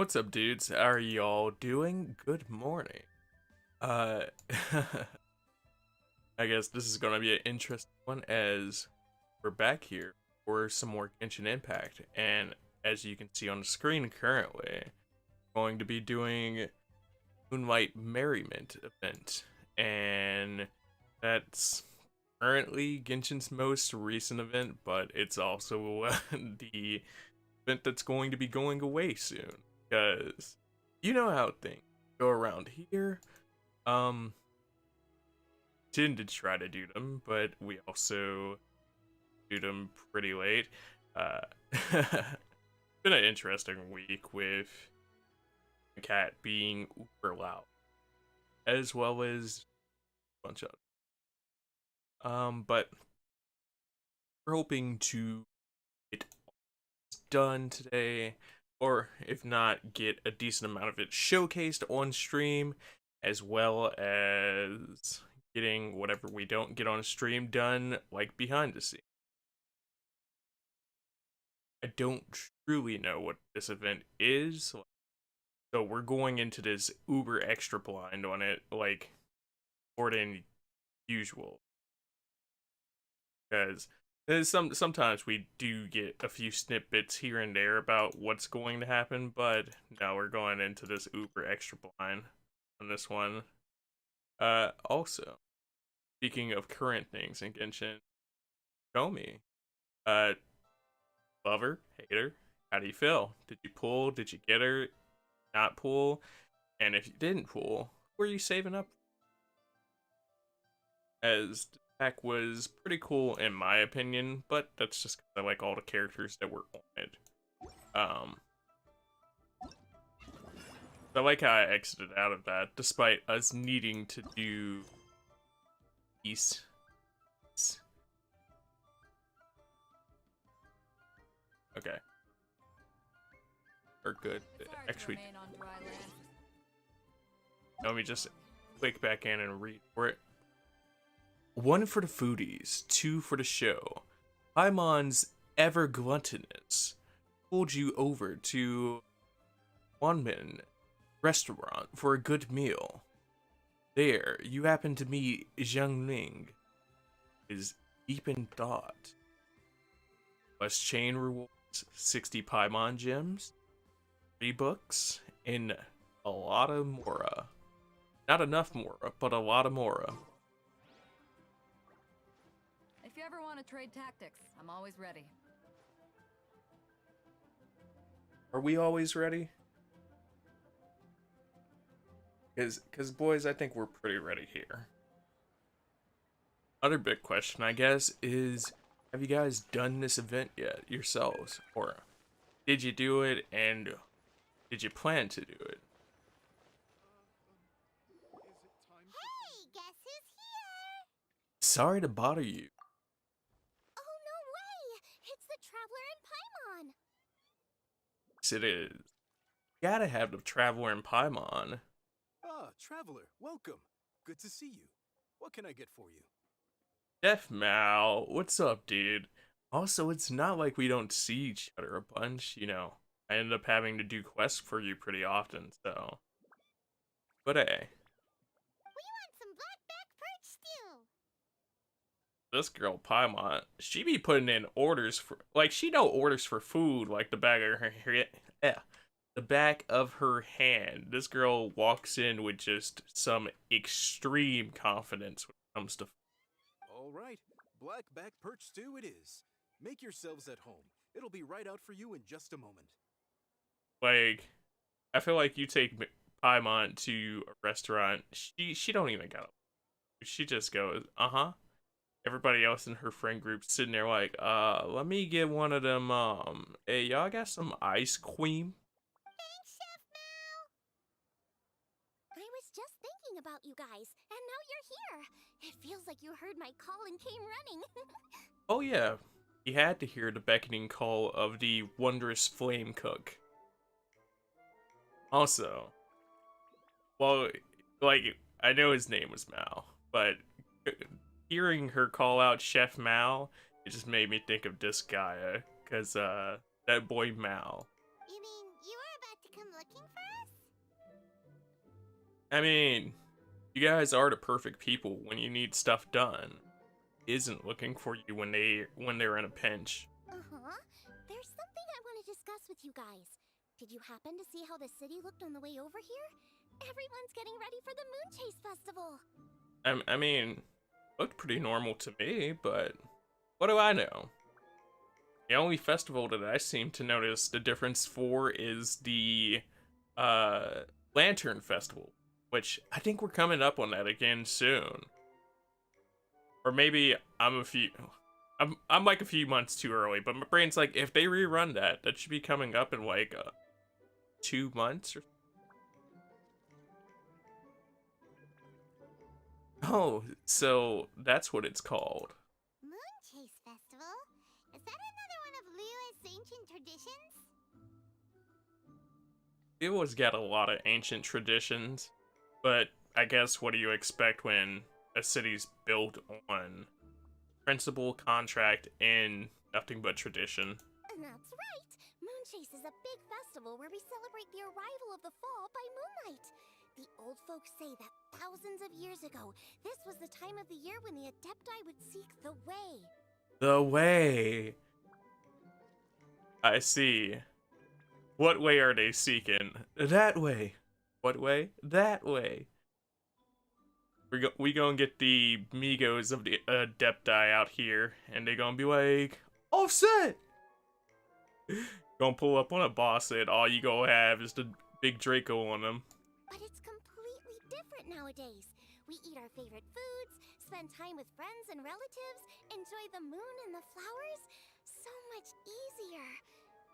What's up, dudes? How are y'all doing? Good morning. Uh, I guess this is gonna be an interesting one as we're back here for some more Genshin Impact, and as you can see on the screen currently, going to be doing MoonLight Merriment event, and that's currently Genshin's most recent event, but it's also the event that's going to be going away soon, because you know how things go around here. Um, tend to try to do them, but we also do them pretty late. Uh, been an interesting week with the cat being uber loud, as well as a bunch of. But we're hoping to get done today, or if not, get a decent amount of it showcased on stream, as well as getting whatever we don't get on stream done, like behind the scenes. I don't truly know what this event is, so we're going into this uber extra blind on it, like more than usual, because sometimes we do get a few snippets here and there about what's going to happen, but now we're going into this uber extra blind on this one. Also, speaking of current things in Genshin, show me. Lover, hater, how do you feel? Did you pull? Did you get her? Not pull? And if you didn't pull, who are you saving up? As the pack was pretty cool in my opinion, but that's just because I like all the characters that were on it. I like how I exited out of that, despite us needing to do peace. Okay. Or good. Actually, let me just click back in and read for it. 1 for the foodies, 2 for the show. Paimon's ever gluttonous pulled you over to Wanmin restaurant for a good meal. There, you happen to meet Ling, is deep in thought. Plus chain rewards, 60 Paimon gems, 3 books, and a lot of Mora. Not enough Mora, but a lot of Mora. If you ever want to trade tactics, I'm always ready. Are we always ready? Because boys, I think we're pretty ready here. Other big question, I guess, is have you guys done this event yet yourselves? Or did you do it, and did you plan to do it? Hey, guess who's here? Sorry to bother you. Oh, no way! It's the Traveler and Paimon! Yes, it is. You gotta have the Traveler and Paimon. Ah, Traveler, welcome. Good to see you. What can I get for you? Def Mal, what's up, dude? Also, it's not like we don't see each other a bunch, you know. I end up having to do quests for you pretty often, so. But hey. We want some blackback perch stew! This girl Paimon, she be putting in orders for, like, she know orders for food like the back of her the back of her hand. This girl walks in with just some extreme confidence when it comes to food. All right, blackback perch stew it is. Make yourselves at home. It'll be right out for you in just a moment. Like, I feel like you take Paimon to a restaurant, she don't even gotta. She just goes, uh-huh. Everybody else in her friend group sitting there like, let me get one of them, hey, y'all got some ice cream? Thanks, Chef Mal! I was just thinking about you guys, and now you're here. It feels like you heard my call and came running. Oh yeah, he had to hear the beckoning call of the wondrous flame cook. Also, well, like, I know his name was Mal, but hearing her call out Chef Mal, it just made me think of this guy, cause that boy Mal. You mean you were about to come looking I mean, you guys are the perfect people when you need stuff done. Isn't looking for you when they're in a pinch. Uh-huh. There's something I want to discuss with you guys. Did you happen to see how the city looked on the way over here? Everyone's getting ready for the Moon Chase Festival. I mean, looked pretty normal to me, but what do I know? The only festival that I seem to notice the difference for is the Lantern Festival, which I think we're coming up on that again soon. Or maybe I'm like a few months too early, but my brain's like, if they rerun that, that should be coming up in like 2 months or. Oh, so that's what it's called. Moon Chase Festival? Is that another one of Liyue's ancient traditions? It always got a lot of ancient traditions, but I guess what do you expect when a city's built on principle, contract, and nothing but tradition? That's right! Moon Chase is a big festival where we celebrate the arrival of the fall by moonlight. The old folks say that thousands of years ago, this was the time of the year when the Adepti would seek the way. The way. I see. What way are they seeking? That way. What way? That way. We gonna get the Migos of the Adepti out here, and they gonna be like, offset! Gonna pull up on a boss and all you gonna have is the big Draco on them. But it's completely different nowadays. We eat our favorite foods, spend time with friends and relatives, enjoy the moon and the flowers. So much easier.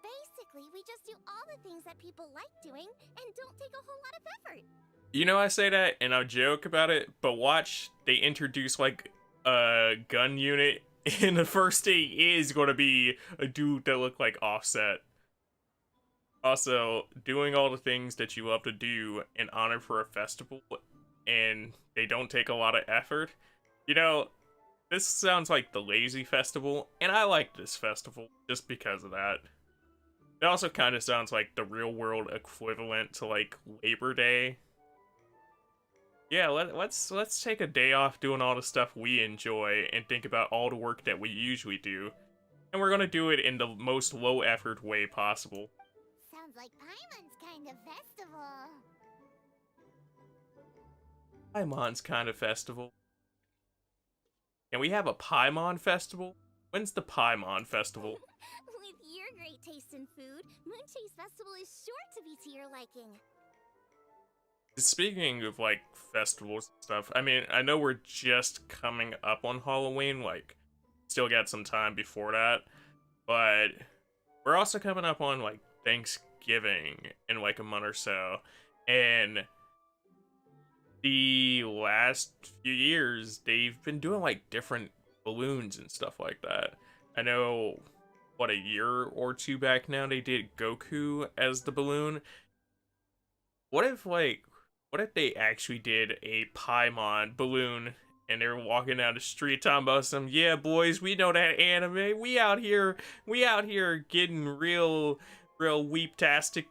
Basically, we just do all the things that people like doing and don't take a whole lot of effort. You know, I say that and I joke about it, but watch, they introduce like a gun unit, and the first thing is gonna be a dude that look like Offset. Also, doing all the things that you love to do in honor for a festival, and they don't take a lot of effort. You know, this sounds like the lazy festival, and I like this festival just because of that. It also kind of sounds like the real world equivalent to like Labor Day. Yeah, let's take a day off doing all the stuff we enjoy and think about all the work that we usually do. And we're gonna do it in the most low effort way possible. Sounds like Paimon's kind of festival. Paimon's kind of festival. Can we have a Paimon festival? When's the Paimon festival? With your great taste in food, Moon Chase Festival is sure to be to your liking. Speaking of like festivals and stuff, I mean, I know we're just coming up on Halloween, like still got some time before that, but we're also coming up on like Thanksgiving in like a month or so, and the last few years they've been doing like different balloons and stuff like that. I know, what, a year or two back now they did Goku as the balloon. What if they actually did a Paimon balloon and they were walking down the street talking about some, yeah boys, we know that anime, we out here getting real weeptastic.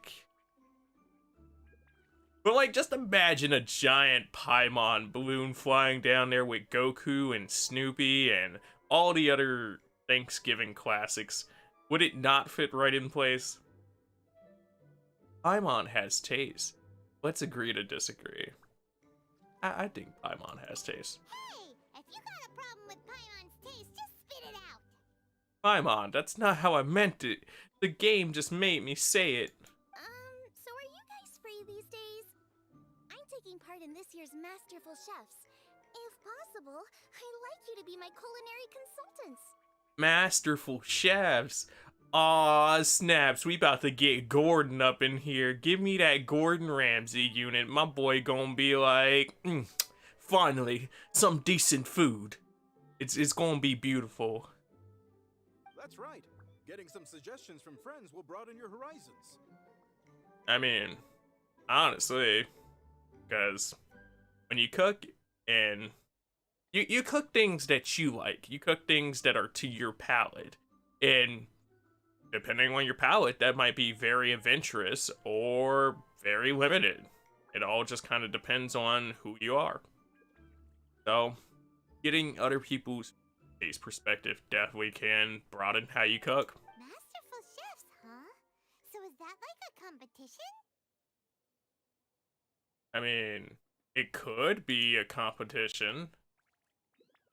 But like, just imagine a giant Paimon balloon flying down there with Goku and Snoopy and all the other Thanksgiving classics. Would it not fit right in place? Paimon has taste. Let's agree to disagree. I think Paimon has taste. Hey, if you got a problem with Paimon's taste, just spit it out. Paimon, that's not how I meant it. The game just made me say it. So are you guys free these days? I'm taking part in this year's Masterful Chefs. If possible, I'd like you to be my culinary consultants. Masterful chefs. Aw, snaps, we about to get Gordon up in here. Give me that Gordon Ramsay unit. My boy gonna be like, finally, some decent food. It's gonna be beautiful. That's right. Getting some suggestions from friends will broaden your horizons. I mean, honestly, because when you cook and you cook things that you like, you cook things that are to your palate, and depending on your palate, that might be very adventurous or very limited. It all just kind of depends on who you are. So, getting other people's taste perspective definitely can broaden how you cook. Masterful chefs, huh? So is that like a competition? I mean, it could be a competition.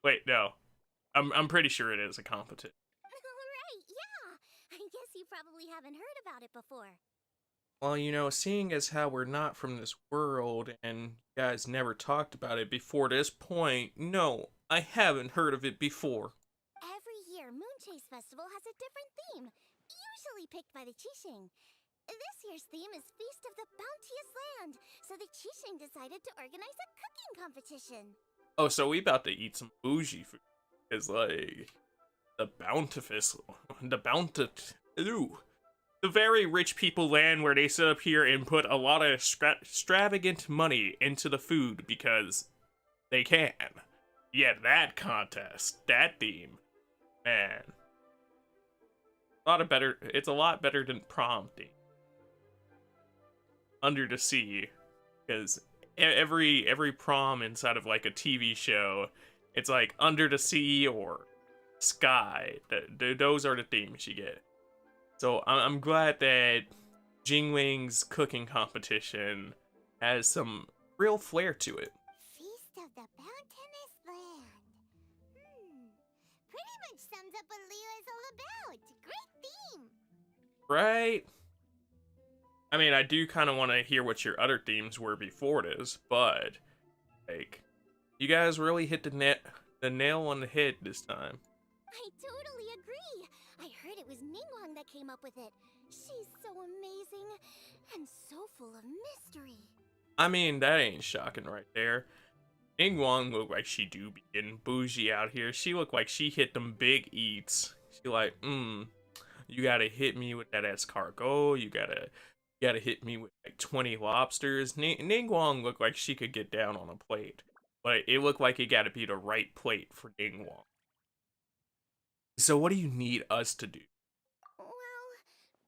Wait, no. I'm pretty sure it is a competition. Right, yeah. I guess you probably haven't heard about it before. Well, you know, seeing as how we're not from this world and you guys never talked about it before this point, no, I haven't heard of it before. Every year, Moonchase Festival has a different theme, usually picked by the Qixing. This year's theme is Feast of the Bounteous Land, so the Qixing decided to organize a cooking competition. Oh, so we about to eat some bougie food. Cause like, the the very rich people land where they sit up here and put a lot of extravagant money into the food because they can. Yeah, that contest, that theme, man. It's a lot better than prom theme. Under the sea, because every prom inside of like a TV show, it's like under the sea or sky. Those are the themes you get. So I'm glad that Jingling's cooking competition has some real flair to it. Feast of the Bounteous Land. Pretty much sums up what Leo is all about. Great theme. Right? I mean, I do kind of want to hear what your other themes were before this, but like, you guys really hit the nail on the head this time. I totally agree. I heard it was Ningguang that came up with it. She's so amazing and so full of mystery. I mean, that ain't shocking right there. Ningguang looked like she do be getting bougie out here. She looked like she hit them big eats. She like, you gotta hit me with that escargot. You gotta hit me with like 20 lobsters. Ningguang looked like she could get down on a plate. But it looked like it gotta be the right plate for Ningguang. So what do you need us to do? Well,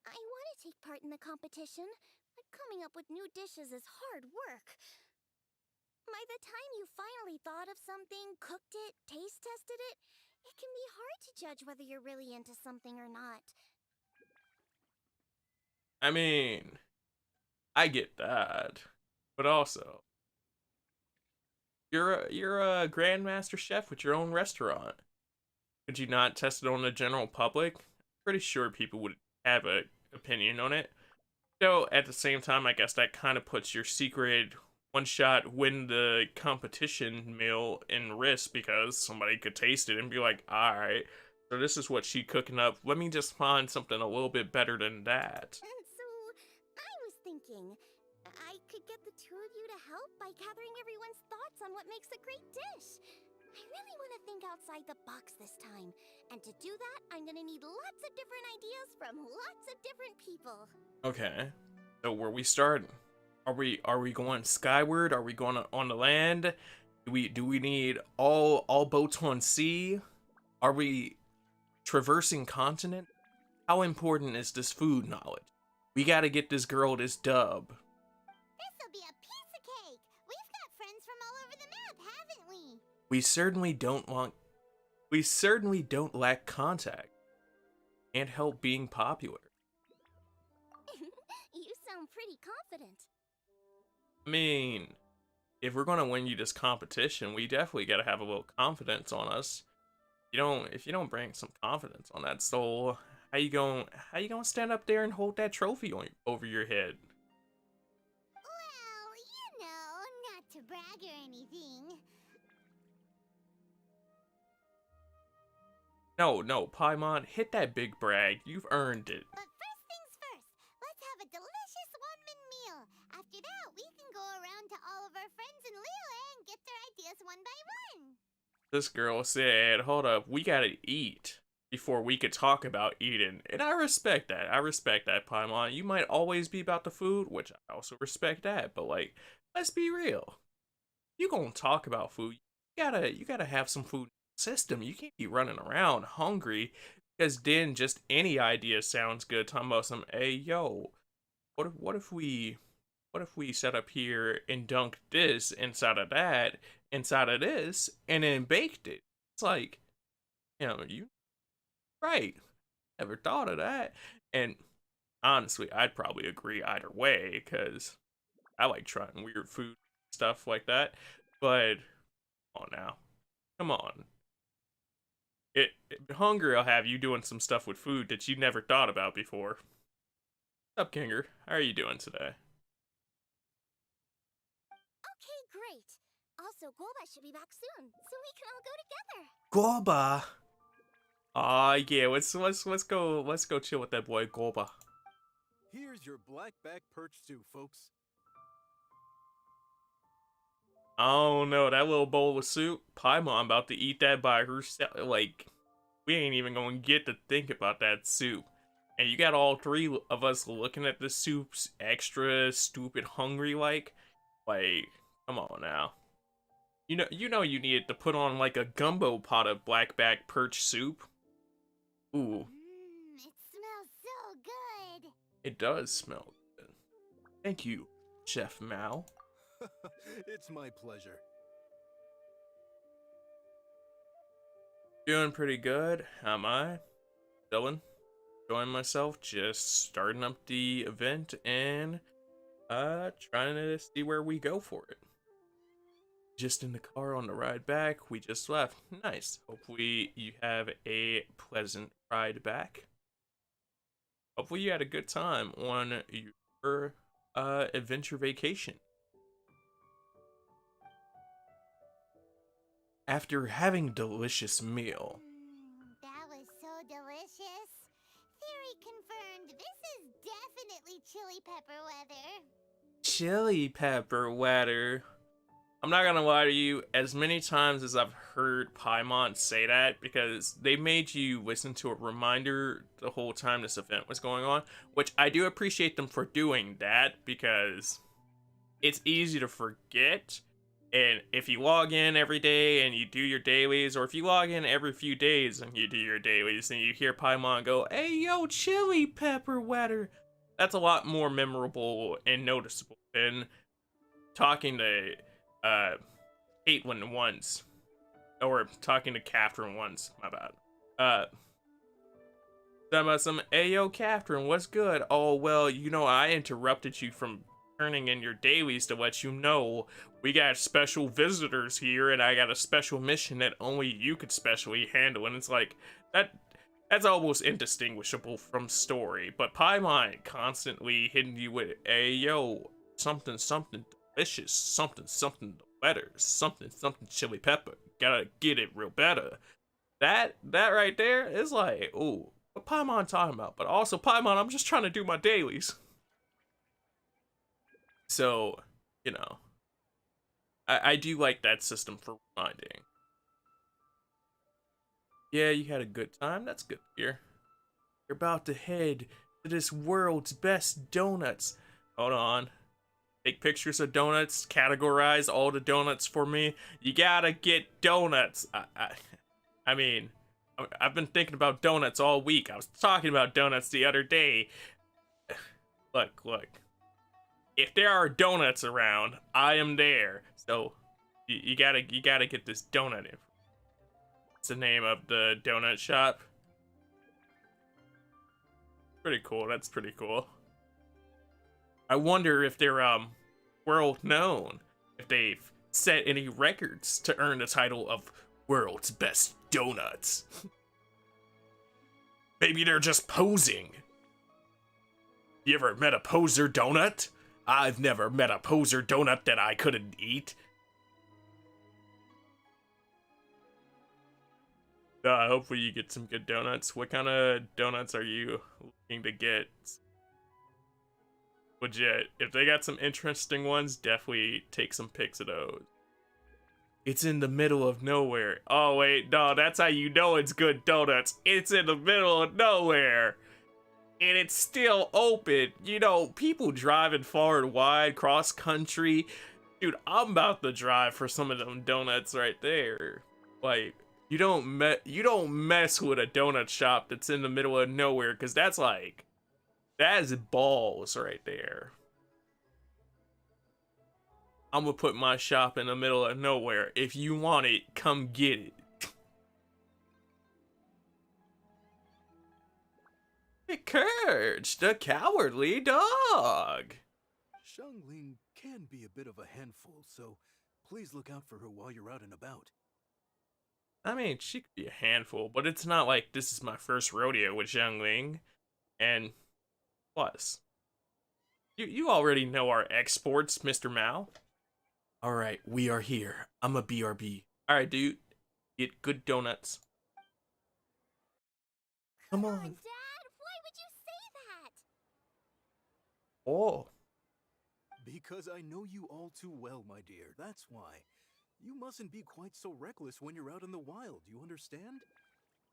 I want to take part in the competition, but coming up with new dishes is hard work. By the time you finally thought of something, cooked it, taste tested it, it can be hard to judge whether you're really into something or not. I mean, I get that. But also, you're a grandmaster chef with your own restaurant. Could you not test it on the general public? Pretty sure people would have an opinion on it. Though, at the same time, I guess that kind of puts your secret one-shot win the competition meal in risk because somebody could taste it and be like, alright, so this is what she's cooking up. Let me just find something a little bit better than that. So, I was thinking, I could get the two of you to help by gathering everyone's thoughts on what makes a great dish. I really want to think outside the box this time. And to do that, I'm going to need lots of different ideas from lots of different people. Okay. So where we starting? Are we going skyward? Are we going on the land? Do we need all boats on sea? Are we traversing continent? How important is this food knowledge? We got to get this girl this dub. This'll be a piece of cake. We've got friends from all over the map, haven't we? We certainly don't lack contact. Can't help being popular. You sound pretty confident. I mean, if we're gonna win you this competition, we definitely gotta have a little confidence on us. If you don't bring some confidence on that soul, how you gonna stand up there and hold that trophy over your head? Well, you know, not to brag or anything. No, Paimon, hit that big brag. You've earned it. But first things first, let's have a delicious one-man meal. After that, we can go around to all of our friends in Liyue and get their ideas one by one. This girl said, hold up, we gotta eat before we could talk about eating. And I respect that. I respect that, Paimon. You might always be about the food, which I also respect that. But, like, let's be real. You gonna talk about food, you gotta have some food system. You can't be running around hungry because then just any idea sounds good. Talking about some, hey yo, what if we what if we set up here and dunked this inside of that, inside of this, and then baked it? It's like, you right. Never thought of that. And honestly, I'd probably agree either way, because I like trying weird food stuff like that. But come on now. Come on. Hunger will have you doing some stuff with food that you never thought about before. What's up, Kinger? How are you doing today? Okay, great. Also, Golba should be back soon, so we can all go together. Golba. Yeah, let's go chill with that boy Golba. Here's your black-back perch stew, folks. Oh no, that little bowl of soup. Paimon about to eat that by herself. Like, we ain't even gonna get to think about that soup. And you got all three of us looking at the soups extra stupid hungry like, come on now. You know you needed to put on like a gumbo pot of blackback perch soup. Ooh. It smells so good. It does smell good. Thank you, Chef Mao. It's my pleasure. Doing pretty good. How am I? Chilling. Enjoying myself. Just starting up the event and trying to see where we go for it. Just in the car on the ride back. We just left. Nice. Hopefully you have a pleasant ride back. Hopefully you had a good time on your adventure vacation. After having a delicious meal. That was so delicious. Theory confirmed. This is definitely chili pepper weather. Chili pepper weather. I'm not gonna lie to you, as many times as I've heard Paimon say that, because they made you listen to a reminder the whole time this event was going on, which I do appreciate them for doing that, because it's easy to forget. And if you log in every day and you do your dailies, or if you log in every few days and you do your dailies, and you hear Paimon go, "Hey yo, chili pepper weather," that's a lot more memorable and noticeable than talking to Caitlin once, or talking to Catherine once. My bad. Hey yo, Catherine, what's good? Oh well, I interrupted you from turning in your dailies to let you know we got special visitors here, and I got a special mission that only you could specially handle. And it's like that's almost indistinguishable from story. But Paimon constantly hitting you with, "Hey yo, something delicious, something better, something chili pepper. Gotta get it real better." That right there is like, ooh, what Paimon talking about? But also, Paimon, I'm just trying to do my dailies. So, I do like that system for reminding. Yeah, you had a good time. That's good to hear. You're about to head to this world's best donuts. Hold on. Take pictures of donuts. Categorize all the donuts for me. You gotta get donuts. I mean, I've been thinking about donuts all week. I was talking about donuts the other day. Look. If there are donuts around, I am there. So you gotta get this donut in. What's the name of the donut shop? Pretty cool. That's pretty cool. I wonder if they're world known, if they've set any records to earn the title of world's best donuts. Maybe they're just posing. You ever met a poser donut? I've never met a poser donut that I couldn't eat. Hopefully you get some good donuts. What kind of donuts are you looking to get? Legit, if they got some interesting ones, definitely take some pics of those. It's in the middle of nowhere. Oh wait, no, that's how you know it's good donuts. It's in the middle of nowhere. And it's still open. People driving far and wide, cross country. Dude, I'm about to drive for some of them donuts right there. Like, you don't mess with a donut shop that's in the middle of nowhere, because that is balls right there. I'm gonna put my shop in the middle of nowhere. If you want it, come get it. Courage, the cowardly dog. Xiangling can be a bit of a handful, so please look out for her while you're out and about. I mean, she could be a handful, but it's not like this is my first rodeo with Xiangling. And plus, you already know our exports, Mr. Mao. Alright, we are here. I'm a BRB. Alright, dude. Get good donuts. Come on. Dad, why would you say that? Oh. Because I know you all too well, my dear. That's why. You mustn't be quite so reckless when you're out in the wild, you understand?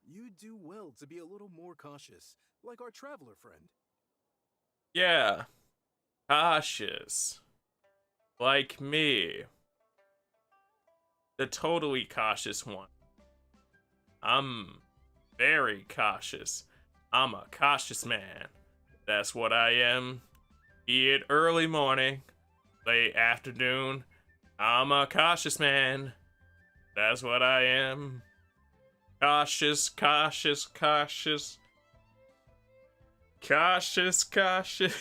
You do well to be a little more cautious, like our traveler friend. Yeah. Cautious. Like me. The totally cautious one. I'm very cautious. I'm a cautious man. That's what I am. Be it early morning, late afternoon, I'm a cautious man. That's what I am. Cautious, cautious, cautious. Cautious, cautious.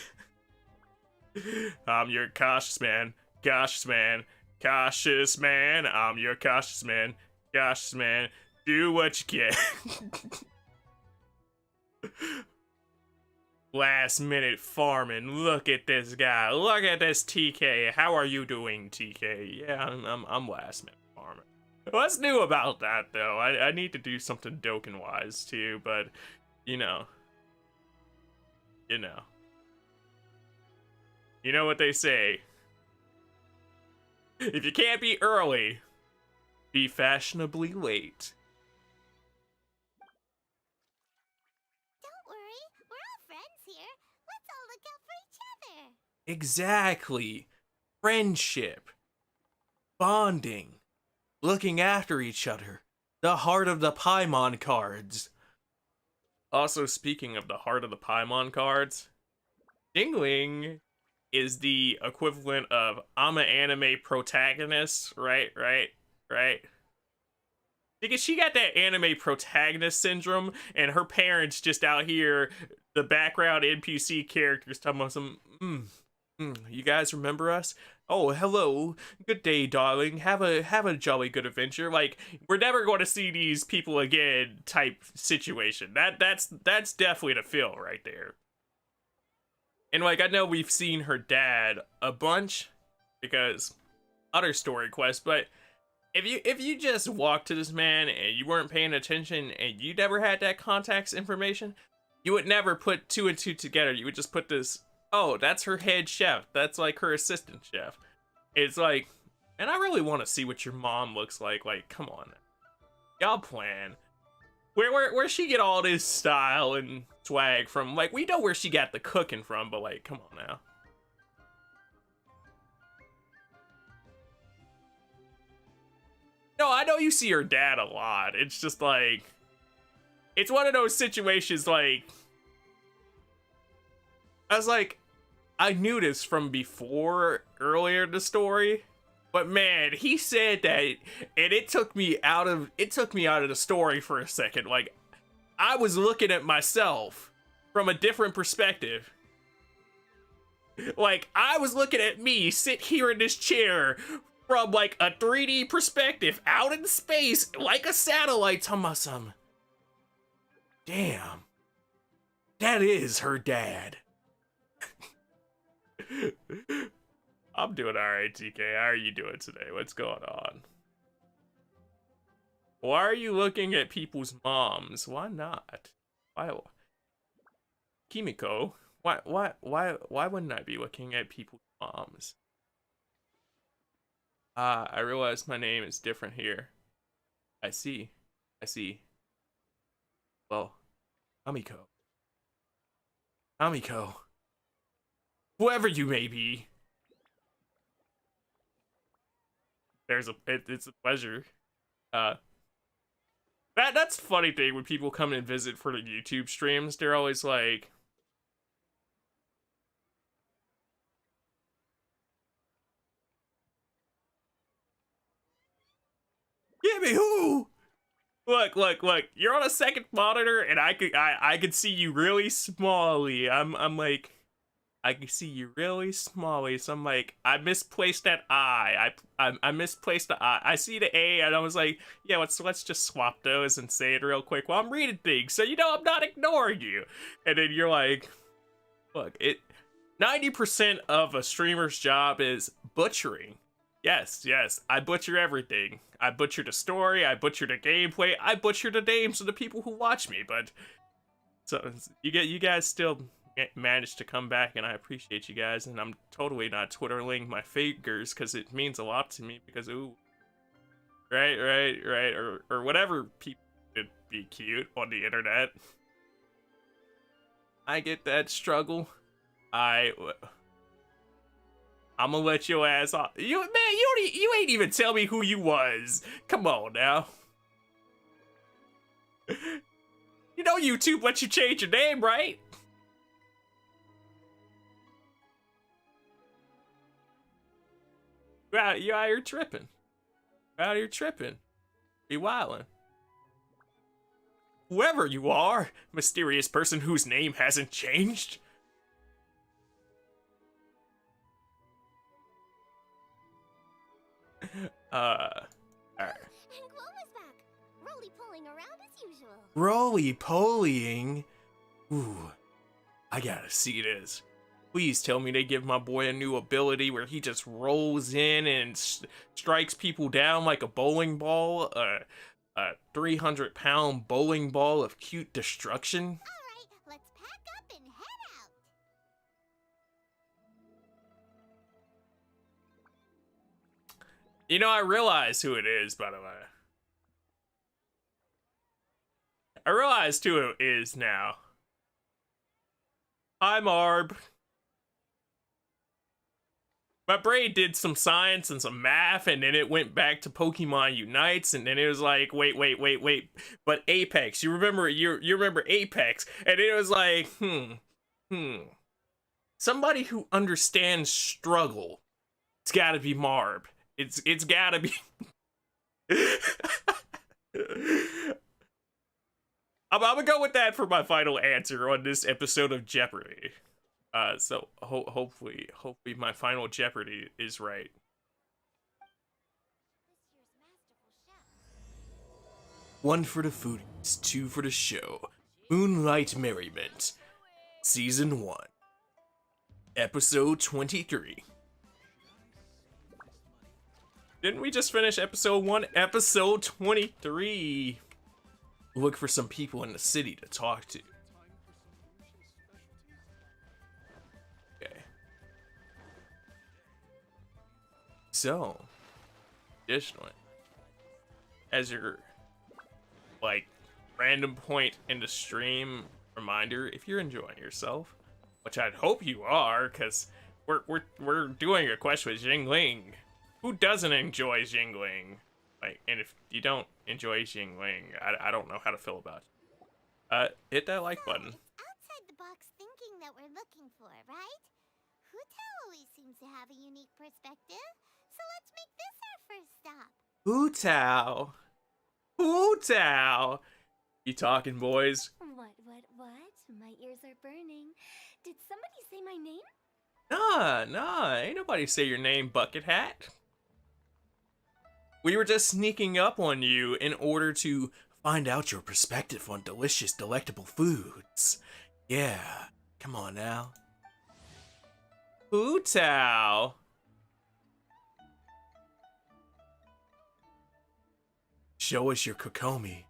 I'm your cautious man. Cautious man. Cautious man. I'm your cautious man. Cautious man. Do what you can. Last minute farming. Look at this guy. Look at this TK. How are you doing, TK? Yeah, I'm last minute farming. What's new about that though? I need to do something Dokkan wise too, but you know. You know what they say. If you can't be early, be fashionably late. Don't worry, we're all friends here. Let's all look out for each other. Exactly. Friendship. Bonding. Looking after each other. The heart of the Paimon cards. Also, speaking of the heart of the Paimon cards, Dingling is the equivalent of I'm an anime protagonist, right? Because she got that anime protagonist syndrome, and her parents just out here, the background NPC characters, talking about some, you guys remember us? Oh, hello, good day, darling. Have a jolly good adventure. Like, we're never going to see these people again type situation. That's definitely the feel right there. And like, I know we've seen her dad a bunch because other story quests, but if you just walked to this man and you weren't paying attention and you never had that contact's information, you would never put two and two together. You would just put this, oh, that's her head chef. That's like her assistant chef. It's like, and I really want to see what your mom looks like. Like, come on. Y'all plan. Where she get all this style and swag from? Like, we know where she got the cooking from, but like, come on now. No, I know you see her dad a lot. It's just like, it's one of those situations like, I was like, I knew this from before, earlier in the story, but man, he said that, and it took me out of the story for a second. Like, I was looking at myself from a different perspective. Like, I was looking at me sit here in this chair from like a 3D perspective, out in space, like a satellite. Talking about some, damn, that is her dad. I'm doing alright, TK. How are you doing today? What's going on? Why are you looking at people's moms? Why not? Why? Kimiko? Why wouldn't I be looking at people's moms? Ah, I realize my name is different here. I see. Well, Kamiko. Whoever you may be. It's a pleasure. That's a funny thing when people come and visit for the YouTube streams. They're always like, Jimmy, who? Look, look, look. You're on a second monitor, and I could see you really smallly. I'm like, I can see you really smallly. So I'm like, I misplaced that I. I misplaced the I. I see the A, and I was like, yeah, let's just swap those and say it real quick while I'm reading things, so you know I'm not ignoring you. And then you're like, look, 90% of a streamer's job is butchering. Yes, I butcher everything. I butcher the story, I butcher the gameplay, I butcher the names of the people who watch me, but so you guys still managed to come back, and I appreciate you guys, and I'm totally not twiddling my fingers because it means a lot to me, because ooh, right, or whatever people could be cute on the internet. I get that struggle. I'm gonna let your ass off. You ain't even tell me who you was. Come on now. You know YouTube lets you change your name, right? You out here tripping. You out here tripping. Be wildin'. Whoever you are, mysterious person whose name hasn't changed. Alright. And Gloma's back, roly-poling around as usual. Roly-polying? Ooh, I gotta see this. Please tell me they give my boy a new ability where he just rolls in and strikes people down like a bowling ball. A 300-pound bowling ball of cute destruction. Alright, let's pack up and head out. You know, I realize who it is, by the way. I realized who it is now. Hi, Marb. My brain did some science and some math, and then it went back to Pokemon Unites, and then it was like, wait. But Apex, you remember Apex, and it was like, somebody who understands struggle. It's gotta be Marb. It's gotta be. I'm gonna go with that for my final answer on this episode of Jeopardy. So hopefully my final Jeopardy is right. One for the foodies, two for the show. MoonLight Merriment, Season 1, Episode 23. Didn't we just finish Episode 1? Episode 23. Look for some people in the city to talk to. Okay. So, additionally, as your like random point in the stream reminder, if you're enjoying yourself, which I'd hope you are, because we're doing a quest with Jingling. Who doesn't enjoy Jingling? Like, and if you don't enjoy Jingling, I don't know how to feel about it. Hit that like button. It's outside the box thinking that we're looking for, right? Hutao always seems to have a unique perspective, so let's make this our first stop. Hutao. Hutao. You talking, boys? What? My ears are burning. Did somebody say my name? Nah, ain't nobody say your name, Bucket Hat. We were just sneaking up on you in order to find out your perspective on delicious, delectable foods. Yeah, come on now. Hutao. Show us your Kokomi.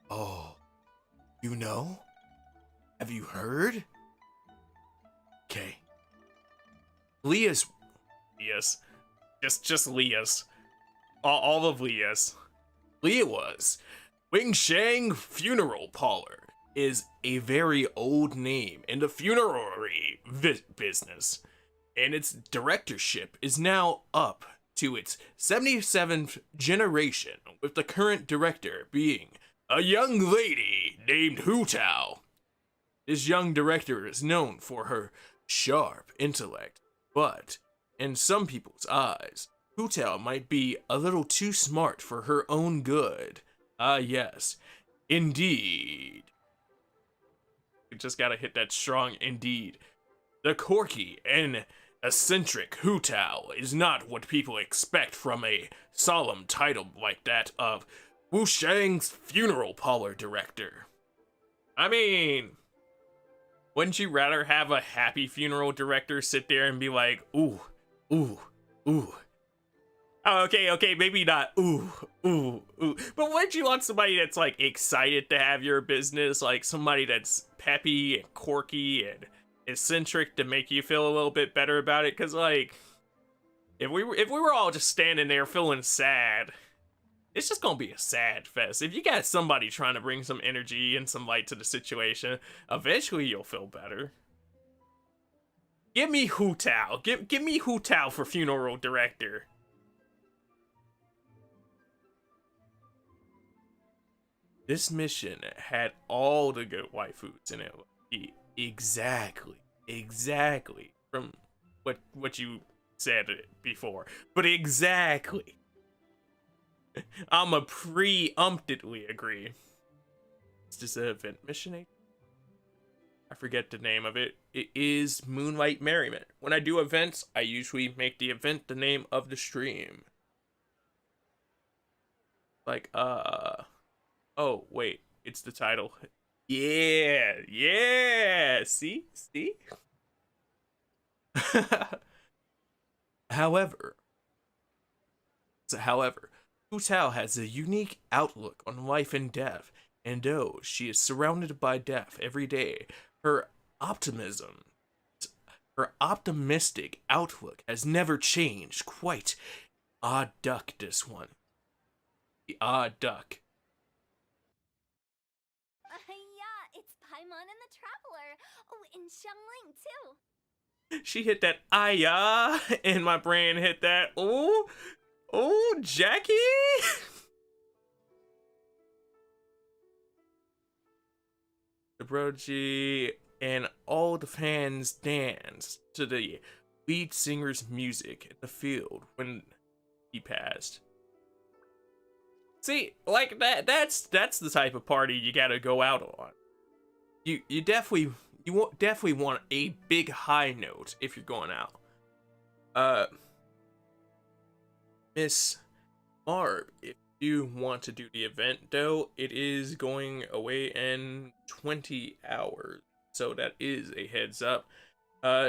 Oh, you know? Have you heard? Okay. Leah's. Just Leah's. All of Leah's. Leah was. Wing Shang Funeral Parlor is a very old name in the funerary business, and its directorship is now up to its 77th generation, with the current director being a young lady named Hutao. This young director is known for her sharp intellect, but in some people's eyes, Hu Tao might be a little too smart for her own good. Ah, yes. Indeed. You just gotta hit that strong indeed. The quirky and eccentric Hu Tao is not what people expect from a solemn title like that of Wu Shang's funeral parlor director. I mean, wouldn't you rather have a happy funeral director sit there and be like, ooh, ooh, ooh. Oh, okay, maybe not ooh, ooh, ooh. But wouldn't you want somebody that's like excited to have your business, like somebody that's peppy and quirky and eccentric to make you feel a little bit better about it? Cause like, if we were all just standing there feeling sad, it's just gonna be a sad fest. If you got somebody trying to bring some energy and some light to the situation, eventually you'll feel better. Give me Hu Tao. Give me Hu Tao for funeral director. This mission had all the good waifus in it. Exactly from what you said before. But exactly. I'm a preemptively agree. Is this an event mission? I forget the name of it. It is MoonLight Merriment. When I do events, I usually make the event the name of the stream. Like, oh, wait, it's the title. Yeah, see? However, Hu Tao has a unique outlook on life and death, and though she is surrounded by death every day, her optimistic outlook has never changed. Quite odd duck, this one. The odd duck. Yeah, it's Paimon and the Traveler. Oh, and Xiangling too. She hit that ayah, and my brain hit that oh, Jackie. The Broji and all the fans danced to the lead singer's music in the field when he passed. See, like that's the type of party you gotta go out on. You definitely want a big high note if you're going out. Miss Marb, if you want to do the event though, it is going away in 20 hours. So that is a heads up.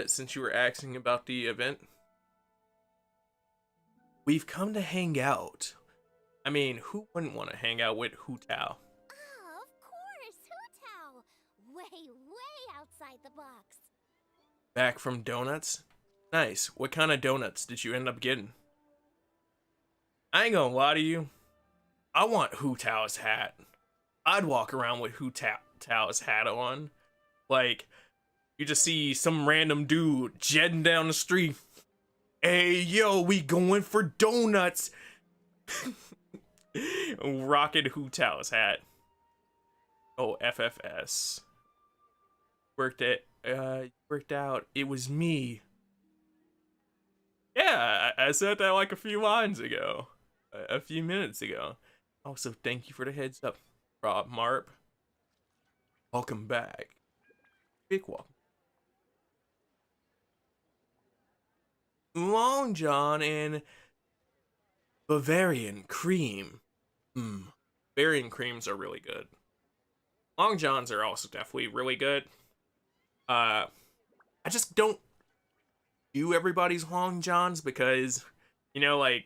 Since you were asking about the event, we've come to hang out. I mean, who wouldn't want to hang out with Hu Tao? Oh, of course, Hu Tao. Way outside the box. Back from donuts? Nice. What kind of donuts did you end up getting? I ain't gonna lie to you. I want Hu Tao's hat. I'd walk around with Hu Tao's hat on. Like, you just see some random dude jetting down the street. Hey, yo, we going for donuts. Rocking Hu Tao's hat. Oh, FFS. Worked out. It was me. Yeah, I said that like a few lines ago. A few minutes ago. Also, thank you for the heads up, Rob Marp. Welcome back. Big welcome. Long John and Bavarian cream. Bavarian creams are really good. Long Johns are also definitely really good. I just don't do everybody's Long Johns because, you know, like,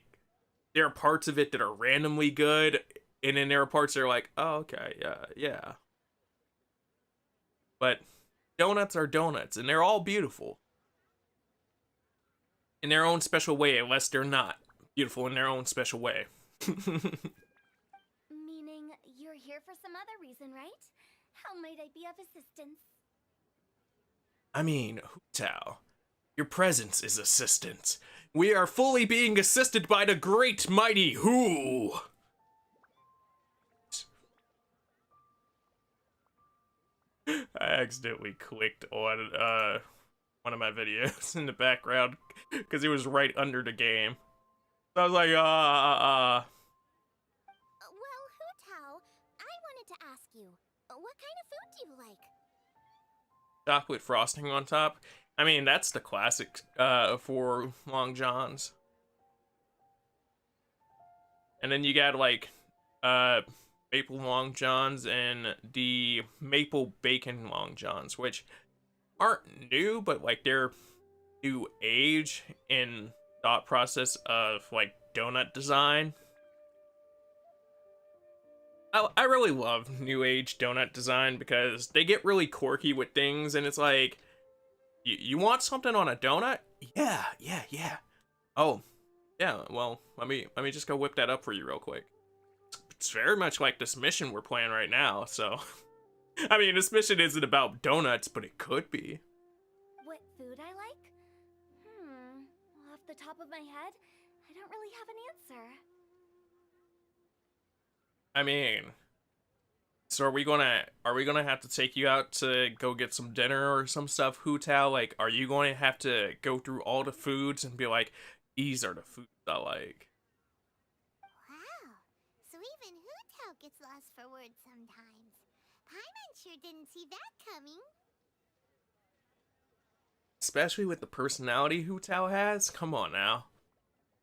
there are parts of it that are randomly good, and then there are parts that are like, oh, okay, yeah. But donuts are donuts, and they're all beautiful. In their own special way, unless they're not beautiful in their own special way. Meaning you're here for some other reason, right? How might I be of assistance? I mean, Hu Tao, your presence is assistance. We are fully being assisted by the great mighty Hu. I accidentally clicked on one of my videos in the background because it was right under the game. So I was like, Well, Hu Tao, I wanted to ask you, what kind of food do you like? chocolate frosting on top. I mean, that's the classic for Long Johns. And then you got like maple Long Johns and the maple bacon Long Johns, which aren't new, but like they're new age in thought process of like donut design. I really love new age donut design because they get really quirky with things, and it's like, you want something on a donut? Yeah. Oh, yeah. Well, let me just go whip that up for you real quick. It's very much like this mission we're playing right now. So, I mean, this mission isn't about donuts, but it could be. What food I like? Off the top of my head, I don't really have an answer. I mean, so are we gonna have to take you out to go get some dinner or some stuff, Hu Tao? Like, are you going to have to go through all the foods and be like, these are the foods I like? Wow, so even Hu Tao gets lost for words sometimes. Paimon sure didn't see that coming. Especially with the personality Hu Tao has. Come on now.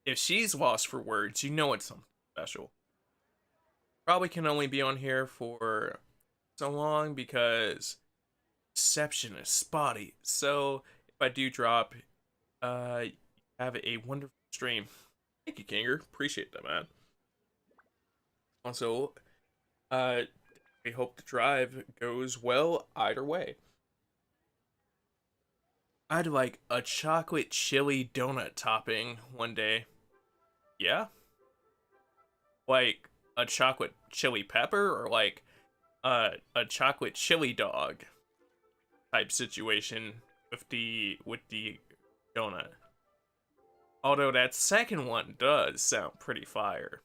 If she's lost for words, you know it's something special. Probably can only be on here for so long because reception is spotty. So if I do drop, have a wonderful stream. Thank you, Kinger. Appreciate that, man. Also, I hope the drive goes well either way. I'd like a chocolate chili donut topping one day. Yeah? Like a chocolate chili pepper, or like a chocolate chili dog type situation with the donut. Although that second one does sound pretty fire.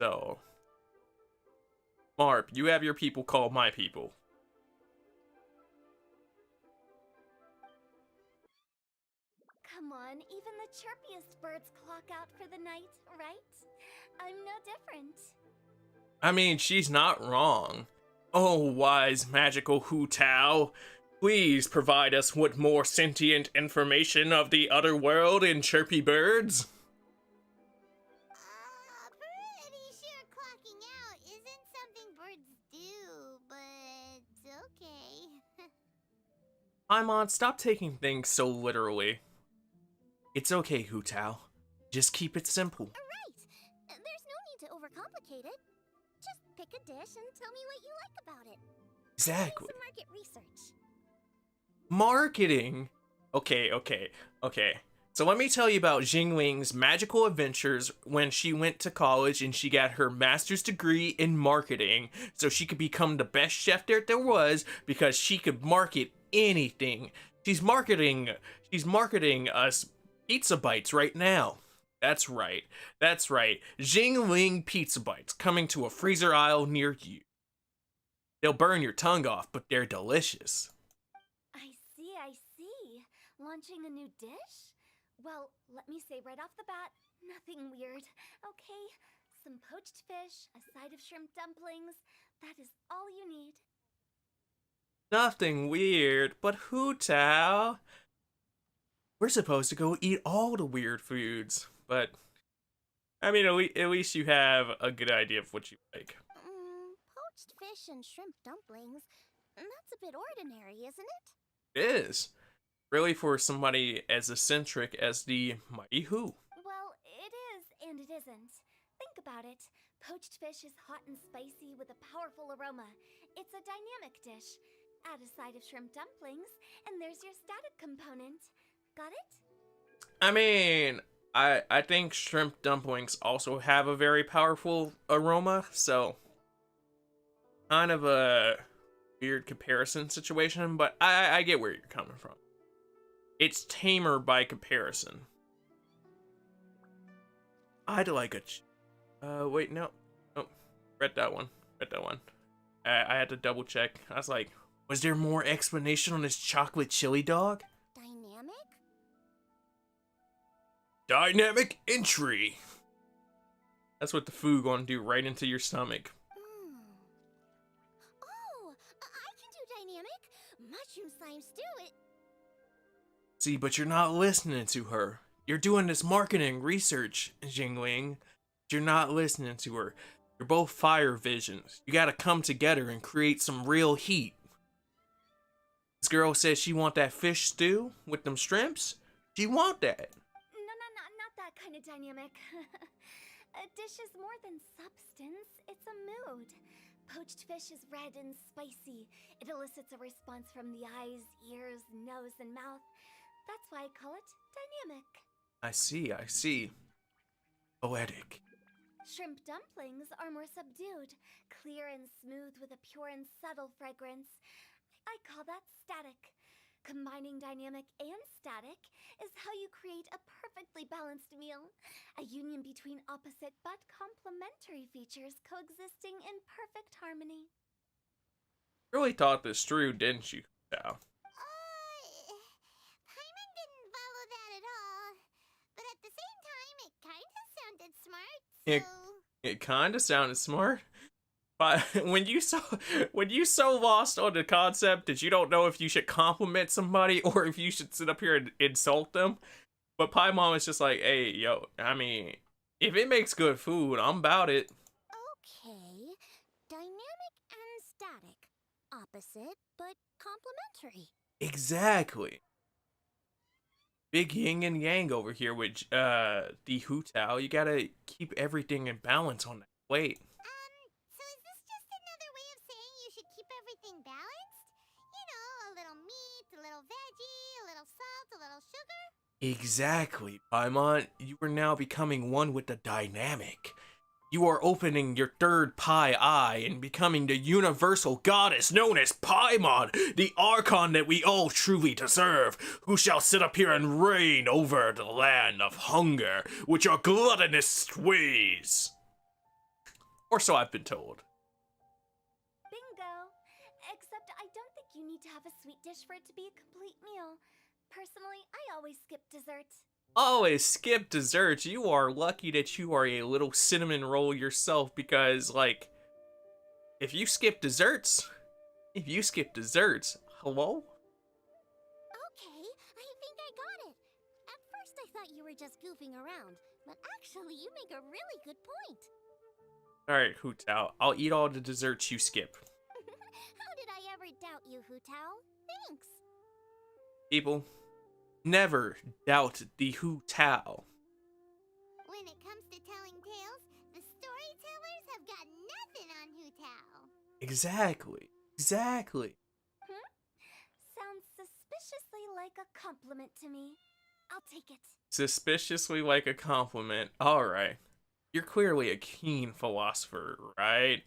So, Marp, you have your people call my people. Come on, even the chirpiest birds clock out for the night, right? I'm no different. I mean, she's not wrong. Oh, wise magical Hu Tao, please provide us with more sentient information of the other world in chirpy birds. Pretty sure clocking out isn't something birds do, but okay. Paimon, stop taking things so literally. It's okay, Hu Tao. Just keep it simple. Right! There's no need to overcomplicate it. Just pick a dish and tell me what you like about it. Exactly. Do some market research. Marketing? Okay. So let me tell you about Jingling's magical adventures when she went to college and she got her master's degree in marketing so she could become the best chef there was because she could market anything. She's marketing us pizza bites right now. That's right. Jingling pizza bites coming to a freezer aisle near you. They'll burn your tongue off, but they're delicious. I see. Launching a new dish? Well, let me say right off the bat, nothing weird, okay? Some poached fish, a side of shrimp dumplings, that is all you need. Nothing weird, but Hu Tao? We're supposed to go eat all the weird foods, but I mean, at least you have a good idea of what you like. Poached fish and shrimp dumplings. That's a bit ordinary, isn't it? It is. Really for somebody as eccentric as the Mighty Who. Well, it is and it isn't. Think about it. Poached fish is hot and spicy with a powerful aroma. It's a dynamic dish. Add a side of shrimp dumplings, and there's your static component. Got it? I mean, I think shrimp dumplings also have a very powerful aroma, so kind of a weird comparison situation, but I get where you're coming from. It's tamer by comparison. I'd like a wait, no. Oh, read that one. I had to double check. I was like, was there more explanation on this chocolate chili dog? Dynamic? Dynamic entry. That's what the food gonna do, right into your stomach. Oh, I can do dynamic. Mushroom slime stew it. See, but you're not listening to her. You're doing this marketing research, Jingling. You're not listening to her. You're both fire visions. You gotta come together and create some real heat. This girl says she want that fish stew with them shrimps. She want that. No, not that kind of dynamic. A dish is more than substance, it's a mood. Poached fish is red and spicy. It elicits a response from the eyes, ears, nose, and mouth. That's why I call it dynamic. I see. Poetic. Shrimp dumplings are more subdued, clear and smooth with a pure and subtle fragrance. I call that static. Combining dynamic and static is how you create a perfectly balanced meal. A union between opposite but complementary features coexisting in perfect harmony. Really thought this through, didn't you? Yeah. Paimon didn't follow that at all. But at the same time, it kind of sounded smart, so... It kind of sounded smart. But when you so lost on the concept that you don't know if you should compliment somebody or if you should sit up here and insult them, but Paimon is just like, hey, yo, I mean, if it makes good food, I'm about it. Okay, dynamic and static. Opposite, but complementary. Exactly. Big yin and yang over here with the Hu Tao. You gotta keep everything in balance on that plate. So is this just another way of saying you should keep everything balanced? You know, a little meat, a little veggie, a little salt, a little sugar? Exactly, Paimon. You are now becoming one with the dynamic. You are opening your third pie eye and becoming the universal goddess known as Paimon, the archon that we all truly deserve, who shall sit up here and reign over the land of hunger with your gluttonous ways. Or so I've been told. Bingo! Except I don't think you need to have a sweet dish for it to be a complete meal. Personally, I always skip dessert. Always skip desserts. You are lucky that you are a little cinnamon roll yourself because, like, if you skip desserts, hello? Okay, I think I got it. At first I thought you were just goofing around, but actually you make a really good point. Alright, Hu Tao, I'll eat all the desserts you skip. How did I ever doubt you, Hu Tao? Thanks. People, never doubt the Hu Tao. When it comes to telling tales, the storytellers have got nothing on Hu Tao. Exactly. Sounds suspiciously like a compliment to me. I'll take it. Suspiciously like a compliment. Alright. You're clearly a keen philosopher, right?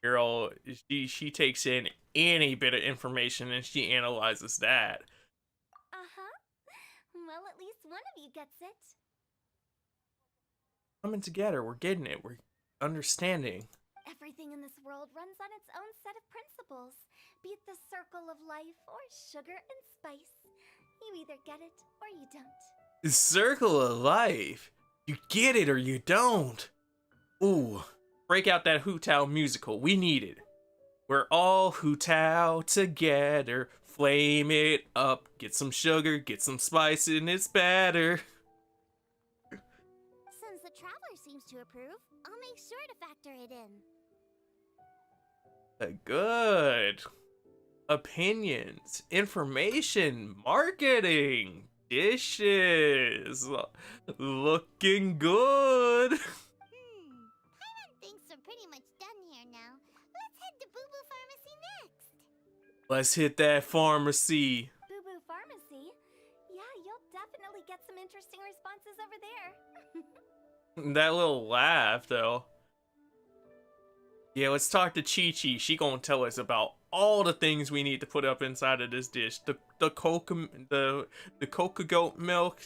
Girl, she takes in any bit of information and she analyzes that. Well, at least one of you gets it. Coming together, we're getting it, we're understanding. Everything in this world runs on its own set of principles, be it the circle of life or sugar and spice. You either get it or you don't. The circle of life. You get it or you don't. Ooh, break out that Hu Tao musical. We need it. We're all Hu Tao together. Flame it up. Get some sugar, get some spice in its batter. Since the traveler seems to approve, I'll make sure to factor it in. Good. Opinions, information, marketing, dishes. Looking good. Paimon thinks we're pretty much done here now. Let's head to Boo Boo Pharmacy next. Let's hit that pharmacy. Boo Boo Pharmacy? Yeah, you'll definitely get some interesting responses over there. That little laugh, though. Yeah, let's talk to Chi-Chi. She gonna tell us about all the things we need to put up inside of this dish. The coca goat milk,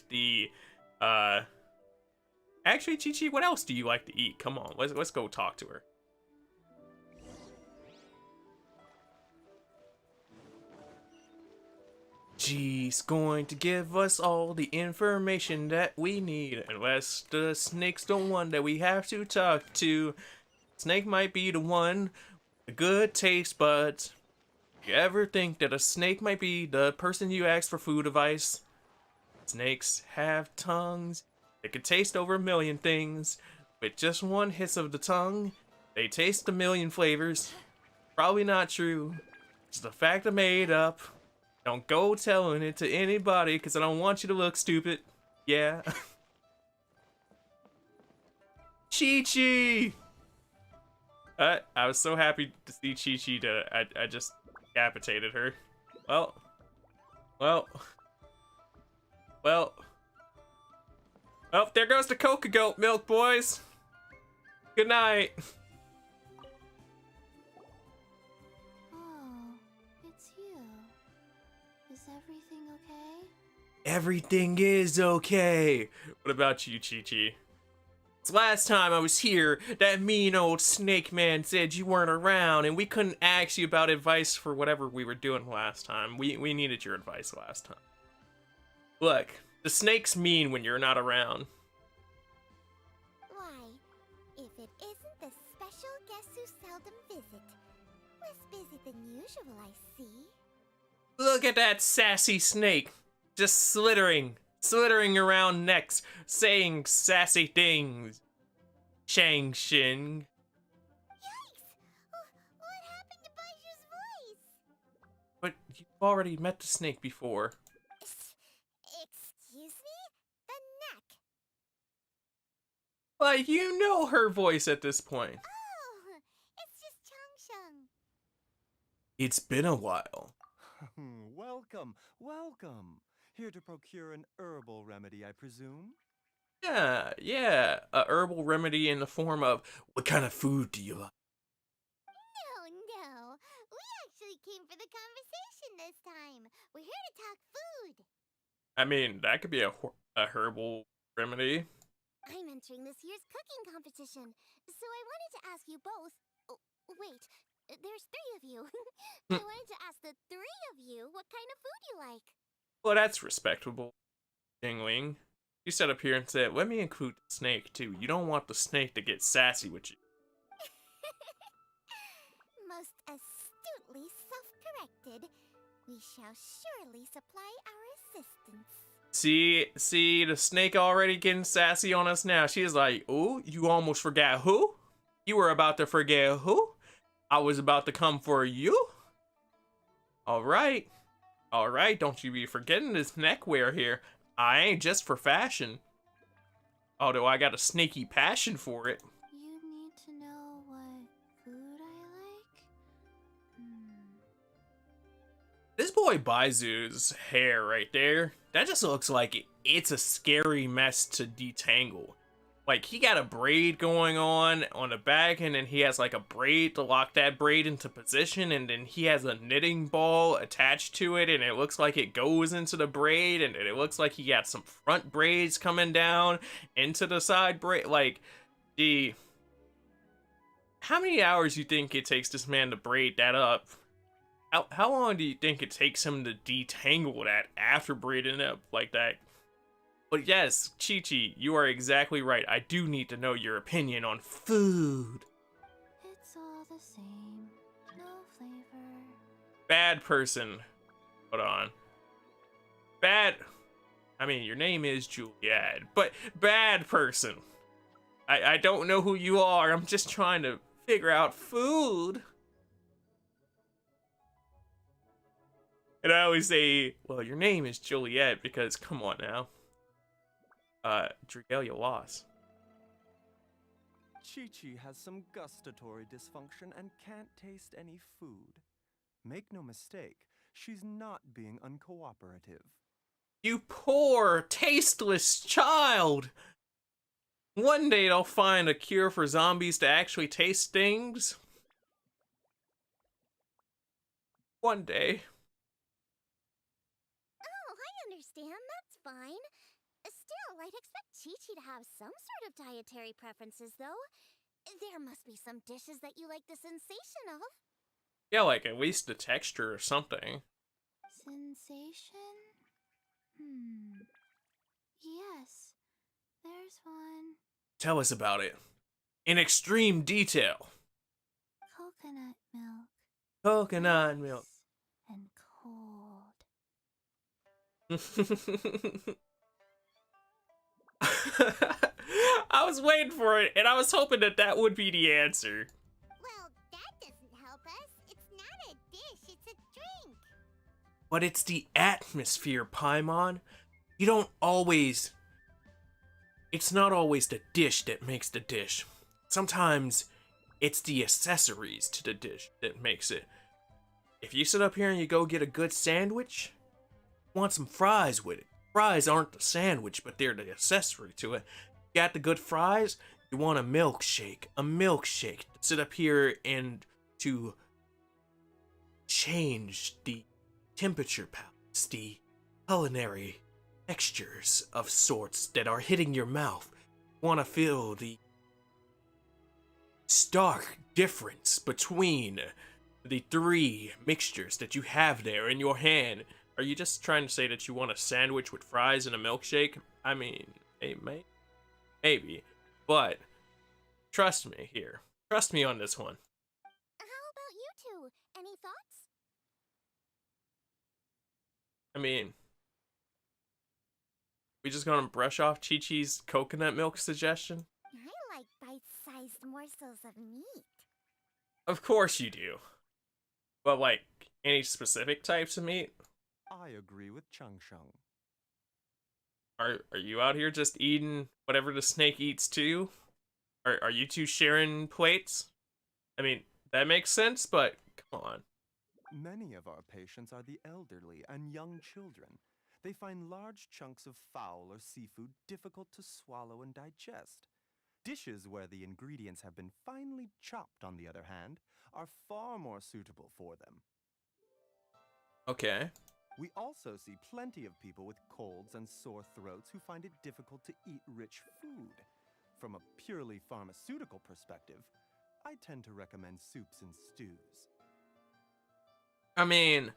actually, Chi-Chi, what else do you like to eat? Come on, let's go talk to her. She's going to give us all the information that we need, unless the snake's the one that we have to talk to. Snake might be the one with the good taste buds. You ever think that a snake might be the person you ask for food advice? Snakes have tongues. They can taste over 1,000,000 things. With just one hiss of the tongue, they taste 1,000,000 flavors. Probably not true. It's the fact I made up. Don't go telling it to anybody, because I don't want you to look stupid. Yeah. Chi-Chi! I was so happy to see Chi-Chi that I just decapitated her. Well. Well, there goes the Coca Goat milk, boys. Good night. Oh, it's you. Is everything okay? Everything is okay. What about you, Chi-Chi? Last time I was here, that mean old snake man said you weren't around and we couldn't ask you about advice for whatever we were doing last time. We needed your advice last time. Look, the snake's mean when you're not around. Why, if it isn't the special guest who seldom visit. Less busy than usual, I see. Look at that sassy snake. Just slithering around necks, saying sassy things. Shang Xing. Yikes! What happened to Baiju's voice? But you've already met the snake before. Excuse me? The neck. But you know her voice at this point. Oh, it's just Changsheng. It's been a while. Welcome, welcome. Here to procure an herbal remedy, I presume? Yeah. A herbal remedy in the form of, what kind of food do you like? No. We actually came for the conversation this time. We're here to talk food. I mean, that could be a herbal remedy. I'm entering this year's cooking competition, so I wanted to ask you both. Oh, wait, there's 3 of you. I wanted to ask the 3 of you what kind of food you like. Well, that's respectable, Jingling. You sat up here and said, let me include the snake, too. You don't want the snake to get sassy with you. Most astutely self-corrected. We shall surely supply our assistance. See, the snake already getting sassy on us now. She's like, oh, you almost forgot who? You were about to forget who? I was about to come for you? Alright, don't you be forgetting this neckwear here. I ain't just for fashion. Although I got a snaky passion for it. You need to know what food I like? This boy Baizu's hair right there, that just looks like it's a scary mess to detangle. Like, he got a braid going on the back, and then he has like a braid to lock that braid into position, and then he has a knitting ball attached to it, and it looks like it goes into the braid, and it looks like he got some front braids coming down into the side braid. Like, how many hours do you think it takes this man to braid that up? How long do you think it takes him to detangle that after braiding it up like that? But yes, Chi-Chi, you are exactly right. I do need to know your opinion on food. It's all the same. No flavor. Bad person. Hold on. I mean, your name is Juliet, but bad person. I don't know who you are. I'm just trying to figure out food. And I always say, well, your name is Juliet because, come on now. Dragalia lost. Chi-Chi has some gustatory dysfunction and can't taste any food. Make no mistake, she's not being uncooperative. You poor, tasteless child! One day they'll find a cure for zombies to actually taste things. One day. Oh, I understand. That's fine. Still, I'd expect Chi-Chi to have some sort of dietary preferences, though. There must be some dishes that you like the sensation of. Yeah, like at least the texture or something. Sensation? Yes, there's one. Tell us about it. In extreme detail. Coconut milk. Coconut milk. Nice and cold. I was waiting for it, and I was hoping that that would be the answer. Well, that doesn't help us. It's not a dish, it's a drink. But it's the atmosphere, Paimon. You don't always... It's not always the dish that makes the dish. Sometimes it's the accessories to the dish that makes it. If you sit up here and you go get a good sandwich, you want some fries with it. Fries aren't the sandwich, but they're the accessory to it. You got the good fries, you want a milkshake. A milkshake to sit up here and to change the temperature palettes, the culinary textures of sorts that are hitting your mouth. You want to feel the stark difference between the three mixtures that you have there in your hand. Are you just trying to say that you want a sandwich with fries and a milkshake? I mean, maybe. But trust me here. Trust me on this one. How about you two? Any thoughts? I mean, we just gonna brush off Chi-Chi's coconut milk suggestion? I like bite-sized morsels of meat. Of course you do. But like, any specific types of meat? I agree with Chung Chung. Are you out here just eating whatever the snake eats too? Are you two sharing plates? I mean, that makes sense, but come on. Many of our patients are the elderly and young children. They find large chunks of fowl or seafood difficult to swallow and digest. Dishes where the ingredients have been finely chopped, on the other hand, are far more suitable for them. Okay. We also see plenty of people with colds and sore throats who find it difficult to eat rich food. From a purely pharmaceutical perspective, I tend to recommend soups and stews. I mean,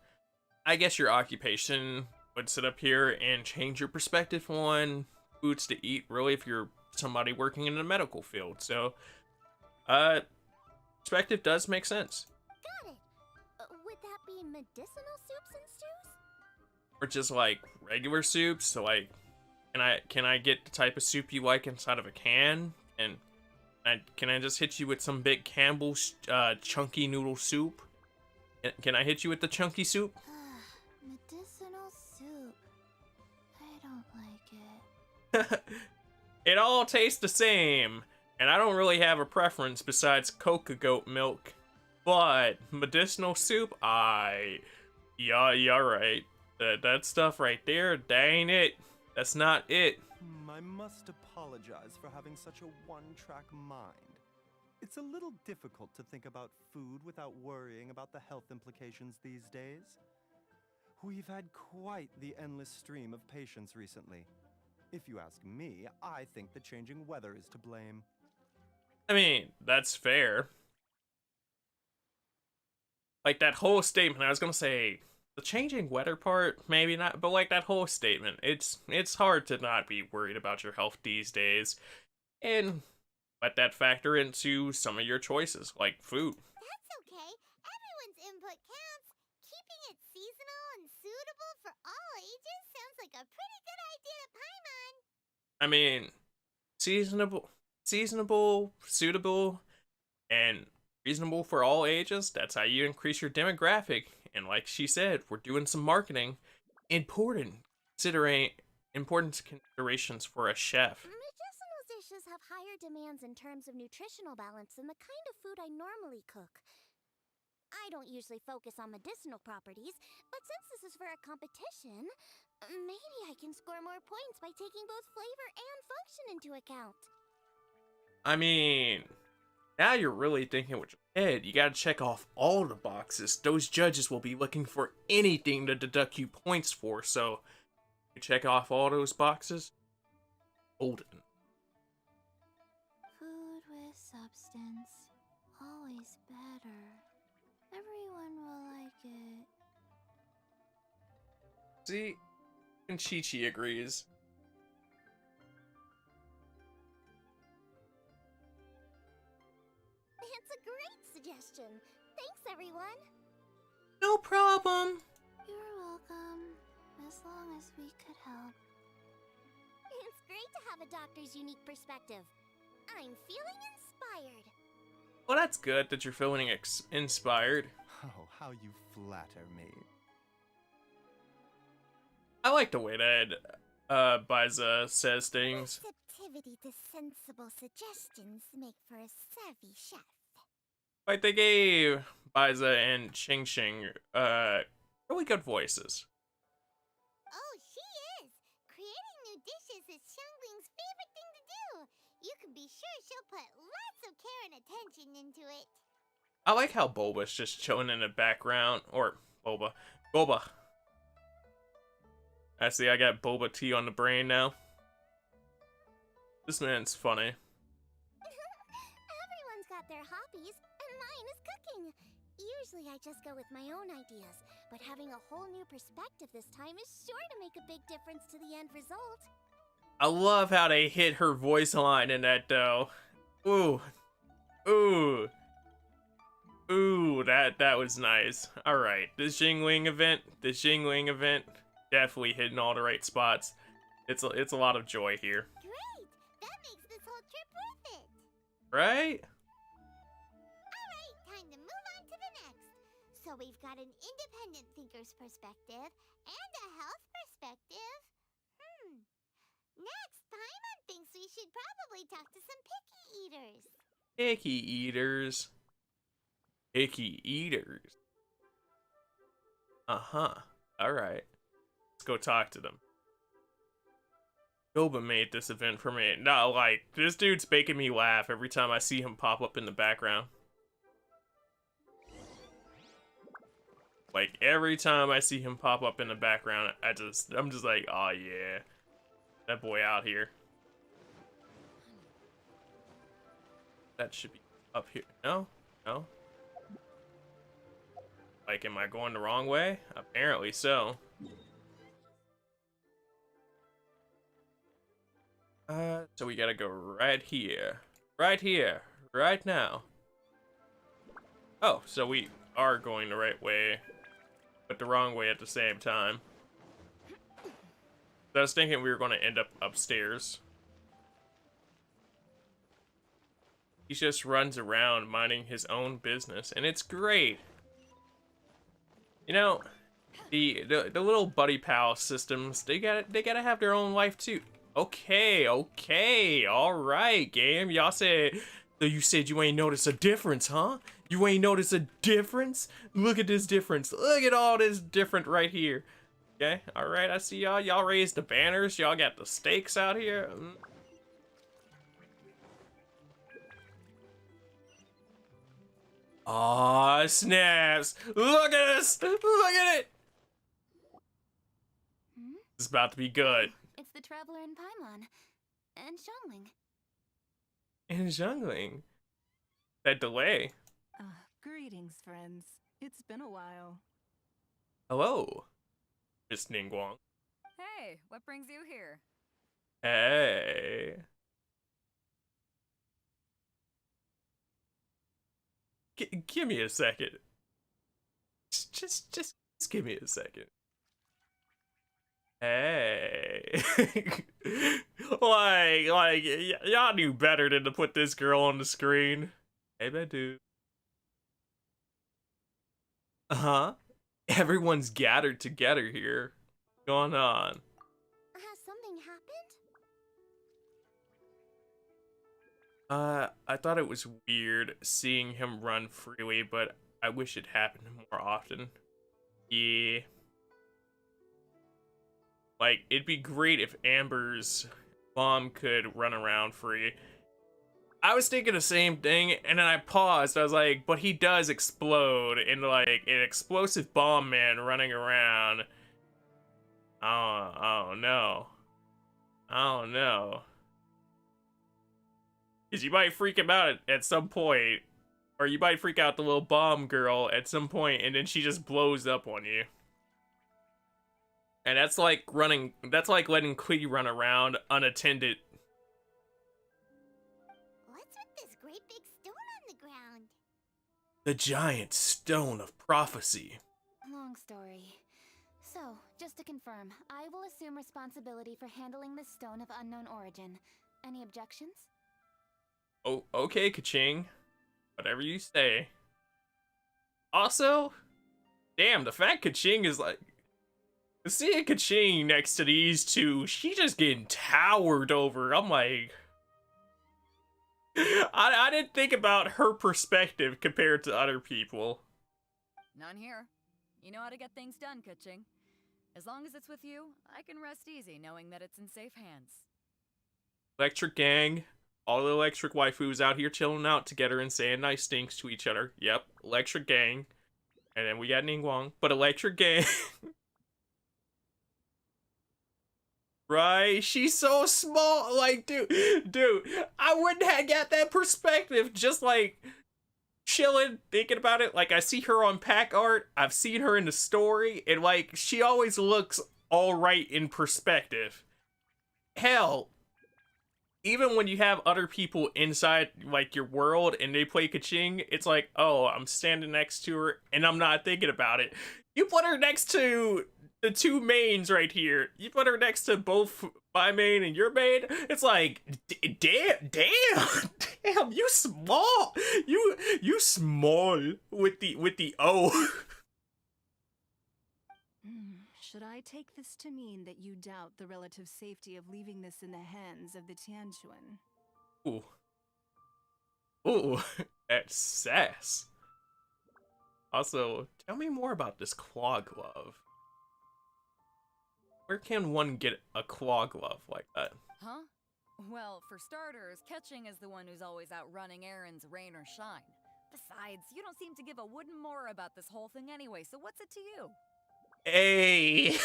I guess your occupation would sit up here and change your perspective on foods to eat, really, if you're somebody working in the medical field. So, perspective does make sense. Got it. Would that be medicinal soups and stews? Or just like regular soups. So like, can I get the type of soup you like inside of a can? And can I just hit you with some big Campbell's chunky noodle soup? Can I hit you with the chunky soup? Medicinal soup. I don't like it. It all tastes the same, and I don't really have a preference besides coca goat milk. But medicinal soup, yeah, right. That stuff right there, that ain't it. That's not it. I must apologize for having such a one-track mind. It's a little difficult to think about food without worrying about the health implications these days. We've had quite the endless stream of patients recently. If you ask me, I think the changing weather is to blame. I mean, that's fair. Like that whole statement, I was gonna say, the changing weather part, maybe not, but like that whole statement, it's hard to not be worried about your health these days. And let that factor into some of your choices, like food. That's okay. Everyone's input counts. Keeping it seasonal and suitable for all ages sounds like a pretty good idea to Paimon. I mean, seasonable, suitable, and reasonable for all ages. That's how you increase your demographic. And like she said, we're doing some marketing. Important considerations for a chef. Medicinal dishes have higher demands in terms of nutritional balance than the kind of food I normally cook. I don't usually focus on medicinal properties, but since this is for a competition, maybe I can score more points by taking both flavor and function into account. I mean, now you're really thinking with your head. You gotta check off all the boxes. Those judges will be looking for anything to deduct you points for, so you check off all those boxes. Golden. Food with substance. Always better. Everyone will like it. See? And Chi-Chi agrees. It's a great suggestion. Thanks, everyone. No problem. You're welcome. As long as we could help. It's great to have a doctor's unique perspective. I'm feeling inspired. Well, that's good that you're feeling inspired. Oh, how you flatter me. I like the way that Biza says things. Receptivity to sensible suggestions make for a savvy chef. Like they gave Biza and Ching Ching really good voices. Oh, she is! Creating new dishes is Xiangling's favorite thing to do. You can be sure she'll put lots of care and attention into it. I like how Boba's just chilling in the background. Or Boba. I see I got Boba tea on the brain now. This man's funny. Everyone's got their hobbies, and mine is cooking. Usually I just go with my own ideas, but having a whole new perspective this time is sure to make a big difference to the end result. I love how they hit her voice line in that though. Ooh. Ooh. Ooh, that was nice. Alright, this Jingling event, definitely hitting all the right spots. It's a lot of joy here. Great! That makes this whole trip worth it! Right? Alright, time to move on to the next. So we've got an independent thinker's perspective and a health perspective. Next, Paimon thinks we should probably talk to some picky eaters. Picky eaters. Picky eaters. Uh-huh. Alright. Let's go talk to them. Boba made this event for me. No, like, this dude's making me laugh every time I see him pop up in the background. Like, every time I see him pop up in the background, I'm just like, oh yeah. That boy out here. That should be up here. No? No? Like, am I going the wrong way? Apparently so. So we gotta go right here. Right here. Right now. Oh, so we are going the right way, but the wrong way at the same time. I was thinking we were going to end up upstairs. He just runs around minding his own business, and it's great. You know, the little buddy pal systems, they gotta have their own life too. Okay, all right, game. Y'all said, so you said you ain't noticed a difference, huh? You ain't noticed a difference? Look at this difference. Look at all this different right here. Okay, all right, I see y'all. Y'all raised the banners. Y'all got the stakes out here. Aw, snaps. Look at this. Look at it. It's about to be good. It's the Traveler and Paimon. And Xiangling. And Jungling. That delay. Greetings, friends. It's been a while. Hello, Miss Ningguang. Hey, what brings you here? Hey. Give me a second. Just give me a second. Hey. like, y'all knew better than to put this girl on the screen. Hey, Badu. Uh-huh. Everyone's gathered together here. What's going on? Has something happened? I thought it was weird seeing him run freely, but I wish it happened more often. Yeah. Like, it'd be great if Amber's mom could run around free. I was thinking the same thing, and then I paused. I was like, but he does explode in, like, an explosive bomb man running around. I don't know. Because you might freak him out at some point. Or you might freak out the little bomb girl at some point, and then she just blows up on you. And that's like letting Klee run around unattended. What's with this great big stone on the ground? The giant stone of prophecy. Long story. So, just to confirm, I will assume responsibility for handling this stone of unknown origin. Any objections? Oh, okay, Kaching. Whatever you say. Also, damn, the fact Kaching is like... Seeing Kaching next to these two, she just getting towered over. I'm like... I didn't think about her perspective compared to other people. None here. You know how to get things done, Kaching. As long as it's with you, I can rest easy knowing that it's in safe hands. Electric gang. All the electric waifus out here chilling out together and saying nice things to each other. Yep, electric gang. And then we got Ningguang, but electric gang. Right? She's so small. Like, dude, I wouldn't have got that perspective. Just like chilling, thinking about it. Like, I see her on pack art. I've seen her in the story, and like, she always looks all right in perspective. Hell, even when you have other people inside like your world and they play Kaching, it's like, oh, I'm standing next to her and I'm not thinking about it. You put her next to the two mains right here. You put her next to both my main and your main. It's like, damn, you small. You small with the O. Should I take this to mean that you doubt the relative safety of leaving this in the hands of the Tianquan? Ooh, that's sass. Also, tell me more about this claw glove. Where can one get a claw glove like that? Huh? Well, for starters, Kaching is the one who's always out running errands, rain or shine. Besides, you don't seem to give a wooden more about this whole thing anyway, so what's it to you? Hey.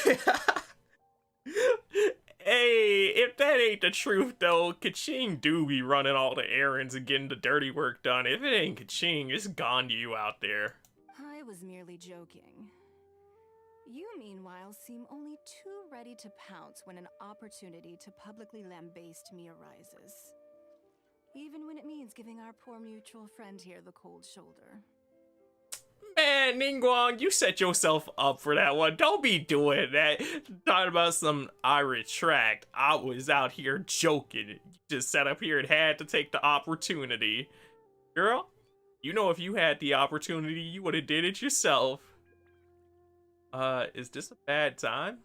Hey, if that ain't the truth though, Kaching do be running all the errands and getting the dirty work done. If it ain't Kaching, it's gone to you out there. I was merely joking. You, meanwhile, seem only too ready to pounce when an opportunity to publicly lambaste me arises. Even when it means giving our poor mutual friend here the cold shoulder. Man, Ningguang, you set yourself up for that one. Don't be doing that. Talking about some I retract. I was out here joking. You just sat up here and had to take the opportunity. Girl, you know if you had the opportunity, you would have did it yourself. Is this a bad time?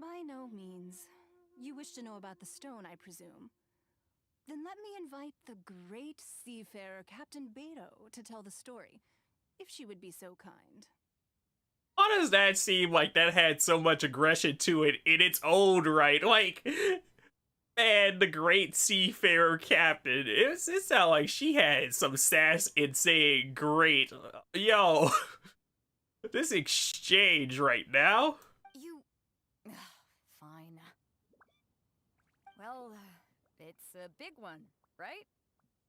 By no means. You wish to know about the stone, I presume. Then let me invite the great seafarer Captain Beto to tell the story, if she would be so kind. Why does that seem like that had so much aggression to it in its own right? Like, man, the great seafarer captain. It sounded like she had some sass in saying great. Yo, this exchange right now. You... Fine. Well, it's a big one, right?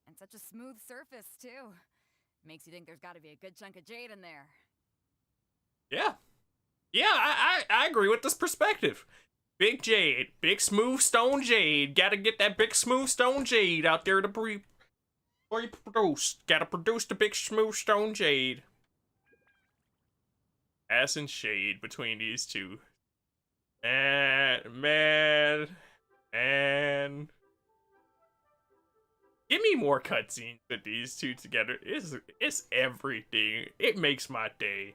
And such a smooth surface, too. Makes you think there's gotta be a good chunk of jade in there. Yeah. Yeah, I agree with this perspective. Big jade. Big smooth stone jade. Gotta get that big smooth stone jade out there to produce. Gotta produce the big smooth stone jade. Ass and shade between these two. Man. Give me more cutscenes with these two together. It's everything. It makes my day.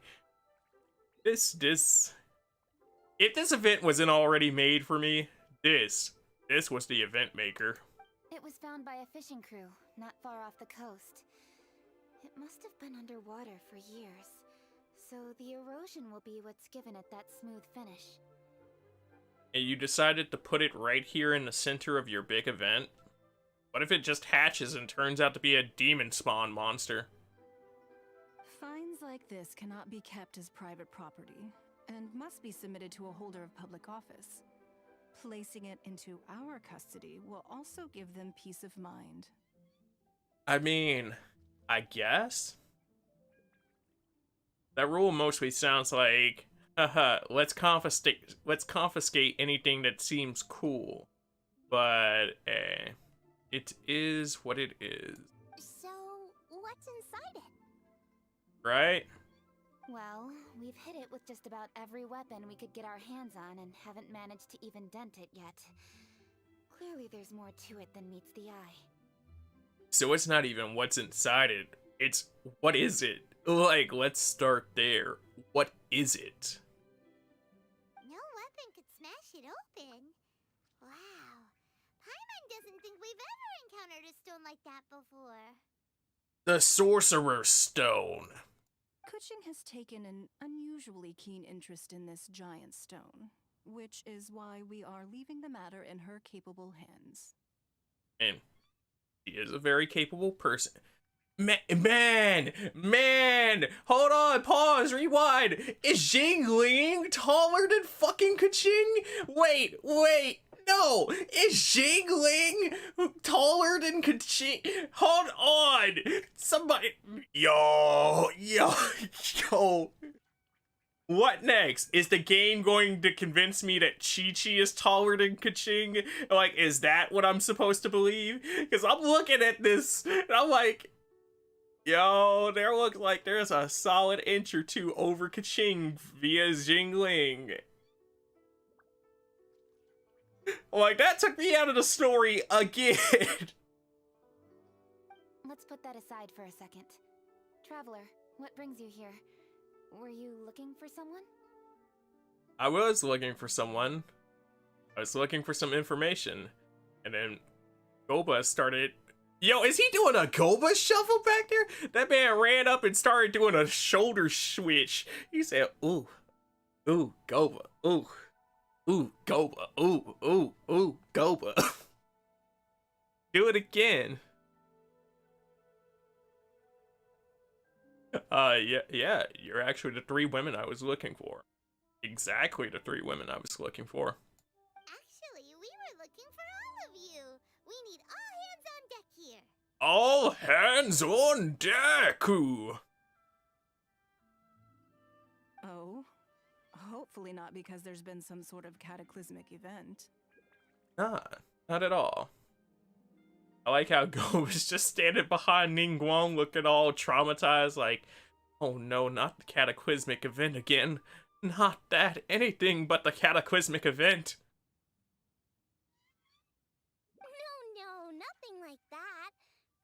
If this event wasn't already made for me, this was the event maker. It was found by a fishing crew, not far off the coast. It must have been underwater for years, so the erosion will be what's given it that smooth finish. And you decided to put it right here in the center of your big event? What if it just hatches and turns out to be a demon spawn monster? Finds like this cannot be kept as private property, and must be submitted to a holder of public office. Placing it into our custody will also give them peace of mind. I mean, I guess? That rule mostly sounds like, let's confiscate anything that seems cool. But it is what it is. So, what's inside it? Right? Well, we've hit it with just about every weapon we could get our hands on and haven't managed to even dent it yet. Clearly there's more to it than meets the eye. So it's not even what's inside it. It's what is it? Like, let's start there. What is it? No weapon could smash it open. Wow. Paimon doesn't think we've ever encountered a stone like that before. The Sorcerer's Stone. Kuching has taken an unusually keen interest in this giant stone, which is why we are leaving the matter in her capable hands. And he is a very capable person. Man, hold on, pause, rewind. Is Jingling taller than fucking Kuching? Wait, no, is Jingling taller than Kuching? Hold on, somebody, yo. What next? Is the game going to convince me that Chi-Chi is taller than Kuching? Like, is that what I'm supposed to believe? Because I'm looking at this, and I'm like, yo, there looks like there's a solid inch or two over Kuching via Jingling. Like, that took me out of the story again. Let's put that aside for a second. Traveler, what brings you here? Were you looking for someone? I was looking for someone. I was looking for some information. And then Goba started... Yo, is he doing a Goba shuffle back there? That man ran up and started doing a shoulder switch. He said, ooh, Goba, ooh, Goba, ooh, Goba. Do it again. Yeah, you're actually the three women I was looking for. Exactly the three women I was looking for. Actually, we were looking for all of you. We need All all hands on deck here. hands on deck! Oh, hopefully not because there's been some sort of cataclysmic event. Nah, not at all. I like how Go was just standing behind Ningguang looking all traumatized like, oh no, not the cataclysmic event again. Not that, anything but the cataclysmic event. No, nothing like that.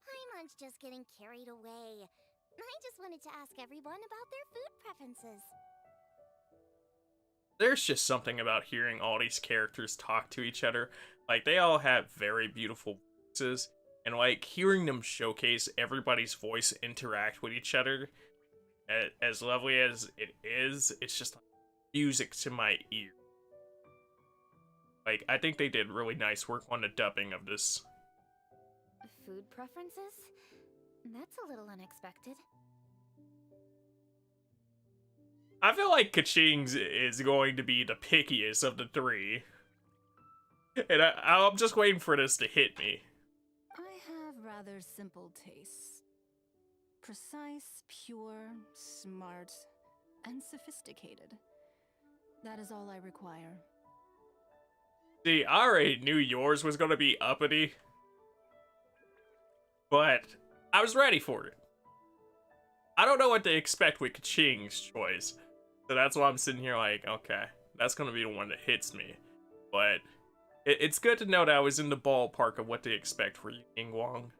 Paimon's just getting carried away. I just wanted to ask everyone about their food preferences. There's just something about hearing all these characters talk to each other. Like, they all have very beautiful voices, and like, hearing them showcase everybody's voice interact with each other, as lovely as it is, it's just music to my ear. Like, I think they did really nice work on the dubbing of this. Food preferences? That's a little unexpected. I feel like Kaching's is going to be the pickiest of the three. And I'm just waiting for this to hit me. I have rather simple tastes. Precise, pure, smart, and sophisticated. That is all I require. See, I already knew yours was going to be uppity. But I was ready for it. I don't know what to expect with Kaching's choice. So that's why I'm sitting here like, okay, that's going to be the one that hits me. But it's good to know that I was in the ballpark of what to expect for Ningguang.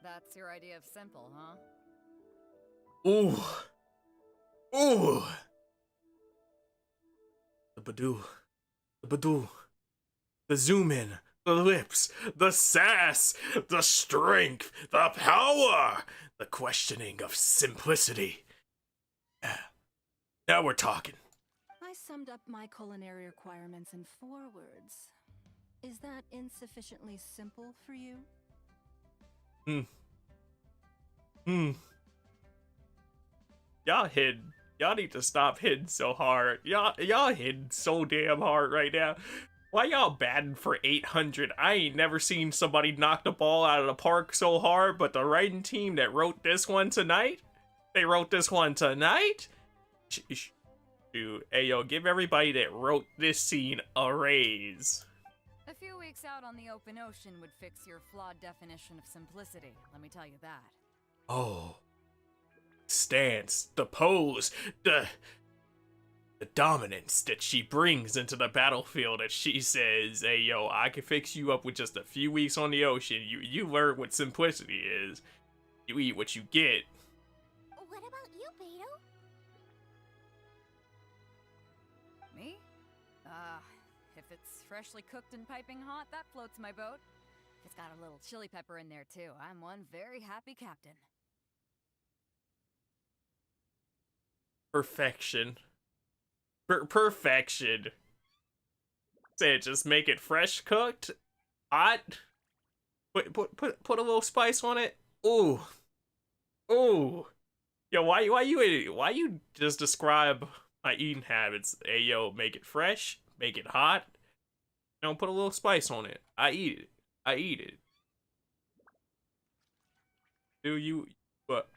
That's your idea of simple, huh? Ooh. The Badoo. The zoom in. The lips. The sass. The strength. The power. The questioning of simplicity. Yeah. Now we're talking. I summed up my culinary requirements in 4 words. Is that insufficiently simple for you? Y'all need to stop hitting so hard. Y'all hitting so damn hard right now. Why y'all batting for 800? I ain't never seen somebody knock the ball out of the park so hard, but the writing team that wrote this one tonight, they wrote this one tonight? to, hey yo, give everybody that wrote this scene a raise. A few weeks out on the open ocean would fix your flawed definition of simplicity, let me tell you that. Oh. Stance, the pose, the dominance that she brings into the battlefield, that she says, hey yo, I can fix you up with just a few weeks on the ocean. You learn what simplicity is. You eat what you get. What about you, Beto? Me? If it's freshly cooked and piping hot, that floats my boat. If it's got a little chili pepper in there too, I'm one very happy captain. Perfection. Perfection. Say, just make it fresh cooked, hot. Put a little spice on it. Ooh, ooh. Yo, why you just describe my eating habits? Hey, yo, make it fresh, make it hot. You know, put a little spice on it. I eat it. I eat it. Do you? What?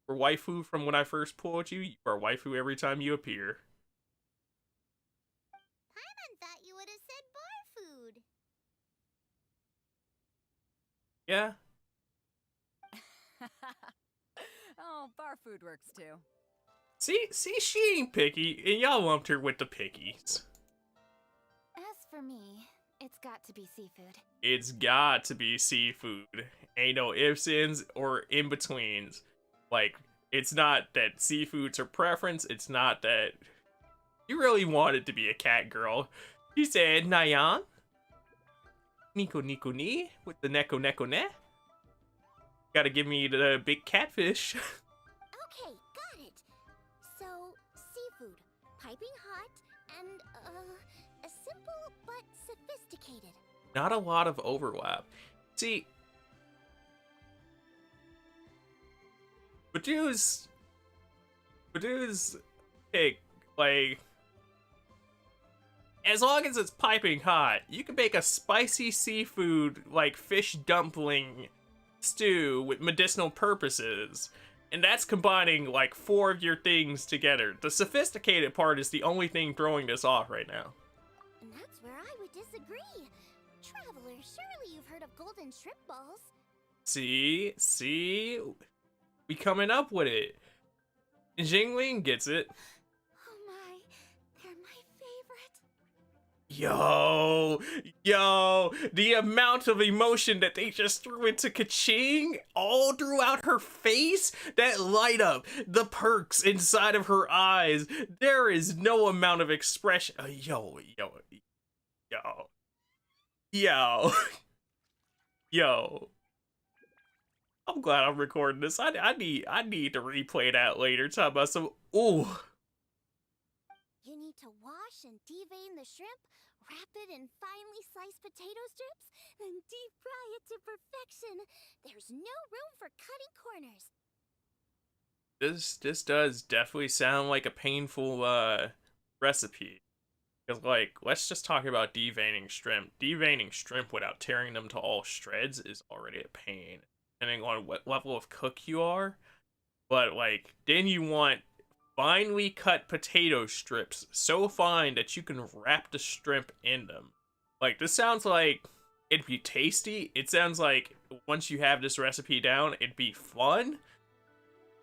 For waifu from when I first pulled you, you are waifu every time you appear. Paimon thought you would have said bar food. Yeah. Oh, bar food works too. See, she ain't picky, and y'all lumped her with the pickies. As for me, it's got to be seafood. It's got to be seafood. Ain't no ifs, ands, or in-betweens. Like, it's not that seafood's her preference, it's not that you really wanted to be a cat girl. You said, Nayan? Nico Nico Ni? With the Neko Neko Ne? Gotta give me the big catfish. Okay, got it. So, seafood, piping hot, and, simple but sophisticated. Not a lot of overlap. See, Badoo's pick, like, as long as it's piping hot, you can make a spicy seafood, like, fish dumpling stew with medicinal purposes. And that's combining, like, 4 of your things together. The sophisticated part is the only thing throwing this off right now. And that's where I would disagree. Traveler, surely you've heard of golden shrimp balls. See? We coming up with it. Jingling gets it. Oh my, they're my favorite. Yo, the amount of emotion that they just threw into Kaching all throughout her face, that light up, the perks inside of her eyes, there is no amount of expression. Yo. I'm glad I'm recording this. I need to replay that later. Talk about some. Ooh. You need to wash and devein the shrimp, wrap it in finely sliced potato strips, then deep fry it to perfection. There's no room for cutting corners. This does definitely sound like a painful recipe. Because, like, let's just talk about deveining shrimp. Deveining shrimp without tearing them to all shreds is already a pain, depending on what level of cook you are. But, like, then you want finely cut potato strips so fine that you can wrap the shrimp in them. Like, this sounds like it'd be tasty. It sounds like once you have this recipe down, it'd be fun.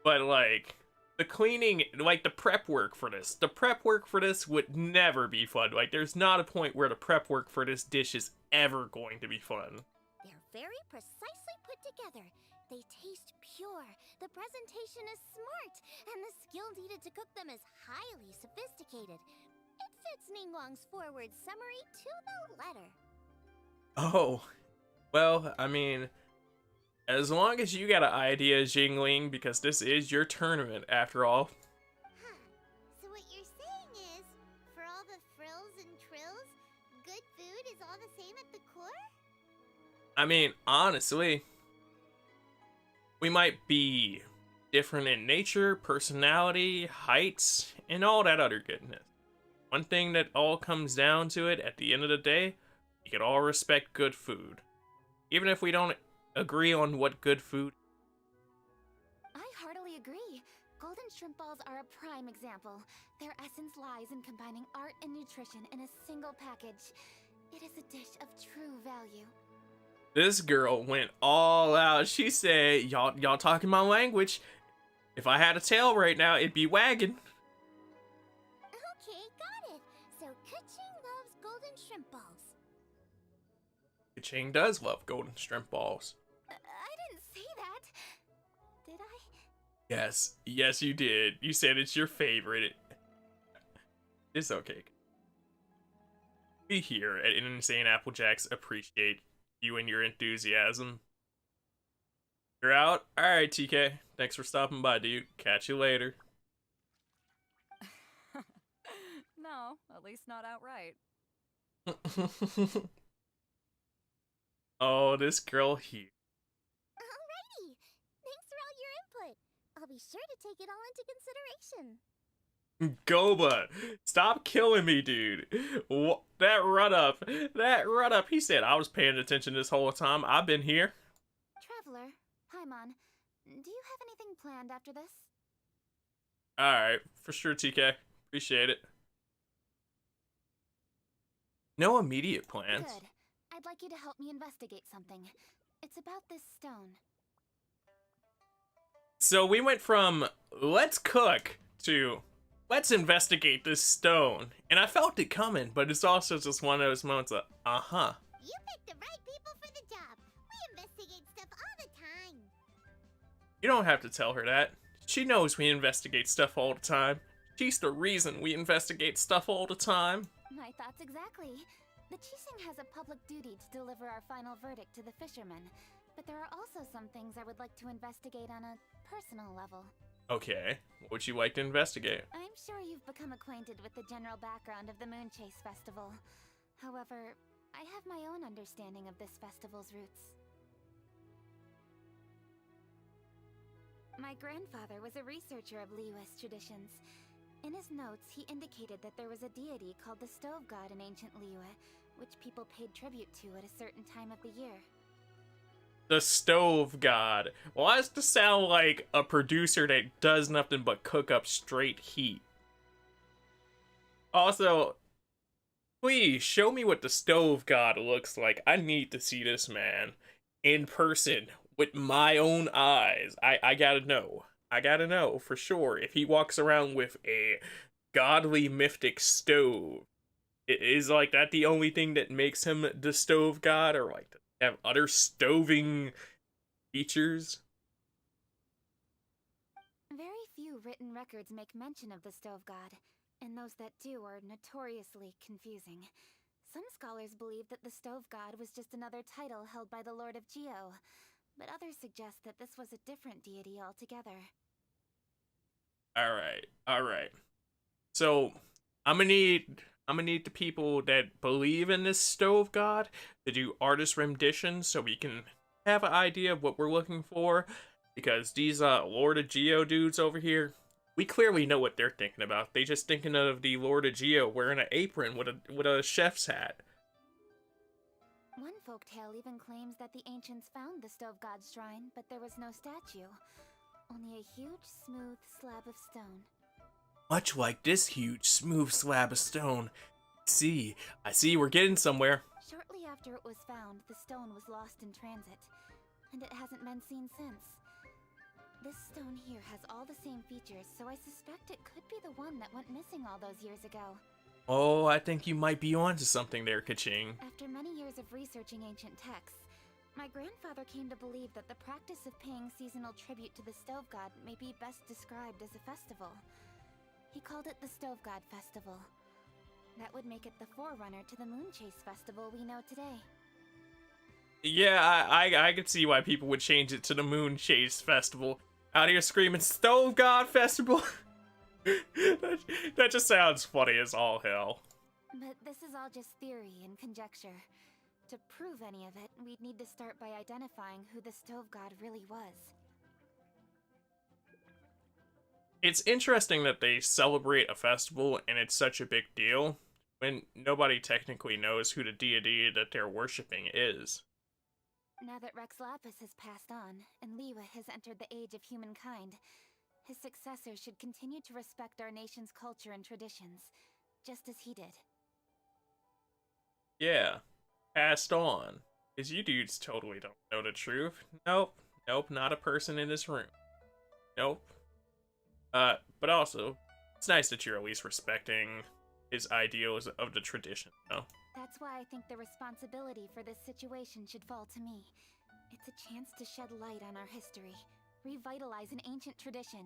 But, like, the cleaning, like, the prep work for this would never be fun. Like, there's not a point where the prep work for this dish is ever going to be fun. They're very precisely put together. They taste pure, the presentation is smart, and the skill needed to cook them is highly sophisticated. It fits Ningguang's forward summary to the letter. Oh, well, I mean, as long as you got an idea, Jingling, because this is your tournament after all. Huh. So what you're saying is, for all the frills and trills, good food is all the same at the core? I mean, honestly, we might be different in nature, personality, heights, and all that other goodness. One thing that all comes down to it at the end of the day, we can all respect good food. Even if we don't agree on what good food. I heartily agree. golden shrimp balls are a prime example. Their essence lies in combining art and nutrition in a single package. It is a dish of true value. This girl went all out. She said, y'all talking my language. If I had a tail right now, it'd be wagging. Okay, got it. So Kuching loves golden shrimp balls. Ching does love golden shrimp balls. I didn't say that. Did I? Yes, you did. You said it's your favorite. It's okay. We here at Insaneapplejackz appreciate you and your enthusiasm. You're out? Alright, TK. Thanks for stopping by, dude. Catch you later. No, at least not outright. Oh, this girl here. Alrighty. Thanks for all your input. I'll be sure to take it all into consideration. Goba, stop killing me, dude. That run up, he said I was paying attention this whole time. I've been here. Traveler, Paimon, do you have anything planned after this? Alright, for sure, TK. Appreciate it. No immediate plans. Good. I'd like you to help me investigate something. It's about this stone. So we went from let's cook to let's investigate this stone. And I felt it coming, but it's also just one of those moments of, uh-huh. You picked the right people for the job. We investigate stuff all the time. You don't have to tell her that. She knows we investigate stuff all the time. She's the reason we investigate stuff all the time. My thoughts exactly. The Chising has a public duty to deliver our final verdict to the fishermen, but there are also some things I would like to investigate on a personal level. Okay, what would you like to investigate? I'm sure you've become acquainted with the general background of the Moon Chase Festival. However, I have my own understanding of this festival's roots. My grandfather was a researcher of Liyue's traditions. In his notes, he indicated that there was a deity called the Stove God in ancient Liyue, which people paid tribute to at a certain time of the year. The Stove God. Well, that's to sound like a producer that does nothing but cook up straight heat. Also, please show me what the Stove God looks like. I need to see this man in person with my own eyes. I gotta know. I gotta know for sure if he walks around with a godly mythic stove. Is like that the only thing that makes him the Stove God, or like have other stoving features? Very few written records make mention of the Stove God, and those that do are notoriously confusing. Some scholars believe that the Stove God was just another title held by the Lord of Geo, but others suggest that this was a different deity altogether. Alright. So, I'm gonna need the people that believe in this Stove God to do artist renditions so we can have an idea of what we're looking for. Because these Lord of Geo dudes over here, we clearly know what they're thinking about. They just thinking of the Lord of Geo wearing an apron with a chef's hat. One folktale even claims that the ancients found the Stove God's shrine, but there was no statue. Only a huge, smooth slab of stone. Much like this huge, smooth slab of stone. I see we're getting somewhere. Shortly after it was found, the stone was lost in transit, and it hasn't been seen since. This stone here has all the same features, so I suspect it could be the one that went missing all those years ago. Oh, I think you might be onto something there, Kaching. After many years of researching ancient texts, my grandfather came to believe that the practice of paying seasonal tribute to the Stove God may be best described as a festival. He called it the Stove God Festival. That would make it the forerunner to the Moon Chase Festival we know today. Yeah, I could see why people would change it to the Moon Chase Festival. Out here screaming Stove God Festival. that just sounds funny as all hell. But this is all just theory and conjecture. To prove any of it, we'd need to start by identifying who the Stove God really was. It's interesting that they celebrate a festival and it's such a big deal when nobody technically knows who the deity that they're worshipping is. Now that Rex Lapis has passed on, and Liyue has entered the age of humankind, His successor should continue to respect our nation's culture and traditions, just as he did. Yeah, passed on. Because you dudes totally don't know the truth. Nope. Nope, not a person in this room. Nope. But also, it's nice that you're at least respecting his ideals of the tradition, though. That's why I think the responsibility for this situation should fall to me. It's a chance to shed light on our history, revitalize an ancient tradition,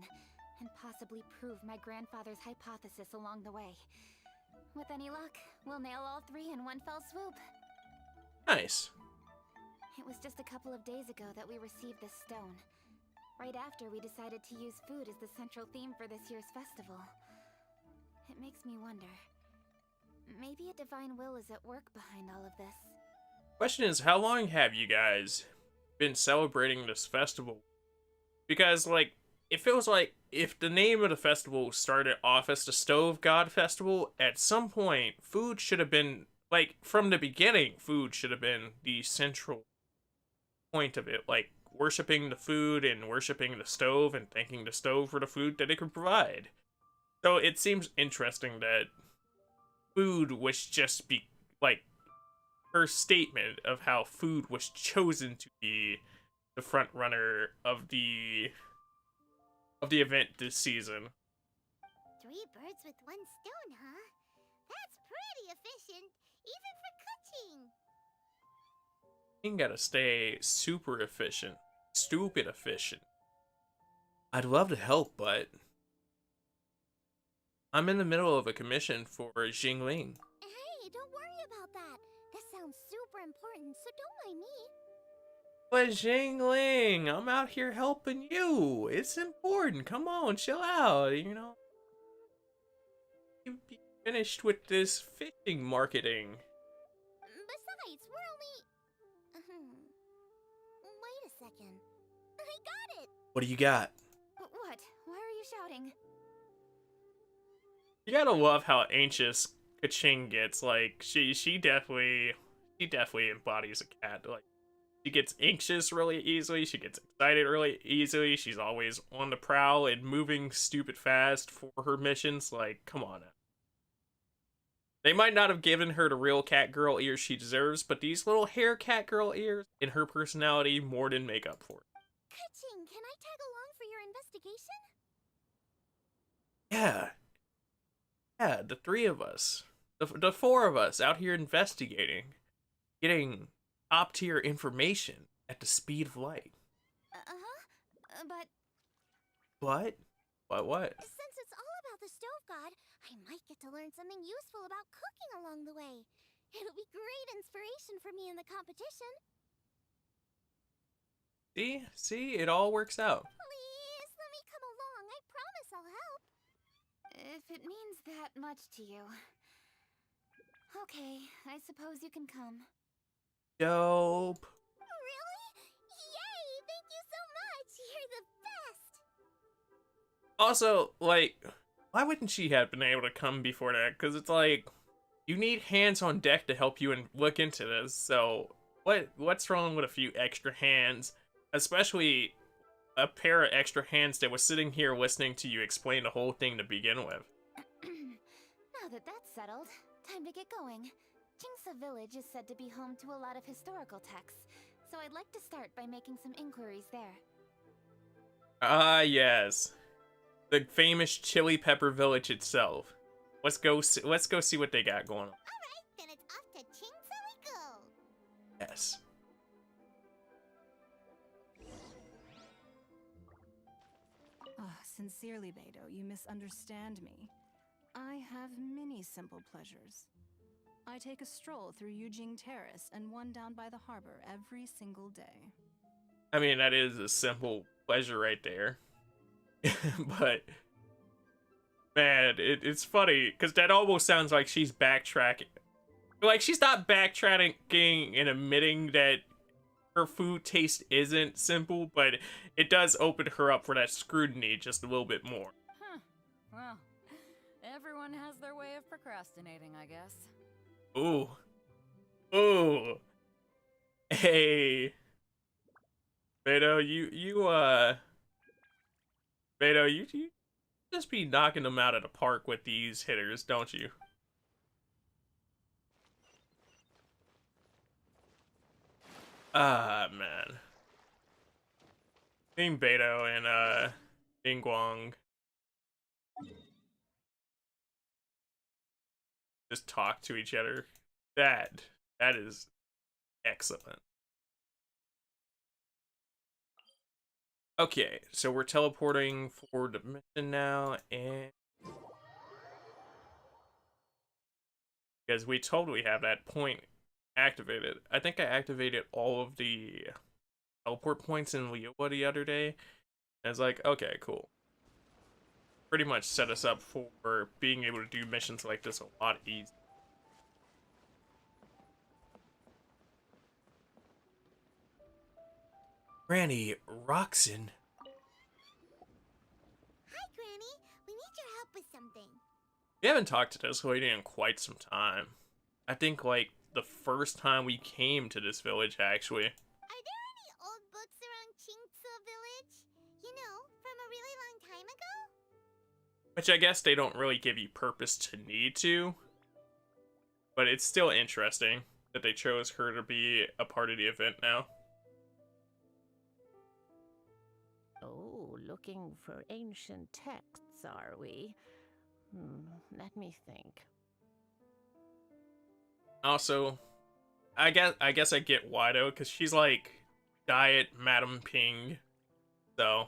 and possibly prove my grandfather's hypothesis along the way. With any luck, we'll nail all three in one fell swoop. Nice. It was just a couple of days ago that we received this stone. Right after we decided to use food as the central theme for this year's festival. It makes me wonder. Maybe a divine will is at work behind all of this. Question is, how long have you guys been celebrating this festival? Because, like, it feels like if the name of the festival started off as the Stove God Festival, at some point, food should have been, like, from the beginning, food should have been the central point of it. Like, worshipping the food and worshipping the stove and thanking the stove for the food that it could provide. So it seems interesting that food was just like, her statement of how food was chosen to be the front runner of the event this season. 3 birds with 1 stone, huh? That's pretty efficient, even for cooking. You gotta stay super efficient. Stupid efficient. I'd love to help, but I'm in the middle of a commission for Jingling. Hey, don't worry about that. This sounds super important, so don't mind me. But Jingling, I'm out here helping you. It's important. Come on, chill out, you know. You be finished with this fishing marketing. Besides, we're only... Wait a second. I got it! What do you got? What? Why are you shouting? You gotta love how anxious Kaching gets. Like, she definitely embodies a cat. Like, she gets anxious really easily, she gets excited really easily, she's always on the prowl and moving stupid fast for her missions. Like, come on now. They might not have given her the real cat girl ears she deserves, but these little hair cat girl ears and her personality more than make up for it. Kaching, can I tag along for your investigation? Yeah, the 3 of us. The 4 of us out here investigating. Getting top-tier information at the speed of light. But... What? Since it's all about the stove god, I might get to learn something useful about cooking along the way. It'll be great inspiration for me in the competition. See, it all works out. Please, let me come along. I promise I'll help. If it means that much to you. Okay, I suppose you can come. Dope. Really? Yay! Thank you so much! You're the best! Also, like, why wouldn't she have been able to come before that? Because it's like, you need hands on deck to help you and look into this. So, what's wrong with a few extra hands? Especially a pair of extra hands that was sitting here listening to you explain the whole thing to begin with. Now that that's settled, time to get going. Jingsa Village is said to be home to a lot of historical texts, so I'd like to start by making some inquiries there. Ah, yes. The famous Chili Pepper Village itself. Let's go see what they got going on. Alright, then it's off to Jingsa we go! Yes. Sincerely, Beidou, you misunderstand me. I have many simple pleasures. I take a stroll through Yujing Terrace and one down by the harbor every single day. I mean, that is a simple pleasure right there. But, man, it's funny, because that almost sounds like she's backtracking. Like, she's not backtracking and admitting that her food taste isn't simple, but it does open her up for that scrutiny just a little bit more. Huh. Well, everyone has their way of procrastinating, I guess. Ooh. Ooh. Hey. Beto, you Beto, you just be knocking them out of the park with these hitters, don't you? Ah, man. Seeing Beto and Bing Guang just talk to each other. That is excellent. Okay, so we're teleporting for the mission now, and because we totally have that point activated. I think I activated all of the teleport points in Leowa the other day. And it's like, okay, cool. Pretty much set us up for being able to do missions like this a lot easier. Granny, Roxen. Hi, Granny. We need your help with something. We haven't talked to this lady in quite some time. I think, like, the first time we came to this village, actually. Are there any old books around Qingce Village? You know, from a really long time ago? Which I guess they don't really give you purpose to need to. But it's still interesting that they chose her to be a part of the event now. Oh, looking for ancient texts, are we? Let me think. Also, I guess I get why though, because she's like Diet Madam Ping, so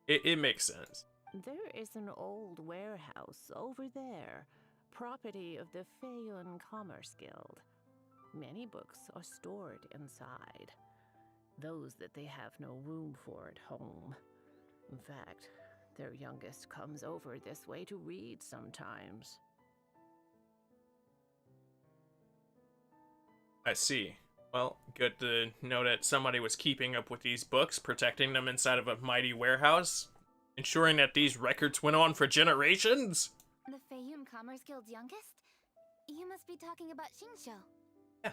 it makes sense. There is an old warehouse over there, property of the Feiyun Commerce Guild. Many books are stored inside, those that they have no room for at home. In fact, their youngest comes over this way to read sometimes. I see. Well, good to know that somebody was keeping up with these books, protecting them inside of a mighty warehouse, ensuring that these records went on for generations. The Feiyun Commerce Guild's youngest? You must be talking about Xingqiu. Yeah.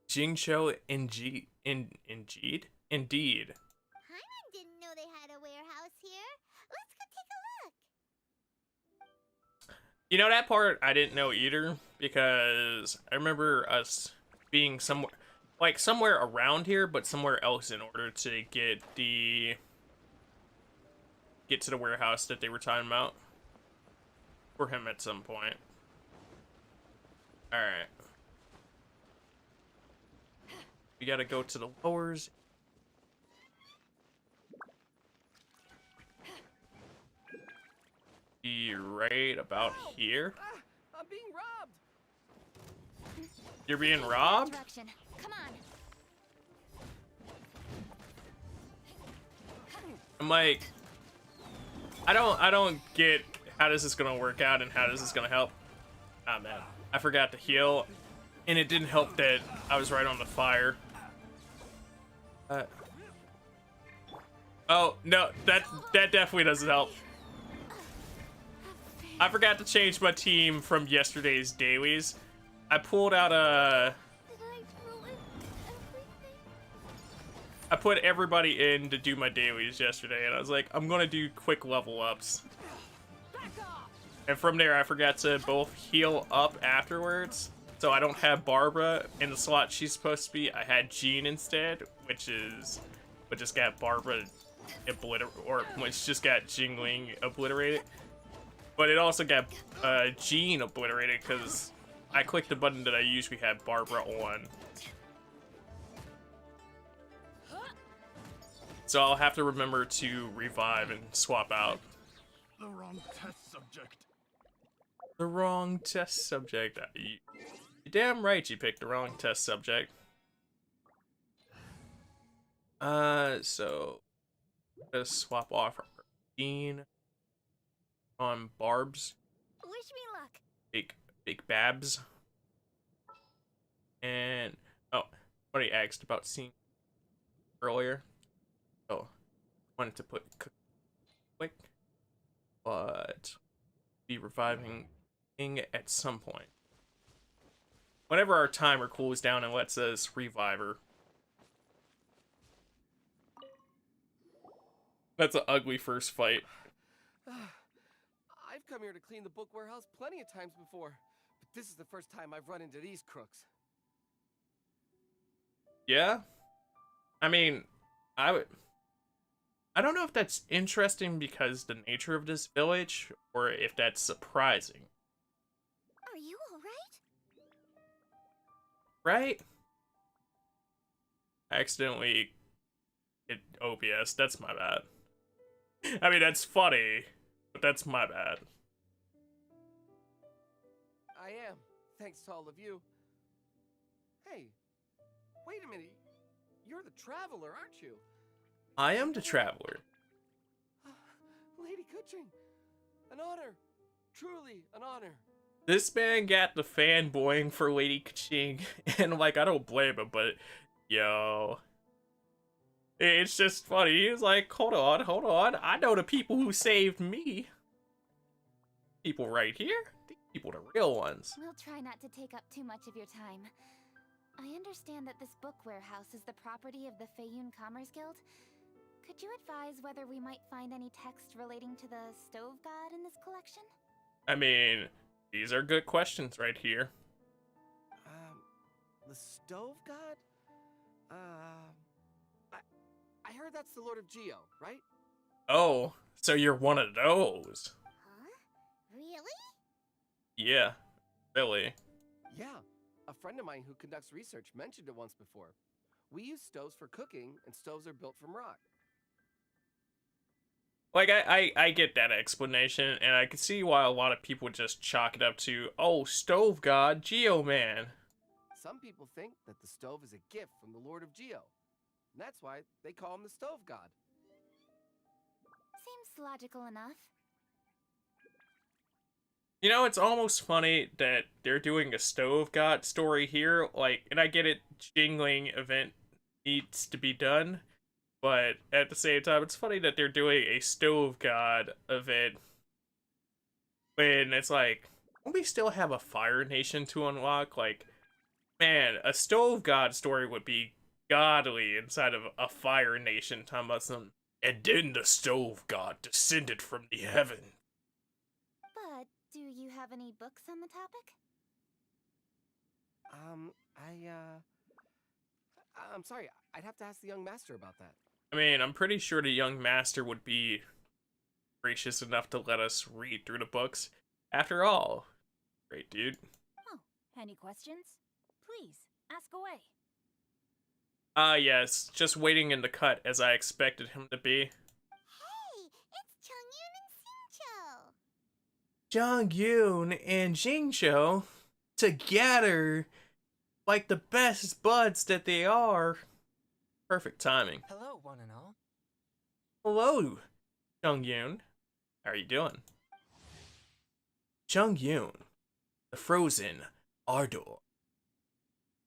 Jingqiu indeed. Indeed. Paimon didn't know they had a warehouse here. Let's go take a look. You know, that part I didn't know either, because I remember us being somewhere around here, but somewhere else in order to get to the warehouse that they were talking about for him at some point. All right, we gotta go to the lowers. Be right about here. I'm being robbed. You're being robbed? Direction. Come on. I'm like, I don't get how this is gonna work out and how this is gonna help. Ah, man, I forgot to heal, and it didn't help that I was right on the fire. Oh no, that definitely doesn't help. I forgot to change my team from yesterday's dailies. I pulled out a. Did I ruin everything? I put everybody in to do my dailies yesterday, and I was like, I'm gonna do quick level ups. And from there, I forgot to both heal up afterwards, so I don't have Barbara in the slot she's supposed to be. I had Jean instead, which just got Barbara which just got Jingling obliterated. But it also got Jean obliterated because I clicked the button that I usually have Barbara on. So I'll have to remember to revive and swap out. The wrong test subject. The wrong test subject. You're damn right you picked the wrong test subject. So let's swap off Jean on Barb's. Wish me luck. Big Babs. And oh, somebody asked about seeing earlier. Oh, wanted to put quick, but be reviving at some point. Whenever our timer cools down and lets us revive her. That's an ugly first fight I've come here to clean the book warehouse plenty of times before, but this is the first time I've run into these crooks. Yeah? I mean, I don't know if that's interesting because the nature of this village, or if that's surprising. Are you alright? Right? I accidentally hit OBS. That's my bad. I mean, that's funny, but that's my bad. I am, thanks to all of you. Hey, wait a minute. You're the traveler, aren't you? I am the traveler. Lady Kuching, an honor. Truly an honor. This man got the fanboying for Lady Kaching, and like, I don't blame him, but yo. It's just funny. He's like, hold on. I know the people who saved me. People right here? These people the real ones. We'll try not to take up too much of your time. I understand that this book warehouse is the property of the Feiyun Commerce Guild. Could you advise whether we might find any text relating to the Stove God in this collection? I mean, these are good questions right here. The Stove God? I heard that's the Lord of Geo, right? Oh, so you're one of those. Huh? Really? Yeah, really. Yeah, a friend of mine who conducts research mentioned it once before. We use stoves for cooking, and stoves are built from rock. Like, I get that explanation, and I can see why a lot of people just chalk it up to, oh, Stove God, Geo Man. Some people think that the stove is a gift from the Lord of Geo. And that's why they call him the Stove God. Seems logical enough. You know, it's almost funny that they're doing a Stove God story here, like, and I get it, jingling event needs to be done, but at the same time, it's funny that they're doing a Stove God event when it's like, don't we still have a Fire Nation to unlock? Like, man, a Stove God story would be godly inside of a Fire Nation, talking about some, and then the Stove God descended from the heaven. But do you have any books on the topic? I'm sorry, I'd have to ask the young master about that. I mean, I'm pretty sure the young master would be gracious enough to let us read through the books. After all, great dude. Oh, any questions? Please, ask away. Yes, just waiting in the cut as I expected him to be. Hey, it's Chongyun and Xingqiu. Chongyun and Jingqiu together like the best buds that they are. Perfect timing. Hello, one and all. Hello, Chongyun. How are you doing? Chongyun, the frozen Ardor.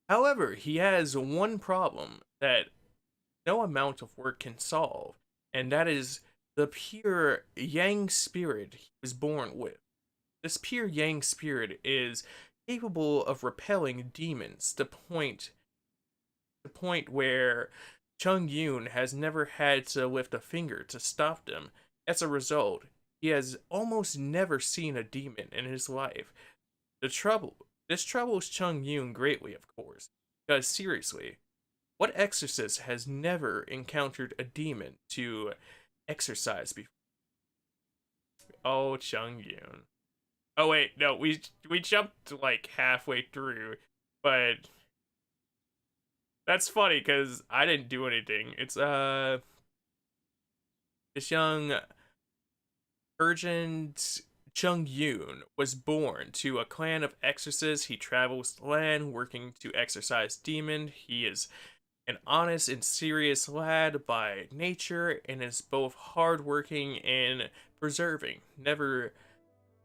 However, he has one problem that no amount of work can solve, and that is the pure Yang spirit he was born with. This pure Yang spirit is capable of repelling demons to the point where Chongyun has never had to lift a finger to stop them. As a result, he has almost never seen a demon in his life. This troubles Chongyun greatly, of course, because seriously, what exorcist has never encountered a demon to exorcise before? Oh, Chongyun. Oh wait, no, we jumped like halfway through, but that's funny because I didn't do anything. It's this young urgent Chongyun was born to a clan of exorcists. He travels the land working to exorcise demons. He is an honest and serious lad by nature and is both hardworking and persevering, never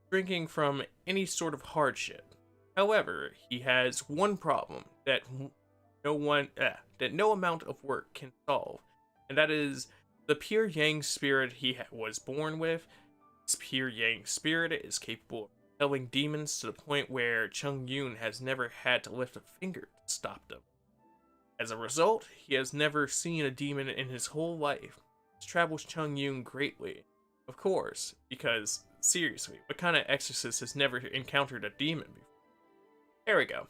drinking from any sort of hardship. However, he has one problem that no amount of work can solve, and that is the pure Yang spirit he was born with. This pure Yang spirit is capable of repelling demons to the point where Chongyun has never had to lift a finger to stop them. As a result, he has never seen a demon in his whole life. This troubles Chongyun greatly, Of course, because seriously, what kind of exorcist has never encountered a demon before? There we go.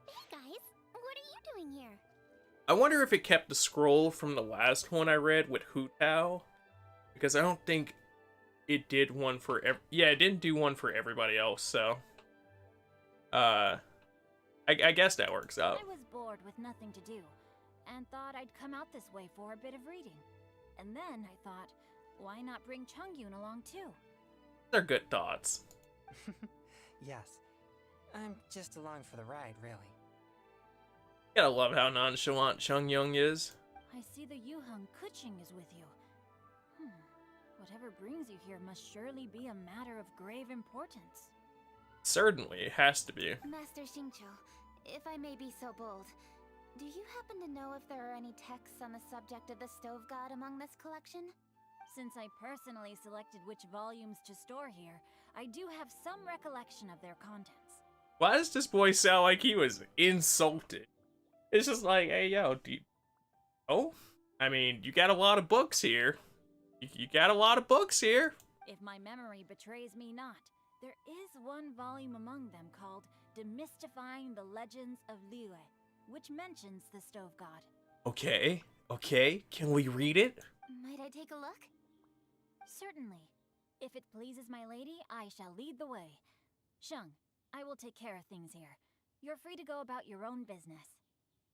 Hey guys, what are you doing here? I wonder if it kept the scroll from the last one I read with Hu Tao, because I don't think it did one for yeah, it didn't do one for everybody else, so I guess that works out. I was bored with nothing to do, and thought I'd come out this way for a bit of reading. And then I thought, why not bring Chungyun along too? They're good thoughts. Yes. I'm just along for the ride, really. Gotta love how nonchalant Chungyun is. I see the Yuheng Kuching is with you. Whatever brings you here must surely be a matter of grave importance. Certainly, it has to be. Master Xingqiu, if I may be so bold, do you happen to know if there are any texts on the subject of the Stove God among this collection? Since I personally selected which volumes to store here, I do have some recollection of their contents. Why does this boy sound like he was insulted? It's just like, hey, yo, oh? I mean, you got a lot of books here. You got a lot of books here. If my memory betrays me not, there is one volume among them called Demystifying the Legends of Liyue, which mentions the Stove God. Okay, can we read it? Might I take a look? Certainly. If it pleases my lady, I shall lead the way. Sheng, I will take care of things here. You're free to go about your own business.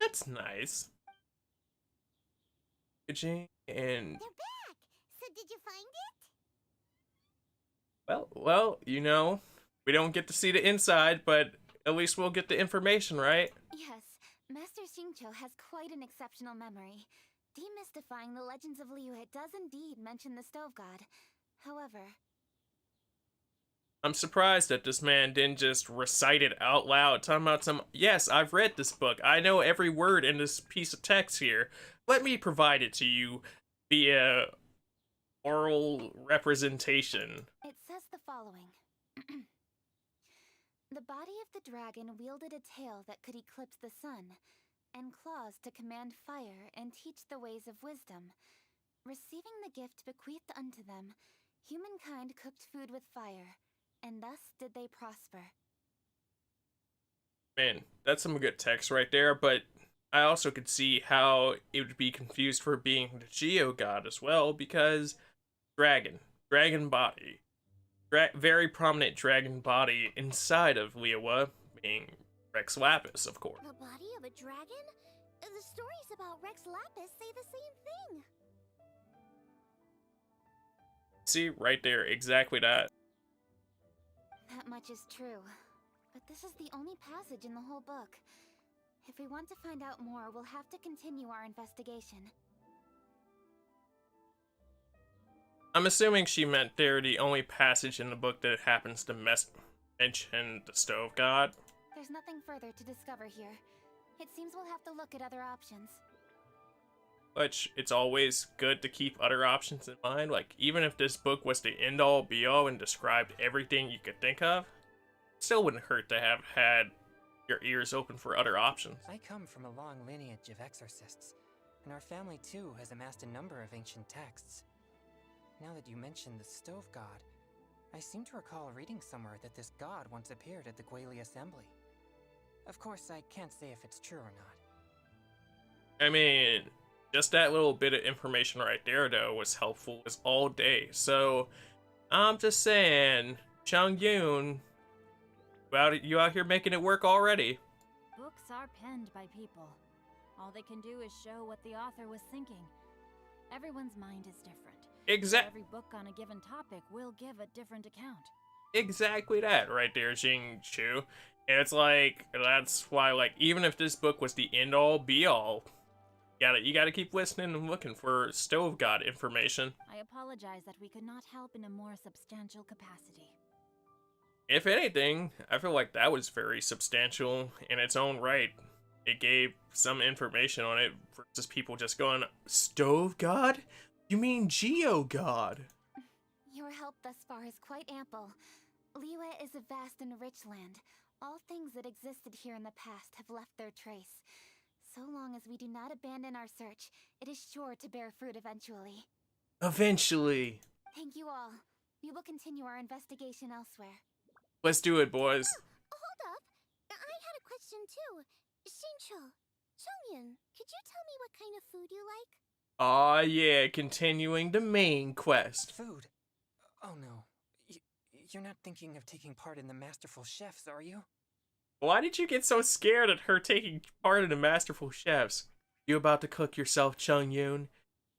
That's nice. And They're back! So did you find it? well, you know, we don't get to see the inside, but at least we'll get the information, right? Yes, Master Xingqiu has quite an exceptional memory. Demystifying the legends of Liyue does indeed mention the Stove God. However, I'm surprised that this man didn't just recite it out loud, talking about yes, I've read this book. I know every word in this piece of text here. Let me provide it to you via oral representation. it says the following. The body of the dragon wielded a tail that could eclipse the sun, and claws to command fire and teach the ways of wisdom. Receiving the gift bequeathed unto them, humankind cooked food with fire, and thus did they prosper. Man, that's some good text right there, but I also could see how it would be confused for being the Geo God as well, because dragon body, very prominent dragon body inside of Liyue, being Rex Lapis, of course. The body of a dragon? The stories about Rex Lapis say the same thing. See, right there, exactly that. That much is true. But this is the only passage in the whole book. If we want to find out more, we'll have to continue our investigation. I'm assuming she meant they're the only passage in the book that happens to mention the Stove God. There's nothing further to discover here. It seems we'll have to look at other options. Which, it's always good to keep other options in mind. Like, even if this book was the end-all, be-all and described everything you could think of, it still wouldn't hurt to have had your ears open for other options. I come from a long lineage of exorcists, and our family too has amassed a number of ancient texts. Now that you mention the Stove God, I seem to recall reading somewhere that this god once appeared at the Guili Assembly. Of course, I can't say if it's true or not. I mean, just that little bit of information right there, though, was helpful as all day. So, I'm just saying, Chungyun, you out here making it work already. Books are penned by people. All they can do is show what the author was thinking. Everyone's mind is different. Every book on a given topic will give a different account. Exactly that right there, Jing Chu. And it's like, that's why, like, even if this book was the end-all, be-all, you gotta keep listening and looking for Stove God information. I apologize that we could not help in a more substantial capacity. If anything, I feel like that was very substantial in its own right. It gave some information on it versus people just going, Stove God? You mean Geo God? Your help thus far is quite ample. Liyue is a vast and rich land. All things that existed here in the past have left their trace. So long as we do not abandon our search, it is sure to bear fruit eventually. Eventually. Thank you all. We will continue our investigation elsewhere. Let's do it, boys. Hold up. I had a question too. Shincho, Chongyun, could you tell me what kind of food you like? Aw, yeah, continuing the main quest. Food? Oh no. You're not thinking of taking part in the Masterful Chefs, are you? Why did you get so scared at her taking part in the Masterful Chefs? You about to cook yourself, Chung Yoon?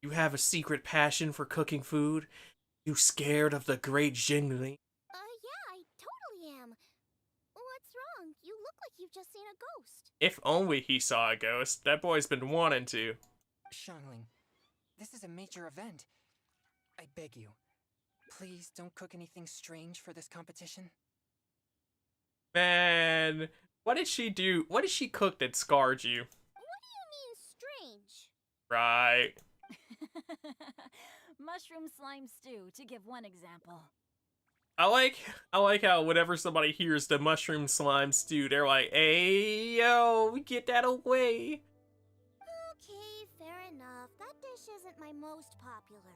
You have a secret passion for cooking food? You scared of the great Jingling? Yeah, I totally am. What's wrong? You look like you've just seen a ghost. If only he saw a ghost. That boy's been wanting to. Xiangling, this is a major event. I beg you, please don't cook anything strange for this competition. Man, what did she do? What did she cook that scarred you? What do you mean strange? Right. Mushroom slime stew, to give one example. I like how whenever somebody hears the mushroom slime stew, they're like, "Hey, yo, get that away." Okay, fair enough. That dish isn't my most popular.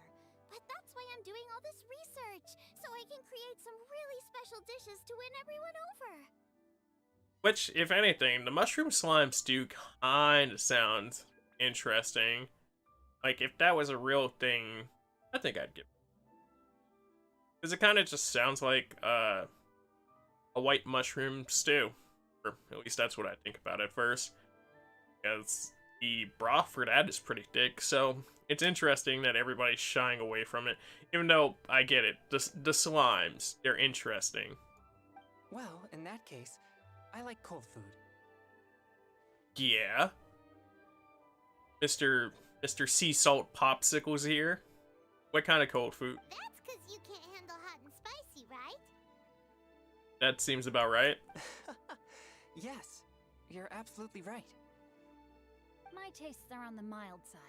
But that's why I'm doing all this research, so I can create some really special dishes to win everyone over. Which, if anything, the mushroom slime stew kinda sounds interesting. Like, if that was a real thing, I think I'd give it. Because it kind of just sounds like a white mushroom stew. Or at least that's what I think about it first. Because the broth for that is pretty thick, so it's interesting that everybody's shying away from it. Even though, I get it, the slimes, they're interesting. Well, in that case, I like cold food. Yeah. Mr. Sea Salt Popsicles here. What kind of cold food? That's because you can't handle hot and spicy, right? That seems about right. Yes, you're absolutely right. My tastes are on the mild side.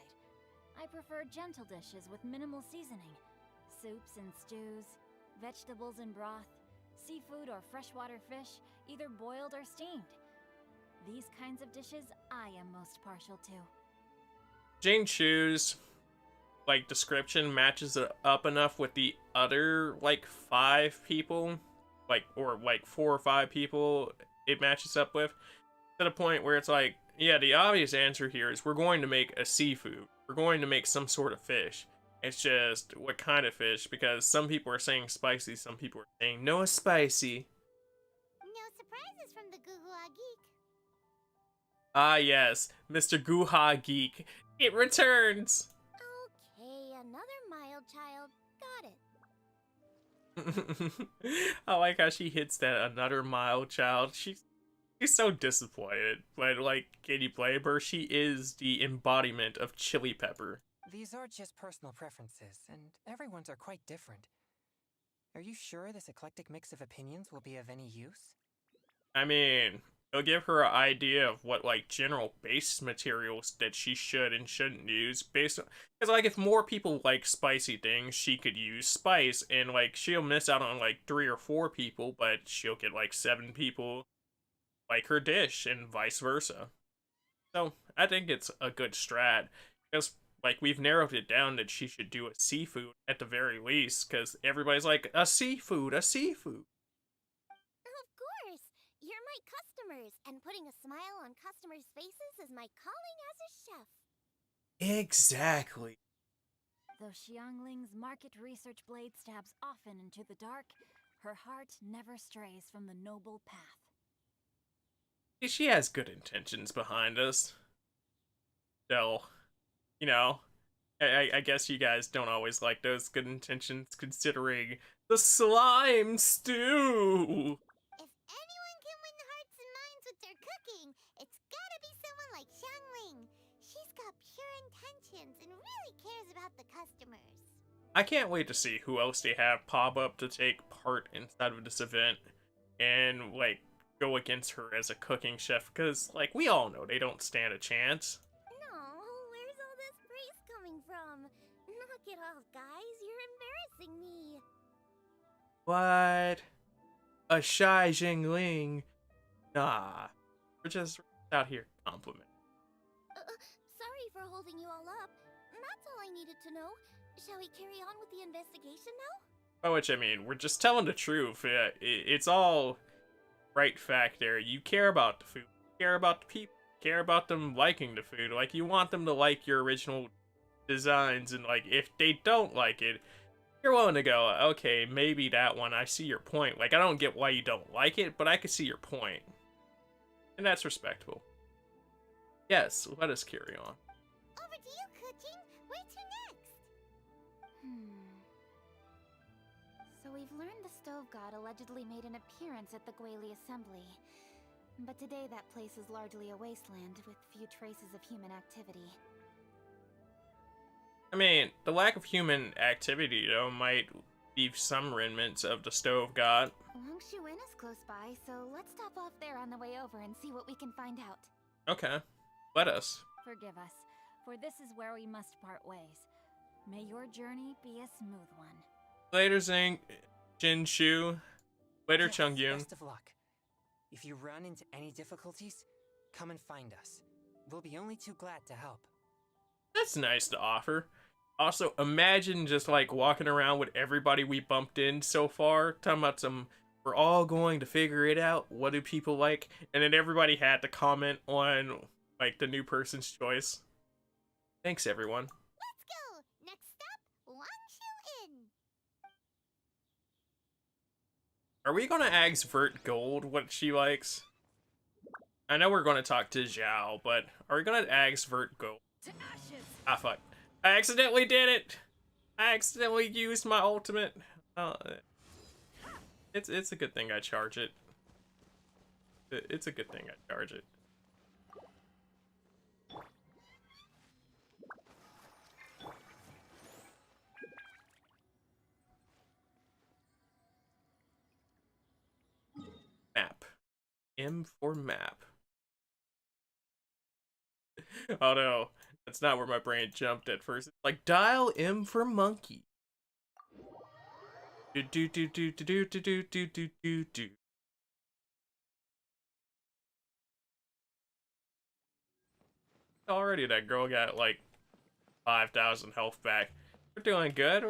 I prefer gentle dishes with minimal seasoning. Soups and stews, vegetables and broth, seafood or freshwater fish, either boiled or steamed. These kinds of dishes I am most partial to. Jing Chu's like description matches it up enough with the other like 5 people, or 4 or 5 people it matches up with, to the point where it's like, yeah, the obvious answer here is we're going to make a seafood. We're going to make some sort of fish. It's just what kind of fish, because some people are saying spicy, some people are saying no spicy. No surprises from the Guhua Geek. Ah yes, Mr. Guha Geek. It returns! Okay, another mild child. Got it. I like how she hits that another mild child. She's so disappointed, but like, can you blame her? She is the embodiment of chili pepper. These are just personal preferences, and everyone's are quite different. Are you sure this eclectic mix of opinions will be of any use? I mean, it'll give her an idea of what like general base materials that she should and shouldn't use based on, because like if more people like spicy things, she could use spice, and like she'll miss out on like 3 or 4 people, but she'll get like 7 people like her dish and vice versa. So I think it's a good strat, because like we've narrowed it down that she should do a seafood at the very least, because everybody's like, a seafood. Of course! You're my customers, and putting a smile on customers' faces is my calling as a chef. Exactly. Though Xiangling's market research blade stabs often into the dark, her heart never strays from the noble path. She has good intentions behind us. So, you know, I guess you guys don't always like those good intentions, considering the slime stew. If anyone can win the hearts and minds with their cooking, it's gotta be someone like Xiangling. She's got pure intentions and really cares about the customers. I can't wait to see who else they have pop up to take part inside of this event and, like, go against her as a cooking chef, because, like, we all know they don't stand a chance. No, where's all this praise coming from? Knock it off, guys. You're embarrassing me. What? A shy Jingling? Nah. We're just out here complimenting. Sorry for holding you all up. That's all I needed to know. Shall we carry on with the investigation now? By which I mean, we're just telling the truth. It's all right fact there. You care about the food, you care about the people, you care about them liking the food. Like, you want them to like your original designs, and like, if they don't like it, you're willing to go, okay, maybe that one, I see your point. Like, I don't get why you don't like it, but I can see your point. And that's respectable. Yes, let us carry on. Over to you, Kuching. Where to next? So we've learned the Stove God allegedly made an appearance at the Guili Assembly. But today that place is largely a wasteland with few traces of human activity. I mean, the lack of human activity, though, might leave some remnants of the Stove God. Wangshu Inn is close by, so let's stop off there on the way over and see what we can find out. Okay, let us. Forgive us, for this is where we must part ways. May your journey be a smooth one. Later, Jinshu. Later, Yes, Chungyun. best of luck. If you run into any difficulties, come and find us. We'll be only too glad to help. That's nice to offer. Also, imagine just like walking around with everybody we bumped in so far, talking about we're all going to figure it out. What do people like? And then everybody had to comment on like the new person's choice. Thanks, everyone. Let's go! Next stop, Wangshu Inn! Are we gonna ask Vert Gold what she likes? I know we're gonna talk to Zhao, but are we gonna ask Vert Gold? To ashes! Ah, fuck. I accidentally did it! I accidentally used my ultimate. It's a good thing I charge it. It's a good thing I charge it. Map. M for map. Oh no. That's not where my brain jumped at first. It's like, dial M for monkey. Do do do do do do do do do do do. Already that girl got like 5,000 health back. We're doing good.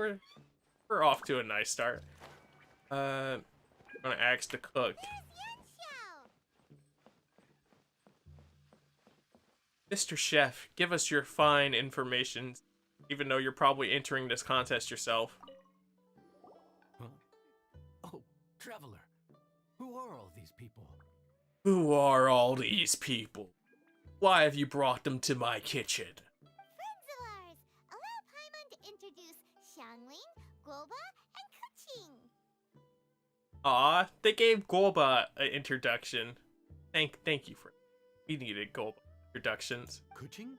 We're off to a nice start. I'm gonna ask the cook. Mr. Chef, give us your fine information, even though you're probably entering this contest yourself. Huh? Oh, traveler. Who are all these people? Who are all these people? Why have you brought them to my kitchen? Friends of ours! Allow Paimon to introduce Xiangling, Guoba, and Kuching. Aw, they gave Golba an introduction. Thank you for. We needed Golba introductions. Kuching?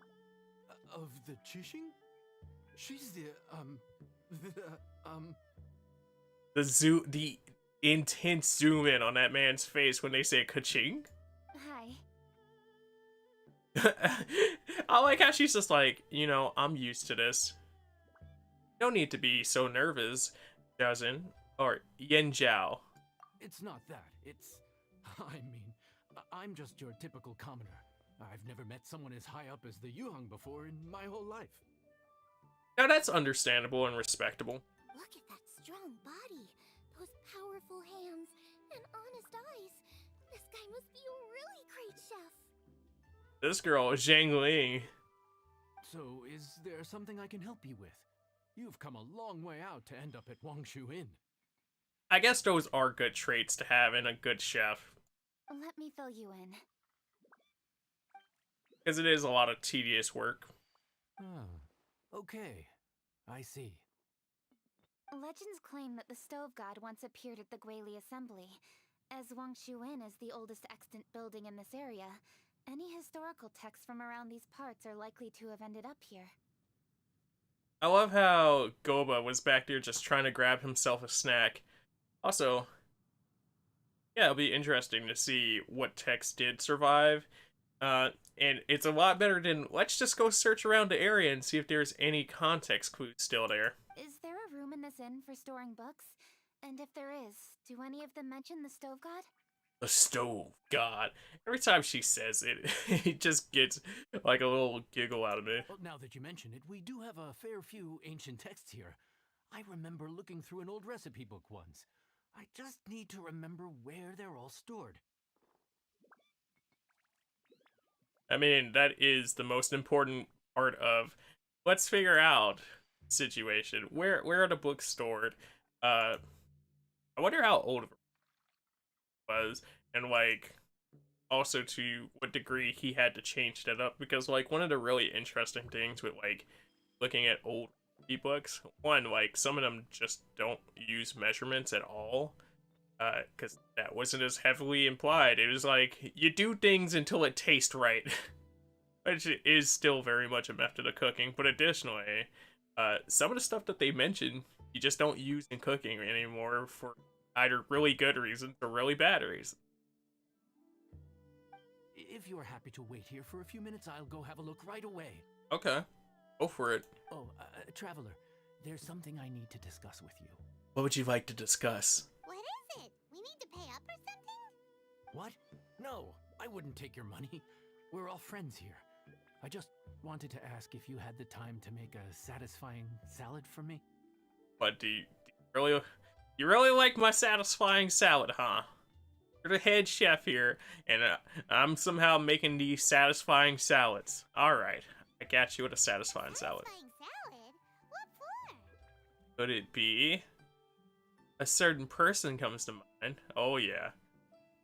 Of the Chishing? She's The intense zoom in on that man's face when they say ka-ching. Hi. I like how she's just like, you know, I'm used to this. No need to be so nervous, Jiazhen. Or Yen Zhao. It's not that. I'm just your typical commoner. I've never met someone as high up as the Yuheng before in my whole life. Now that's understandable and respectable. Look at that strong body, those powerful hands, and honest eyes. This guy must be a really great chef. This girl is Zhang Ling. So, is there something I can help you with? You've come a long way out to end up at Wangshu Inn. I guess those are good traits to have in a good chef. Let me fill you in. Because it is a lot of tedious work. Ah, okay. I see. Legends claim that the Stove God once appeared at the Guili Assembly. As Wangshu Inn is the oldest extant building in this area, any historical texts from around these parts are likely to have ended up here. I love how Goba was back there just trying to grab himself a snack. Also, yeah, it'll be interesting to see what text did survive. And it's a lot better than, let's just go search around the area and see if there's any context clues still there. Is there a room in this inn for storing books? And if there is, do any of them mention the Stove God? The stove god. Every time she says it, it just gets like a little giggle out of me. Well, now that you mention it, we do have a fair few ancient texts here. I remember looking through an old recipe book once. I just need to remember where they're all stored. I mean, that is the most important part of let's figure out situation. Where are the books stored? I wonder how old it was, and like also to what degree he had to change that up, because like one of the really interesting things with like looking at old ebooks, one, like some of them just don't use measurements at all, because that wasn't as heavily implied. It was like you do things until it tastes right. Which is still very much a method of cooking, but additionally, some of the stuff that they mention you just don't use in cooking anymore for either really good reasons or really bad reasons. If you're happy to wait here for a few minutes, I'll go have a look right away. Okay, go for it. Oh, Traveler, there's something I need to discuss with you. What would you like to discuss? What is it? We need to pay up or something? What? No, I wouldn't take your money. We're all friends here. I just wanted to ask if you had the time to make a satisfying salad for me. But do you really like my satisfying salad, huh? You're the head chef here, and I'm somehow making these satisfying salads. All right, I got you with a satisfying salad. Satisfying salad? What for? Could it be a certain person comes to mind? Oh yeah,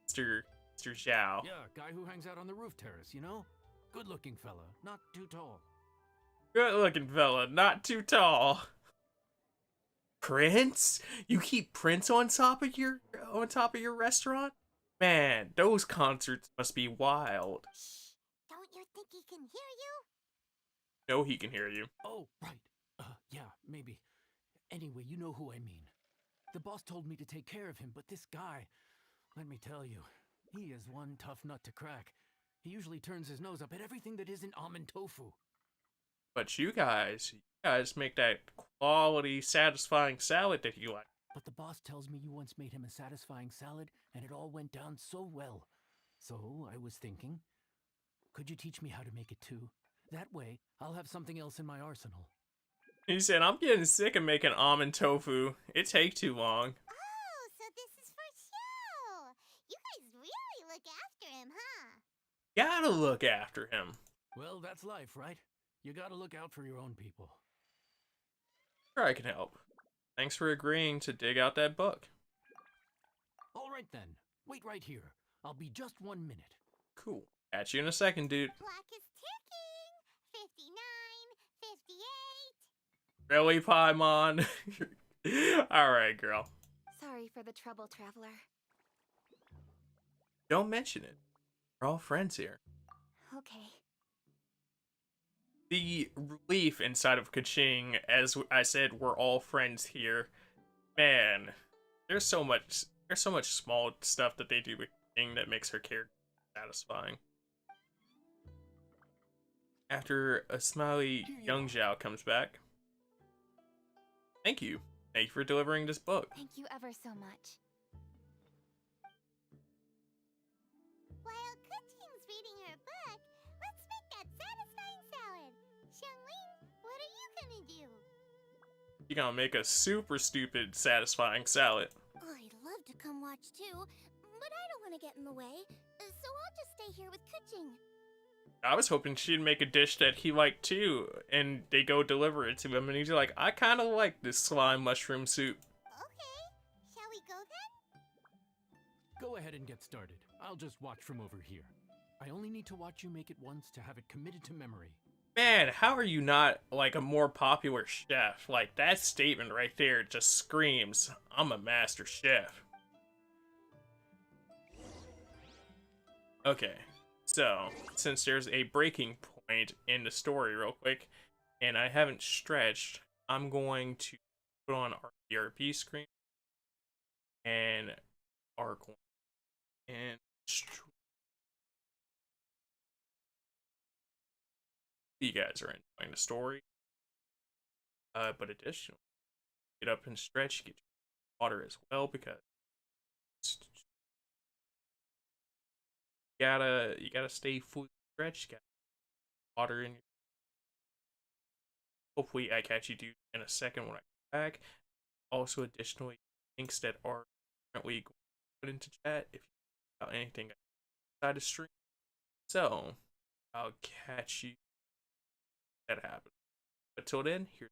Mr. Zhao. Yeah, guy who hangs out on the roof terrace, you know? Good-looking fella, not too tall. Good looking fella, not too tall. Prince? You keep Prince on top of your restaurant? Man, those concerts must be wild. Shh! Don't you think he can hear you? No, he can hear you. Oh, right. Yeah, maybe. Anyway, you know who I mean. The boss told me to take care of him, but this guy, let me tell you, he is one tough nut to crack. He usually turns his nose up at everything that isn't almond tofu. But you guys make that quality, satisfying salad that you like. But the boss tells me you once made him a satisfying salad, and it all went down so well. So I was thinking, could you teach me how to make it too? That way, I'll have something else in my arsenal. He said, I'm getting sick of making almond tofu. It takes too long. Oh, so this is for show! You guys really look after him, huh? Gotta look after him. Well, that's life, right? You gotta look out for your own people. Sure, I can help. Thanks for agreeing to dig out that book. All right then. Wait right here. I'll be just 1 minute. Cool. Catch you in a second, dude. Clock is ticking! 59, 58. Really, Paimon? Alright, girl. Sorry for the trouble, Traveler. Don't mention it. We're all friends here. Okay. The relief inside of Kaching, as I said, we're all friends here. Man, there's so much small stuff that they do with Kaching that makes her character satisfying. After a smiley young Zhao comes back. Thank you. Thank you for delivering this book. Thank you ever so much. While Kuching's reading her book, let's make that satisfying salad. Xiangling, what are you gonna do? You're gonna make a super stupid, satisfying salad. I'd love to come watch too, but I don't want to get in the way, so I'll just stay here with Kuching. I was hoping she'd make a dish that he liked too, and they go deliver it to him, and he's like, I kind of like this slime mushroom soup. Okay, shall we go then? Go ahead and get started. I'll just watch from over here. I only need to watch you make it once to have it committed to memory. Man, how are you not like a more popular chef? Like, that statement right there just screams, I'm a master chef. Okay, so since there's a breaking point in the story real quick, and I haven't stretched, I'm going to put on our ERP screen and our coin and you guys are enjoying the story. But additionally, get up and stretch, get your water as well, because you gotta stay fully stretched. You got water in your. Hopefully, I catch you dude in a second when I come back. Also, additionally, links that are currently going to put into chat if you about anything outside of stream. So, I'll catch you. That happens. But till then, here's.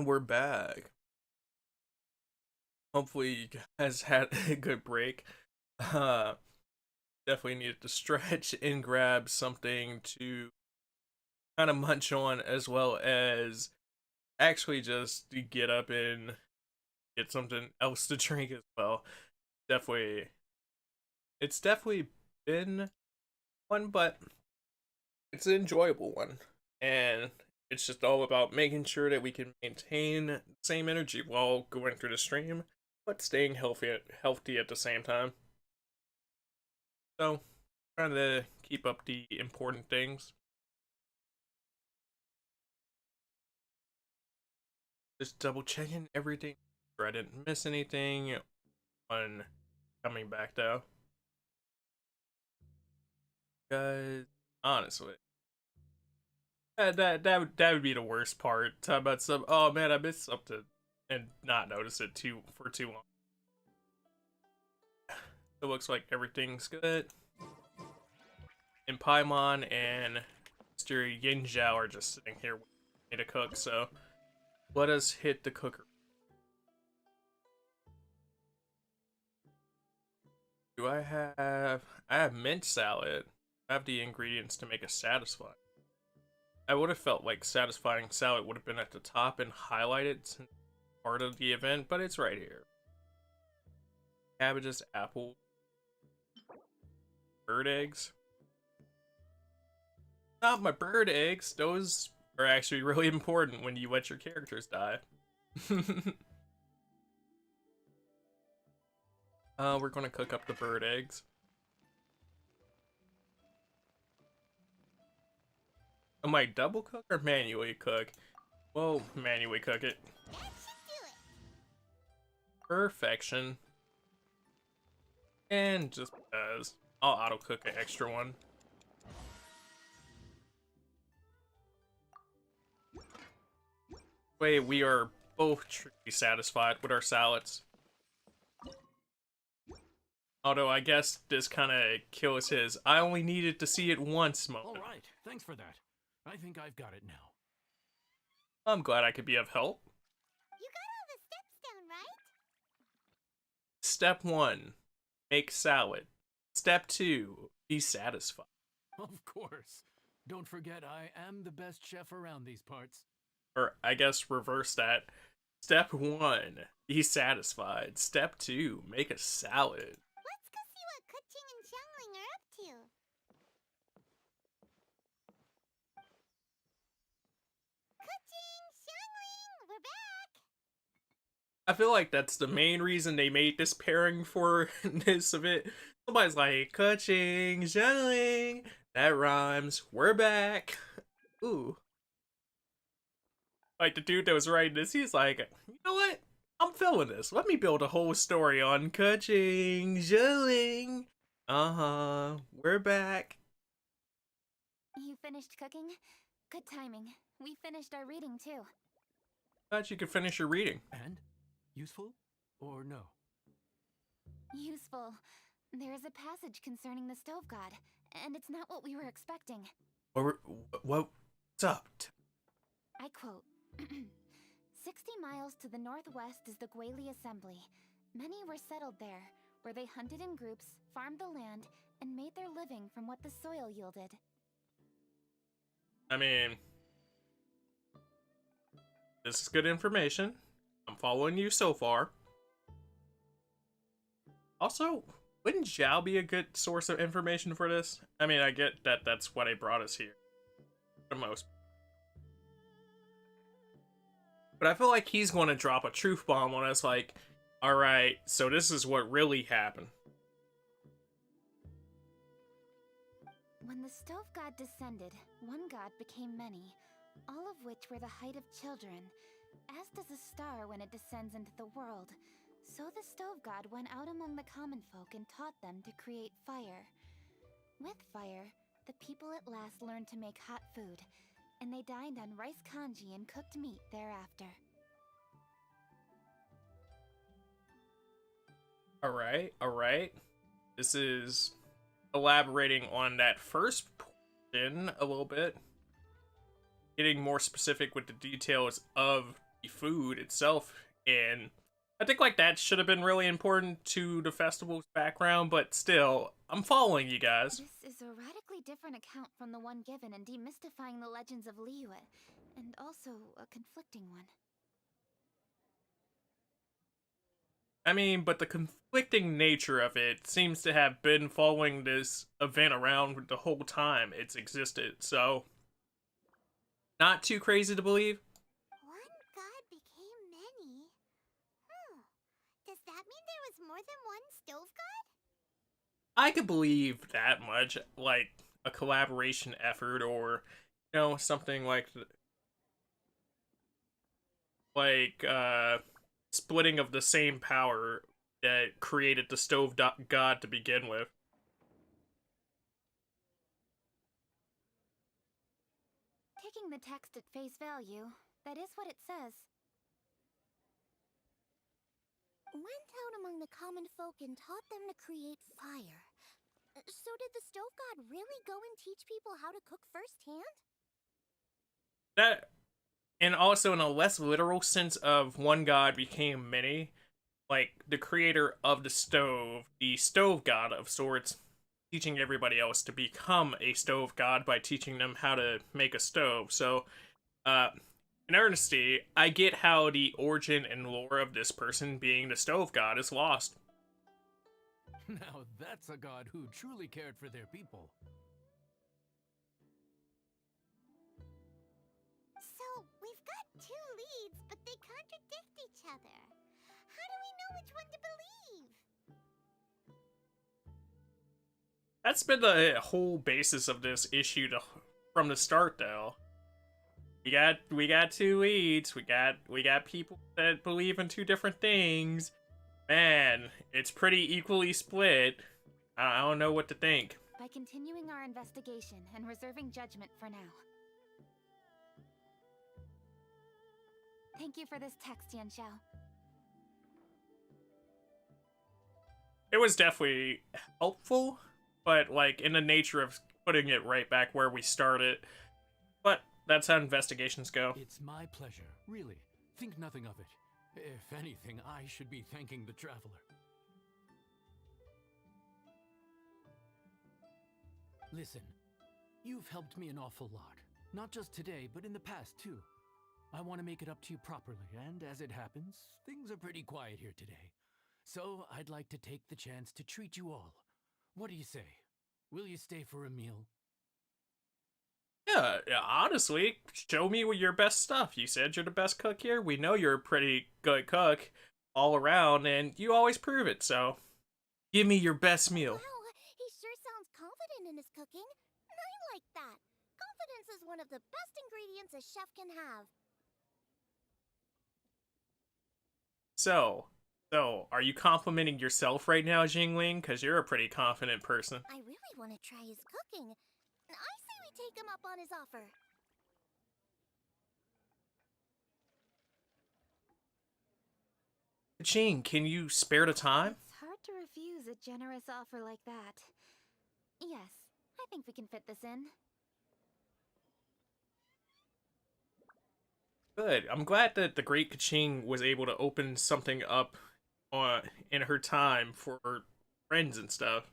And we're back. Hopefully you guys had a good break. Definitely needed to stretch and grab something to kind of munch on, as well as actually just get up and get something else to drink as well. It's definitely been one, but it's an enjoyable one. And it's just all about making sure that we can maintain the same energy while going through the stream, but staying healthy at the same time. So, trying to keep up the important things. Just double checking everything. Sure I didn't miss anything on coming back though. Guys, honestly, that would be the worst part. Talk about some. Oh man, I missed something, and not notice it for too long. It looks like everything's good. And Paimon and Mr. Yin Zhao are just sitting here waiting for me to cook. So let us hit the cooker. Do I have? I have mint salad. I have the ingredients to make a satisfying. I would have felt like satisfying salad would have been at the top and highlighted since part of the event, but it's right here. Cabbages, apple, bird eggs. Not my bird eggs. Those are actually really important when you let your characters die. We're gonna cook up the bird eggs. Am I double cook or manually cook? Well, manually cook it. That should do it. Perfection. And just because, I'll auto cook an extra one. Wait, we are both truly satisfied with our salads. Although I guess this kind of kills his "I only needed to see it once" moment. All right, thanks for that. I think I've got it now. I'm glad I could be of help. You got all the steps down, right? Step 1, make salad. Step 2, be satisfied. Of course. Don't forget, I am the best chef around these parts. Or I guess reverse that. Step 1, be satisfied. Step 2, make a salad. Let's go see what Kuching and Xiangling are up to. Kuching, Xiangling, we're back! I feel like that's the main reason they made this pairing for this event. Somebody's like, Kuching, Xiangling, that rhymes, we're back. Ooh. Like the dude that was writing this, he's like, you know what? I'm feeling this. Let me build a whole story on Kuching, Xiangling. We're back. You finished cooking? Good timing. We finished our reading too. Thought you could finish your reading. And? Useful? Or no? Useful. There is a passage concerning the stove god, and it's not what we were expecting. What's up? I quote, 60 miles to the northwest is the Guili Assembly. Many were settled there, where they hunted in groups, farmed the land, and made their living from what the soil yielded. I mean, this is good information. I'm following you so far. Also, wouldn't Zhao be a good source of information for this? I mean, I get that that's why they brought us here. For most. But I feel like he's going to drop a truth bomb on us like, alright, so this is what really happened. When the stove god descended, one god became many, all of which were the height of children. As does a star when it descends into the world, so the stove god went out among the common folk and taught them to create fire. With fire, the people at last learned to make hot food, and they dined on rice congee and cooked meat thereafter. Alright. This is elaborating on that first portion a little bit. Getting more specific with the details of the food itself. And I think like that should have been really important to the festival's background, but still, I'm following you guys. This is a radically different account from the one given in Demystifying the Legends of Liyue, and also a conflicting one. I mean, but the conflicting nature of it seems to have been following this event around the whole time it's existed, so not too crazy to believe. One god became many. Does that mean there was more than one stove god? I could believe that much, like a collaboration effort, or something like splitting of the same power that created the stove god to begin with. Taking the text at face value, that is what it says. Went out among the common folk and taught them to create fire. So did the stove god really go and teach people how to cook firsthand? That, and also in a less literal sense of one god became many, like the creator of the stove god of sorts, teaching everybody else to become a stove god by teaching them how to make a stove. So, in earnesty, I get how the origin and lore of this person being the stove god is lost. Now that's a god who truly cared for their people. So, we've got two leads, but they contradict each other. How do we know which one to believe? That's been the whole basis of this issue from the start, though. We got two leads. We got people that believe in two different things. Man, it's pretty equally split. I don't know what to think. By continuing our investigation and reserving judgment for now. Thank you for this text, Yanxiao. It was definitely helpful, but like in the nature of putting it right back where we started. But that's how investigations go. It's my pleasure, really. Think nothing of it. If anything, I should be thanking the traveler. Listen, you've helped me an awful lot. Not just today, but in the past, too. I want to make it up to you properly, and as it happens, things are pretty quiet here today. So I'd like to take the chance to treat you all. What do you say? Will you stay for a meal? Yeah, honestly, show me your best stuff. You said you're the best cook here. We know you're a pretty good cook all around, and you always prove it, so give me your best meal. Wow, he sure sounds confident in his cooking. I like that. Confidence is one of the best ingredients a chef can have. So, are you complimenting yourself right now, Jingling? Because you're a pretty confident person. I really want to try his cooking. I say we take him up on his offer. Jing, can you spare the time? It's hard to refuse a generous offer like that. Yes, I think we can fit this in. Good. I'm glad that the Great Kaching was able to open something up in her time for her friends and stuff.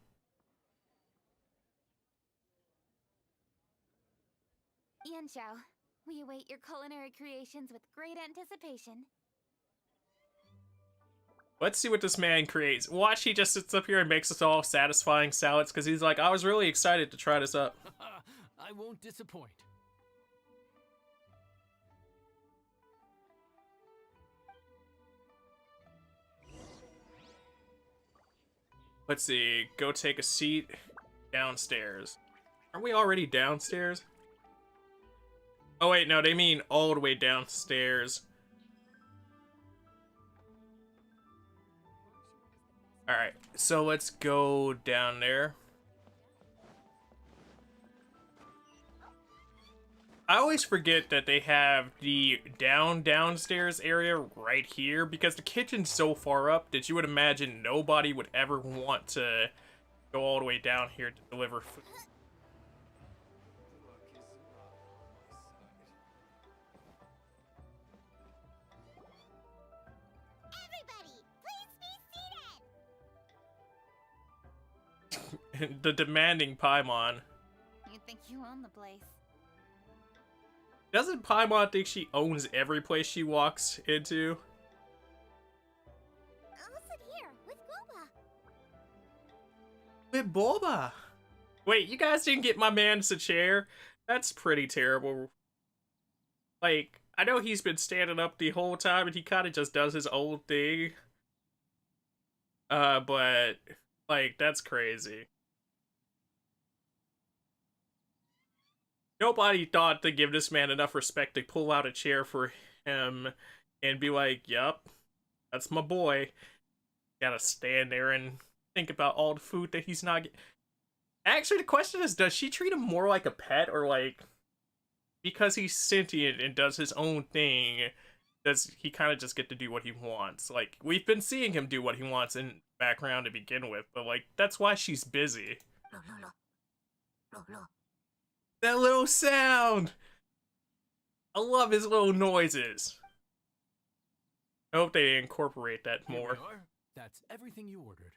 Yanxiao, we await your culinary creations with great anticipation. Let's see what this man creates. Watch, he just sits up here and makes us all satisfying salads because he's like, I was really excited to try this up. I won't disappoint. Let's see. Go take a seat downstairs. Aren't we already downstairs? Oh wait, no, they mean all the way downstairs. Alright, so let's go down there. I always forget that they have the downstairs area right here because the kitchen's so far up that you would imagine nobody would ever want to go all the way down here to deliver food. the demanding Paimon. You think you own the place? Doesn't Paimon think she owns every place she walks into? I'll sit here with Boba. With Boba? Wait, you guys didn't get my man a chair? That's pretty terrible. Like, I know he's been standing up the whole time and he kind of just does his own thing. But, like, that's crazy. Nobody thought to give this man enough respect to pull out a chair for him and be like, yup, that's my boy. Gotta stand there and think about all the food that he's not getting. Actually, the question is, does she treat him more like a pet, or like, because he's sentient and does his own thing, does he kind of just get to do what he wants? Like, we've been seeing him do what he wants in the background to begin with, but like, that's why she's busy. That little sound! I love his little noises. I hope they incorporate that more. Here we are. That's everything you ordered.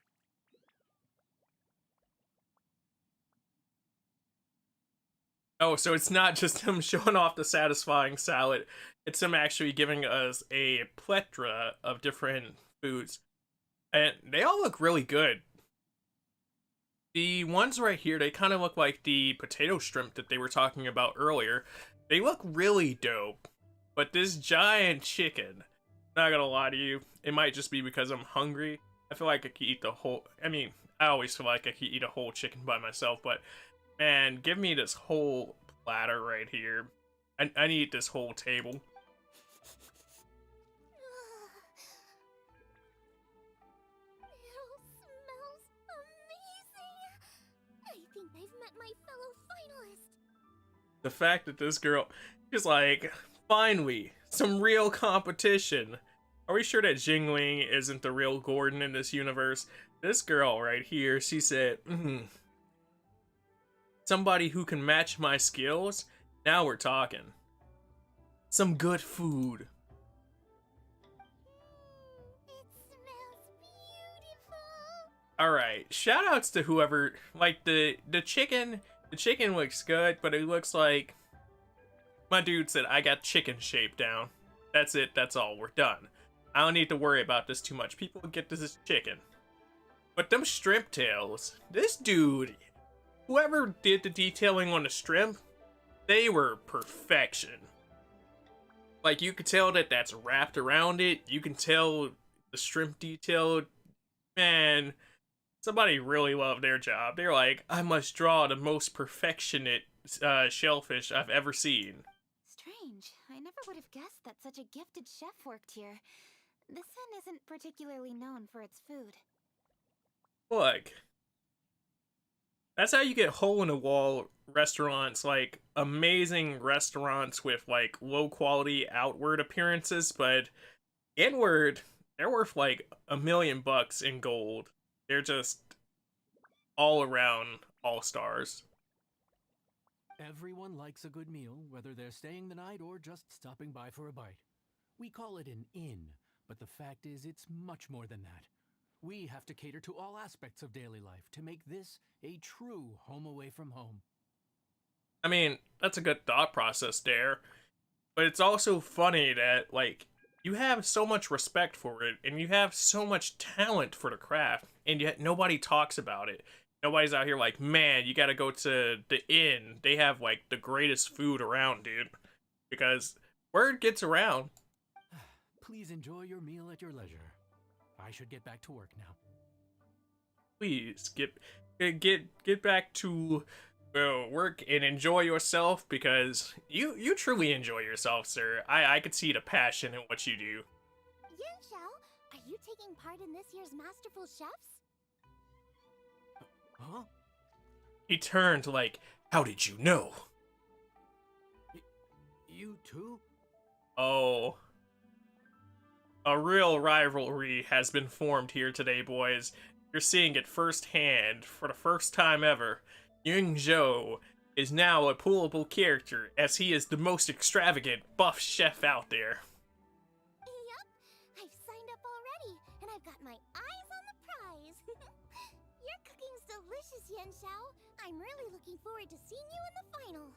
Oh, so it's not just him showing off the satisfying salad. It's him actually giving us a plethora of different foods. And they all look really good. The ones right here, they kind of look like the potato shrimp that they were talking about earlier. They look really dope. But this giant chicken, not gonna lie to you, it might just be because I'm hungry. I feel like I could eat the whole... I mean, I always feel like I could eat a whole chicken by myself, but... Man, give me this whole platter right here. I need this whole table. It all smells amazing. I think I've met my fellow finalist. The fact that this girl is like, finally, some real competition. Are we sure that Jingling isn't the real Gordon in this universe? This girl right here, she said, somebody who can match my skills? Now we're talking. Some good food. It smells beautiful. Alright, shoutouts to whoever, like, the chicken looks good, but it looks like my dude said, I got chicken shape down. That's it, that's all, we're done. I don't need to worry about this too much. People get this as chicken. But them shrimp tails, this dude, whoever did the detailing on the shrimp, they were perfection. Like, you could tell that that's wrapped around it. You can tell the shrimp detail. Man, somebody really loved their job. They're like, I must draw the most perfectionate shellfish I've ever seen. Strange. I never would have guessed that such a gifted chef worked here. This inn isn't particularly known for its food. Look. That's how you get hole-in-the-wall restaurants, like, amazing restaurants with, like, low-quality outward appearances, but inward, they're worth, like, $1 million in gold. They're just all-around all-stars. Everyone likes a good meal, whether they're staying the night or just stopping by for a bite. We call it an inn, but the fact is it's much more than that. We have to cater to all aspects of daily life to make this a true home away from home. I mean, that's a good thought process there. But it's also funny that, like, you have so much respect for it, and you have so much talent for the craft, and yet nobody talks about it. Nobody's out here like, man, you gotta go to the inn. They have, like, the greatest food around, dude. Because word gets around. Please enjoy your meal at your leisure. I should get back to work now. Please get back to work and enjoy yourself, because you truly enjoy yourself, sir. I could see the passion in what you do. Yan Xiao, are you taking part in this year's Masterful Chefs? Huh? He turned like, how did you know? You too? Oh. A real rivalry has been formed here today, boys. You're seeing it firsthand for the first time ever. Ying Zhou is now a pullable character, as he is the most extravagant buff chef out there. Yup, I've signed up already, and I've got my eyes on the prize. Your cooking's delicious. wishes, Yanxiao. I'm really looking forward to seeing you in the final.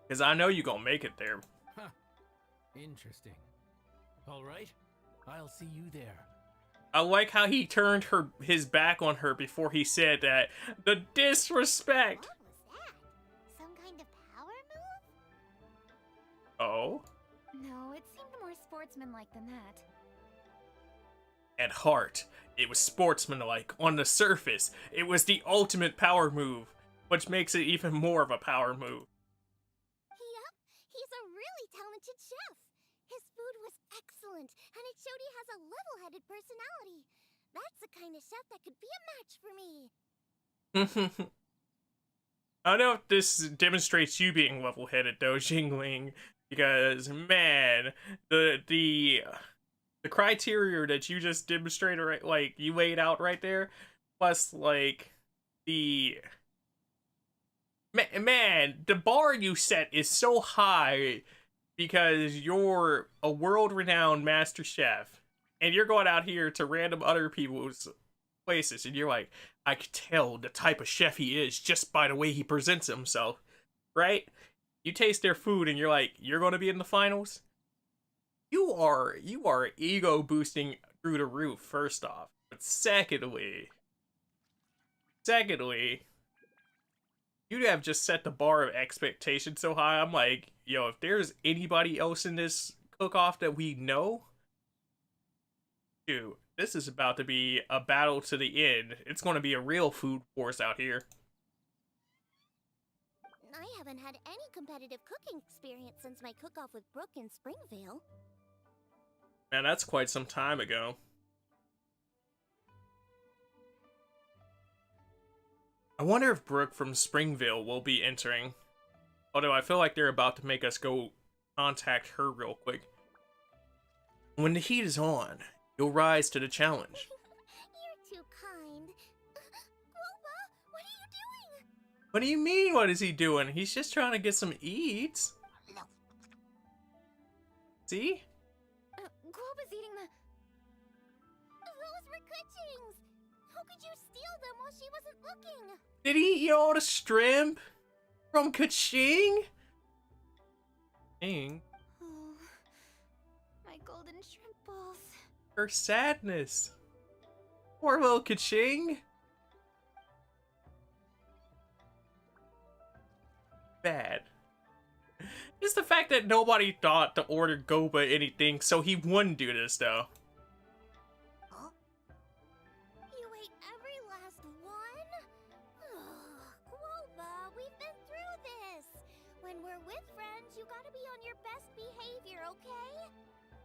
Because I know you gonna make it there. Huh. Interesting. All right, I'll see you there. I like how he turned his back on her before he said that. The disrespect! What was that? Some kind of power move? Oh? No, it seemed more sportsmanlike than that. At heart, it was sportsmanlike. On the surface, it was the ultimate power move, which makes it even more of a power move. Yep, he's a really talented chef. His food was excellent, and it showed he has a level-headed personality. That's the kind of chef that could be a match for me. I don't know if this demonstrates you being level-headed, though, Jingling, because, man, the criteria that you just demonstrated, right, like, you laid out right there, plus, like, the... Man, the bar you set is so high because you're a world-renowned master chef, and you're going out here to random other people's places, and you're like, I could tell the type of chef he is just by the way he presents himself, right? You taste their food, and you're like, you're going to be in the finals? You are ego boosting through the roof, first off. But secondly, you have just set the bar of expectation so high. I'm like, yo, if there's anybody else in this cook-off that we know, dude, this is about to be a battle to the end. It's going to be a real food wars out here. I haven't had any competitive cooking experience since my cook-off with Brooke in Springvale. Man, that's quite some time ago. I wonder if Brooke from Springvale will be entering. Although I feel like they're about to make us go contact her real quick. When the heat is on, you'll rise to the challenge. You're too kind. Guoba, what are you doing? What do you mean, what is he doing? He's just trying to get some eats. See? Guoba's eating the... Those were Kuching's! How could you steal them while she wasn't looking? Did he eat all the shrimp from Kaching? Dang. Oh, my golden shrimp balls. Her sadness. Poor little Kaching. Bad. Just the fact that nobody thought to order Goba anything, so he wouldn't do this, though. Huh? You ate every last one? Guoba, we've been through this. When we're with friends, you gotta be on your best behavior, okay?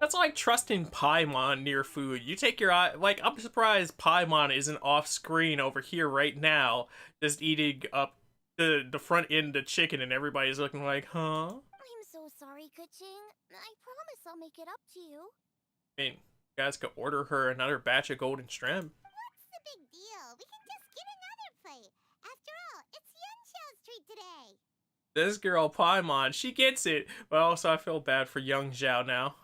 That's like trusting Paimon near food. You take your eye, like, I'm surprised Paimon isn't off screen over here right now, just eating up the front end of chicken, and everybody's looking like, huh? I'm so sorry, Kuching. I promise I'll make it up to you. I mean, you guys could order her another batch of golden shrimp. What's the big deal? We can just get another plate. After all, it's Yanxiao's treat today. This girl, Paimon, she gets it, but also I feel bad for young Zhao now.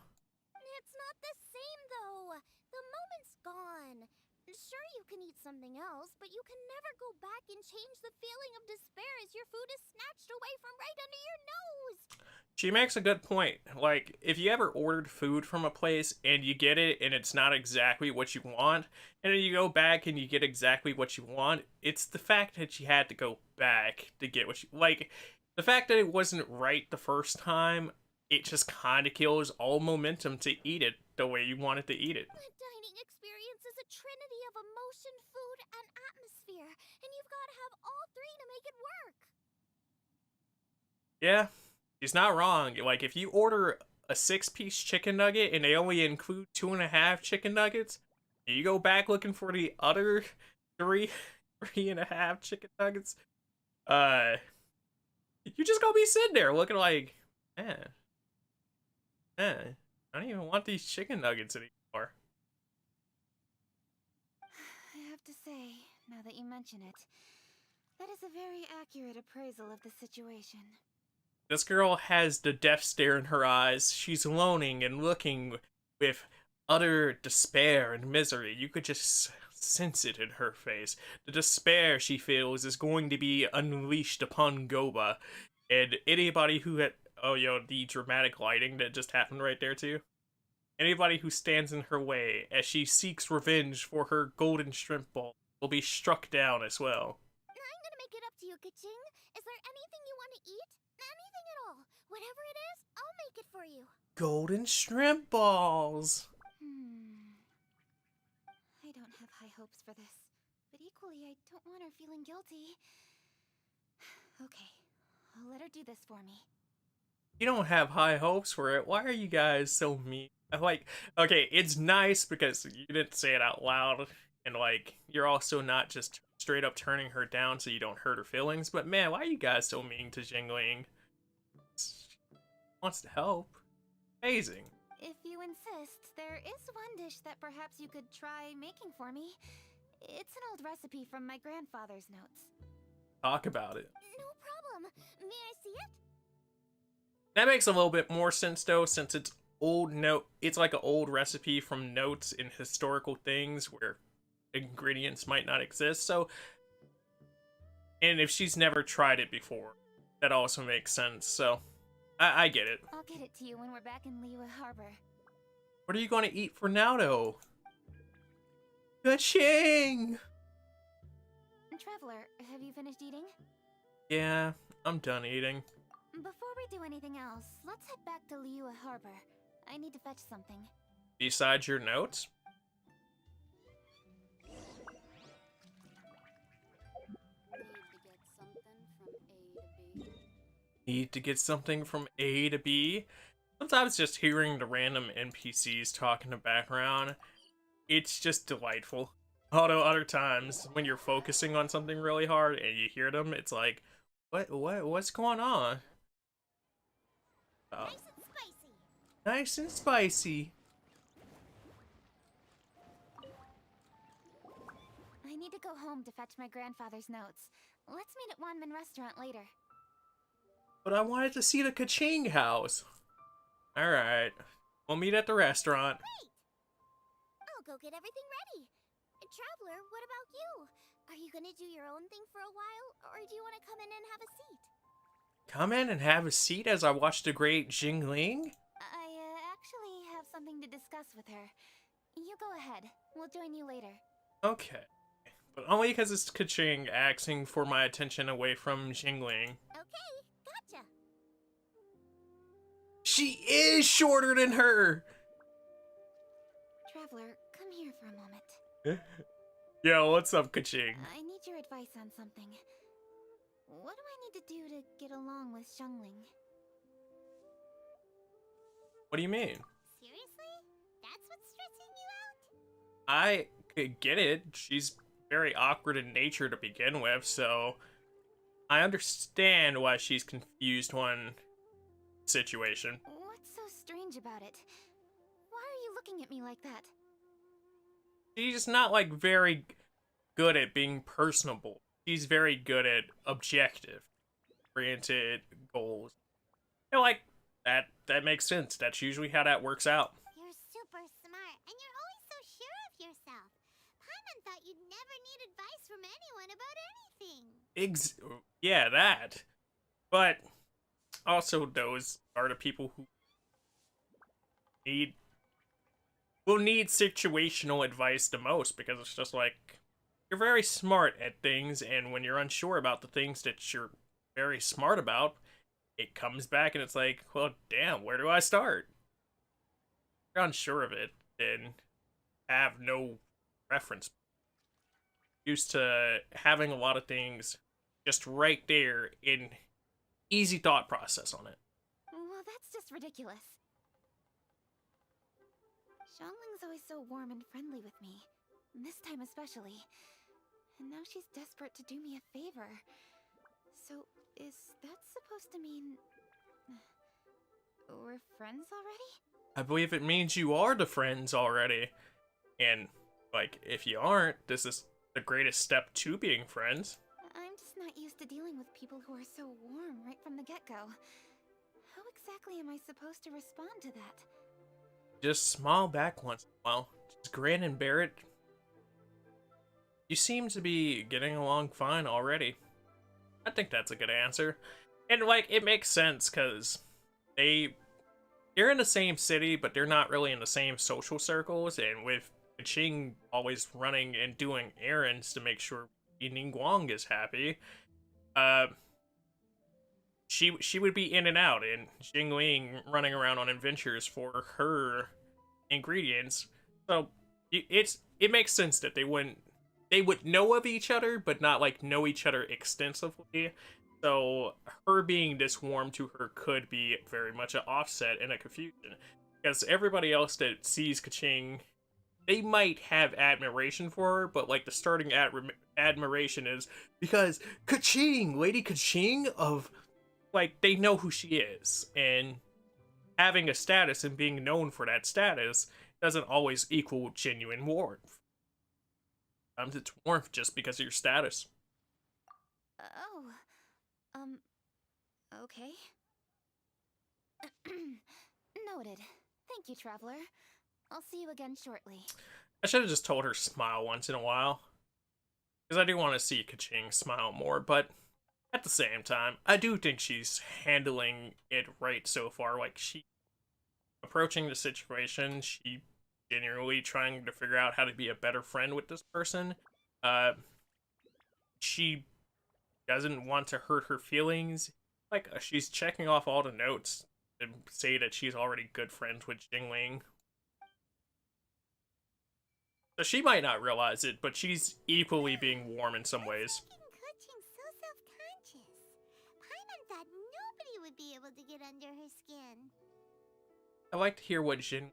It's not the same, though. The moment's gone. Sure, you can eat something else, but you can never go back and change the feeling of despair as your food is snatched away from right under your nose. She makes a good point. Like, if you ever ordered food from a place and you get it and it's not exactly what you want, and then you go back and you get exactly what you want, it's the fact that you had to go back to get what you... Like, the fact that it wasn't right the first time, it just kind of kills all momentum to eat it the way you wanted to eat it. A dining experience is a trinity of emotion, food, and atmosphere, and you've got to have all three to make it work. Yeah, she's not wrong. Like, if you order a 6-piece chicken nugget and they only include 2.5 chicken nuggets, and you go back looking for the other 3.5 chicken nuggets, you just gonna be sitting there looking like, man, I don't even want these chicken nuggets anymore. I have to say, now that you mention it, that is a very accurate appraisal of the situation. This girl has the death stare in her eyes. She's moaning and looking with utter despair and misery. You could just sense it in her face. The despair she feels is going to be unleashed upon Goba. And anybody who had... Oh, yo, the dramatic lighting that just happened right there, too. Anybody who stands in her way as she seeks revenge for her golden shrimp ball will be struck down as well. I'm gonna make it up to you, Kaching. Is there anything you want to eat? Anything at all. Whatever it is, I'll make it for you. Golden shrimp balls! I don't have high hopes for this, but equally I don't want her feeling guilty. Okay, I'll let her do this for me. You don't have high hopes for it. Why are you guys so mean? Like, okay, it's nice because you didn't say it out loud, and like, you're also not just straight up turning her down so you don't hurt her feelings, but man, why are you guys so mean to Jingling? She wants to help. Amazing. If you insist, there is one dish that perhaps you could try making for me. It's an old recipe from my grandfather's notes. Talk about it. No problem. May I see it? That makes a little bit more sense though, since it's it's like an old recipe from notes in historical things where ingredients might not exist. So, and if she's never tried it before, that also makes sense. So, I get it. I'll get it to you when we're back in Liyue Harbor. What are you going to eat for now, though? Ka-ching! Traveler, have you finished eating? Yeah, I'm done eating. Before we do anything else, let's head back to Liyue Harbor. I need to fetch something. Besides your notes? Need to get something from A to B? Sometimes just hearing the random NPCs talk in the background, it's just delightful. Although other times, when you're focusing on something really hard and you hear them, it's like, what's going on? Nice and spicy. Nice and spicy. I need to go home to fetch my grandfather's notes. Let's meet at Wanman Restaurant later. But I wanted to see the Ka-ching house. Alright, we'll meet at the restaurant. Wait! I'll go get everything ready. Traveler, what about you? Are you gonna do your own thing for a while, or do you want to come in and have a seat? Come in and have a seat as I watch the great Jingling? I actually have something to discuss with her. You go ahead. We'll join you later. Okay. But only because it's Ka-ching asking for my attention away from Jingling. Okay, gotcha. She is shorter than her! Traveler, come here for a moment. Yo, what's up, Ka-ching? I need your advice on something. What do I need to do to get along with Xiangling? What do you mean? Seriously? That's what's stressing you out? I could get it. She's very awkward in nature to begin with, so I understand why she's confused one situation. What's so strange about it? Why are you looking at me like that? She's not, like, very good at being personable. She's very good at objective-oriented goals. You know, like, that makes sense. That's usually how that works out. You're super smart, and you're always so sure of yourself. Paimon thought you'd never need advice from anyone about anything. Yeah, that. But also those are the people who will need situational advice the most, because it's just like, you're very smart at things, and when you're unsure about the things that you're very smart about, it comes back and it's like, well, damn, where do I start? If you're unsure of it, then have no reference. Used to having a lot of things just right there in easy thought process on it. Well, that's just ridiculous. Xiangling's always so warm and friendly with me. This time especially. And now she's desperate to do me a favor. So, is that supposed to mean... we're friends already? I believe it means you are the friends already. And, like, if you aren't, this is the greatest step to being friends. I'm just not used to dealing with people who are so warm right from the get-go. How exactly am I supposed to respond to that? Just smile back once in a while. Just grin and bear it. You seem to be getting along fine already. I think that's a good answer. And, like, it makes sense, because they're in the same city, but they're not really in the same social circles, and with Ching always running and doing errands to make sure Ningguang is happy, uh, she would be in and out, and Jingling running around on adventures for her ingredients. So it makes sense that they would know of each other, but not like know each other extensively. So her being this warm to her could be very much an offset and a confusion, because everybody else that sees Kaching, they might have admiration for her, but like the starting admiration is because Kaching, Lady Kaching of, like, they know who she is, and having a status and being known for that status doesn't always equal genuine warmth. Sometimes it's warmth just because of your status. Oh, okay. Noted. Thank you, Traveler. I'll see you again shortly. I should have just told her smile once in a while, because I do want to see Kaching smile more, but at the same time, I do think she's handling it right so far. Like, she approaching the situation, she genuinely trying to figure out how to be a better friend with this person. She doesn't want to hurt her feelings. Like, she's checking off all the notes to say that she's already good friends with Jingling. So she might not realize it, but she's equally being warm in some ways. Kuching's so self-conscious. Paimon thought nobody would be able to get under her skin. I like to hear what Jin.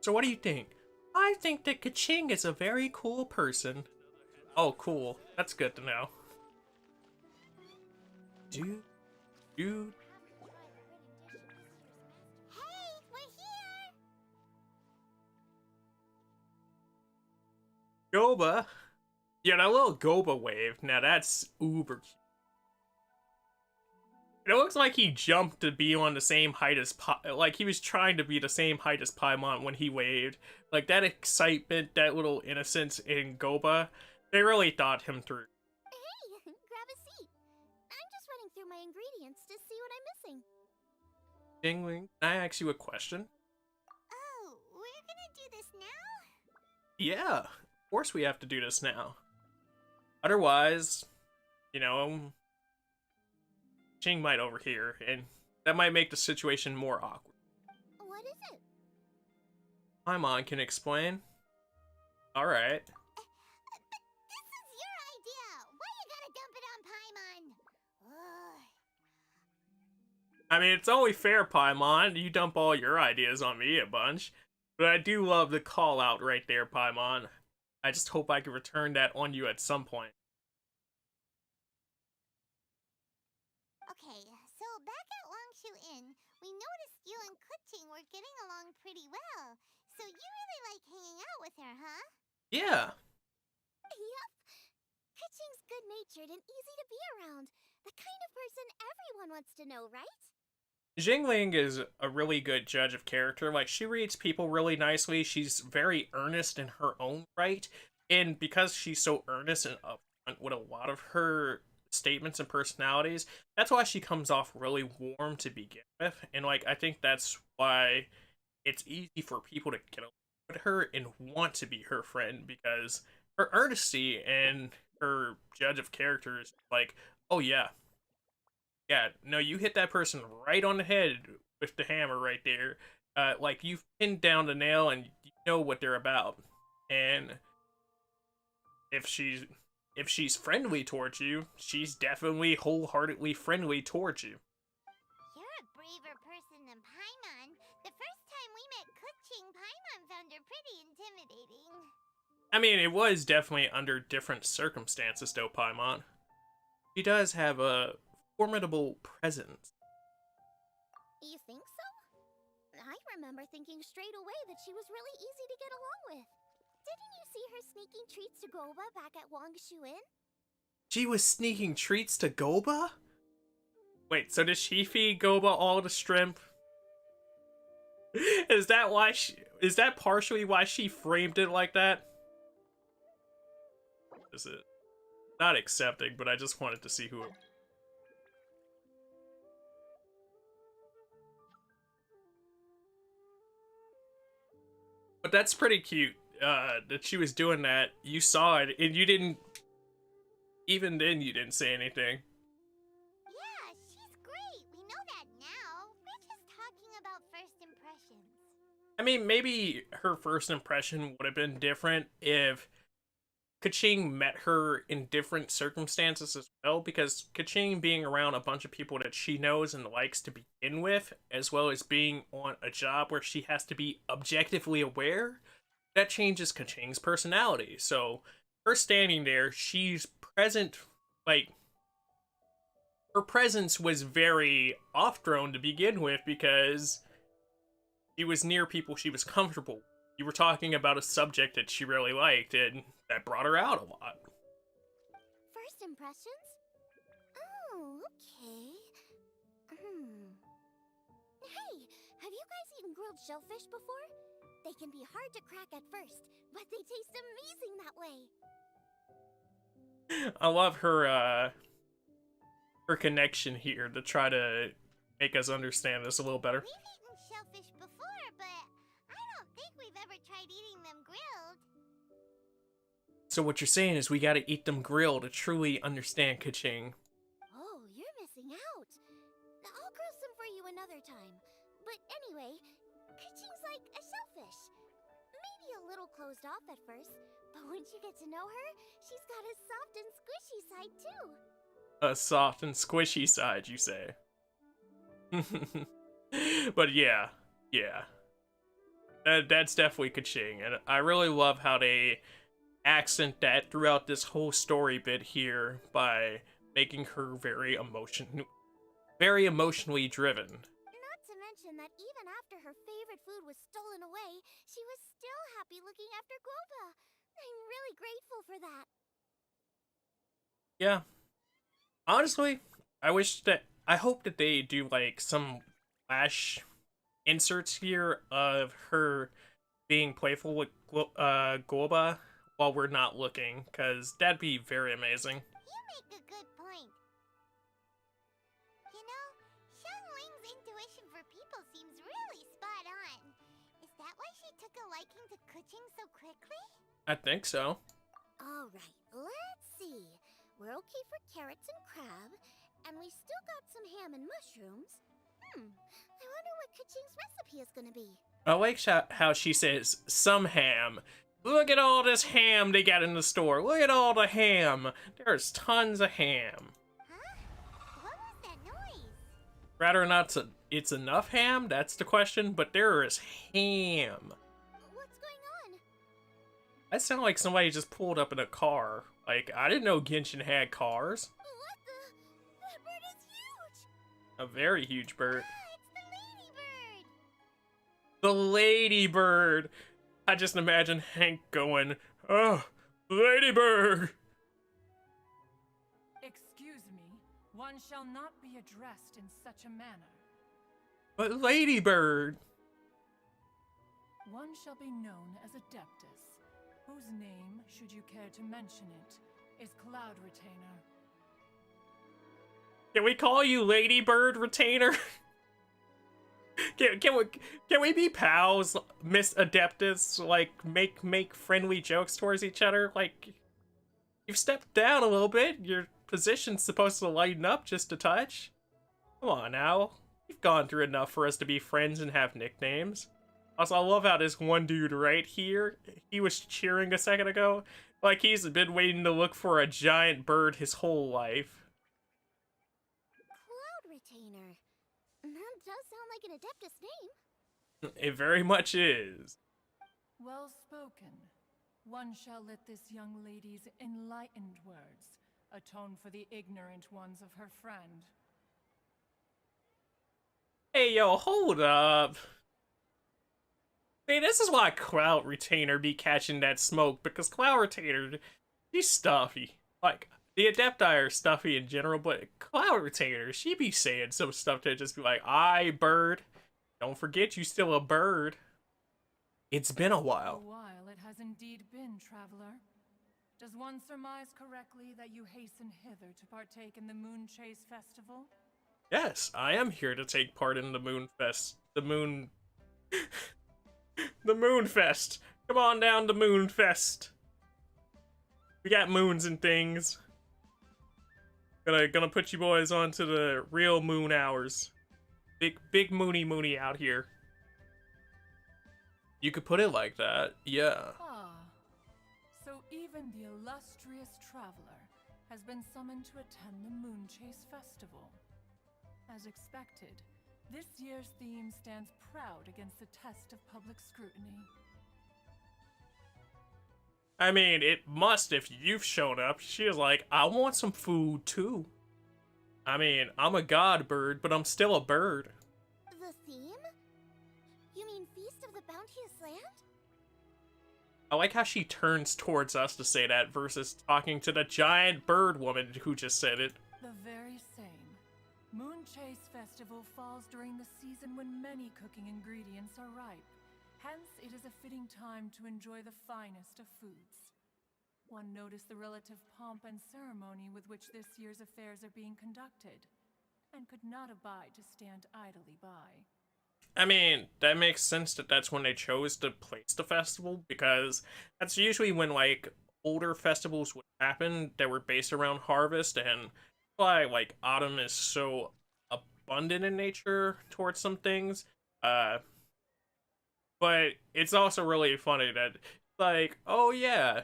So what do you think? I think that Kaching is a very cool person. Oh, cool. That's good to know. Dude. Hey, we're here! Goba. Yeah, that little Goba wave. Now that's uber cute. It looks like he jumped to be on the same height as like he was trying to be the same height as Paimon when he waved. Like, that excitement, that little innocence in Goba, they really thought him through. Hey, grab a seat. I'm just running through my ingredients to see what I'm missing. Jingling, can I ask you a question? Oh, we're gonna do this now? Yeah, of course we have to do this now. Otherwise, you know, Ching might overhear, and that might make the situation more awkward. What is it? Paimon can explain. Alright. But this is your idea! Why you gotta dump it on Paimon? Ugh. I mean, it's only fair, Paimon. You dump all your ideas on me a bunch. But I do love the call out right there, Paimon. I just hope I can return that on you at some point. Okay, so back at Longshu Inn, we noticed you and Kuching were getting along pretty well. So you really like hanging out with her, huh? Yeah. Yep. Kuching's good-natured and easy to be around. The kind of person everyone wants to know, right? Jingling is a really good judge of character. Like, she reads people really nicely. She's very earnest in her own right. And because she's so earnest and upfront with a lot of her statements and personalities, that's why she comes off really warm to begin with. And, like, I think that's why it's easy for people to get along with her and want to be her friend, because her earnesty and her judge of character is like, oh yeah, no, you hit that person right on the head with the hammer right there. Like, you've pinned down the nail and you know what they're about. And if she's friendly towards you, she's definitely wholeheartedly friendly towards you. You're a braver person than Paimon. The first time we met Kuching, Paimon found her pretty intimidating. I mean, it was definitely under different circumstances, though, Paimon. She does have a formidable presence. You think so? I remember thinking straight away that she was really easy to get along with. Didn't you see her sneaking treats to Goba back at Wangshu Inn? She was sneaking treats to Goba? Wait, so did she feed Goba all the shrimp? Is that why is that partially why she framed it like that? Is it not accepting, but I just wanted to see who it. But that's pretty cute, that she was doing that. You saw it, and you didn't, even then you didn't say anything. Yeah, she's great. We know that now. We're just talking about first impressions. I mean, maybe her first impression would have been different if Kaching met her in different circumstances as well, because Kaching being around a bunch of people that she knows and likes to begin with, as well as being on a job where she has to be objectively aware, that changes Kaching's personality. So, her standing there, she's present, like, her presence was very off-thrown to begin with because she was near people she was comfortable with. You were talking about a subject that she really liked, and that brought her out a lot. First impressions? Oh, okay. Hey, have you guys eaten grilled shellfish before? They can be hard to crack at first, but they taste amazing that way. I love her, her connection here to try to make us understand this a little better. We've eaten shellfish before, but I don't think we've ever tried eating them grilled. So what you're saying is we gotta eat them grilled to truly understand Kaching. Oh, you're missing out. I'll grill some for you another time. But anyway, Kaching's like a shellfish. Maybe a little closed off at first, but once you get to know her, she's got a soft and squishy side too. A soft and squishy side, you say. But yeah. That's definitely Kaching, and I really love how they accent that throughout this whole story bit here by making her very emotionally driven. Not to mention that even after her favorite food was stolen away, she was still happy looking after Guoba. I'm really grateful for that. Yeah. Honestly, I hope that they do like some flash inserts here of her being playful with Guoba while we're not looking, because that'd be very amazing. You make a good point. You know, Xiangling's intuition for people seems really spot on. Is that why she took a liking to Kuching so quickly? I think so. Alright, let's see. We're okay for carrots and crab, and we still got some ham and mushrooms. I wonder what Kuching's recipe is gonna be. I like how she says, some ham. Look at all this ham they got in the store. Look at all the ham. There's tons of ham. Huh? What was that noise? Rather or not it's enough ham, that's the question, but there is ham. What's going on? That sounded like somebody just pulled up in a car. Like, I didn't know Genshin had cars. What the? That bird is huge! A very huge bird. Ah, it's The the ladybird! ladybird! I just imagine Hank going, oh, ladybird! Excuse me, one shall not be addressed in such a manner. But ladybird! One shall be known as Adeptus, whose name, should you care to mention it, is Cloud Retainer. Can we call you Ladybird Retainer? Can we be pals, Miss Adeptus? Like, make friendly jokes towards each other? Like, you've stepped down a little bit. Your position's supposed to lighten up just a touch. Come on now. You've gone through enough for us to be friends and have nicknames. Also, I love how this one dude right here, he was cheering a second ago. Like, he's been waiting to look for a giant bird his whole life. Cloud Retainer. That does sound like an Adeptus name. It very much is. Well spoken. One shall let this young lady's enlightened words atone for the ignorant ones of her friend. Hey, yo, hold up. See, this is why Cloud Retainer be catching that smoke, because Cloud Retainer, she's stuffy. Like, the Adepti are stuffy in general, but Cloud Retainer, she be saying some stuff to just be like, aye, bird. Don't forget, you still a bird. It's been a while. A while it has indeed been, traveler. Does one surmise correctly that you hasten hither to partake in the Moon Chase Festival? Yes, I am here to take part in the Moon Fest. The Moon... the Moon Fest. Come on down to Moon Fest. We got moons and things. Gonna put you boys onto the real moon hours. Big moony out here. You could put it like that, yeah. Ah, so even the illustrious traveler has been summoned to attend the Moon Chase Festival. As expected, this year's theme stands proud against the test of public scrutiny. I mean, it must if you've shown up. She was like, I want some food too. I mean, I'm a god bird, but I'm still a bird. The theme? You mean Feast of the Bounteous Land? I like how she turns towards us to say that versus talking to the giant bird woman who just said it. The very same. Moon Chase Festival falls during the season when many cooking ingredients are ripe. Hence, it is a fitting time to enjoy the finest of foods. One noticed the relative pomp and ceremony with which this year's affairs are being conducted, and could not abide to stand idly by. I mean, that makes sense that that's when they chose to place the festival, because that's usually when, like, older festivals would happen that were based around harvest, and why, like, autumn is so abundant in nature towards some things. But it's also really funny that, like, oh yeah,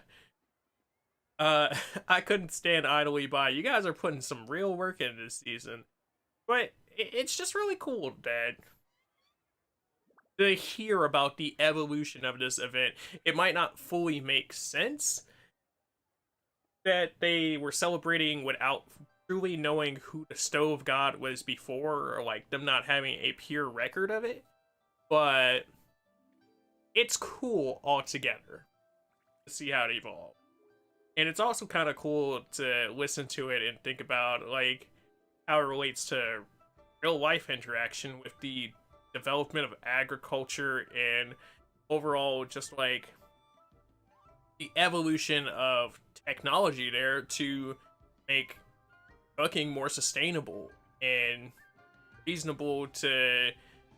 I couldn't stand idly by. You guys are putting some real work in this season. But it's just really cool that to hear about the evolution of this event. It might not fully make sense that they were celebrating without truly knowing who the Stove God was before, or like them not having a pure record of it. But it's cool altogether to see how it evolved. And it's also kind of cool to listen to it and think about like how it relates to real life interaction with the development of agriculture and overall just like the evolution of technology there to make cooking more sustainable and reasonable to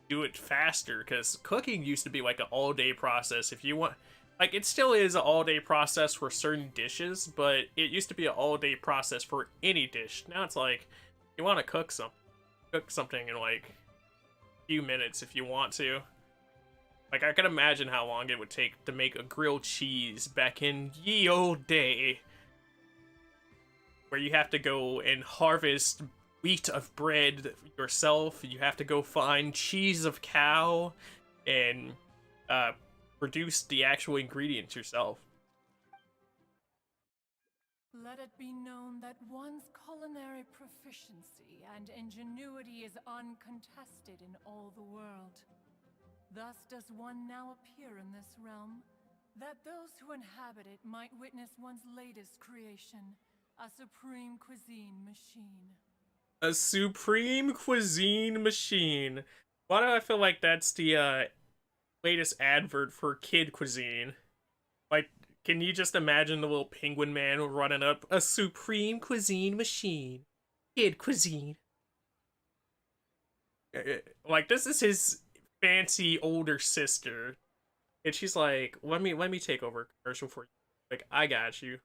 do it faster, because cooking used to be like an all-day process. If you want, like, it still is an all-day process for certain dishes, but it used to be an all-day process for any dish. Now it's like, you want to cook something in like a few minutes if you want to. Like, I can imagine how long it would take to make a grilled cheese back in ye old day, where you have to go and harvest wheat of bread yourself. You have to go find cheese of cow and produce the actual ingredients yourself. Let it be known that one's culinary proficiency and ingenuity is uncontested in all the world. Thus does one now appear in this realm, that those who inhabit it might witness one's latest creation, a supreme cuisine machine. A supreme cuisine machine. Why do I feel like that's the latest advert for kid cuisine? Like, can you just imagine the little penguin man running up? A supreme cuisine machine. Kid cuisine. Like, this is his fancy older sister. And she's like, let me take over commercial for you. Like, I got you.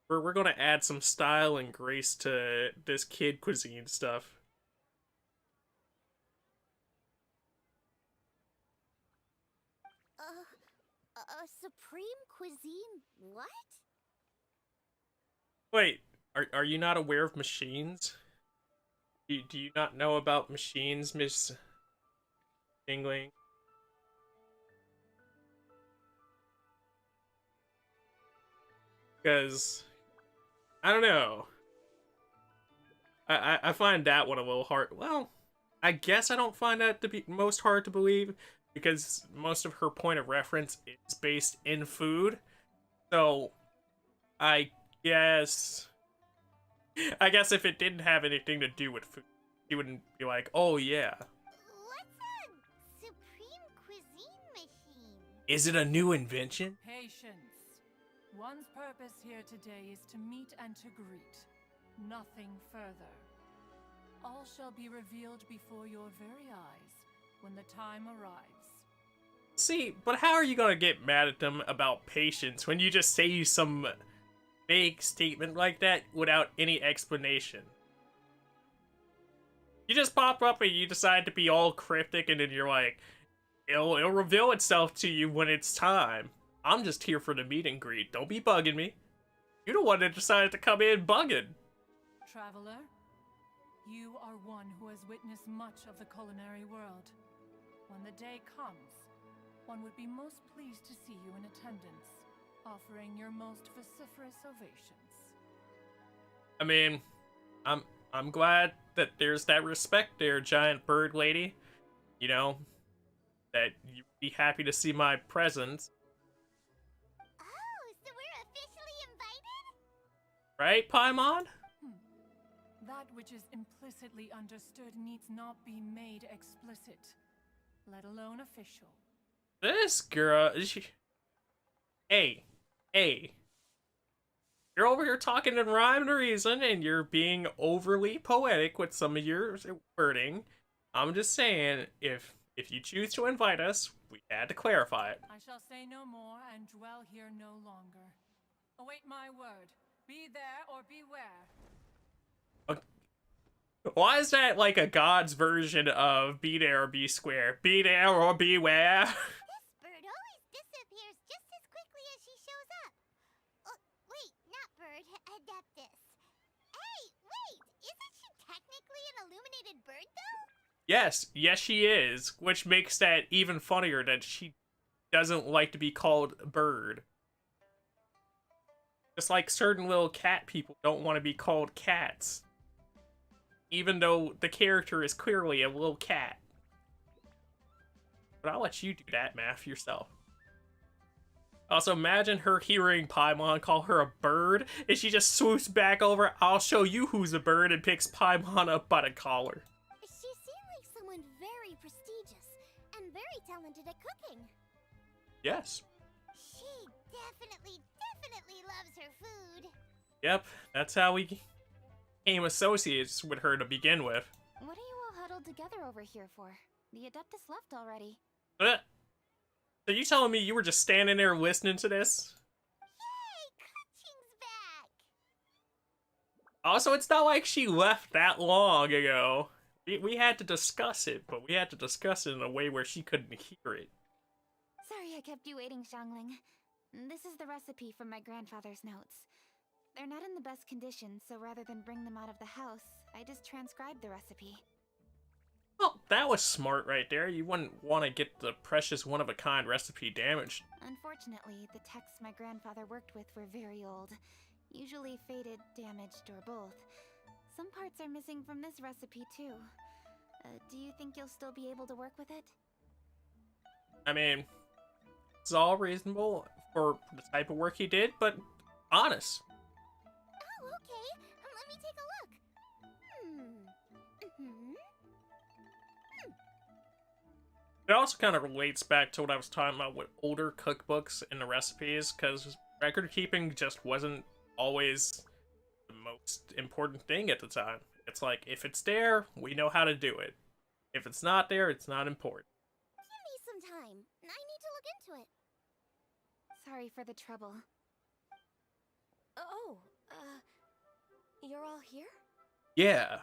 We're gonna add some style and grace to this kid cuisine stuff. A supreme cuisine what? Wait, are you not aware of machines? Do you not know about machines, Miss Dingling? Because I don't know. I find that one a little hard. Well, I guess I don't find that to be most hard to believe, because most of her point of reference is based in food. So, I guess if it didn't have anything to do with food, she wouldn't be like, oh yeah. Let's Is it a new invention? Patience. One's purpose here today is to meet and to greet. Nothing further. All shall be revealed before your very eyes when the time arrives. See, but how are you gonna get mad at them about patience when you just say some vague statement like that without any explanation? You just pop up and you decide to be all cryptic, and then you're like, it'll reveal itself to you when it's time. I'm just here for the meet and greet. Don't be bugging me. You're the one that decided to come in bugging. Traveler, you are one who has witnessed much of the culinary world. When the day comes, one would be most pleased to see you in attendance, offering your most vociferous ovations. I mean, I'm glad that there's that respect there, giant bird lady. You know, that you'd be happy to see my presence. Oh, so we're officially invited? Right, Paimon? That which is implicitly understood needs not be made explicit, let alone official. This girl, Hey. You're over here talking in rhyme and reason, and you're being overly poetic with some of your wording. I'm just saying, if you choose to invite us, we had to clarify it. I shall say no more and dwell here no longer. Await my word. Be there or beware. Why is that like a god's version of be there or be square? Be there or beware? This bird always disappears just as quickly as she shows up. Oh, wait, not bird, Adeptus. Hey, wait, isn't she technically an illuminated bird, though? Yes, she is, which makes that even funnier that she doesn't like to be called bird. Just like certain little cat people don't want to be called cats. Even though the character is clearly a little cat. But I'll let you do that math yourself. Also, imagine her hearing Paimon call her a bird, and she just swoops back over, I'll show you who's a bird, and picks Paimon up by the collar. She seemed like someone very prestigious and very talented at cooking. Yes. She definitely loves her food. Yep, that's how we became associates with her to begin with. What are you all huddled together over here for? The Adeptus left already. So you telling me you were just standing there listening to this? Yay, Kaching's back! Also, it's not like she left that long ago. We had to discuss it, but we had to discuss it in a way where she couldn't hear it. Sorry I kept you waiting, Xiangling. This is the recipe from my grandfather's notes. They're not in the best condition, so rather than bring them out of the house, I just transcribed the recipe. Well, that was smart right there. You wouldn't want to get the precious one-of-a-kind recipe damaged. Unfortunately, the texts my grandfather worked with were very old. Usually faded, damaged, or both. Some parts are missing from this recipe, too. Do you think you'll still be able to work with it? I mean, it's all reasonable for the type of work he did, but honest. Oh, okay. Let me take a look. It also kind of relates back to what I was talking about with older cookbooks and the recipes, because record keeping just wasn't always the most important thing at the time. It's like, if it's there, we know how to do it. If it's not there, it's not important. Give me some time. I need to look into it. Sorry for the trouble. Oh, you're all here? Yeah.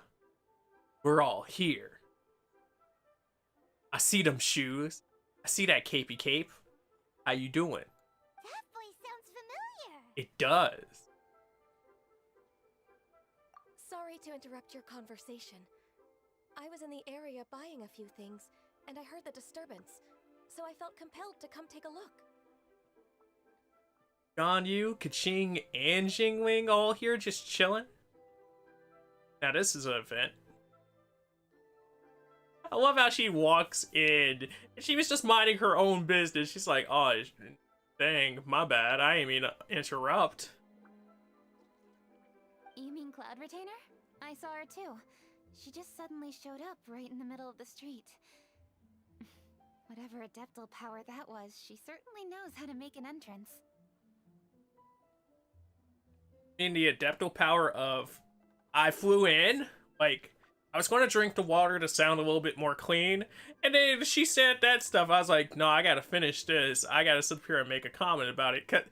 We're all here. I see them shoes. I see that capey cape. How you doing? That voice sounds familiar. It does. Sorry to interrupt your conversation. I was in the area buying a few things, and I heard the disturbance, so I felt compelled to come take a look. Ganyu, Kaching, and Jingling all here just chilling? Now this is an event. I love how she walks in. She was just minding her own business. She's like, oh, dang, my bad. I didn't mean to interrupt. You mean Cloud Retainer? I saw her too. She just suddenly showed up right in the middle of the street. Whatever adeptal power that was, she certainly knows how to make an entrance. In the adeptal power of, I flew in, like, I was going to drink the water to sound a little bit more clean, and then she said that stuff. I was like, no, I gotta finish this. I gotta sit here and make a comment about it, because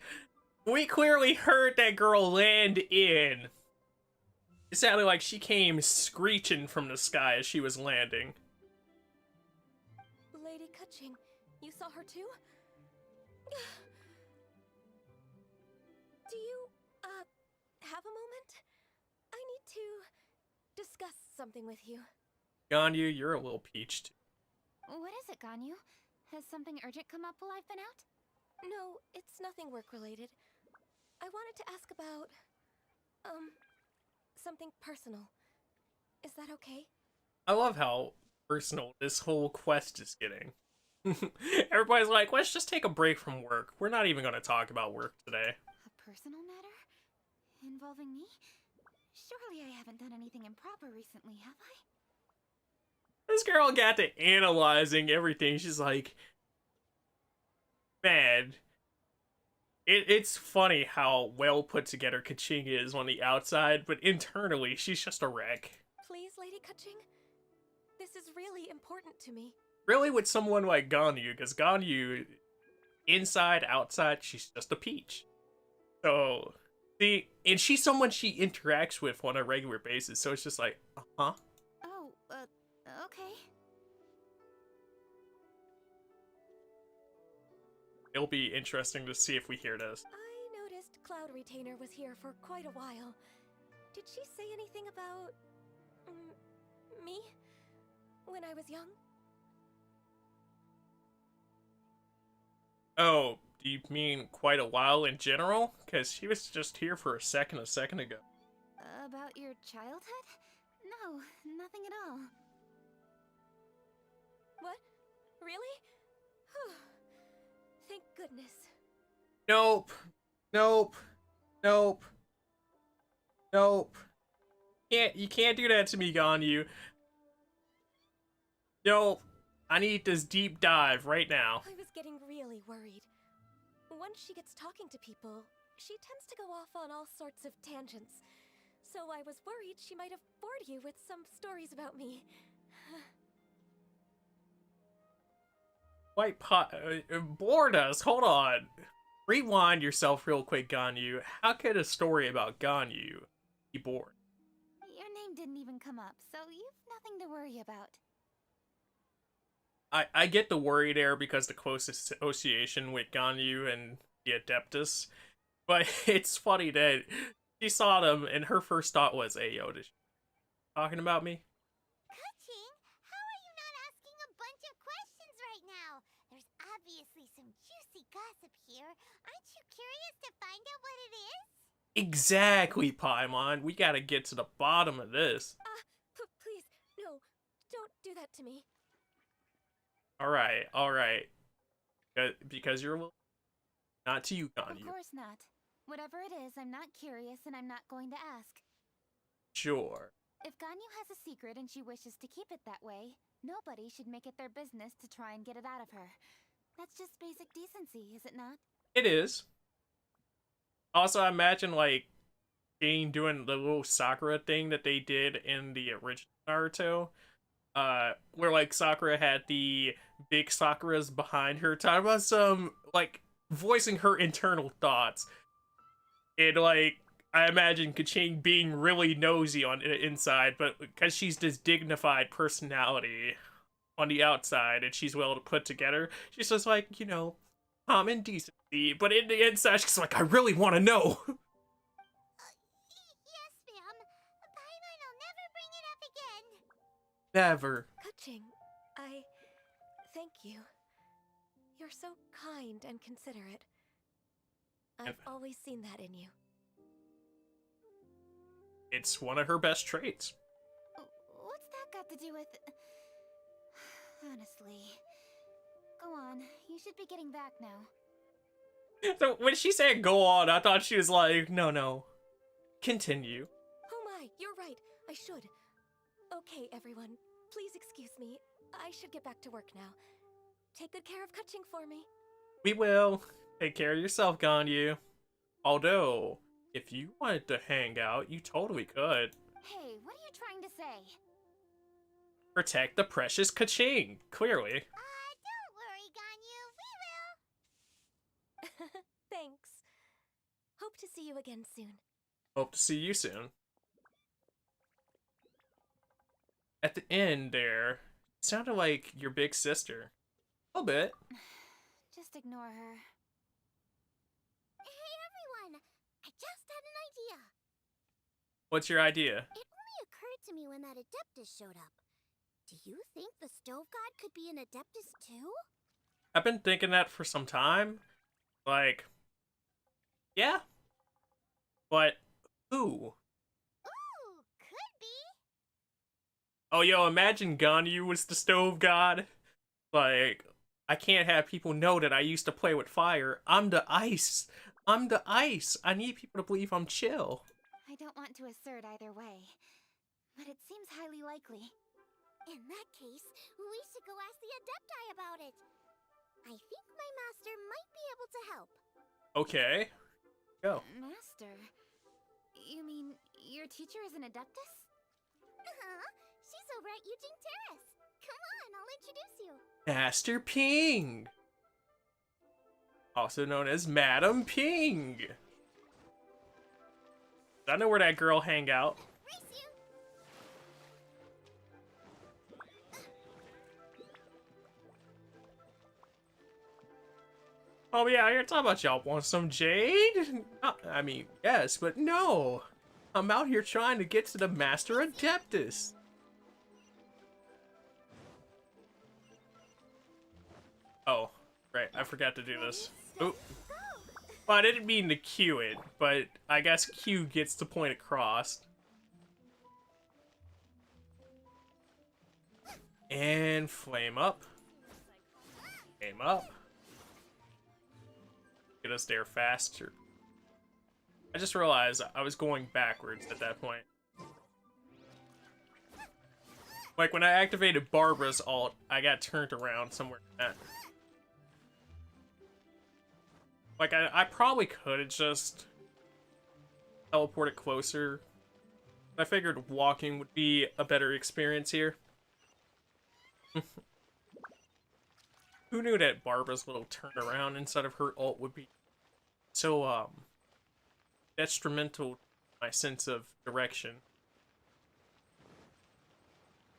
we clearly heard that girl land in. It sounded like she came screeching from the sky as she was landing. Lady Kaching, you saw her too? Do you, have a moment? I need to discuss something with you. Ganyu, you're a little peach too. What is it, Ganyu? Has something urgent come up while I've been out? No, it's nothing work-related. I wanted to ask about, something personal. Is that okay? I love how personal this whole quest is getting. Everybody's like, let's just take a break from work. We're not even going to talk about work today. A personal matter? Involving me? Surely I haven't done anything improper recently, have I? This girl got to analyzing everything. She's like, man, it's funny how well put together Kaching is on the outside, but internally, she's just a wreck. Please, Lady Kaching. This is really important to me. Really with someone like Ganyu, because Ganyu, inside, outside, she's just a peach. So, and she's someone she interacts with on a regular basis, so it's just like, uh-huh. Oh, okay. It'll be interesting to see if we hear this. I noticed Cloud Retainer was here for quite a while. Did she say anything about... me? When I was young? Oh, do you mean quite a while in general? Because she was just here for a second ago. About your childhood? No, nothing at all. What? Really? Thank goodness. Nope. Nope. Nope. Nope. You can't do that to me, Ganyu. Nope. I need this deep dive right now. I was getting really worried. Once she gets talking to people, she tends to go off on all sorts of tangents. So I was worried she might have bored you with some stories about me. Bored us. Hold on. Rewind yourself real quick, Ganyu. How could a story about Ganyu be bored? Your name didn't even come up, so you've nothing to worry about. I get the worry there because the close association with Ganyu and the Adeptus, but it's funny that she saw them and her first thought was, hey, yo, is she talking about me? Kaching, how are you not asking a bunch of questions right now? There's obviously some juicy gossip here. Aren't you curious to find out what it is? Exactly, Paimon. We gotta get to the bottom of this. Please, no, don't do that to me. Alright. Because you're a little... Not to you, Ganyu. Of course not. Whatever it is, I'm not curious and I'm not going to ask. Sure. If Ganyu has a secret and she wishes to keep it that way, nobody should make it their business to try and get it out of her. That's just basic decency, is it not? It is. Also, I imagine, like, Jane doing the little Sakura thing that they did in the original Naruto. Where, like, Sakura had the big Sakuras behind her, talking about some, like, voicing her internal thoughts. And, like, I imagine Kaching being really nosy on the inside, but because she's this dignified personality on the outside and she's well put together, she's just like, you know, common decency. But in the inside, she's like, I really want to know. Yes, ma'am. Paimon will never bring it up again. Never. Kaching, I thank you. You're so kind and considerate. I've always seen that in you. It's one of her best traits. What's that got to do with... Honestly. Go on, you should be getting back now. So when she said go on, I thought she was like, no. Continue. Oh my, you're right. I should. Okay, everyone. Please excuse me. I should get back to work now. take good care of Kaching for me. We will. Take care of yourself, Ganyu. Although, if you wanted to hang out, you totally could. Hey, what are you trying to say? Protect the precious Kaching, clearly. Don't worry, Ganyu. We will. Thanks. Hope to see you again soon. Hope to see you soon. At the end there, you sounded like your big sister. A little bit. Just ignore her. Hey, everyone. I just had an idea. What's your idea? It only occurred to me when that Adeptus showed up. Do you think the Stove God could be an Adeptus too? I've been thinking that for some time. Like, yeah. But who? Ooh, could be. Oh, yo, imagine Ganyu was the Stove God. Like, I can't have people know that I used to play with fire. I'm the ice. I'm the ice. I need people to believe I'm chill. I don't want to assert either way, but it seems highly likely. In that case, we should go ask the Adepti about it. I think my master might be able to help. Okay. Go. Master? You mean your teacher is an Adeptus? She's over at Yujing Terrace. Come on, I'll introduce you. Master Ping. Also known as Madam Ping. I know where that girl hang out. Race you. Oh yeah, you're talking about y'all want some jade? I mean, yes, but no. I'm out here trying to get to the Master Adeptus. Oh, right, I forgot to do this. Oop. Well, I didn't mean to cue it, but I guess Q gets the point across. And flame up. Flame up. Get us there faster. I just realized I was going backwards at that point. Like when I activated Barbara's ult, I got turned around somewhere in that. Like I probably could have just teleported closer. I figured walking would be a better experience here. Who knew that Barbara's little turnaround instead of her ult would be so detrimental to my sense of direction.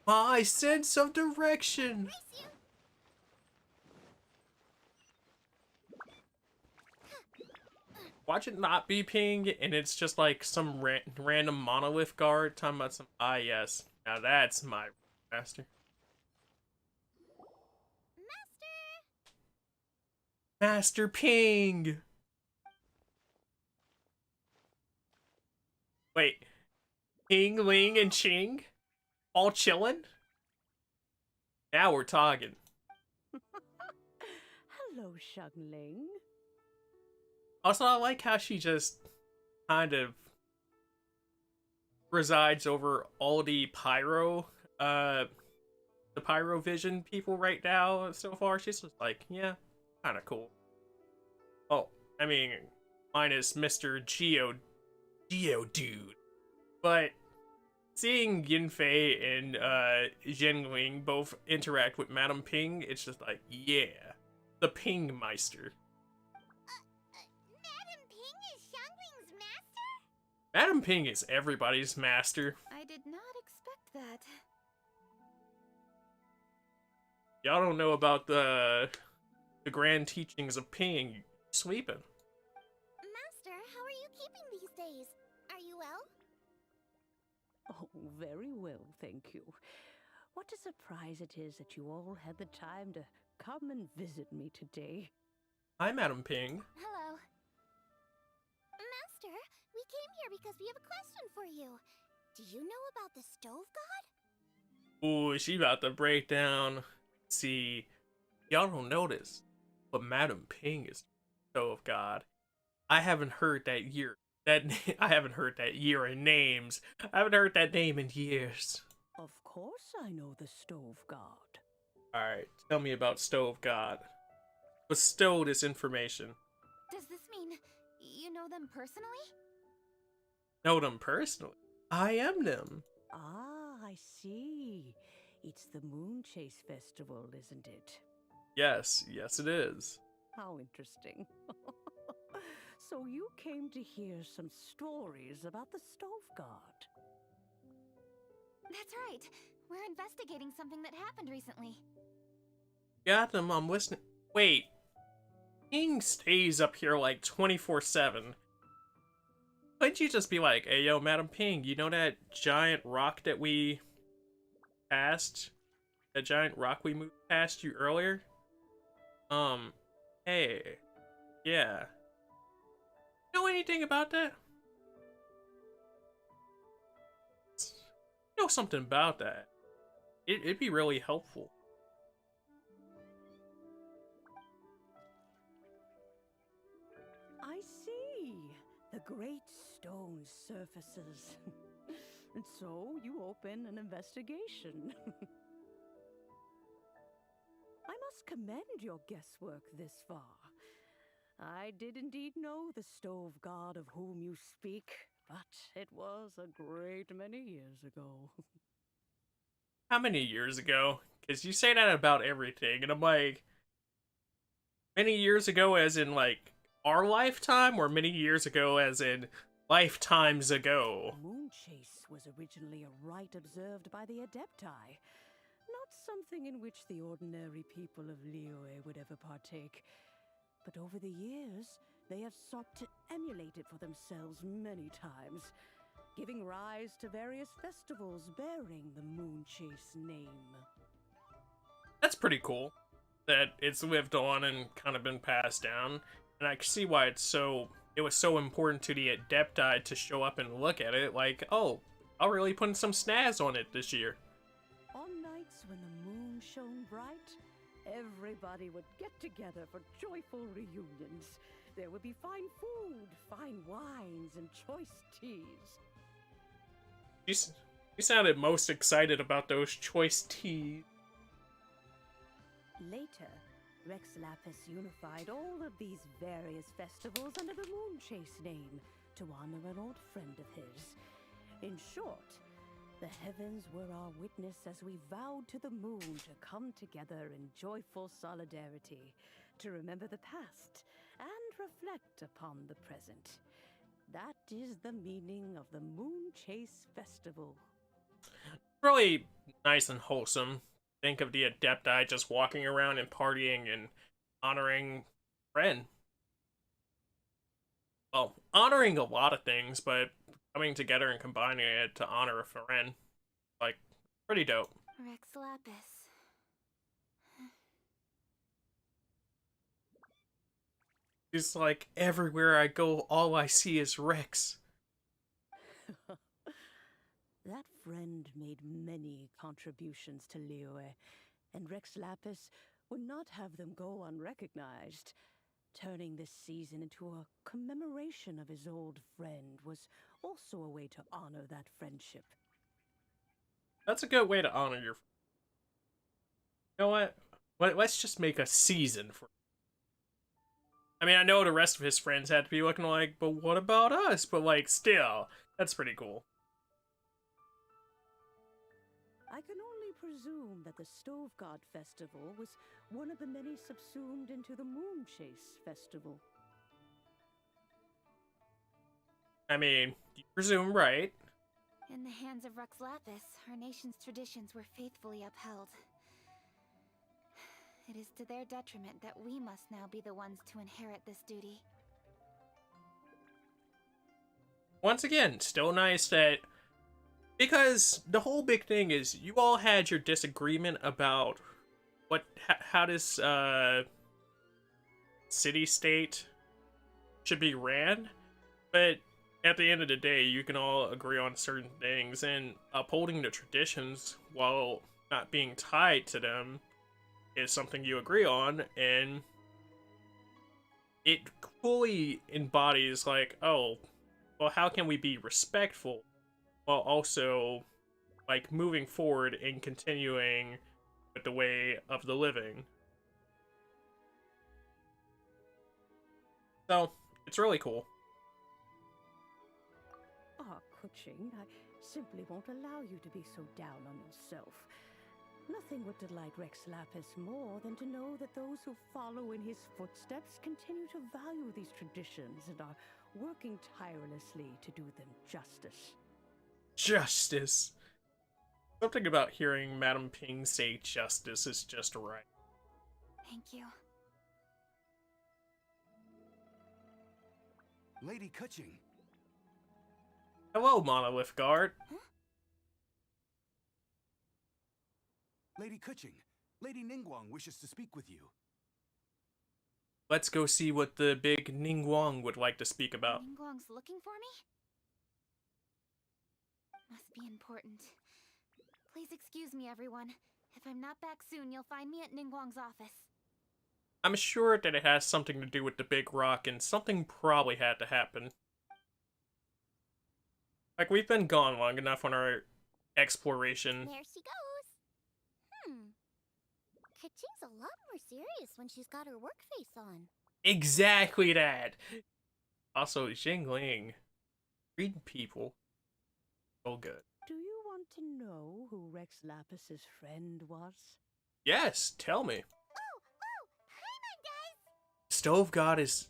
My sense of direction! Watch it not be ping, and it's just like some random monolith guard talking about some, ah yes, now that's my master. Master Ping! Wait, Ping, Ling, and Ching? All chillin'? Now we're talking. Hello, Xiangling. Also, I like how she just kind of resides over all the Pyro Vision people right now so far. She's just like, yeah, kind of cool. Oh, I mean, minus Mr. Geo dude. But seeing Yinfei and Zhenling both interact with Madam Ping, it's just like, yeah, the Ping Meister. Madam Ping is Xiangling's master? Madam Ping is everybody's master. I did not expect that. Y'all don't know about the grand teachings of Ping. Sleeping. Master, how are you keeping these days? Are you well? Oh, very well, thank you. What a surprise it is that you all had the time to come and visit me today. Hi, Madam Ping. Hello. Master, we came here because we have a question for you. Do you know about the Stove God? Ooh, she about to break down. See, y'all don't notice, but Madam Ping is Stove God. I haven't heard that year. I haven't heard that year in names. I haven't heard that name in years. Of course I know the Stove God. Alright, tell me about Stove God. Bestow this information. Does this mean you know them personally? Know them personally? I am them. Ah, I see. It's the Moon Chase Festival, isn't it? Yes, yes it is. How interesting. So you came to hear some stories about the Stove God. That's right. We're investigating something that happened recently. Got them, I'm listening. Wait. King stays up here like 24/7. Couldn't you just be like, hey yo, Madam Ping, you know that giant rock that we passed? That giant rock we moved past you earlier? Hey. Yeah. Know anything about that? Know something about that. It'd be really helpful. I see. The great stone surfaces. And so you open an investigation. I must commend your guesswork this far. I did indeed know the Stove God of whom you speak, but it was a great many years ago. How many years ago? Because you say that about everything, and I'm like, many years ago as in, like, our lifetime, or many years ago as in lifetimes ago? Moon Chase was originally a rite observed by the Adepti, not something in which the ordinary people of Liyue would ever partake. But over the years, they have sought to emulate it for themselves many times, giving rise to various festivals bearing the Moon Chase name. That's pretty cool that it's lived on and kind of been passed down, and I can see why it was so important to the Adepti to show up and look at it like, oh, I'll really put some snaz on it this year. On nights when the moon shone bright, everybody would get together for joyful reunions. There would be fine food, fine wines, and choice teas. You sounded most excited about those choice teas. Later, Rex Lapis unified all of these various festivals under the Moon Chase name to honor an old friend of his. In short, the heavens were our witness as we vowed to the moon to come together in joyful solidarity, to remember the past and reflect upon the present. That is the meaning of the Moon Chase Festival. Really nice and wholesome. Think of the Adepti just walking around and partying and honoring Ren. Well, honoring a lot of things, but coming together and combining it to honor a Ren. Like, pretty dope. Rex Lapis. It's like, everywhere I go, all I see is Rex. That friend made many contributions to Liyue, and Rex Lapis would not have them go unrecognized. Turning this season into a commemoration of his old friend was also a way to honor that friendship. That's a good way to honor your... You know what? Let's just make a season for... I mean, I know the rest of his friends had to be looking like, but what about us? But, like, still, that's pretty cool. I can only presume that the Stove God Festival was one of the many subsumed into the Moon Chase Festival. I mean, you presume right. In the hands of Rex Lapis, our nation's traditions were faithfully upheld. It is to their detriment that we must now be the ones to inherit this duty. Once again, still nice that... Because the whole big thing is, you all had your disagreement about how this city-state should be ran, but at the end of the day, you can all agree on certain things, and upholding the traditions while not being tied to them is something you agree on, and it fully embodies, like, oh, well, how can we be respectful while also, like, moving forward and continuing with the way of the living. So, it's really cool. Ah, Kuching, I simply won't allow you to be so down on yourself. Nothing would delight Rex Lapis more than to know that those who follow in his footsteps continue to value these traditions and are working tirelessly to do them justice. Justice. Something about hearing Madame Ping say justice is just right. Thank you. Lady Kuching. Hello, Monolith Guard. Huh? Lady Kuching, Lady Ningguang wishes to speak with you. Let's go see what the big Ningguang would like to speak about. Ningguang's looking for me? Must be important. Please excuse me, everyone. If I'm not back soon, you'll find me at Ningguang's office. I'm sure that it has something to do with the big rock, and something probably had to happen. Like, we've been gone long enough on our exploration. There she goes. Kuching's a lot more serious when she's got her work face on. Exactly that! Also, Jingling. Read people. So good. Do you want to know who Rex Lapis's friend was? Yes, tell me. Hi, my guys! Stove God is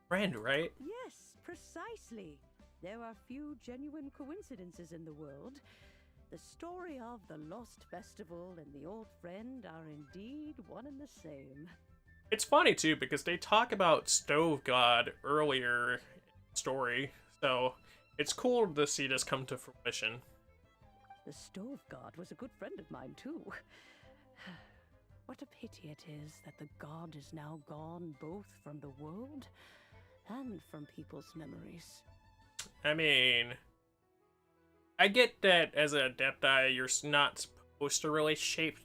friend, right? Yes, precisely. There are few genuine coincidences in the world. The story of the Lost Festival and the old friend are indeed one and the same. It's funny, too, because they talk about Stove God earlier in the story, so it's cool to see this come to fruition. The Stove God was a good friend of mine, too. What a pity it is that the god is now gone both from the world and from people's memories. I mean, I get that as an Adepti, you're not supposed to really shape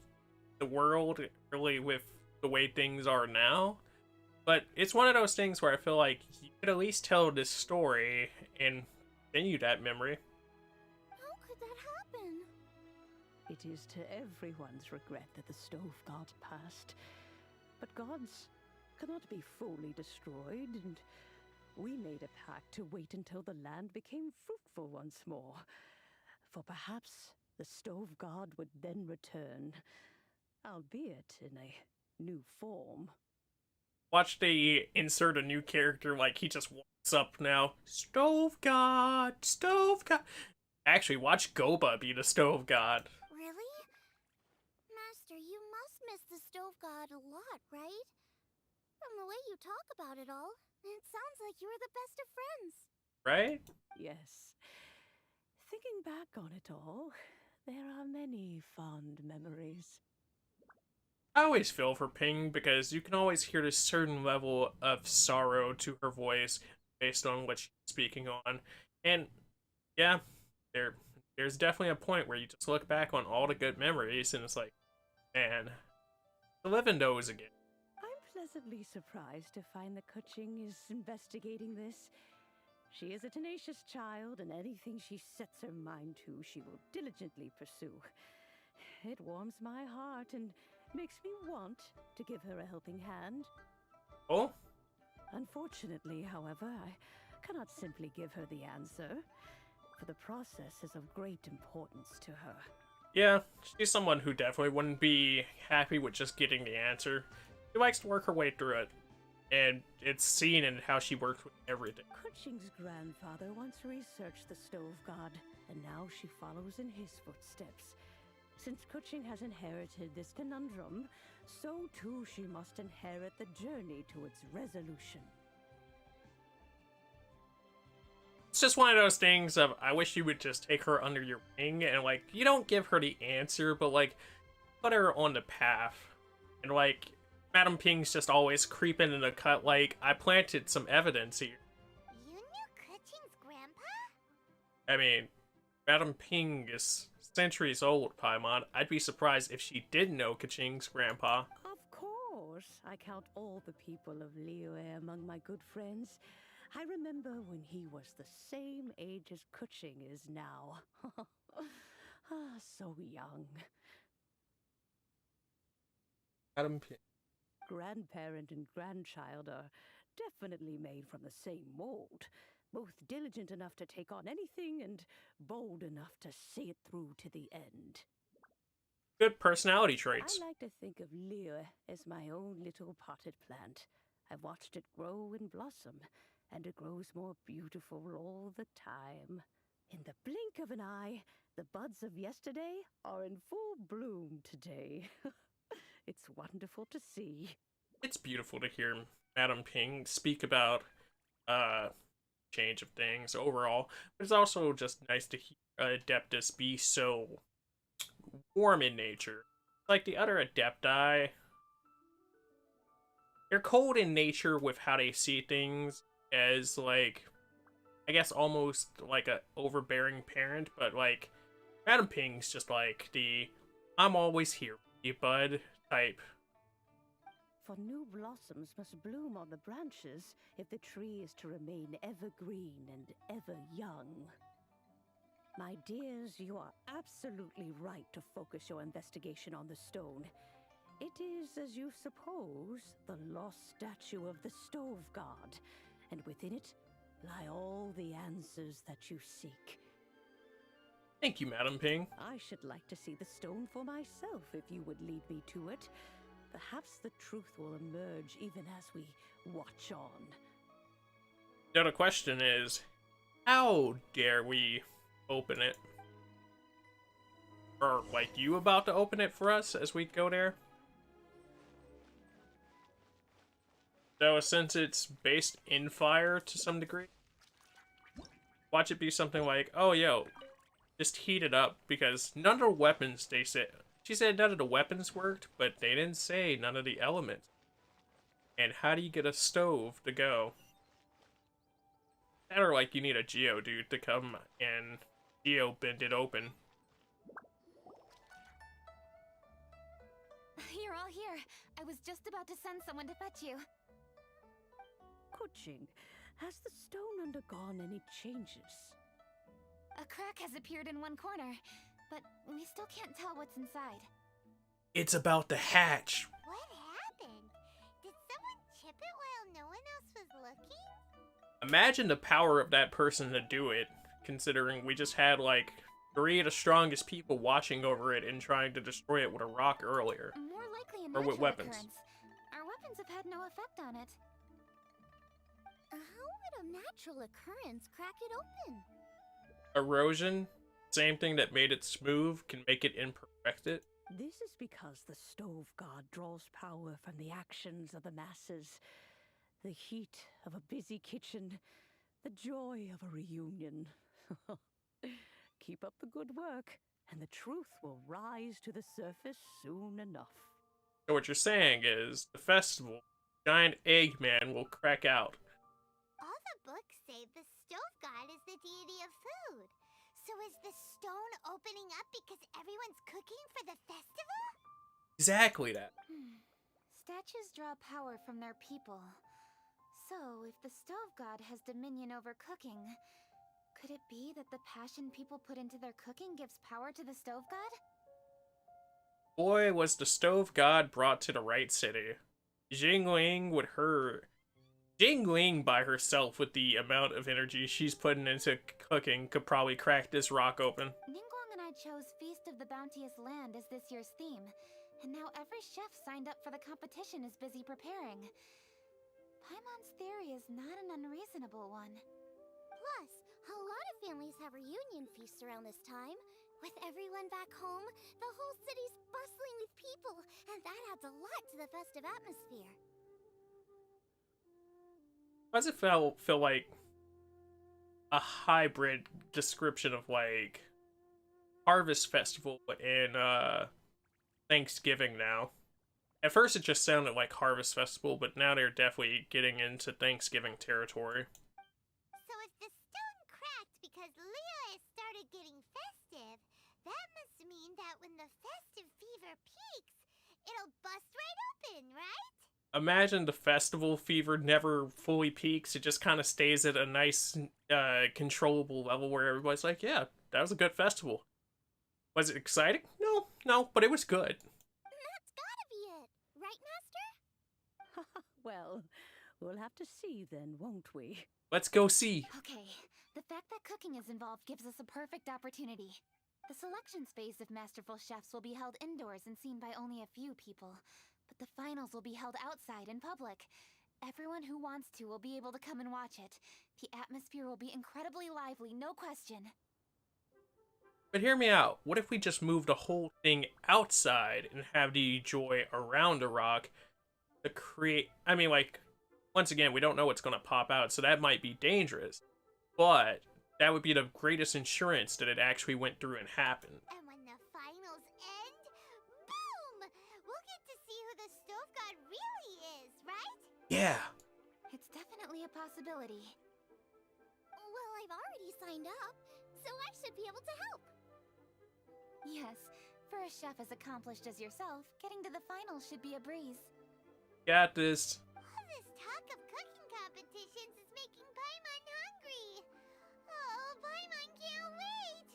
the world really with the way things are now, but it's one of those things where I feel like you could at least tell this story and continue that memory. How could that happen? It is to everyone's regret that the Stove God passed, but gods cannot be fully destroyed, and we made a pact to wait until the land became fruitful once more. For perhaps the Stove God would then return, albeit in a new form. Watch they insert a new character, like he just walks up now. Stove God! Stove God! Actually, watch Goba be the Stove God. Really? Master, you must miss the Stove God a lot, right? From the way you talk about it all, it sounds like you were the best of friends. Right? Yes. Thinking back on it all, there are many fond memories. I always feel for Ping because you can always hear a certain level of sorrow to her voice based on what she's speaking on. And yeah, there's definitely a point where you just look back on all the good memories and it's like, man, to live in those again. I'm pleasantly surprised to find that Kuching is investigating this. She is a tenacious child, and anything she sets her mind to, she will diligently pursue. It warms my heart and makes me want to give her a helping hand. Oh? Unfortunately, however, I cannot simply give her the answer, for the process is of great importance to her. Yeah, she's someone who definitely wouldn't be happy with just getting the answer. She likes to work her way through it. And it's seen in how she works with everything. Kuching's grandfather once researched the Stove God, and now she follows in his footsteps. Since Kuching has inherited this conundrum, so too she must inherit the journey to its resolution. It's just one of those things of, I wish you would just take her under your wing and, like, you don't give her the answer, but, like, put her on the path. And, like, Madam Ping's just always creeping in the cut, like, I planted some evidence here. You knew Kuching's grandpa? I mean, Madam Ping is centuries old, Paimon. I'd be surprised if she did know Kuching's grandpa. Of course, I count all the people of Liyue among my good friends. I remember when he was the same age as Kuching is now. So young. Madam Ping. Grandparent and grandchild are definitely made from the same mold. Both diligent enough to take on anything and bold enough to see it through to the end. Good personality traits. I like to think of Leah as my own little potted plant. I've watched it grow and blossom, and it grows more beautiful all the time. In the blink of an eye, the buds of yesterday are in full bloom today. It's wonderful to see. It's beautiful to hear Madam Ping speak about change of things overall, but it's also just nice to hear Adeptus be so warm in nature. Like the other Adepti, they're cold in nature with how they see things as, like, I guess almost like a overbearing parent, but like Madam Ping's just like the I'm always here for you, bud type. For new blossoms must bloom on the branches if the tree is to remain evergreen and ever young. My dears, you are absolutely right to focus your investigation on the stone. It is, as you suppose, the lost statue of the Stove God, and within it lie all the answers that you seek. Thank you, Madam Ping. I should like to see the stone for myself if you would lead me to it. Perhaps the truth will emerge even as we watch on. The other question is, how dare we open it? Or, like, you about to open it for us as we go there? So, since it's based in fire to some degree, watch it be something like, oh, yo, just heat it up, because none of the weapons, they said, she said none of the weapons worked, but they didn't say none of the elements. And how do you get a stove to go? That or, like, you need a Geodude to come and Geo-bend it open. You're all here. I was just about to send someone to fetch you. Kuching, has the stone undergone any changes? A crack has appeared in one corner, but we still can't tell what's inside. It's about to hatch. What happened? Did someone chip it while no one else was looking? Imagine the power of that person to do it, considering we just had, like, 3 of the strongest people watching over it and trying to destroy it with a rock earlier. More likely a or natural with weapons. occurrence. Our weapons have had no effect on it. How would a natural occurrence crack it open? Erosion, same thing that made it smooth, can make it imperfected. This is because the Stove God draws power from the actions of the masses. The heat of a busy kitchen, the joy of a reunion. Keep up the good work, and the truth will rise to the surface soon enough. So what you're saying is, the festival, giant Eggman will crack out. All the books say the Stove God is the deity of food. So is the stone opening up because everyone's cooking for the festival? Exactly that. Statues draw power from their people. So, if the Stove God has dominion over cooking, could it be that the passion people put into their cooking gives power to the Stove God? Boy, was the Stove God brought to the right city. Jingling by herself with the amount of energy she's putting into cooking could probably crack this rock open. Ningguang and I chose Feast of the Bounteous Land as this year's theme, and now every chef signed up for the competition is busy preparing. Paimon's theory is not an unreasonable one. Plus, a lot of families have reunion feasts around this time. With everyone back home, the whole city's bustling with people, and that adds a lot to the festive atmosphere. Why does it feel like a hybrid description of, like, Harvest Festival and Thanksgiving now? At first it just sounded like Harvest Festival, but now they're definitely getting into Thanksgiving territory. So if the stone cracked because Leah has started getting festive, that must mean that when the festive fever peaks, it'll bust right open, right? Imagine the festival fever never fully peaks. It just kind of stays at a nice, controllable level where everybody's like, yeah, that was a good festival. Was it exciting? No, but it was good. That's gotta be it. Right, Well, we'll have to see then, won't we? Let's go see. Okay, the fact that cooking is involved gives us a perfect opportunity. The selections phase of Masterful Chefs will be held indoors and seen by only a few people, but the finals will be held outside in public. Everyone who wants to will be able to come and watch it. The atmosphere will be incredibly lively, no question. But hear me out. What if we just move the whole thing outside and have the joy around a rock to create... I mean, like, once again, we don't know what's going to pop out, so that might be dangerous. But that would be the greatest insurance that it actually went through and happened. And when the finals end, boom! We'll get to see who the stove god really is, right? Yeah. It's definitely a possibility. Well, I've already signed up, so I should be able to help. Yes, for a chef as accomplished as yourself, getting to the finals should be a breeze. Got this. All this talk of cooking competitions is making Paimon hungry. Oh, Paimon can't wait.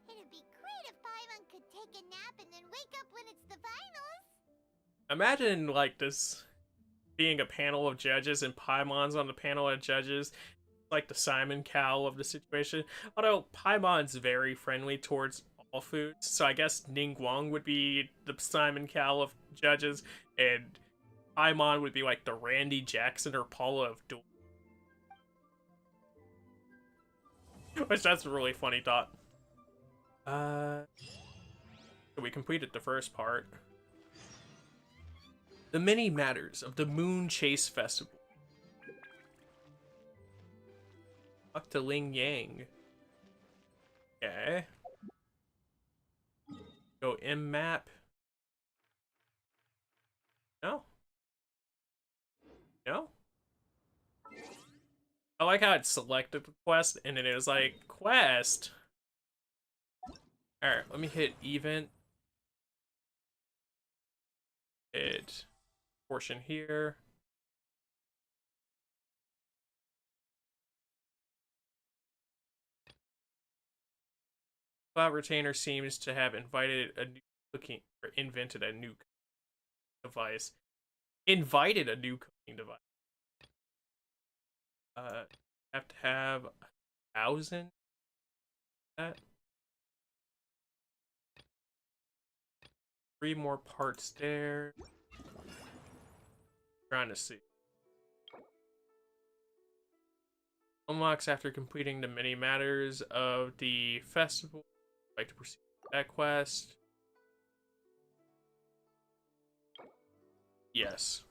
It'd be great if Paimon could take a nap and then wake up when it's the finals. Imagine, like, this being a panel of judges and Paimon's on the panel of judges. Like the Simon Cowell of the situation. Although Paimon's very friendly towards all foods, so I guess Ningguang would be the Simon Cowell of judges, and Paimon would be like the Randy Jackson or Paula of duel. Which, that's a really funny thought. We completed the first part. The many matters of the Moon Chase Festival. Talk to Ling Yang. Okay. Go M map. No? No? I like how it selected the quest and then it was like, quest! Alright, let me hit event. Hit portion here. Cloud Retainer seems to have invited a new cooking, or invented a new device. Invited a new cooking device. Have to have 1,000. That 3 more parts there. Trying to see. Unlocks after completing the many matters of the festival. I'd like to proceed with that quest. Yes.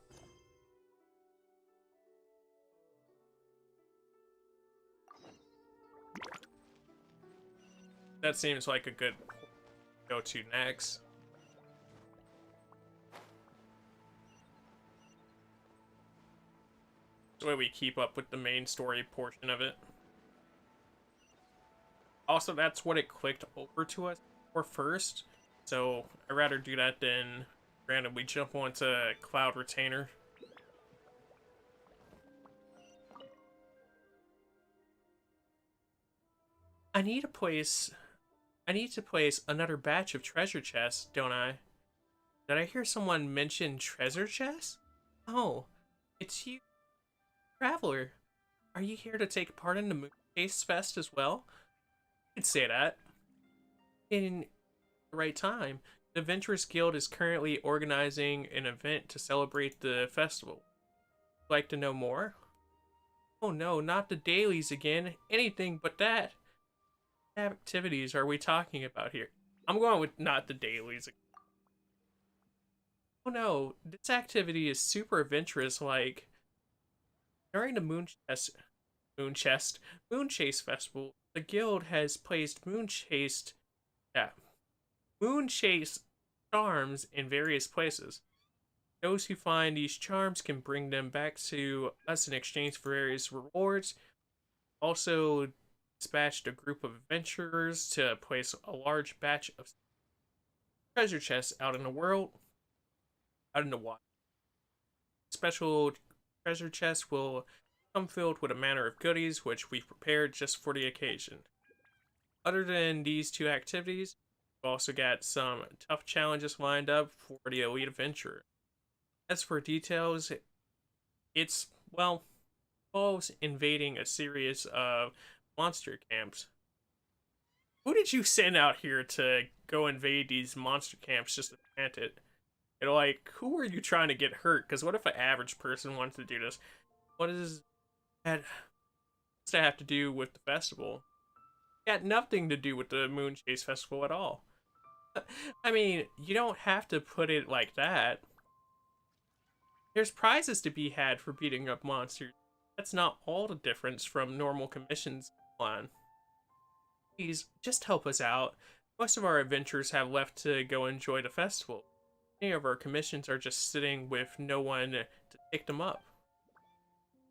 That seems like a good go to next. The way we keep up with the main story portion of it. Also, that's what it clicked over to us for first, so I'd rather do that than randomly jump onto Cloud Retainer. I need to place another batch of treasure chests, don't I? Did I hear someone mention treasure chests? Oh, it's you, traveler. Are you here to take part in the Moon Chase Fest as well? I could say that. In the right time, the Adventurers Guild is currently organizing an event to celebrate the festival. Like to know more? Oh no, not the dailies again. Anything but that. What activities are we talking about here? I'm going with not the dailies. Oh no, this activity is super adventurous, like during the Moon Chase Festival, the guild has placed Moon Chase charms in various places. Those who find these charms can bring them back to us in exchange for various rewards. Also dispatched a group of adventurers to place a large batch of treasure chests out in the wild. Special treasure chests will come filled with a manner of goodies which we've prepared just for the occasion. Other than these two activities, we've also got some tough challenges lined up for the elite adventurer. As for details, it's, well, involves invading a series of monster camps. Who did you send out here to go invade these monster camps just to plant it? And like, who are you trying to get hurt? Because what if an average person wants to do this? What does that have to do with the festival? It got nothing to do with the Moon Chase Festival at all. I mean, you don't have to put it like that. There's prizes to be had for beating up monsters. That's not all the difference from normal commissions on. Please, just help us out. Most of our adventurers have left to go enjoy the festival. Many of our commissions are just sitting with no one to pick them up.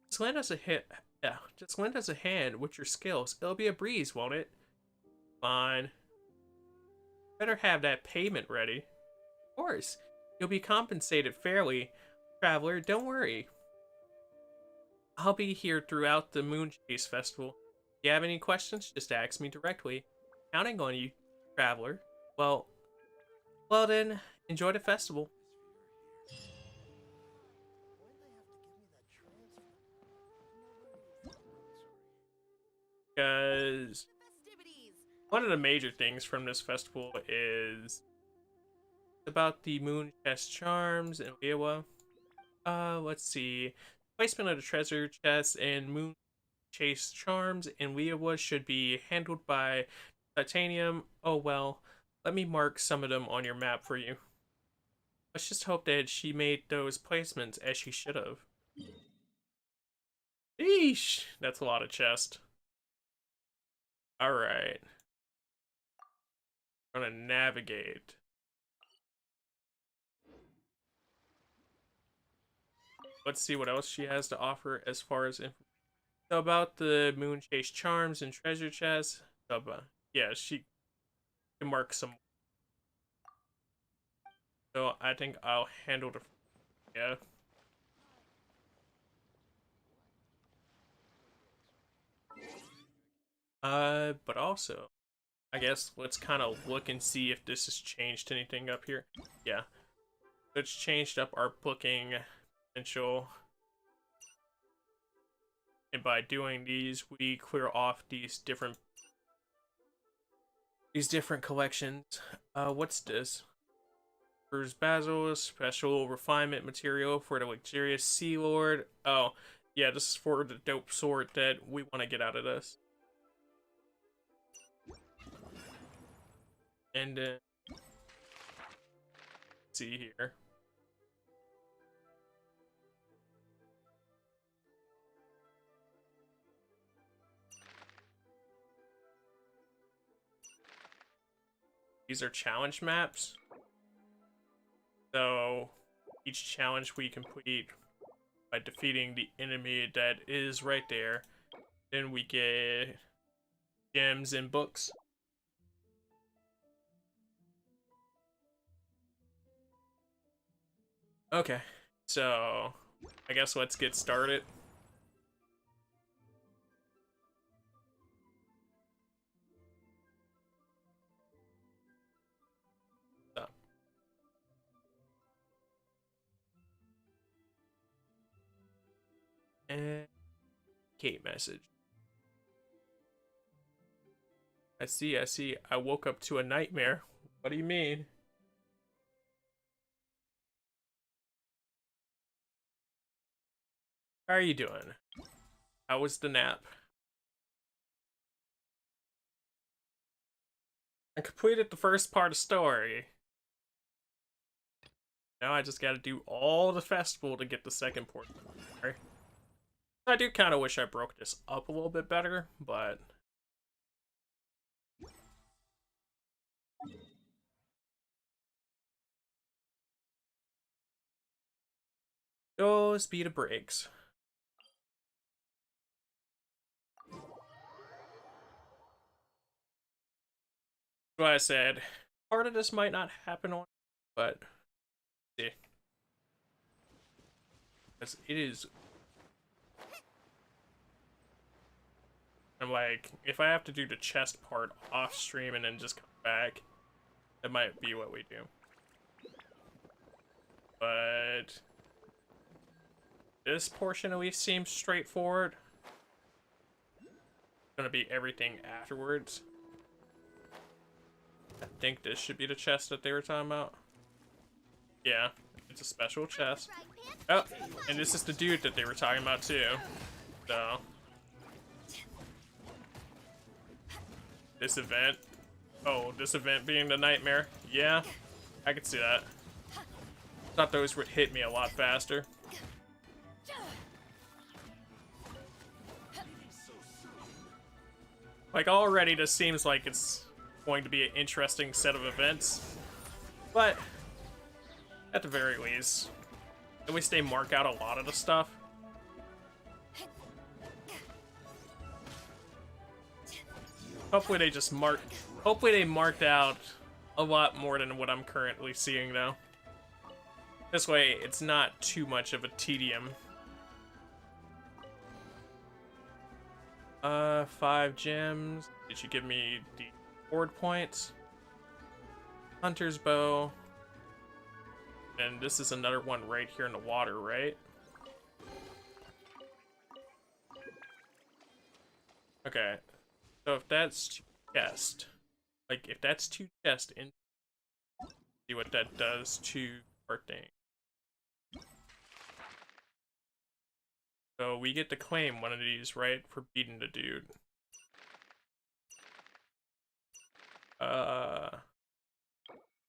Just lend us a just lend us a hand with your skills. It'll be a breeze, won't it? Fine. Better have that payment ready. Of course. You'll be compensated fairly. Traveler, don't worry. I'll be here throughout the Moon Chase Festival. If you have any questions, just ask me directly. Counting on you, Traveler. Well then, enjoy the festival. Because one of the major things from this festival is about the Moon Chest Charms and Lewa. Let's see. Placement of the treasure chest and Moon Chase Charms and Lewa should be handled by Titanium. Oh well, let me mark some of them on your map for you. Let's just hope that she made those placements as she should have. Eesh, that's a lot of chest. Alright. I'm gonna navigate. Let's see what else she has to offer as far as information. So about the Moon Chase Charms and treasure chests. Yeah, she can mark some. So I think I'll handle the. Yeah. But also, I guess let's kind of look and see if this has changed anything up here. Yeah. It's changed up our booking potential. And by doing these, we clear off these different collections. What's this? Bruce Basil, special refinement material for the luxurious Sea Lord. Oh, yeah, this is for the dope sword that we want to get out of this. And let's see here. These are challenge maps. So each challenge we complete by defeating the enemy that is right there, then we get gems and books. Okay, so I guess let's get started. And Kate message. I see. I woke up to a nightmare. What do you mean? How are you doing? How was the nap? I completed the first part of story. Now I just gotta do all the festival to get the second portion. Right? I do kind of wish I broke this up a little bit better, but... Go speed of brakes. What I said, part of this might not happen on, but yeah, because it is. I'm like, if I have to do the chest part off stream and then just come back, that might be what we do. But this portion at least seems straightforward. It's gonna be everything afterwards. I think this should be the chest that they were talking about. Yeah, it's a special chest. Oh, and this is the dude that they were talking about too. So, this event. Oh, this event being the nightmare. Yeah, I could see that. Thought those would hit me a lot faster. Like, already this seems like it's going to be an interesting set of events. But, at the very least, at least they mark out a lot of the stuff. Hopefully they just hopefully they marked out a lot more than what I'm currently seeing though. This way it's not too much of a tedium. 5 gems. Did you give me the board points? Hunter's bow. And this is another one right here in the water, right? Okay. So if that's 2 chests, like if that's 2 chests in, see what that does to our thing. So we get to claim one of these, right? For beating the dude.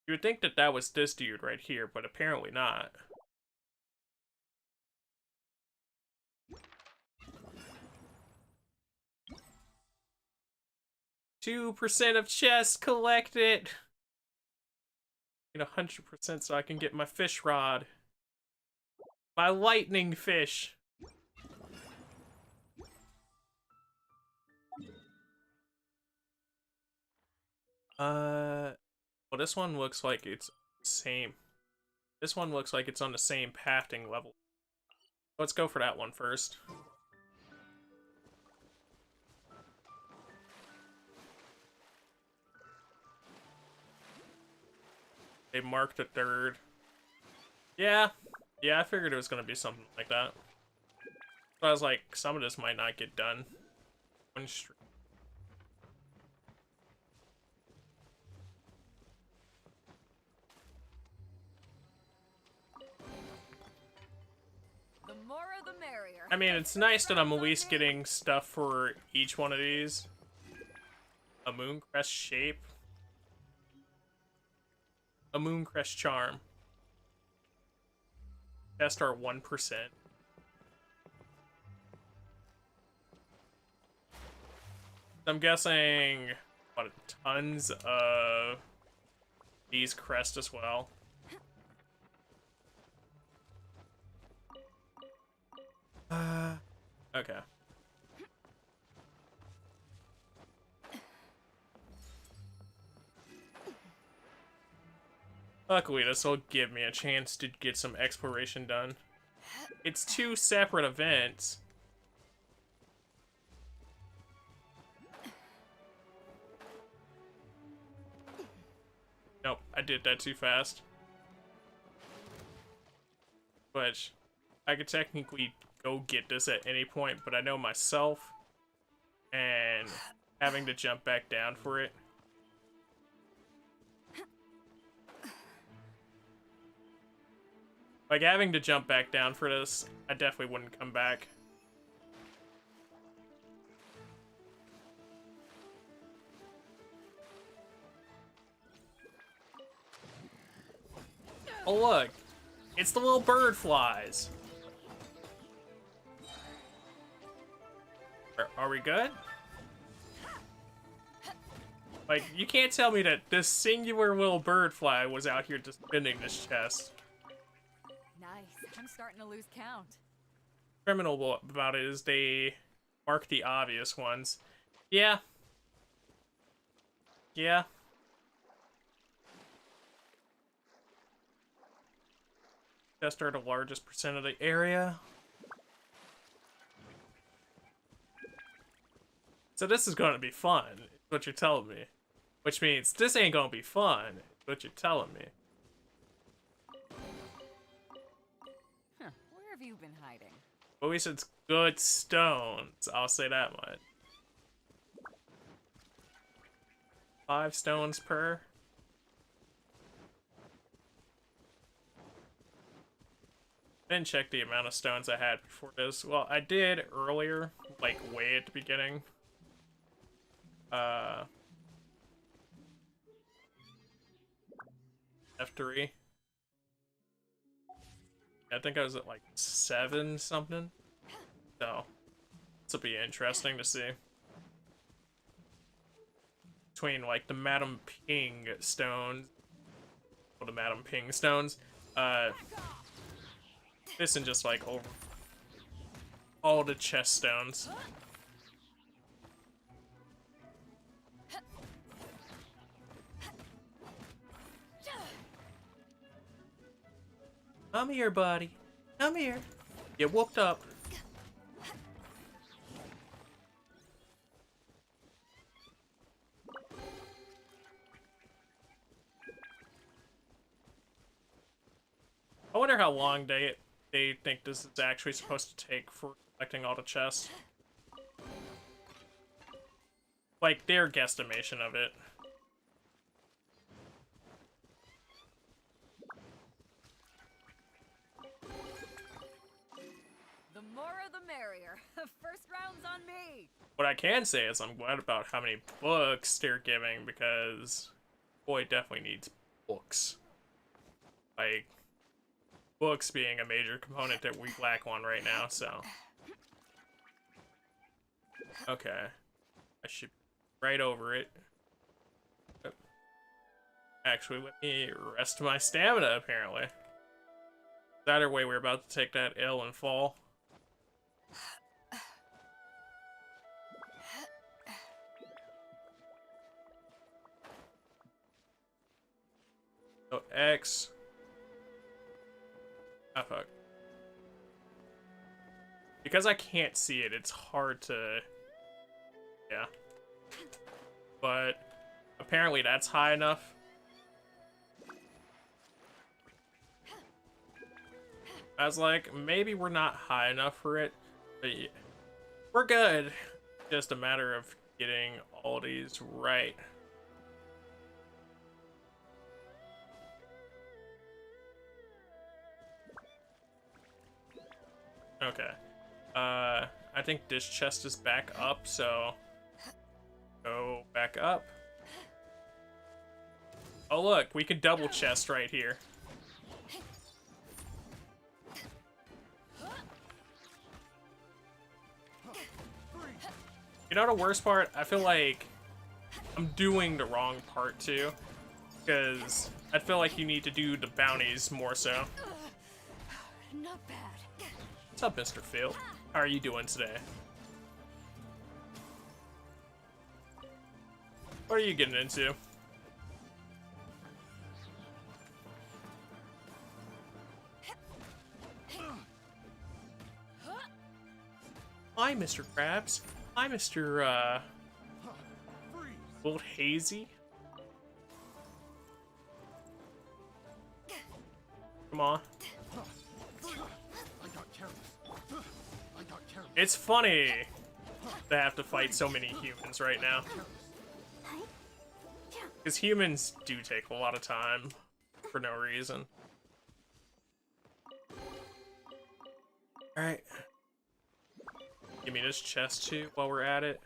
You would think that that was this dude right here, but apparently not. %2 of chests collected. Get 100% so I can get my fish rod. My lightning fish. Well, this one looks like it's same. This one looks like it's on the same pathing level. Let's go for that one first. They marked a 3rd. Yeah, I figured it was gonna be something like that. So I was like, some of this might not get done. One stream. The more the merrier. I mean, it's nice that I'm at least getting stuff for each one of these. A Mooncrest shape. A Mooncrest charm. Test our 1%. I'm guessing, what, tons of these crests as well. Okay. Luckily, this will give me a chance to get some exploration done. It's 2 separate events. Nope, I did that too fast. But I could technically go get this at any point, but I know myself, and having to jump back down for it. Like, having to jump back down for this, I definitely wouldn't come back. Oh look, it's the little bird flies. Are we good? Like, you can't tell me that this singular little bird fly was out here defending this chest. Nice. I'm starting to lose count. Criminal about it is they mark the obvious ones. Yeah. Yeah. Chests are the largest % of the area. So this is going to be fun, is what you're telling me. Which means this ain't going to be fun, is what you're telling me. Huh. Where have you been hiding? At least it's good stones. I'll say that much. 5 stones per. I didn't check the amount of stones I had before this. Well, I did earlier, like way at the beginning. F3. I think I was at like 7 something. So, this will be interesting to see. Between like the Madame Ping stones, or the Madame Ping stones, this and just like over all the chest stones. Come here, buddy. Come here. Get whooped up. I wonder how long they think this is actually supposed to take for collecting all the chests. Like, their guesstimation of it. The more the merrier. First round's on me. What I can say is I'm glad about how many books they're giving, because boy definitely needs books. Like, books being a major component that we lack one right now, so. Okay. I should be right over it. Actually, let me rest my stamina, apparently. Either way, we're about to take that L and fall. So X. Ah, fuck. Because I can't see it, it's hard to... Yeah. But apparently that's high enough. I was like, maybe we're not high enough for it, but yeah, we're good. Just a matter of getting all these right. Okay. I think this chest is back up, so go back up. Oh look, we could double chest right here. You know the worst part? I feel like I'm doing the wrong part too, because I feel like you need to do the bounties more so. Not bad. What's up, Mr. Phil? How are you doing today? What are you getting into? Hi, Mr. Krabs. Hi, Mr. Little Hazy. Come on. It's funny to have to fight so many humans right now. Because humans do take a lot of time for no reason. Alright. Give me this chest too while we're at it.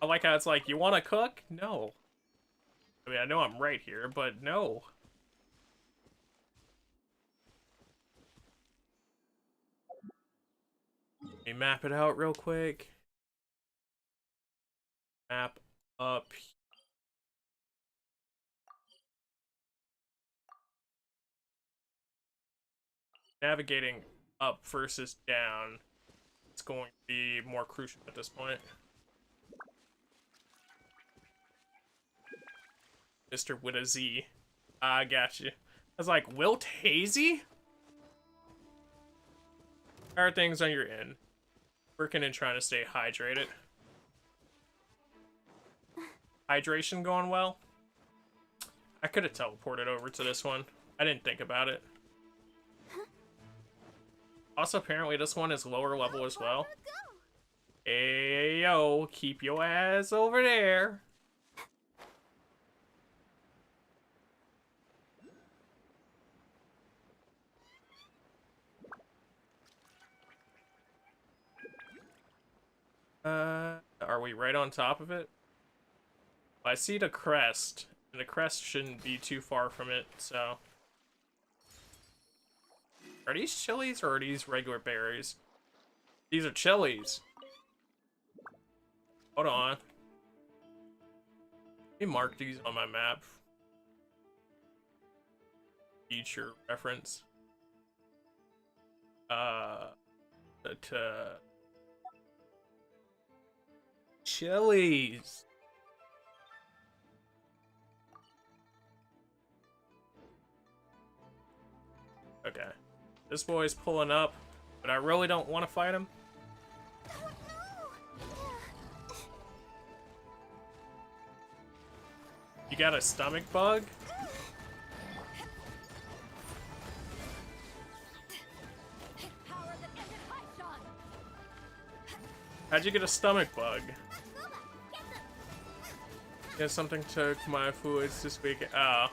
I like how it's like, you want to cook? No. I mean, I know I'm right here, but no. Let me map it out real quick. Map up. Navigating up versus down. It's going to be more crucial at this point. Mr. with a Z. I got you. I was like, Wilt Hazy? How are things on your end? Working and trying to stay hydrated. Hydration going well? I could have teleported over to this one. I didn't think about it. Also, apparently this one is lower level as well. Hey, yo, keep your ass over there. Are we right on top of it? I see the crest, and the crest shouldn't be too far from it, so... Are these chilies or are these regular berries? These are chilies. Hold on. Let me mark these on my map. Future reference. Chilies. Okay. This boy's pulling up, but I really don't want to fight him. You got a stomach bug? How'd you get a stomach bug? Yeah, something took my fluids this week. Oh.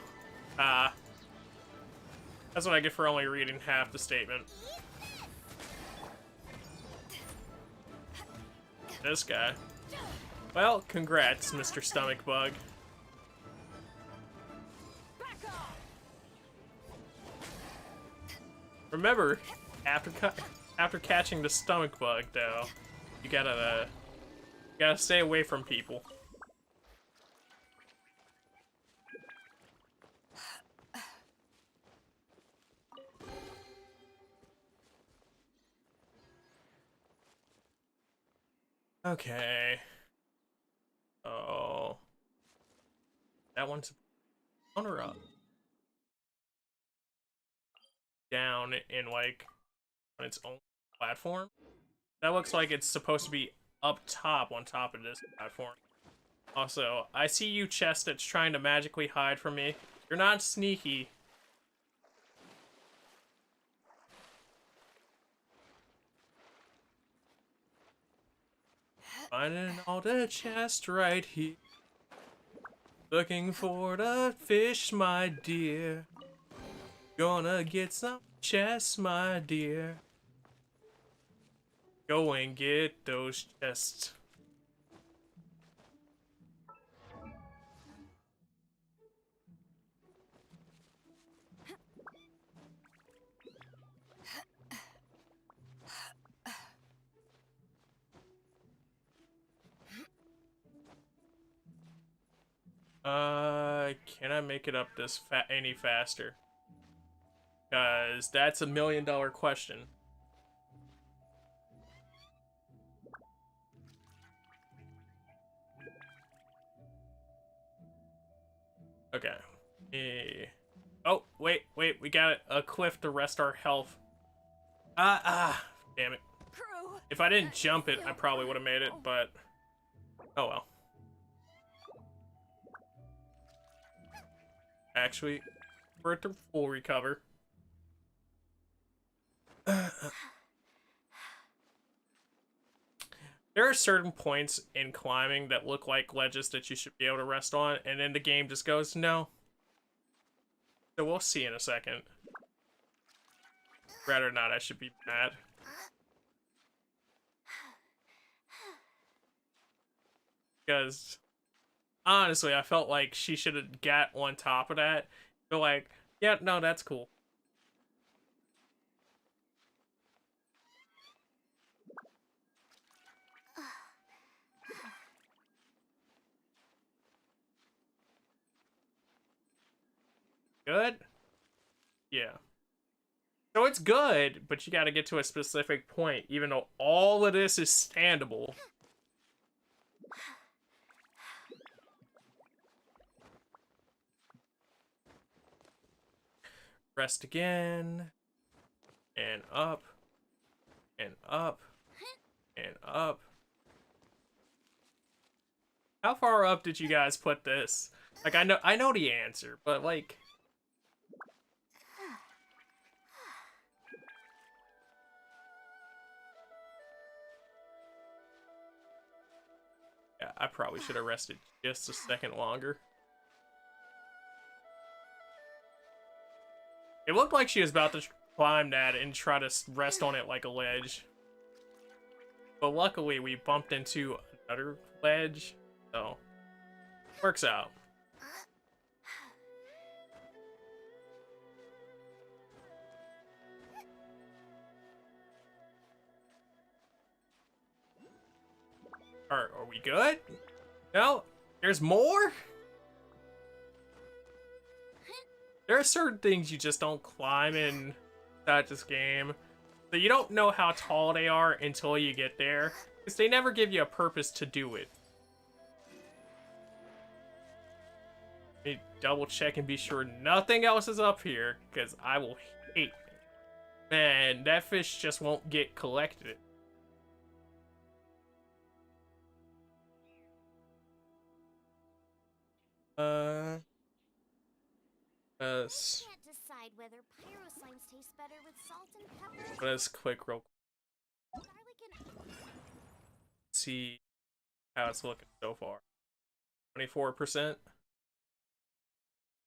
That's what I get for only reading half the statement. This guy. Well, congrats, Mr. Stomach Bug. Remember, after catching the stomach bug, though, you gotta stay away from people. Okay. Oh. That one's on or up? Down in, like, on its own platform? That looks like it's supposed to be up top on top of this platform. Also, I see you, chest that's trying to magically hide from me. You're not sneaky. Finding all the chests right here. Looking for the fish, my dear. Gonna get some chests, my dear. Go and get those chests. Can I make it up this any faster? Cause that's $1 million question. Okay. Oh, wait, we got a cliff to rest our health. Damn it. If I didn't jump it, I probably would have made it, but oh well. Actually, for it to full recover. There are certain points in climbing that look like ledges that you should be able to rest on, and then the game just goes, no. So we'll see in a second. Rather not, I should be mad. Because, honestly, I felt like she should have got on top of that. But like, yeah, no, that's cool. Good? Yeah. So it's good, but you gotta get to a specific point, even though all of this is standable. Rest again. And up. And up. And up. How far up did you guys put this? Like, I know the answer, but like... Yeah, I probably should have rested just a second longer. It looked like she was about to climb that and try to rest on it like a ledge. But luckily, we bumped into another ledge, so works out. Are we good? No? There's more? There are certain things you just don't climb inside this game. So you don't know how tall they are until you get there. Because they never give you a purpose to do it. Let me double check and be sure nothing else is up here. Because I will hate it. Man, that fish just won't get collected. Can't decide whether pyro slimes taste better with salt and pepper. Let's click real quick. See how it's looking so far. 24%.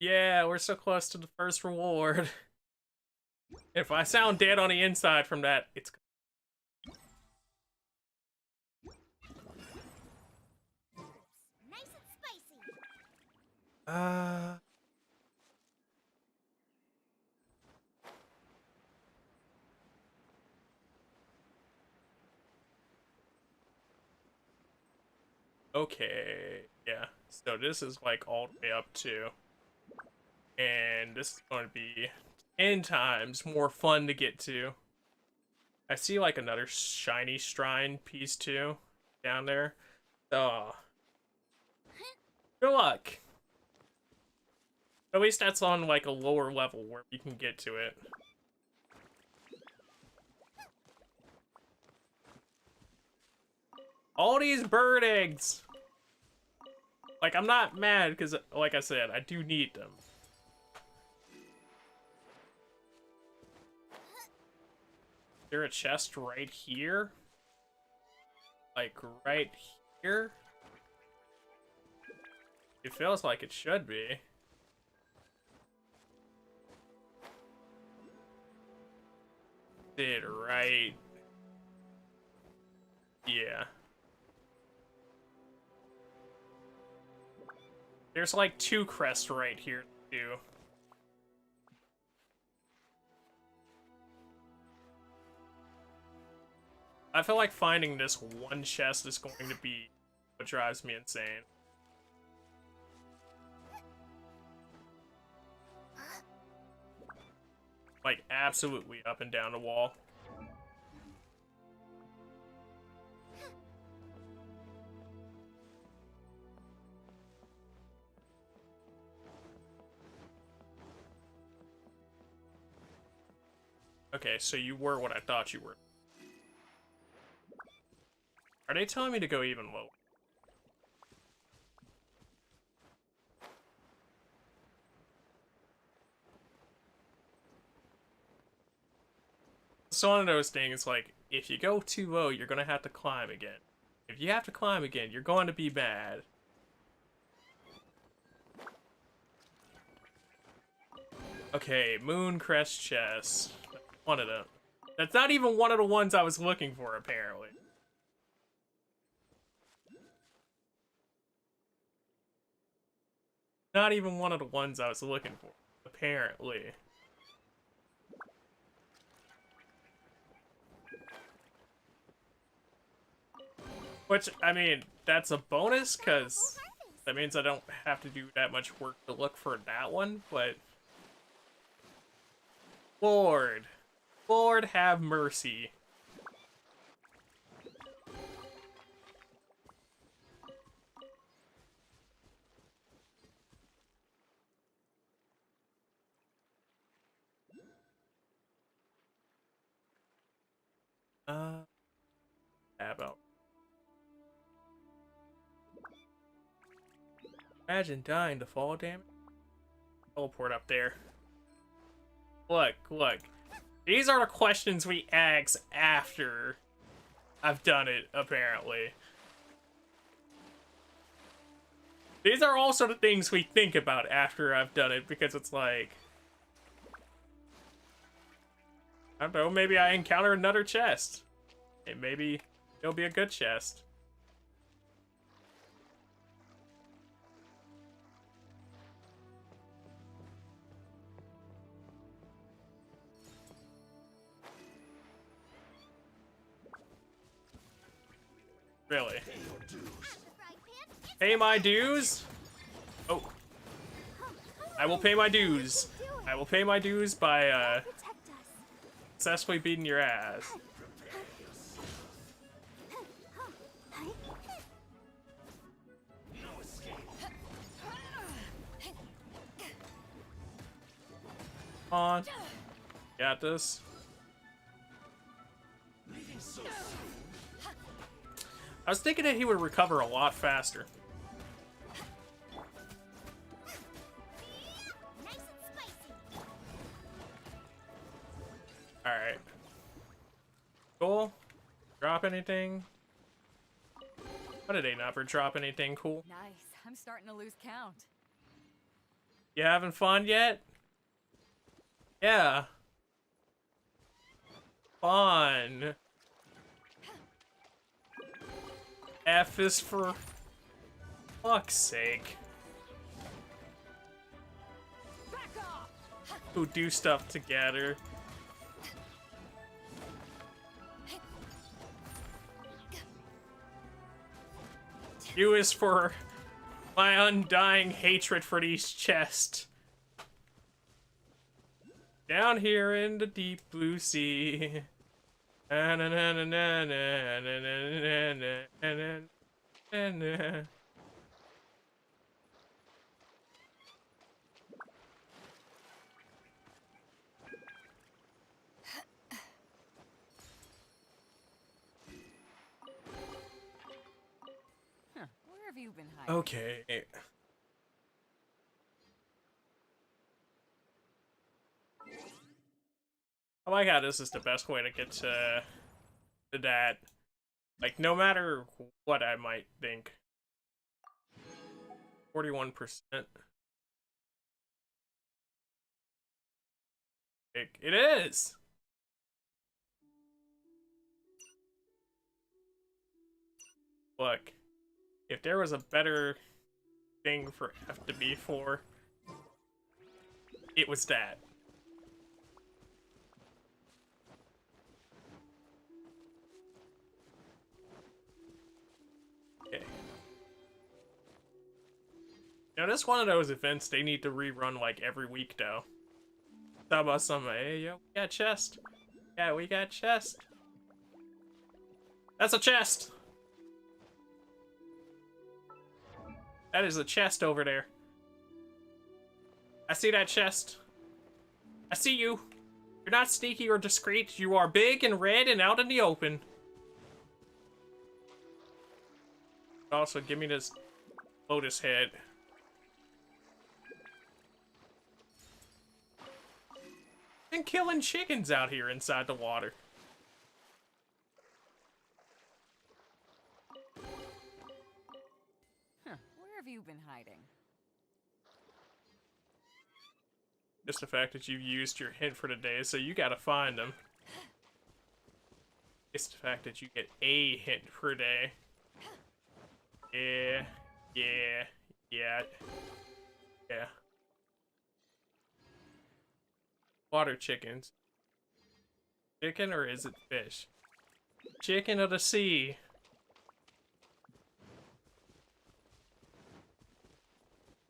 Yeah, we're so close to the first reward. If I sound dead on the inside from that, it's Nice and spicy. Okay, yeah. So this is like all the way up to, and this is going to be 10 times more fun to get to. I see like another shiny shrine piece too down there. So good luck. At least that's on like a lower level where you can get to it. All these bird eggs. Like, I'm not mad because, like I said, I do need them. Is there a chest right here? Like, right here? It feels like it should be. Did right. Yeah. There's like 2 crests right here, too. I feel like finding this one chest is going to be what drives me insane. Like, absolutely up and down the wall. Okay, so you were what I thought you were. Are they telling me to go even lower? It's one of those things, like, if you go too low, you're gonna have to climb again. If you have to climb again, you're going to be mad. Okay, Moon Crest chest. One of them. That's not even one of the ones I was looking for, apparently. Not even one of the ones I was looking for, apparently. Which, I mean, that's a bonus, because that means I don't have to do that much work to look for that one, but... Lord. Lord have mercy. Tab out. Imagine dying to fall damage. Teleport up there. Look, look. These are the questions we ask after I've done it, apparently. These are also the things we think about after I've done it, because it's like, I don't know, maybe I encounter another chest. And maybe it'll be a good chest. Really? Pay my dues? Oh. I will pay my dues. I will pay my dues by, successfully beating your ass. Come on. Got this. I was thinking that he would recover a lot faster. Alright. Cool. Drop anything? Why did they never drop anything cool? Nice. I'm starting to lose count. You having fun yet? Yeah. Fun. F is for fuck's sake. Who do stuff together. U is for my undying hatred for these chests. Down here in the deep blue sea. Na na na na na na na na na na na. Huh. Where have you been hiding? Okay. I like how this is the best way to get to that. Like, no matter what I might think. 41%. It is! Look, if there was a better thing for F to be for, it was that. Okay. Now, this one of those events they need to rerun like every week, though. How about some, hey, yo, we got chest. Yeah, we got chest. That's a chest! That is a chest over there. I see that chest. I see you. You're not sneaky or discreet. You are big and red and out in the open. Also, give me this lotus head. Been killing chickens out here inside the water. Huh. Where have you been hiding? Just the fact that you've used your hint for the day, so you gotta find them. It's the fact that you get a hint per day. Yeah, yeah, yeah, yeah. Water chickens. Chicken or is it fish? Chicken of the sea.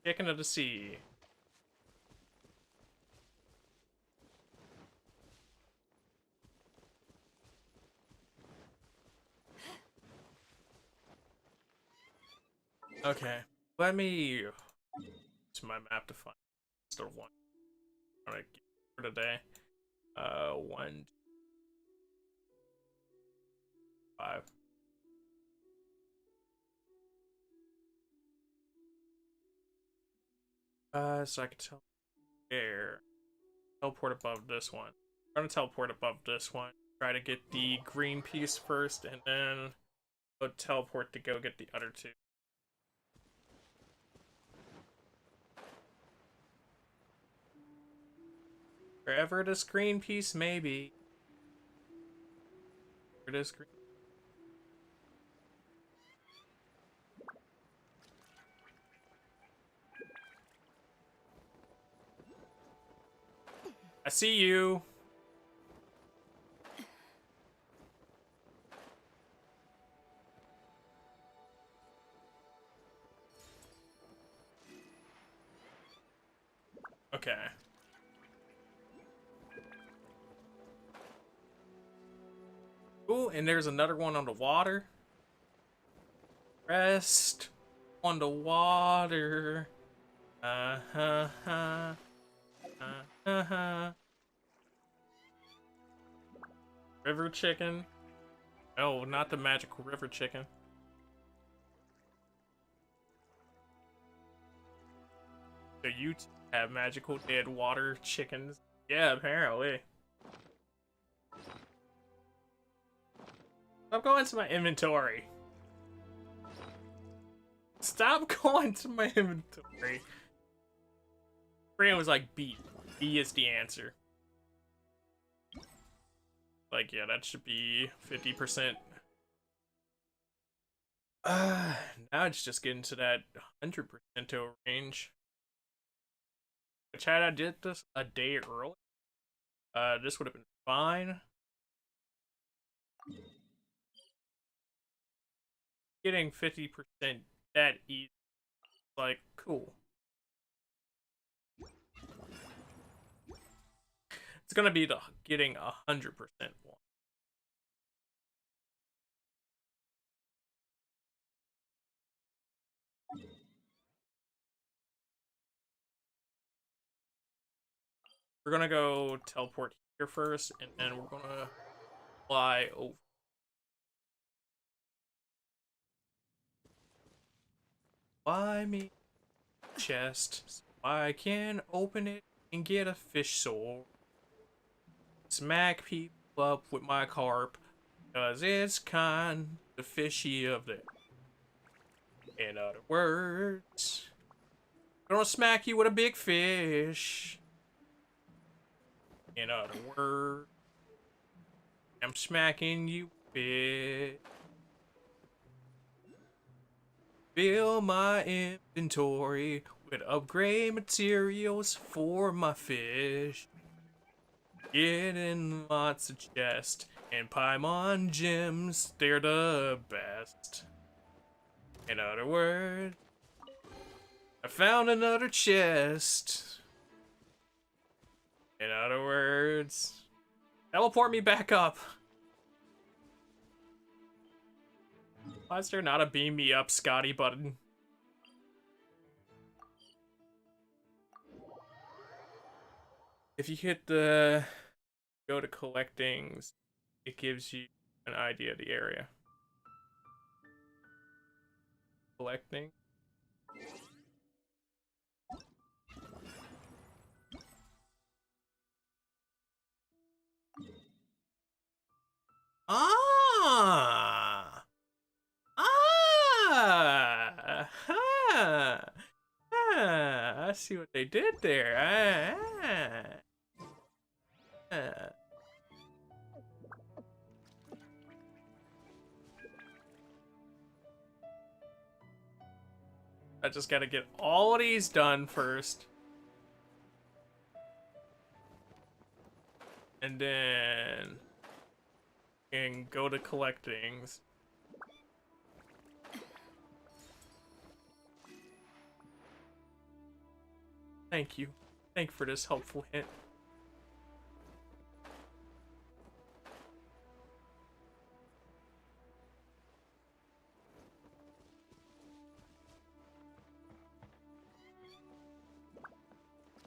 Chicken of the sea. Okay, let me use my map to find still one. I'm gonna get for today. 1, 5. So I can tell where. Teleport above this one. I'm gonna teleport above this one. Try to get the green piece first, and then go teleport to go get the other two. Wherever the screen piece may be. Where the screen. I see you. Okay. Ooh, and there's another one on the water. Rest on the water. River chicken. No, not the magical river chicken. So you have magical dead water chickens? Yeah, apparently. Stop going to my inventory. Stop going to my inventory. Brian was like, B. B is the answer. Like, yeah, that should be 50%. Now it's just getting to that 100% range. Chad, I did this a day early. This would have been fine. Getting 50% that easy. Like, cool. It's gonna be the getting 100% one. We're gonna go teleport here first, and then we're gonna fly over. Buy me a chest so I can open it and get a fish soul. Smack people up with my carp, cause it's kind of fishy of them. In other words, I'm gonna smack you with a big fish. In other words, I'm smacking you bit. Fill my inventory with upgrade materials for my fish. Getting lots of chests and Paimon gems, they're the best. In other words, I found another chest. In other words, teleport me back up. Why is there not a beam me up Scotty button? If you hit the go to collectings, it gives you an idea of the area. Collecting. Ah! Ah! Ah! Ah! I see what they did there. Ah! I just gotta get all of these done first. And then and go to collectings. Thank you. Thank you for this helpful hint.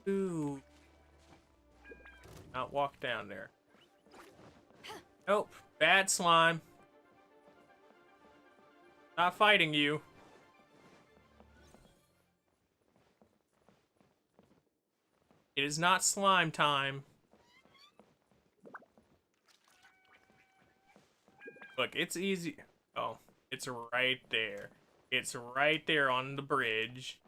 Ooh. Not walk down there. Nope. Bad slime. Not fighting you. It is not slime time. Look, it's easy. Oh, it's right there. It's right there on the bridge.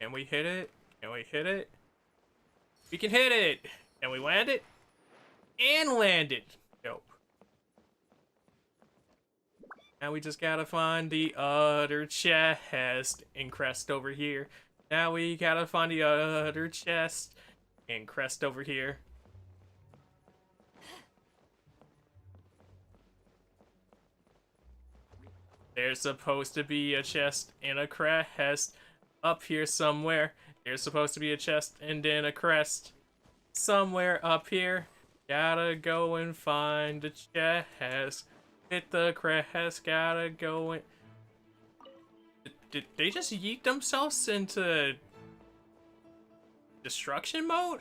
Can we hit it? Can we hit it? We can hit it! Can we land it? And land it! Nope. Now we just gotta find the other chest and crest over here. Now we gotta find the other chest and crest over here. There's supposed to be a chest and a crest up here somewhere. There's supposed to be a chest and then a crest somewhere up here. Gotta go and find the chest. Hit the crest, gotta go and... Did they just yeet themselves into destruction mode?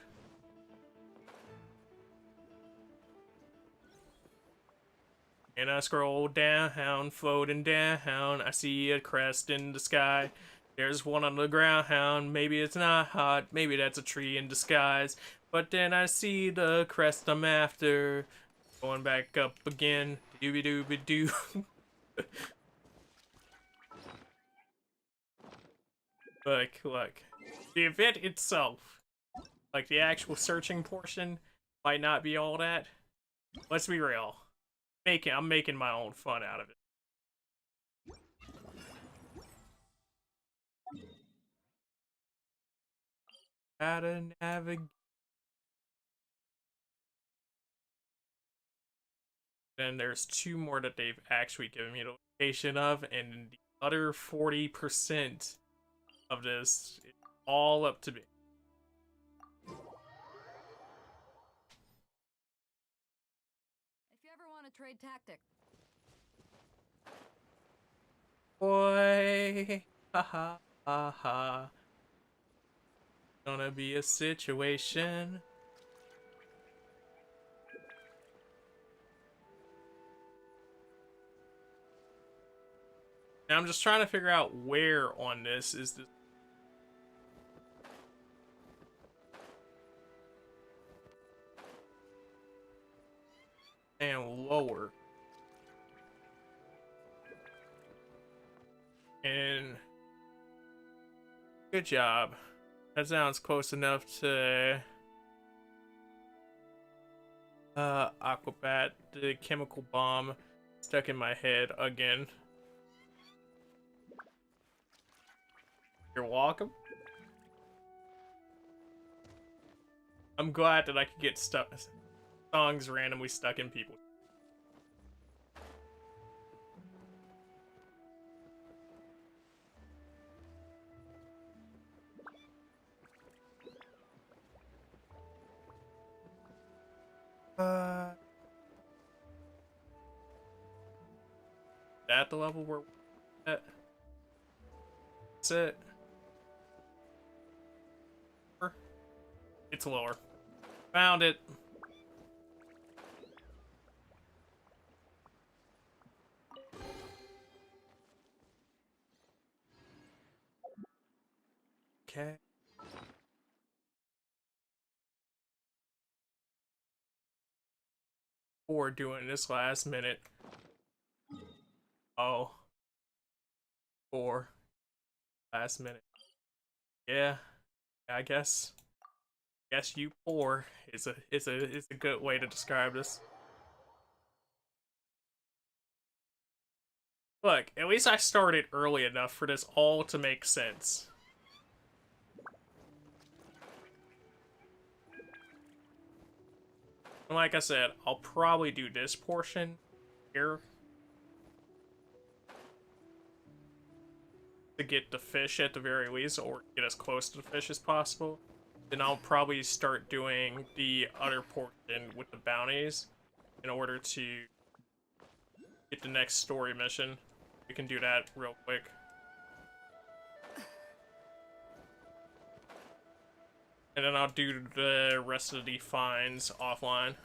And I scroll down, floating down, I see a crest in the sky. There's one on the ground, maybe it's not hot, maybe that's a tree in disguise. But then I see the crest I'm after, going back up again, doobie-doobie-doo. Look, the event itself, like the actual searching portion, might not be all that. Let's be real. I'm making my own fun out of it. How to navigate. Then there's 2 more that they've actually given me the location of, and the other 40% of this is all up to me. If you ever want to trade tactic. Boy, haha, haha. Gonna be a situation. And I'm just trying to figure out where on this is this. And lower. And good job. That sounds close enough to Aquabat, the chemical bomb stuck in my head again. You're welcome. I'm glad that I could get songs randomly stuck in people. At the level we're at. That's it. It's lower. Found it. Okay. We're doing this last minute. Oh. 4. Last minute. Yeah. I guess you poor is a good way to describe this. Look, at least I started early enough for this all to make sense. And like I said, I'll probably do this portion here to get the fish at the very least, or get as close to the fish as possible. Then I'll probably start doing the other portion with the bounties in order to get the next story mission. We can do that real quick. And then I'll do the rest of the finds offline.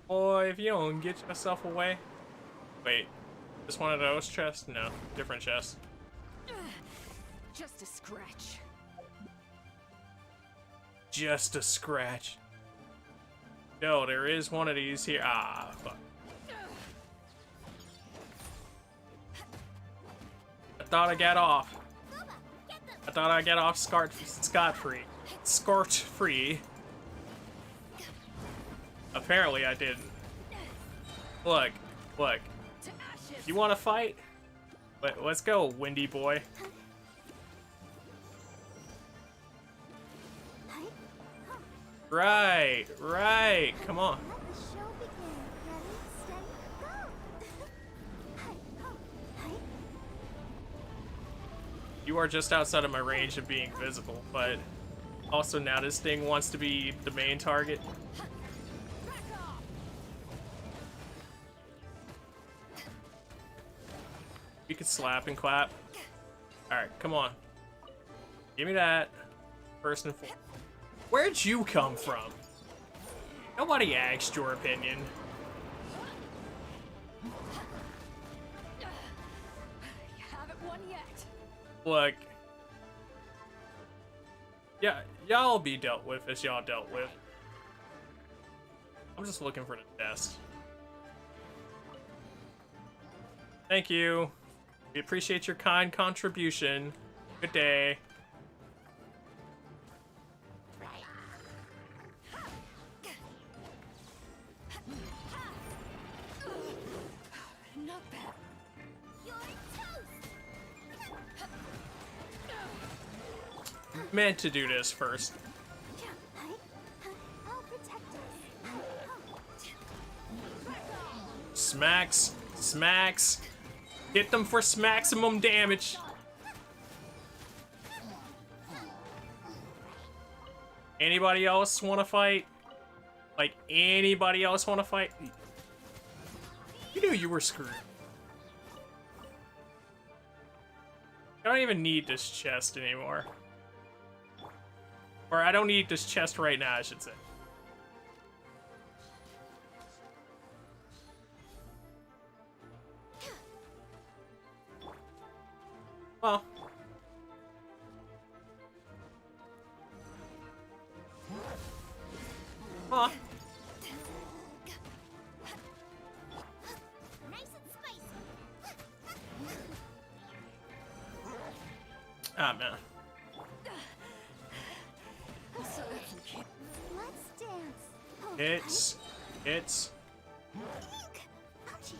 Boy, if you don't get yourself away. Wait, this one of those chests? No, different chest. Just a scratch. Just a scratch. No, there is one of these here. Ah, fuck. thought I got off. I thought I got off scot-free. Scot-free. Apparently I didn't. Look. You want to fight? Let's go, windy boy. Right. Come on. Let the show begin. Ready, steady, go! You are just outside of my range of being visible, but also now this thing wants to be the main target. You can slap and clap. Alright, come on. Give me that. First and foremost. Where'd you come from? Nobody asked your opinion. You haven't won yet. Look. Yeah, y'all be dealt with as y'all dealt with. I'm just looking for the test. Thank you. We appreciate your kind contribution. Good day. Not bad. You're toast! Meant to do this first. I'll protect us. Smacks. Hit them for maximum damage. Anybody else want to fight? Like, anybody else want to fight? You knew you were screwed. I don't even need this chest anymore. Or I don't need this chest right now, I should say. Well. Huh. Nice and spicy. Ah, man. Let's dance. It's. Ouchie.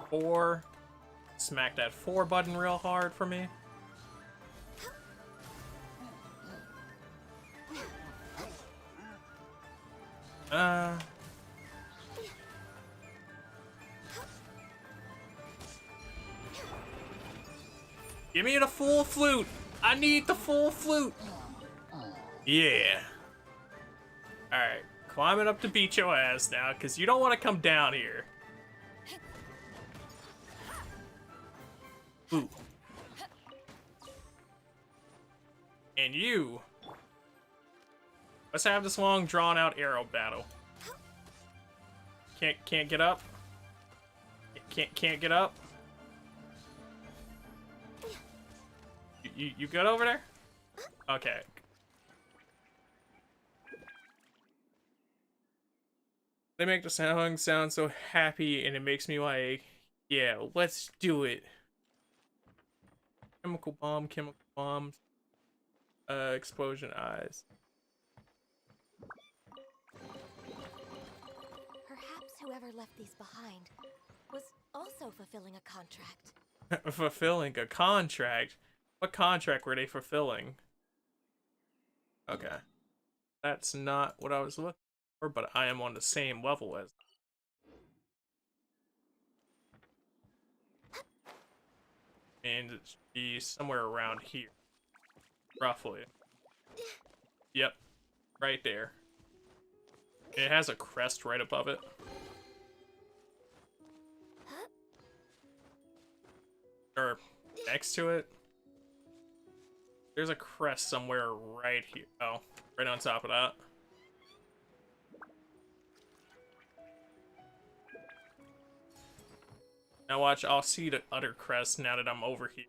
4. Smack that 4 button real hard for me. Give me the full flute. I need the full flute. Yeah. Alright, climbing up to beat your ass now, because you don't want to come down here. Ooh. And you. Let's have this long drawn out arrow battle. Can't get up. Can't get up. You good over there? Okay. They make the song sound so happy, and it makes me like, yeah, let's do it. Chemical bombs. Explosion eyes. Perhaps whoever left these behind was also fulfilling a contract. Fulfilling a contract? What contract were they fulfilling? Okay. That's not what I was looking for, but I am on the same level as. And it should be somewhere around here. Roughly. Yep. Right there. It has a crest right above it. Or next to it. There's a crest somewhere right here. Oh, right on top of that. Now watch, I'll see the other crest now that I'm over here.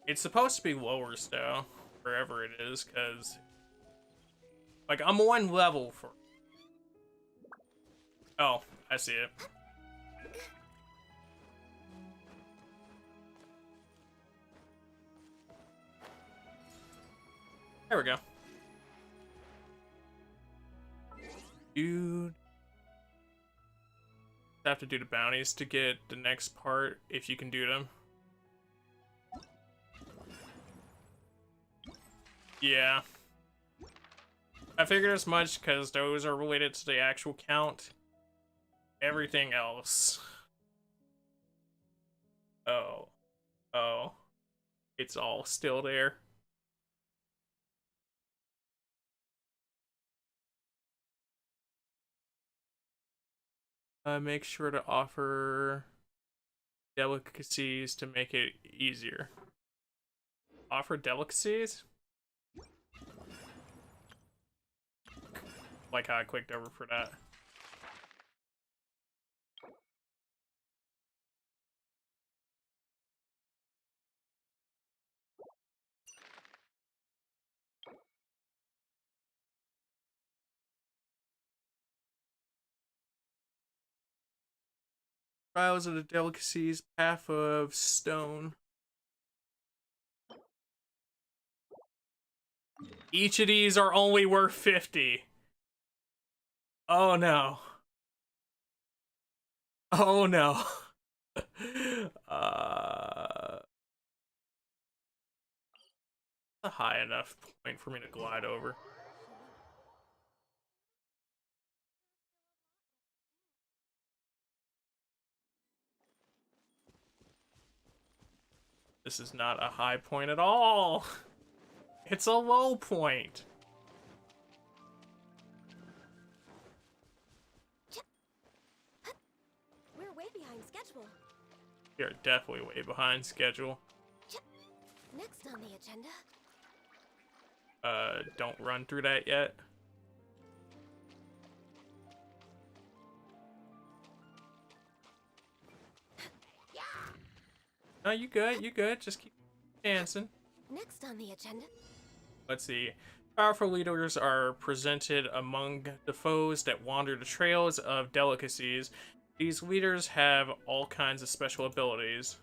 It's supposed to be lower still, wherever it is, because like I'm one level for. Oh, I see it. There we go. Dude. Have to do the bounties to get the next part, if you can do them. Yeah. I figured as much, because those are related to the actual count. Everything else. Oh. Oh. It's all still there. Make sure to offer delicacies to make it easier. Offer delicacies? Like how I clicked over for that. Trials of the Delicacies, Path of Stone. Each of these are only worth 50. Oh no. Oh no. A high enough point for me to glide over. This is not a high point at all. It's a low point. We're way behind schedule. We are definitely way behind schedule. Next on the agenda. Don't run through that yet. No, you good, you good. Just keep dancing. Next on the agenda. Let's see. Powerful leaders are presented among the foes that wander the trails of delicacies. These leaders have all kinds of special abilities.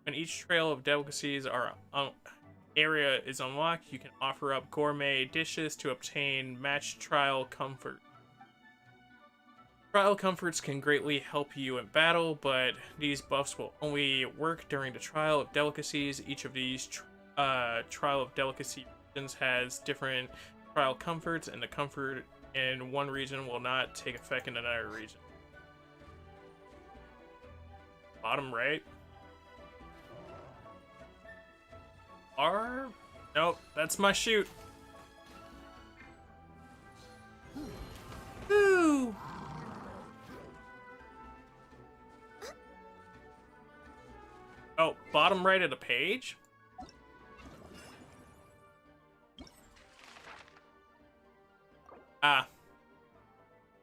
When each trail of delicacies area is unlocked, you can offer up gourmet dishes to obtain match trial comfort. Trial comforts can greatly help you in battle, but these buffs will only work during the Trial of Delicacies. Each of these Trial of Delicacy regions has different trial comforts, and the comfort in one region will not take effect in another region. Bottom right. Nope, that's my shoot. Woo! Oh, bottom right of the page? Ah.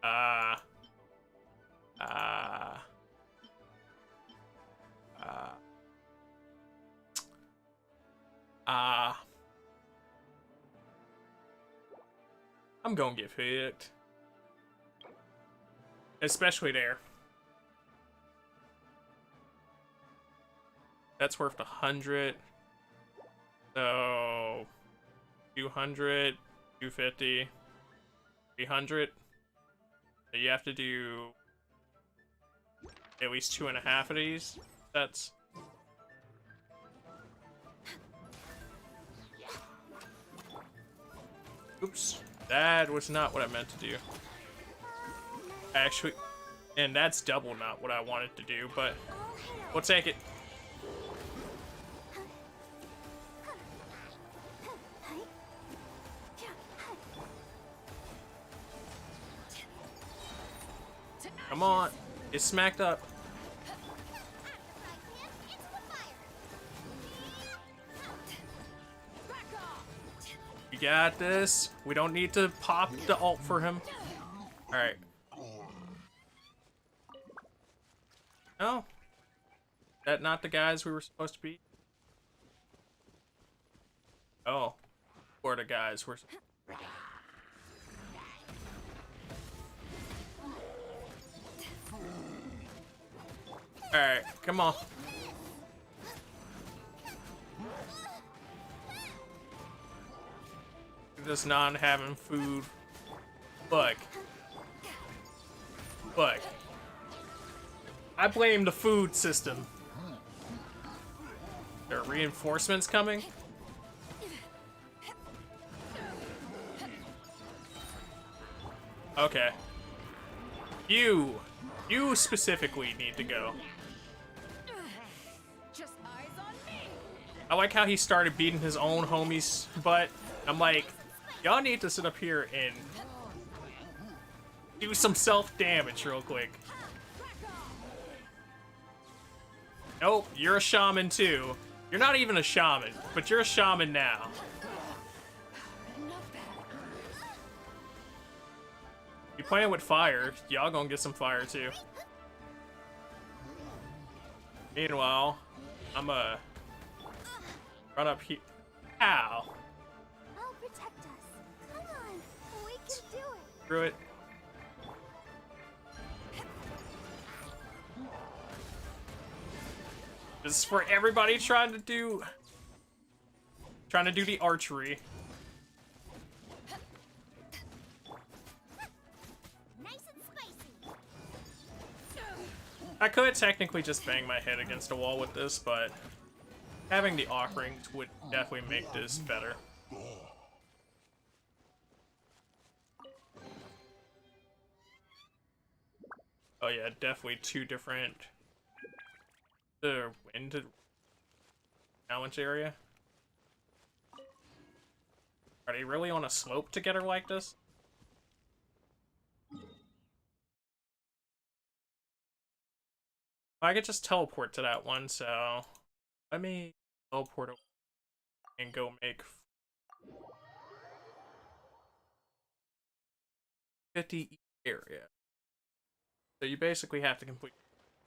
Ah. Ah. Ah. Ah. I'm gonna get hit. Especially there. That's worth 100. So 200, 250, 300. So you have to do at least 2.5 of these. That's oops. That was not what I meant to do. Actually, and that's double not what I wanted to do, but we'll take it. Come on, it's smacked up. You got this. We don't need to pop the ult for him. All right. No, that not the guys we were supposed to be. Oh, or the guys we're. Alright, come on. Just not having food. Look. Look. I blame the food system. There are reinforcements coming? Okay. You specifically need to go. Just eyes on me. I like how he started beating his own homies, but I'm like, y'all need to sit up here and do some self-damage real quick. Nope, you're a shaman too. You're not even a shaman, but you're a shaman now. You playing with fire, y'all gonna get some fire too. Meanwhile, I'ma run up here. Ow! I'll protect us. Come on, we can do it. Screw it. This is for everybody trying to do the archery. Nice and spicy. I could technically just bang my head against a wall with this, but having the offerings would definitely make this better. Oh yeah, definitely two different. The wind challenge area. Are they really on a slope together like this? I could just teleport to that one, so let me teleport and go make 50 area. So you basically have to complete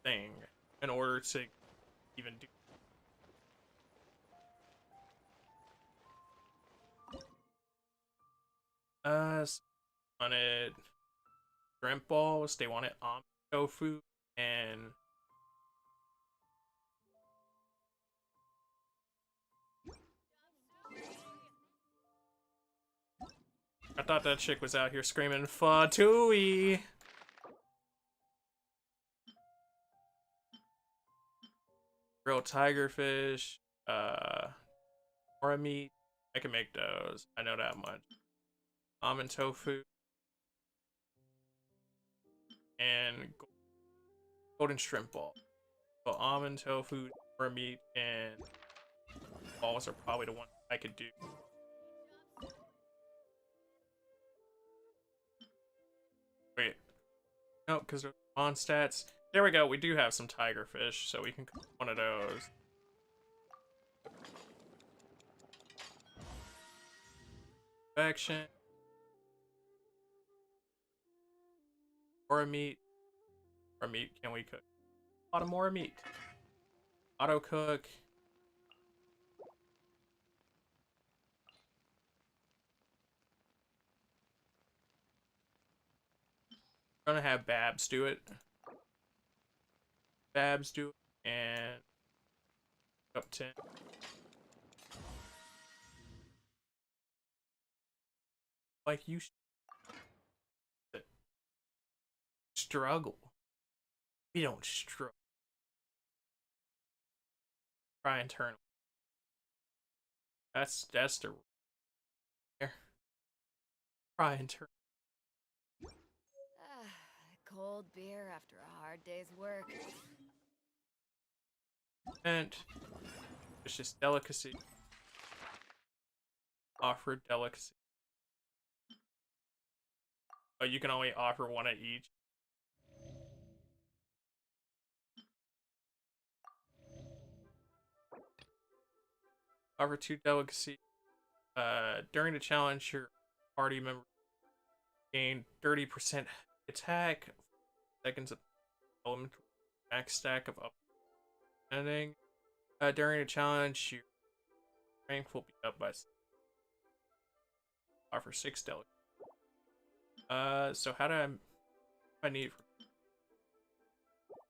the thing in order to even do. Wanted shrimp balls. They wanted tofu and I thought that chick was out here screaming Fatui. Grilled tigerfish, or meat. I can make those. I know that much. Almond tofu and golden shrimp ball. So almond tofu, or meat, and balls are probably the ones I could do. Wait, no, because they're on stats. There we go. We do have some tigerfish, so we can cook one of those. Action. Or meat. Or meat. Can we cook? A lot of more meat. Auto cook. We're gonna have Babs do it. Babs do it, and up 10. Like you struggle. We don't struggle. Try and turn. That's the there. Try and turn. Cold beer after a hard day's work. And it's just delicacy. Offer delicacy. But you can only offer one at each. Offer 2 delicacy. During the challenge, your party member gain 30% attack, seconds of elemental max stack of up ending. During the challenge, your rank will be up by offer 6 delicacy. So how do I need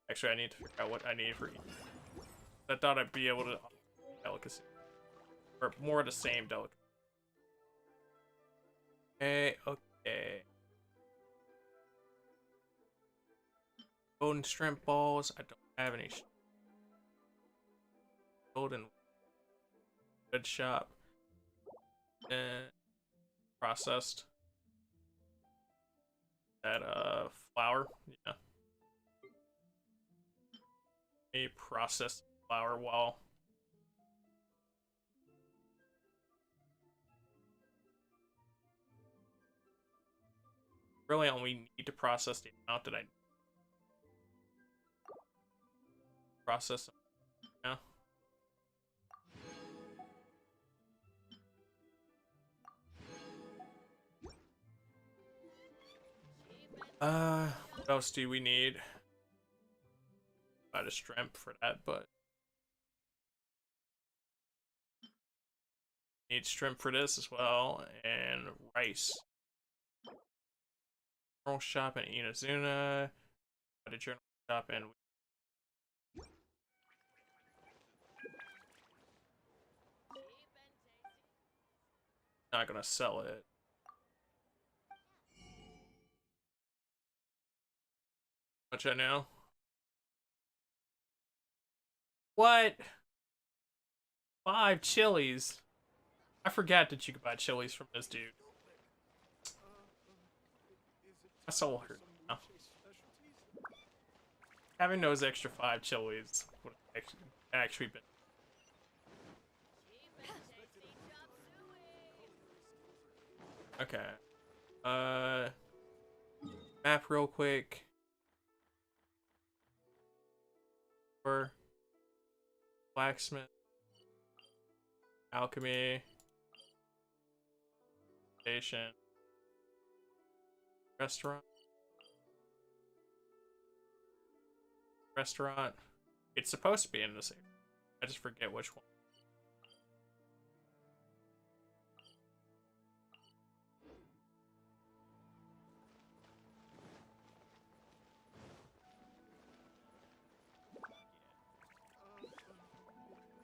Actually, I need to figure out what I need for each. I thought I'd be able to delicacy. Or more of the same delicacy. Okay, okay. Golden shrimp balls. I don't have any. Golden good shop. And processed. That flour. Yeah. A processed flour wall. Really only need to process the amount that I process. Yeah. What else do we need? About a shrimp for that, but need shrimp for this as well, and rice. Journal shop in Inazuna. Got a journal shop in. Not gonna sell it. Much I know. What? 5 chilies. I forgot that you could buy chilies from this dude. My soul hurt now. Having those extra 5 chilies would have actually been. Okay. Map real quick. For blacksmith, alchemy, station, restaurant. It's supposed to be in this area. I just forget which one.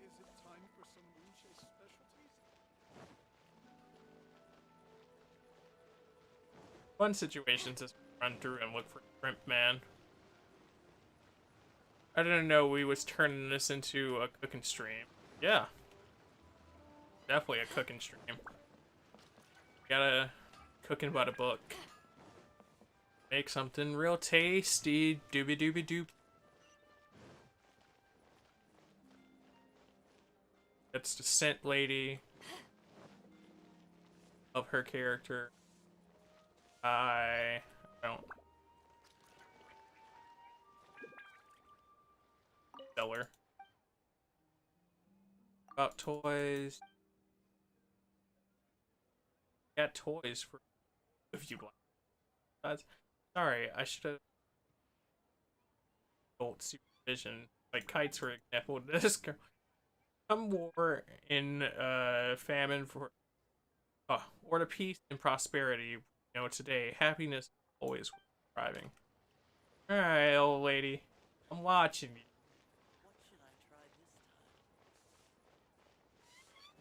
Is it time for some Moonchase specialties? Fun situations is run through and look for Shrimp Man. I didn't know we was turning this into a cooking stream. Yeah. Definitely a cooking stream. Gotta cooking by the book. Make something real tasty. Doobie doobie doop. That's the scent lady of her character. I don't sell her. About toys. Got toys for if you'd like. That's sorry, I should have adult supervision. Like kites for example. This girl. Some war in famine for or to peace and prosperity. You know, today happiness always thriving. Alright, old lady. I'm watching you. What should I try this time?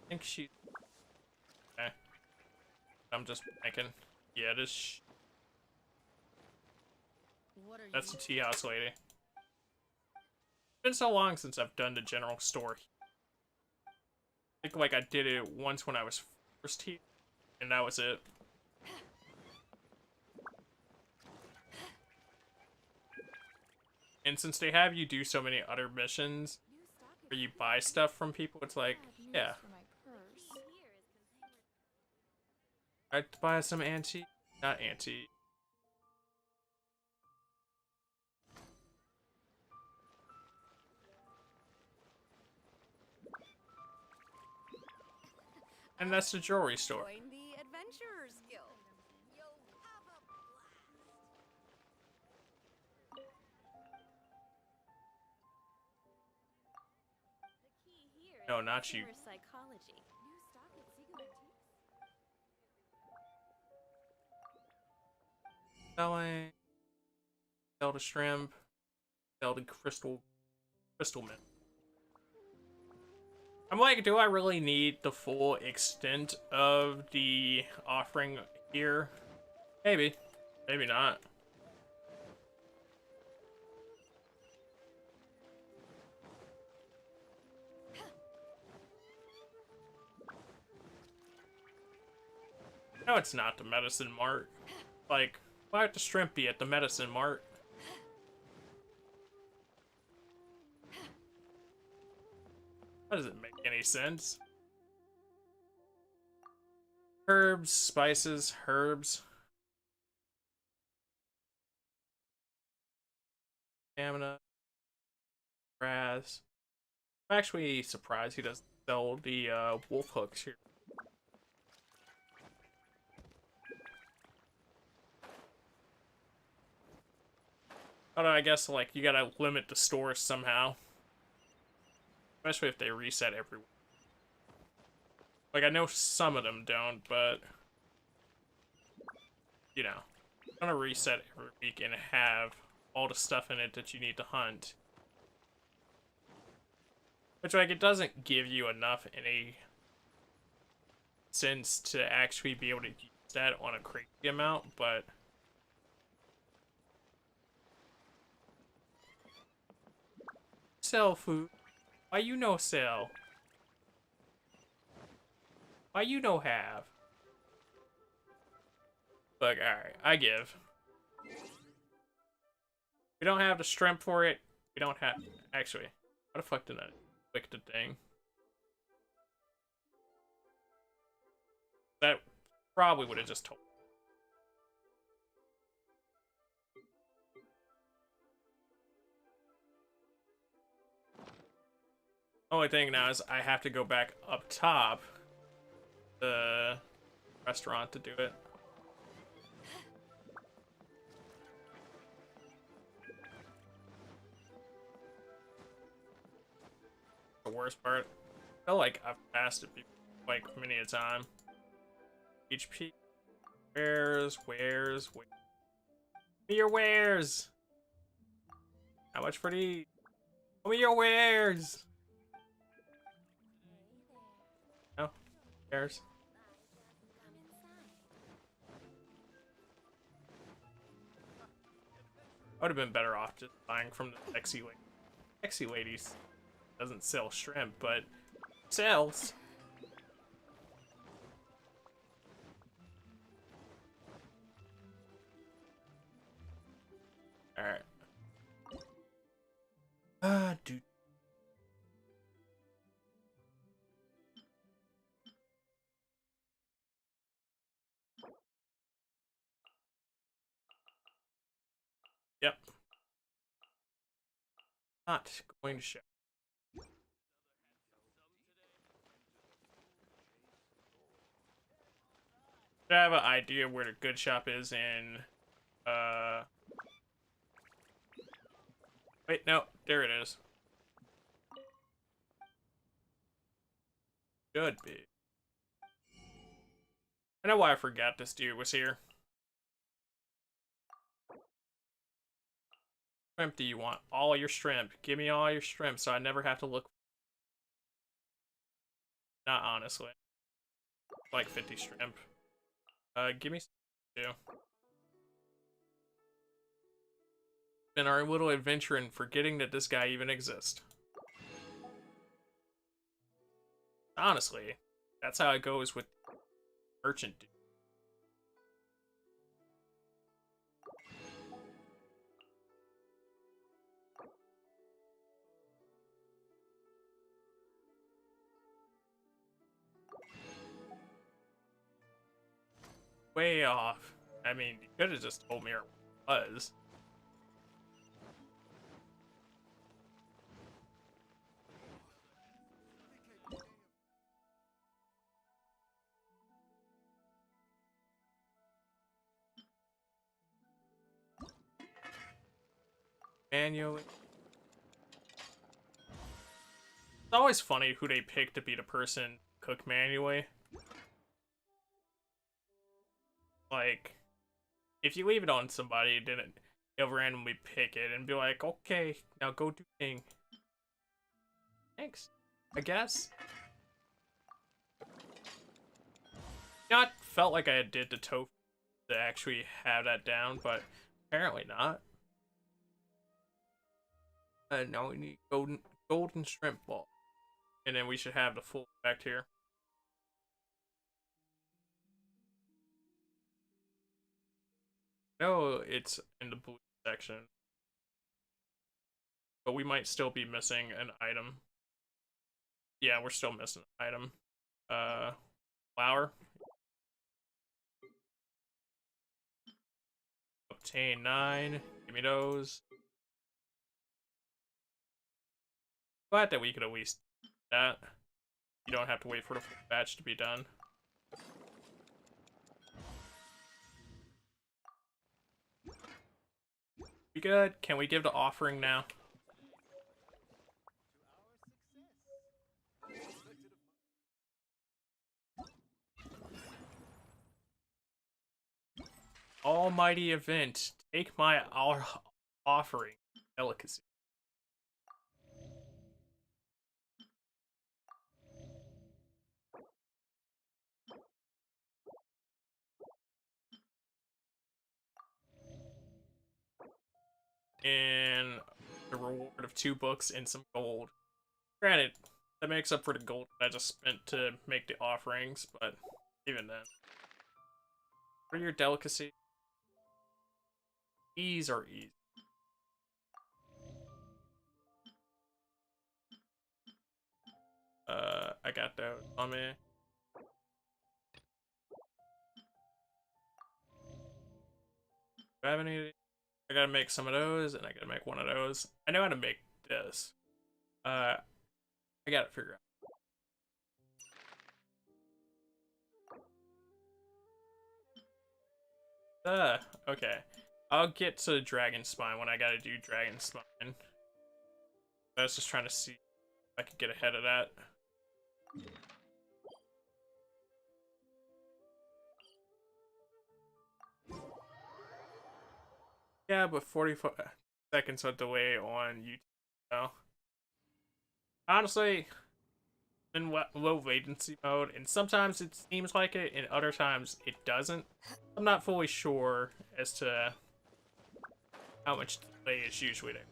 I think she okay. I'm just thinking. Yeah, this that's the tea house lady. It's been so long since I've done the general store. I think like I did it once when I was first here, and that was it. And since they have you do so many other missions where you buy stuff from people, it's like, yeah. I'd buy some antique, not antique. And that's the jewelry store. Join the Adventurers Guild. You'll have a blast. The key here No, is not you. consumer psychology. New stock at Sigu Antiques. Selling. Sell the shrimp. sell the crystal mint. I'm like, do I really need the full extent of the offering here? Maybe. Maybe not. No, it's not the medicine mart. Like, why would the shrimp be at the medicine mart? That doesn't make any sense. Herbs, spices, herbs. Stamina. Grass. I'm actually surprised he doesn't sell the wolf hooks here. But I guess, like, you gotta limit the stores somehow. Especially if they reset every week. Like, I know some of them don't, but... You know. I'm gonna reset every week and have all the stuff in it that you need to hunt. Which, like, it doesn't give you enough in a sense to actually be able to use that on a crazy amount, but... Sell food. Why you no sell? Why you no have? Look, alright, I give. We don't have the shrimp for it. We don't have... Actually, how the fuck did I click the thing? That probably would have just told me. Only thing now is I have to go back up top the restaurant to do it. The worst part, I feel like I've passed it like many a time. HP. Wares. Give me your wares. How much for these? Give me your wares. No, wares. I would have been better off just buying from the sexy lady. Sexy ladies doesn't sell shrimp, but sells. Alright. Dude. Yep. Not going to show. I have an idea where the good shop is in, wait, no, there it is. Should be. I know why I forgot this dude was here. Shrimp do you want? All your shrimp. Give me all your shrimp so I never have to look. Not honestly. Like 50 shrimp. Give me some too. Been our little adventure in forgetting that this guy even exists. Honestly, that's how it goes with merchant dude. Way off. I mean, you could have just told me where it was. Manually. It's always funny who they pick to be the person cook manually. Like, if you leave it on somebody, then He'll randomly pick it and be like, okay, now go do thing. Thanks, I guess. Not felt like I did the tofu to actually have that down, but apparently not. Now we need golden shrimp ball. And then we should have the full effect here. No, it's in the blue section. But we might still be missing an item. Yeah, we're still missing an item. Flour. Obtain 9. Give me those. Glad that we could at least do that. You don't have to wait for the full batch to be done. We good? Can we give the offering now? Almighty event, take our offering, delicacy. And the reward of 2 books and some gold. Granted, that makes up for the gold I just spent to make the offerings, but even then. What are your delicacy? These are easy. I got those on me. Do I have any? I gotta make some of those, and I gotta make one of those. I know how to make this. I gotta figure out. Okay. I'll get to Dragon Spine when I gotta do Dragon Spine. I was just trying to see if I could get ahead of that. Yeah, but 45 seconds of delay on YouTube now. Honestly, in low latency mode, and sometimes it seems like it, and other times it doesn't. I'm not fully sure as to how much delay is usually there.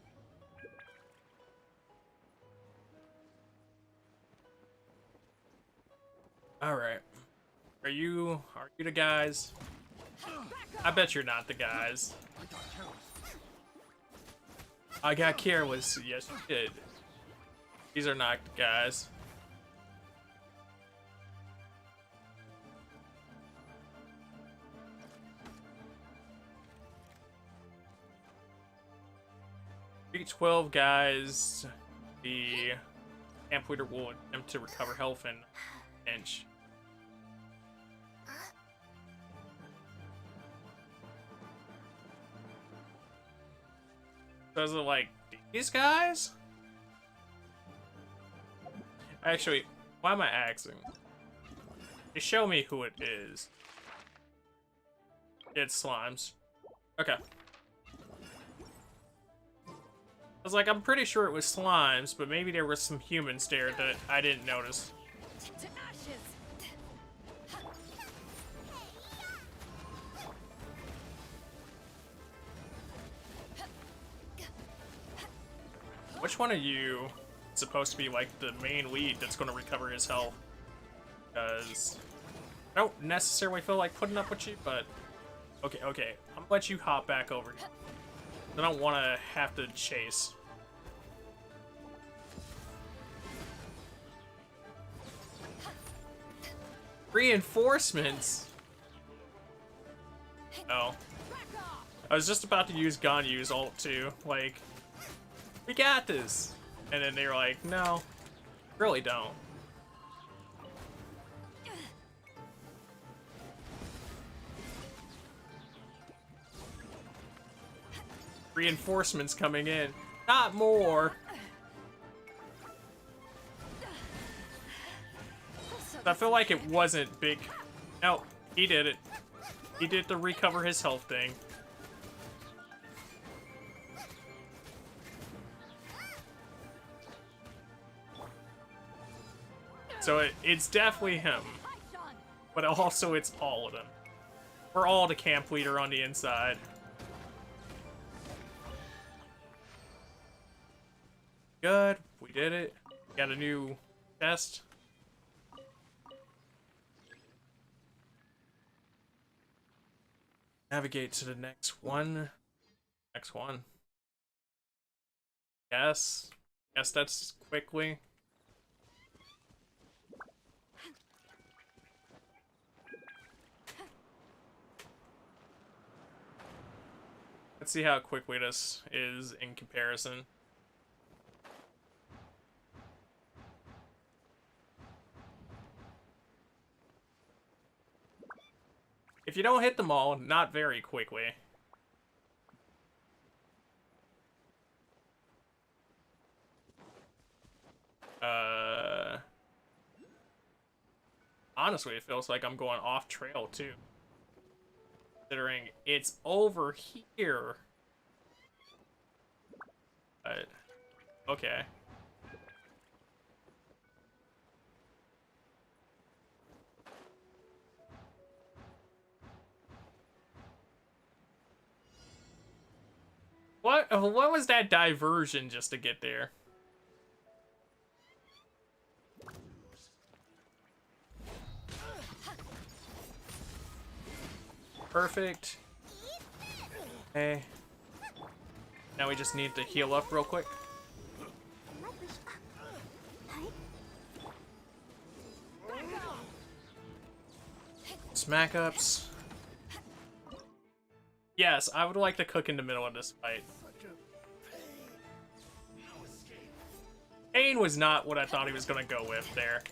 Alright. Are you the guys? I bet you're not the guys. I got careless. Yes, you did. These are not the guys. Beat 12 guys. The camp leader will attempt to recover health in an inch. So is it like these guys? Actually, why am I asking? Just show me who it is. It's slimes. Okay. I was like, I'm pretty sure it was slimes, but maybe there was some humans there that I didn't notice. To ashes. Which one of you is supposed to be like the main lead that's going to recover his health? Because I don't necessarily feel like putting up with you, but okay, I'm gonna let you hop back over here. I don't want to have to chase. Reinforcements? Oh. I was just about to use Ganyu's ult too, like, we got this! And then they were like, no, really don't. Reinforcements coming in. Not more! I feel like it wasn't big. No, he did it. He did the recover his health thing. So it's definitely him. But also it's all of them. We're all the camp leader on the inside. Good. We did it. Got a new chest. Navigate to the next one. Next one. Yes. Yes, that's quickly. Let's see how quickly this is in comparison. If you don't hit them all, not very quickly. Honestly, it feels like I'm going off trail too. Considering it's over here. But, okay. What was that diversion just to get there? Perfect. Okay. Now we just need to heal up real quick. Smack ups. Yes, I would like to cook in the middle of this fight. Pain was not what I thought he was gonna go with there.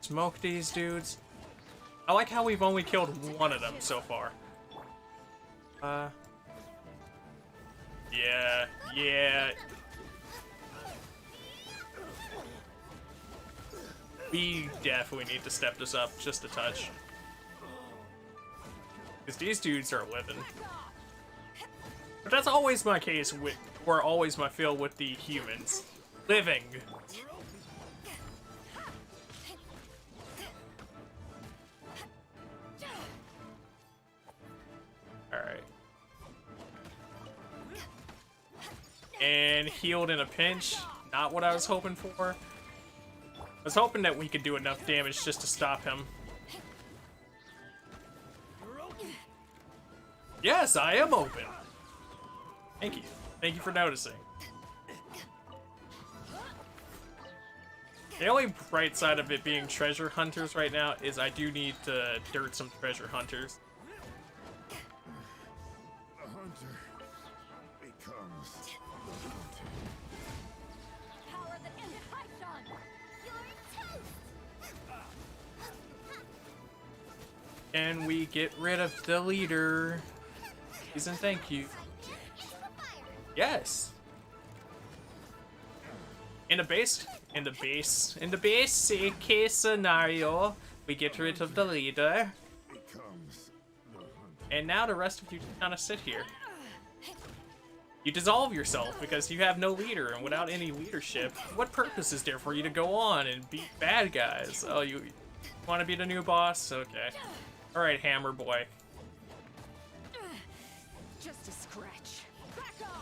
Smoke these dudes. I like how we've only killed one of them so far. Yeah. We definitely need to step this up just a touch. Because these dudes are living. But that's always my case with, or always my feel with the humans. Living. Alright. And healed in a pinch. Not what I was hoping for. I was hoping that we could do enough damage just to stop him. Yes, I am open. Thank you. Thank you for noticing. The only bright side of it being treasure hunters right now is I do need to dirt some treasure hunters. The hunter becomes the hunted. Power that ended Haishan! You're toast! And we get rid of the leader. Please and thank you. Yes. In the basic case scenario, we get rid of the leader. And now the rest of you just kind of sit here. You dissolve yourself because you have no leader, and without any leadership, what purpose is there for you to go on and beat bad guys? Oh, you want to be the new boss? Okay. Alright, Hammer Boy. Just a scratch. Back off!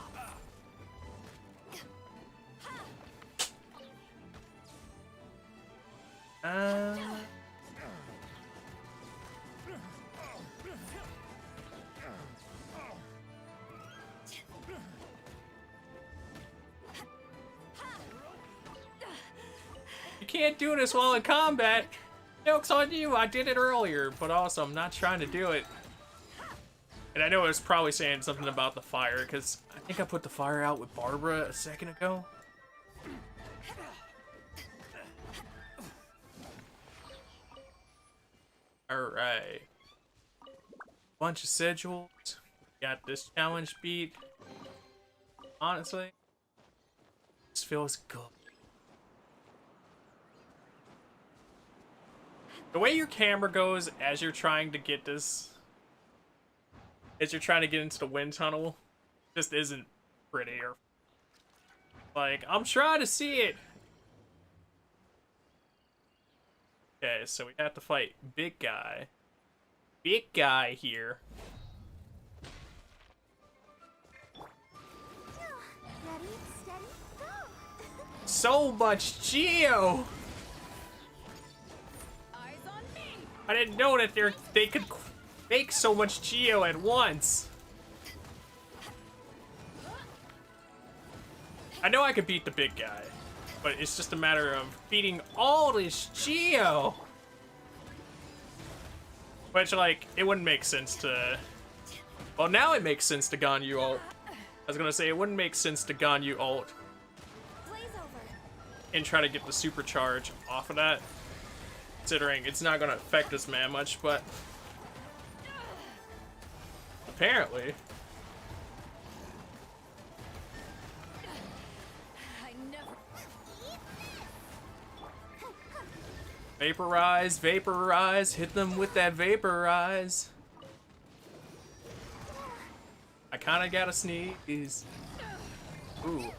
You can't do this while in combat. Joke's on you, I did it earlier, but also I'm not trying to do it. And I know I was probably saying something about the fire, because I think I put the fire out with Barbara a second ago. Alright. Bunch of sigils. Got this challenge beat. Honestly, this feels good. The way your camera goes as you're trying to get this, as you're trying to get into the wind tunnel, just isn't pretty. Or like, I'm trying to see it. Okay, so we have to fight big guy. Big guy here. Ready, steady, go! So much Geo! I didn't know that they could make so much Geo at once. I know I could beat the big guy, but it's just a matter of beating all this Geo. Which, like, it wouldn't make sense to... Well, now it makes sense to Ganyu ult. I was gonna say, it wouldn't make sense to Ganyu ult and try to get the supercharge off of that, considering it's not gonna affect this man much, but apparently. Vaporize, vaporize, hit them with that vaporize. I kinda gotta sneeze. Ooh.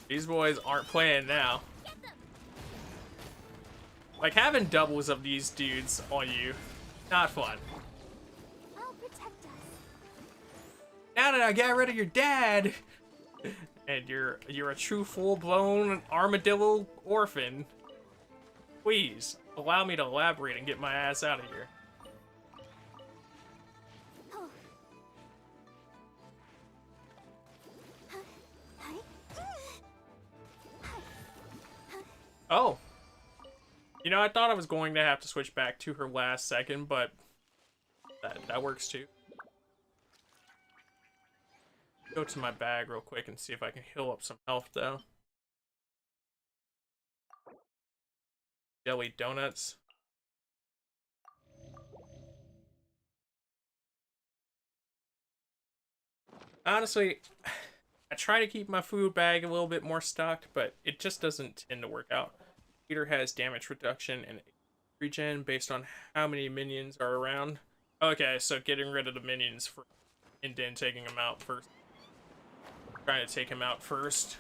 These boys aren't playing now. Like, having doubles of these dudes on you, not fun. I'll protect us. Now that I got rid of your dad, and you're a true full-blown armadillo orphan, please allow me to elaborate and get my ass out of here. Oh. You know, I thought I was going to have to switch back to her last second, but that works too. Go to my bag real quick and see if I can heal up some health, though. Jelly donuts. Honestly, I try to keep my food bag a little bit more stocked, but it just doesn't tend to work out. Peter has damage reduction and regen based on how many minions are around. Okay, so getting rid of the minions for, and then taking them out first. Trying to take him out first.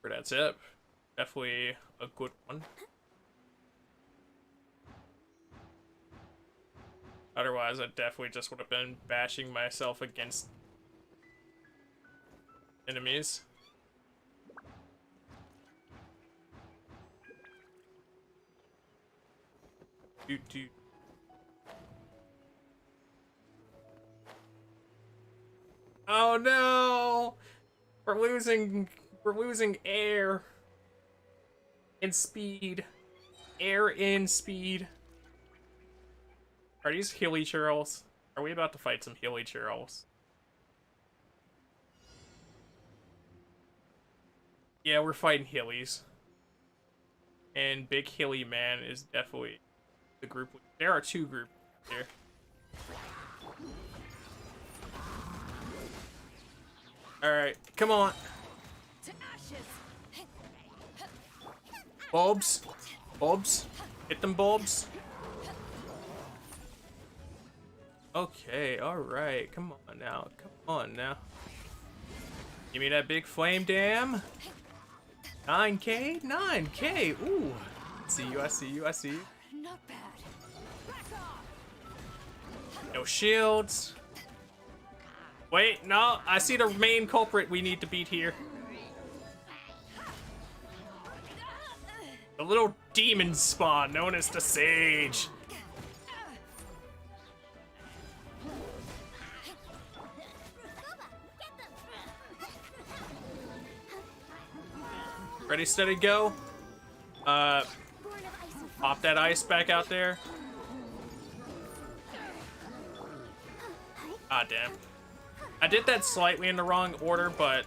For that tip. Definitely a good one. Otherwise, I definitely just would have been bashing myself against enemies. Dude. Oh no! We're losing air and speed. Air and speed. Are these hilly churls? Are we about to fight some hilly churls? Yeah, we're fighting hillies. And Big Hilly Man is definitely the group. There are two groups here. Alright, come on. Bulbs. Bulbs. Hit them bulbs. Okay, alright. Come on now. Come on now. Give me that big flame dam. 9K? 9K! Ooh. I see you. Not bad. No shields. Wait, no. I see the main culprit we need to beat here. The little demon spawn known as the Sage. Ready, steady, go. Pop that ice back out there. Ah, damn. I did that slightly in the wrong order, but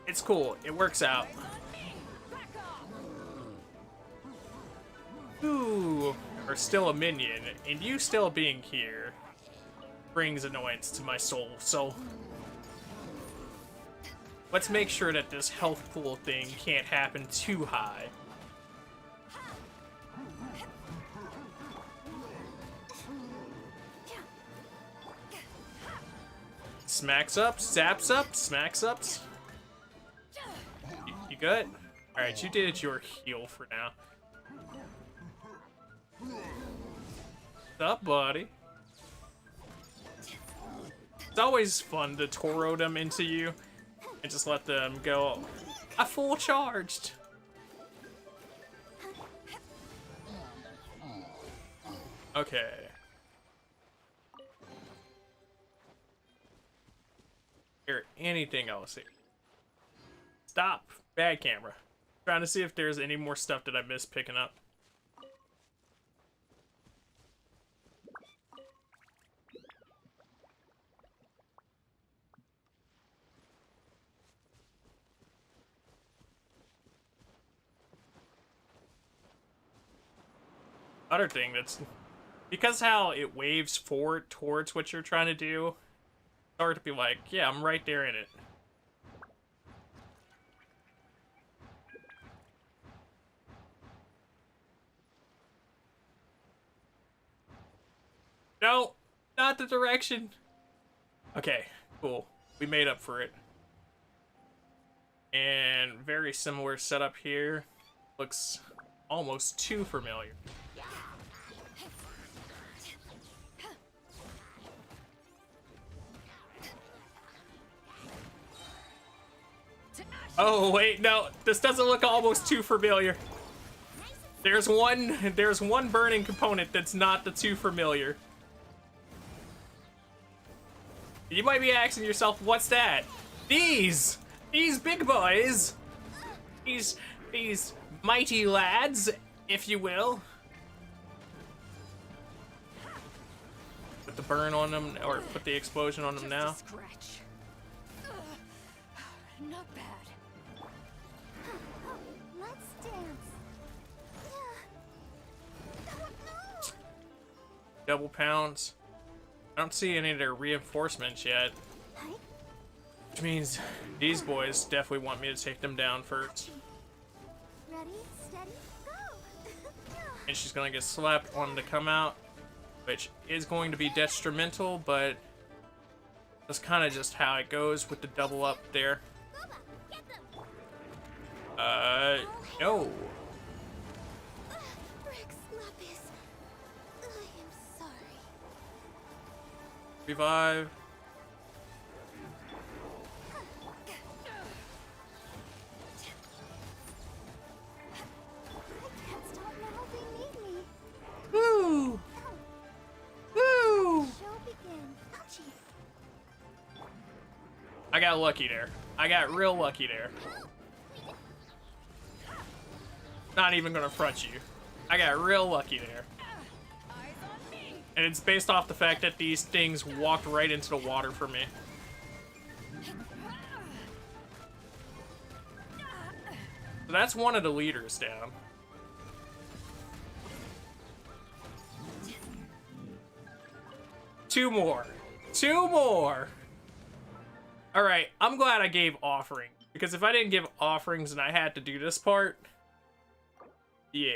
it's cool. It works out. You are still a minion, and you still being here brings annoyance to my soul, so let's make sure that this health pool thing can't happen too high. Smacks up, zaps up, smacks ups. You good? Alright, you did your heal for now. What's up, buddy? It's always fun to Toro them into you and just let them go. I full charged. Okay. Here, anything else here? Stop. Bad camera. Trying to see if there's any more stuff that I missed picking up. Other thing that's, because how it waves forward towards what you're trying to do, it's hard to be like, yeah, I'm right there in it. No, not the direction. Okay, cool. We made up for it. And very similar setup here. Looks almost too familiar. Oh wait, no, this doesn't look almost too familiar. There's one burning component that's not the too familiar. You might be asking yourself, what's that? These big boys, these mighty lads, if you will. Put the burn on them, or put the explosion on them now. Not bad. Let's dance. Double pounds. I don't see any of their reinforcements yet. Which means these boys definitely want me to take them down first. Ready, steady, go. And she's gonna get slapped on to come out, which is going to be detrimental, but that's kind of just how it goes with the double up there. No. Revive. Woo! Woo! I got lucky there. I got real lucky there. Not even gonna front you. I got real lucky there. And it's based off the fact that these things walked right into the water for me. So that's one of the leaders down. Two more. Two more! Alright, I'm glad I gave offering. Because if I didn't give offerings and I had to do this part... Yeah.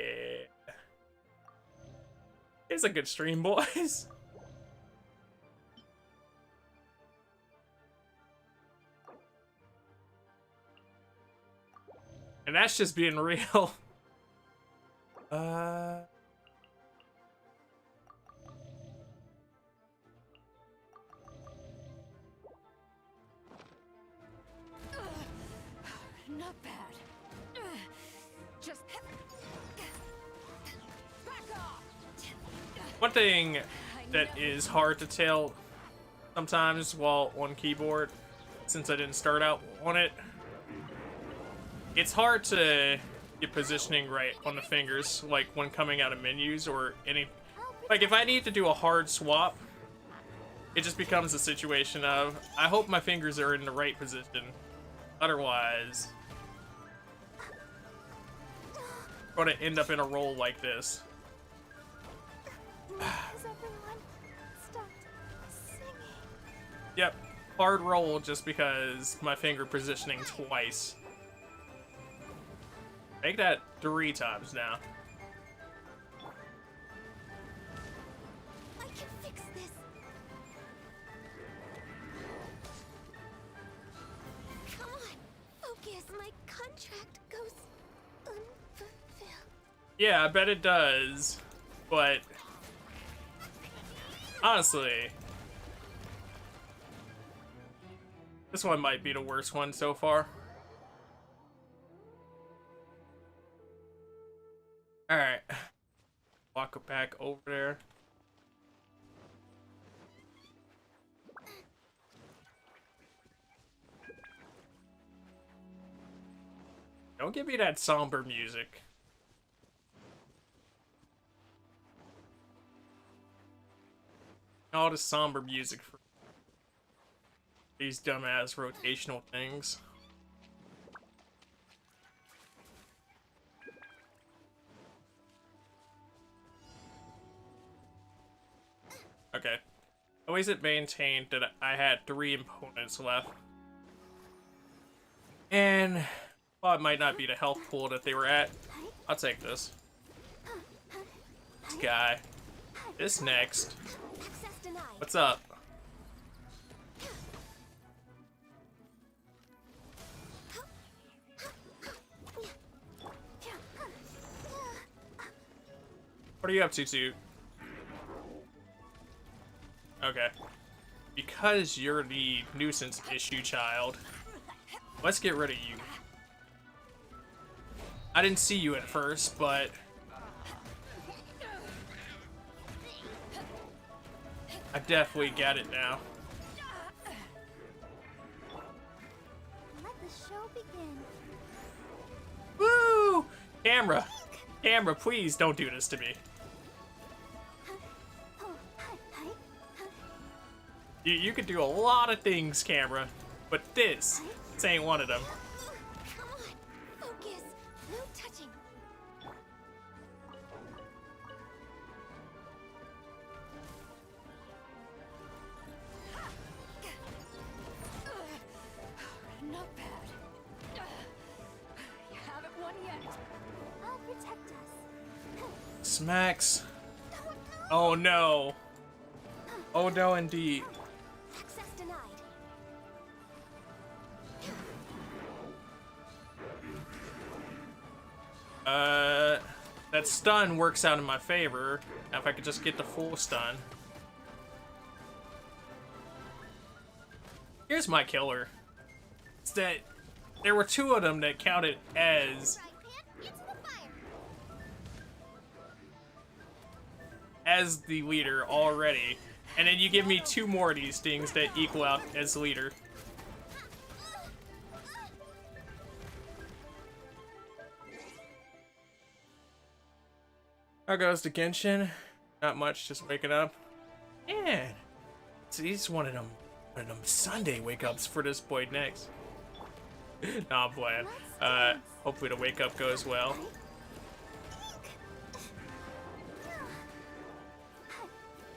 It's a good stream, boys. And that's just being real. Not bad. Just back off. One thing that is hard to tell sometimes while on keyboard, since I didn't start out on it, it's hard to get positioning right on the fingers, like when coming out of menus or any... Like if I need to do a hard swap, it just becomes a situation of, I hope my fingers are in the right position. Otherwise, I'm gonna end up in a role like this. Has everyone stopped singing? Yep. hard roll just because my finger positioning twice. Make that 3 times now. I can fix this. Come on, focus. My contract goes unfulfilled. Yeah, I bet it does. But honestly, this one might be the worst one so far. Alright. Walk back over there. Don't give me that somber music. All the somber music for these dumbass rotational things. Okay. Always it maintained that I had 3 opponents left. And while it might not be the health pool that they were at, I'll take this. This guy. This next. What's up? What are you up to, Suit? Okay. Because you're the nuisance issue child, let's get rid of you. I didn't see you at first, but I definitely get it now. Let the show begin. Woo! Camera! Camera, please don't do this to me. You could do a lot of things, camera, but this ain't one of them. Come on, focus. No touching. Not bad. You haven't won yet. I'll protect us. Smacks. Oh no. Oh no, indeed. Access denied. That stun works out in my favor. Now if I could just get the full stun. Here's my killer. It's that there were 2 of them that counted as the leader already. And then you give me 2 more of these things that equal out as leader. How goes the Genshin? Not much, just waking up. Yeah. So he's one of them Sunday wake-ups for this boy next. Nah, I'm playing. Hopefully the wake-up goes well.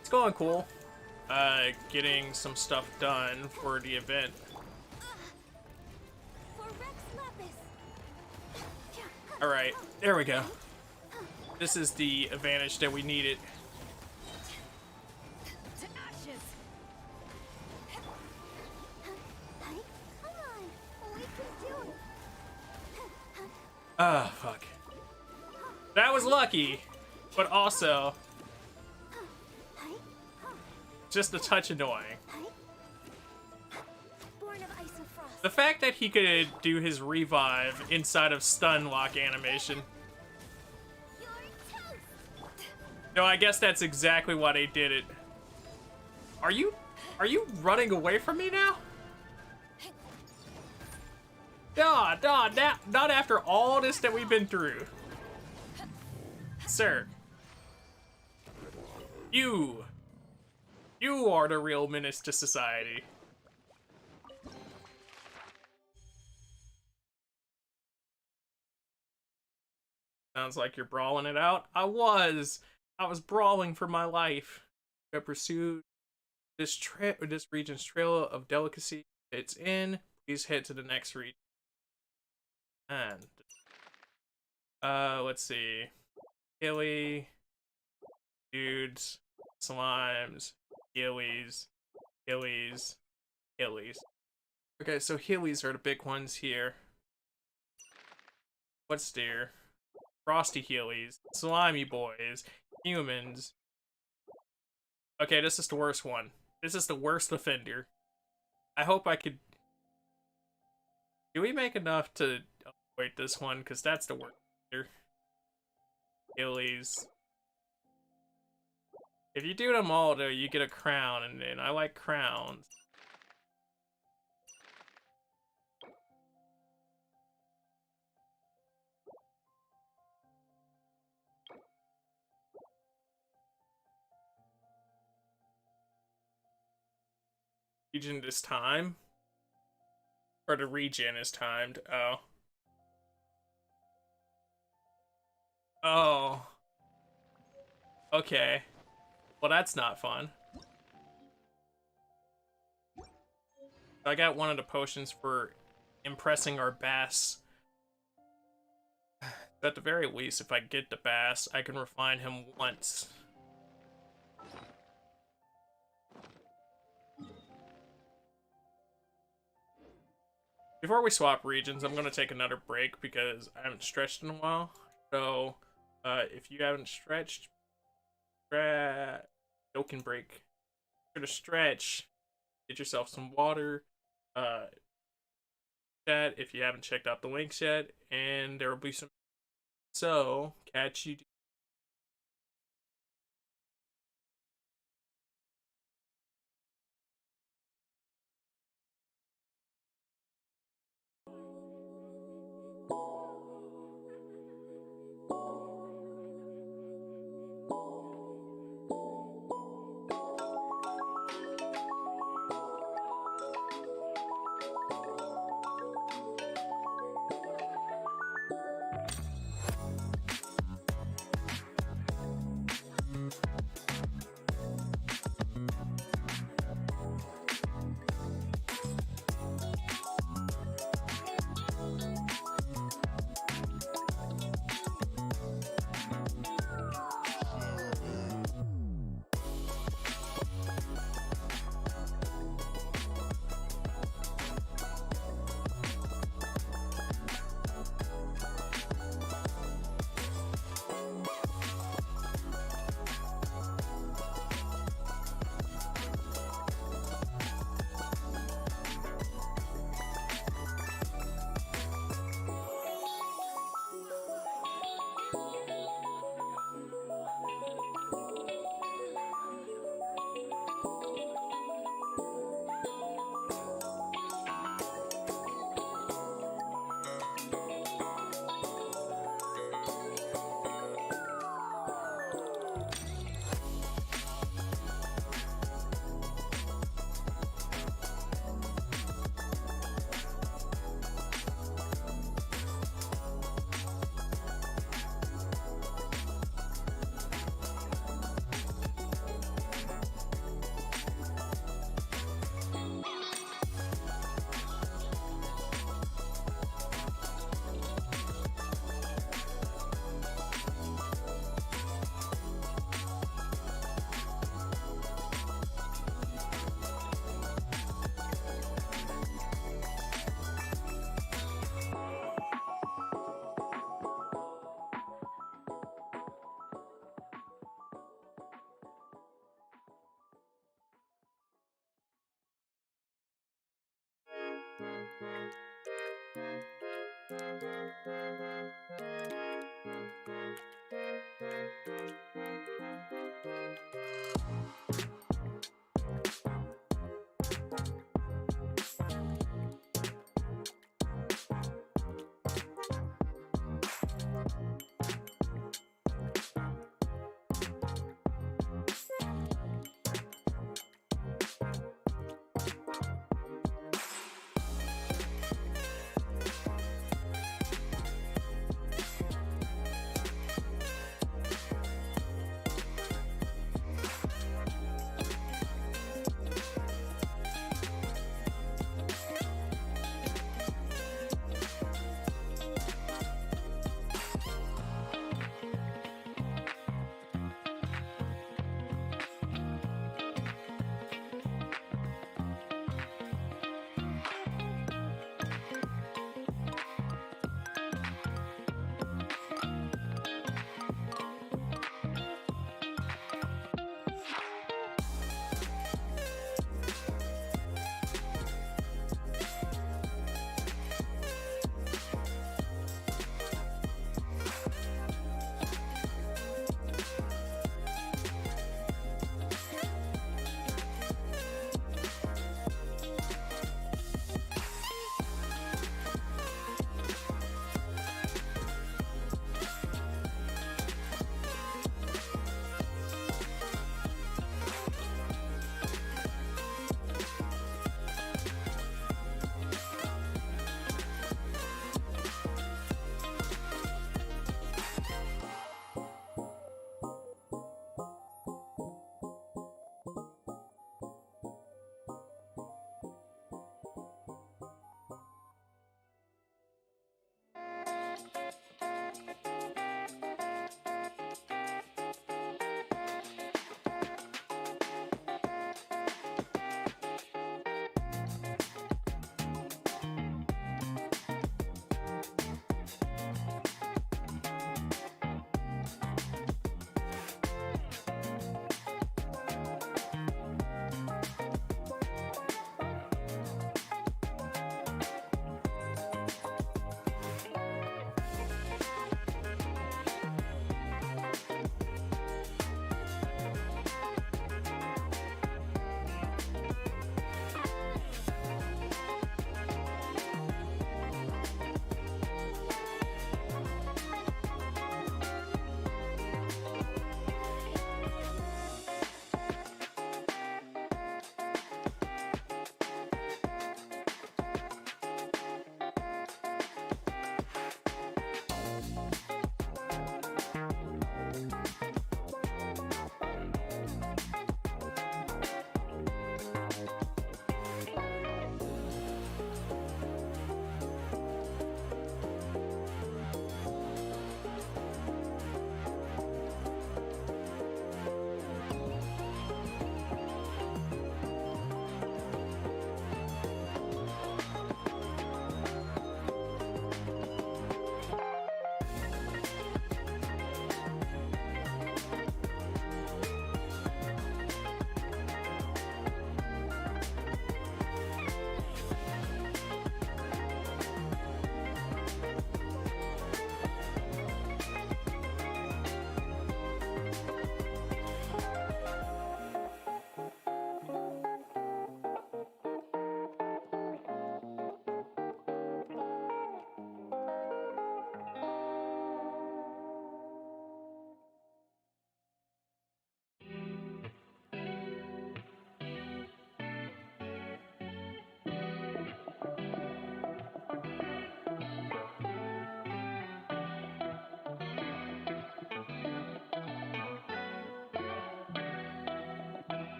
It's going cool. Getting some stuff done for the event. Alright, there we go. This is the advantage that we needed. To ashes. Come on, we can do it. Ah, fuck. That was lucky, but also just a touch annoying. Born of ice and frost. The fact that he could do his revive inside of stun lock animation. No, I guess that's exactly why they did it. Are you running away from me now? No, not after all this that we've been through. Sir. You are the real menace to society. Sounds like you're brawling it out. I was brawling for my life. I pursued this region's trail of delicacy fits in, please head to the next region. And let's see. Hilly, dudes, slimes, gillies, hillies, hillies. Okay, so hillies are the big ones here. What's there? Frosty hillies, slimy boys, humans. Okay, this is the worst one. This is the worst offender. I hope I could... Do we make enough to avoid this one? Because that's the worst offender. Hillies. If you do them all, though, you get a crown, and I like crowns. Region is time? Or the region is timed? Oh. Oh. Okay. Well, that's not fun. I got one of the potions for impressing our bass. At the very least, if I get the bass, I can refine him once. Before we swap regions, I'm going to take another break because I haven't stretched in a while. So, if you haven't stretched, joking break. You're going to stretch, get yourself some water, chat if you haven't checked out the links yet, and there will be some. So, catch you.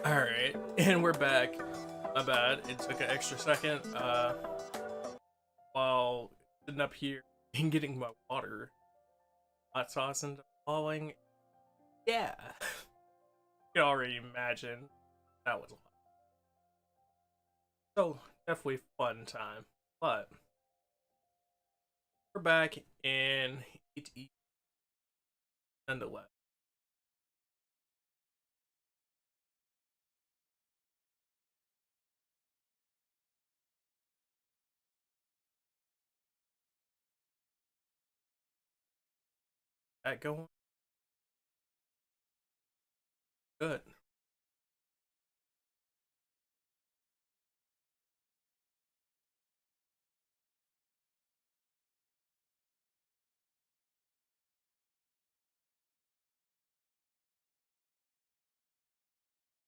Alright, and we're back. My bad, it took an extra second, while sitting up here and getting my water. Hot sauce and falling. Yeah. You can already imagine that was a lot. So, definitely fun time. But, we're back and it nonetheless. That going good.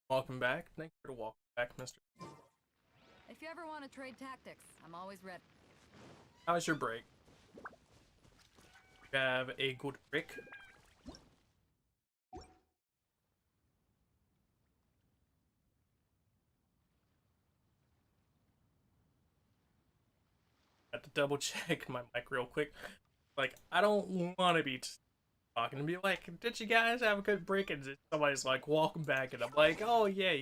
Welcome back. Thank you for welcome back, Mr. If you ever want to trade tactics, I'm always ready. How's your break? You have a good break? Have to double check my mic real quick. Like, I don't want to be talking to be like, did you guys have a good break? And somebody's like, welcome back. And I'm like, oh, yeah.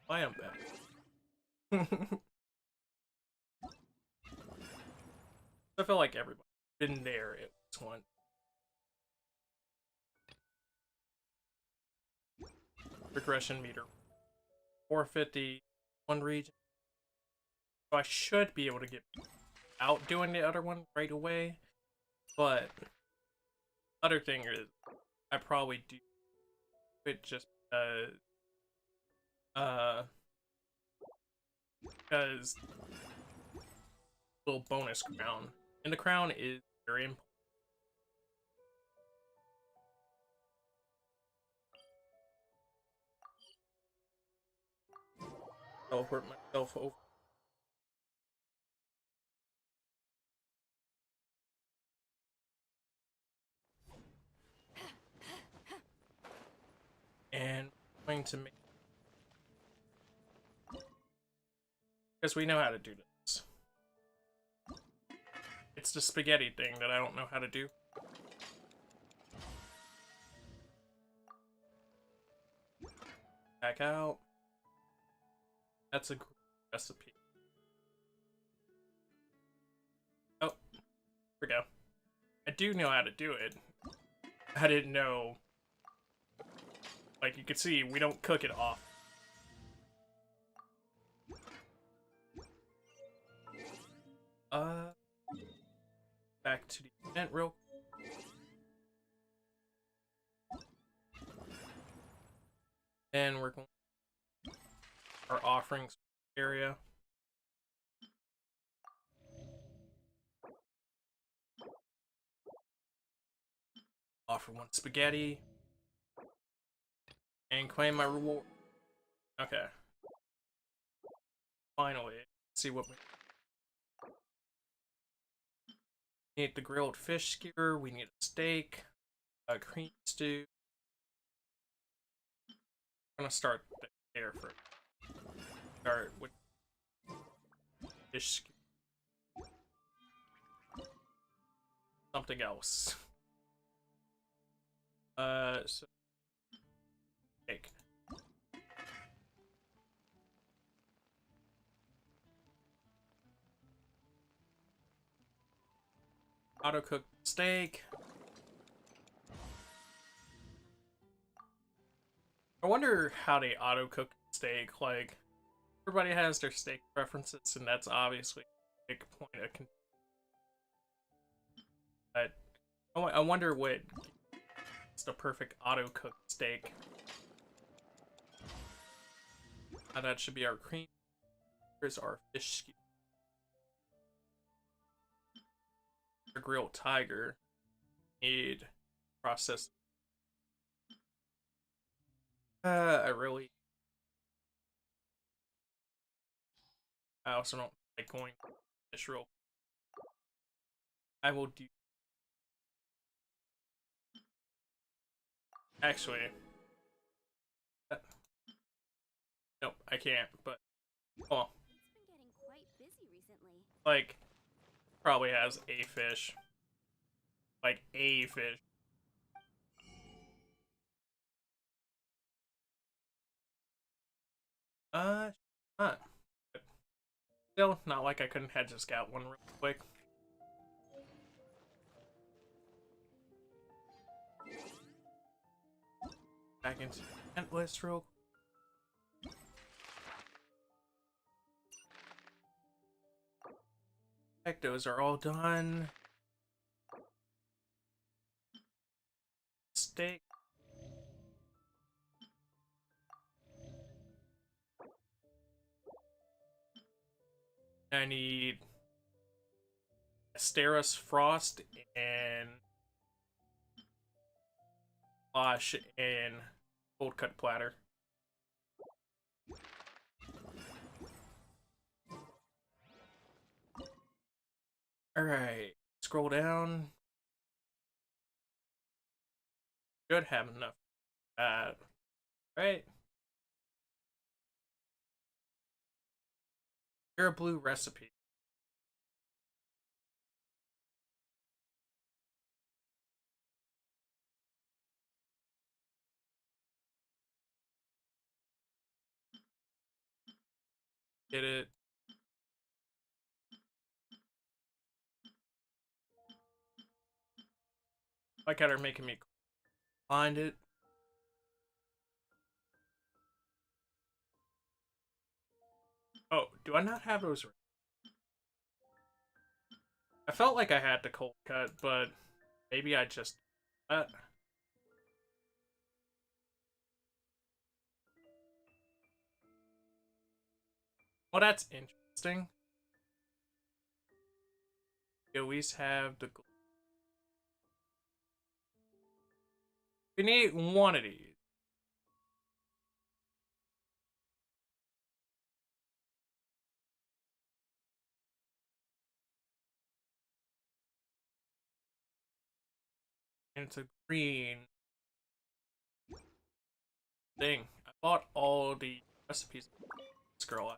I am back. I feel like everybody's been there at this one. Progression meter. 450, one region. So I should be able to get out doing the other one right away. But other thing is, I probably do it just because little bonus crown, and the crown is very important. Teleport myself over. And I'm going to make, because we know how to do this. It's the spaghetti thing that I don't know how to do. Back out. That's a great recipe. Oh, here we go. I do know how to do it. I didn't know. Like you can see, we don't cook it off. Back to the event real quick. And we're going to our offerings area. Offer 1 spaghetti. And claim my reward. Okay. Finally, let's see what we need. The grilled fish skewer, we need a steak, a cream stew. I'm gonna start there first. Start with fish skewer. Something else. So steak. Auto cooked steak. I wonder how they auto cook steak. Like, everybody has their steak preferences, and that's obviously a big point of contention. But I wonder what is the perfect auto cooked steak. That should be our cream. Here's our fish skewer. Our grilled tiger. Need processed. I also don't like going fish roll. I will do. Actually, nope, I can't. But oh, It's been getting quite busy recently. like probably has a fish, like a fish. Not. Still, not like I couldn't have just got one real quick. Back into the event list real quick. Those are all done. Steak. I need Asteris Frost and Wash and cold cut platter. Alright, scroll down. Should have enough. Right. You're a blue recipe. Get it. Like how they're making me find it. Oh, do I not have those? I felt like I had the cold cut, but maybe I just. Well, that's interesting. We always have the... We need one of these. And it's a green thing. I bought all the recipes. Scroll up.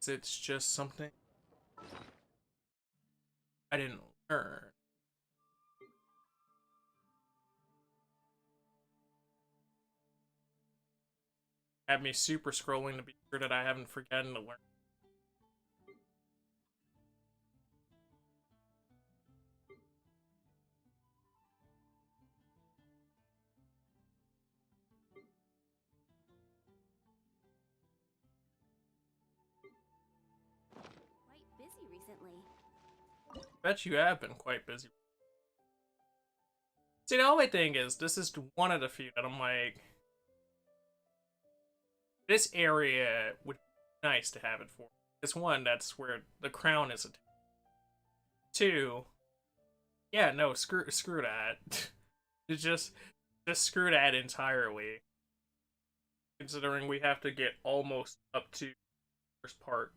It's just something I didn't learn. Had me super scrolling to be sure that I haven't forgotten to learn. Quite busy recently. Bet you have been quite busy. See, the only thing is, this is one of the few that I'm like, this area would be nice to have it for. It's one, that's where the crown is. Two, yeah, no, screw that. just screw that entirely. Considering we have to get almost up to the first part.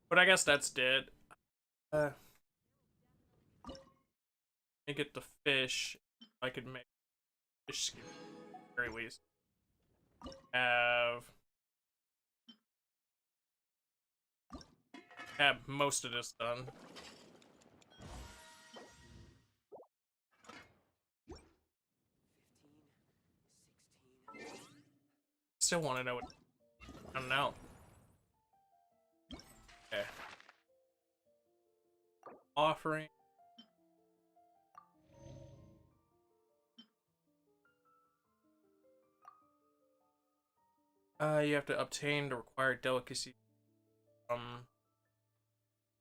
But I guess that's dead. Let me get the fish. I could make fish skin at the very least. Have most of this done. Still want to know what. I don't know. Okay. Offering. You have to obtain the required delicacy.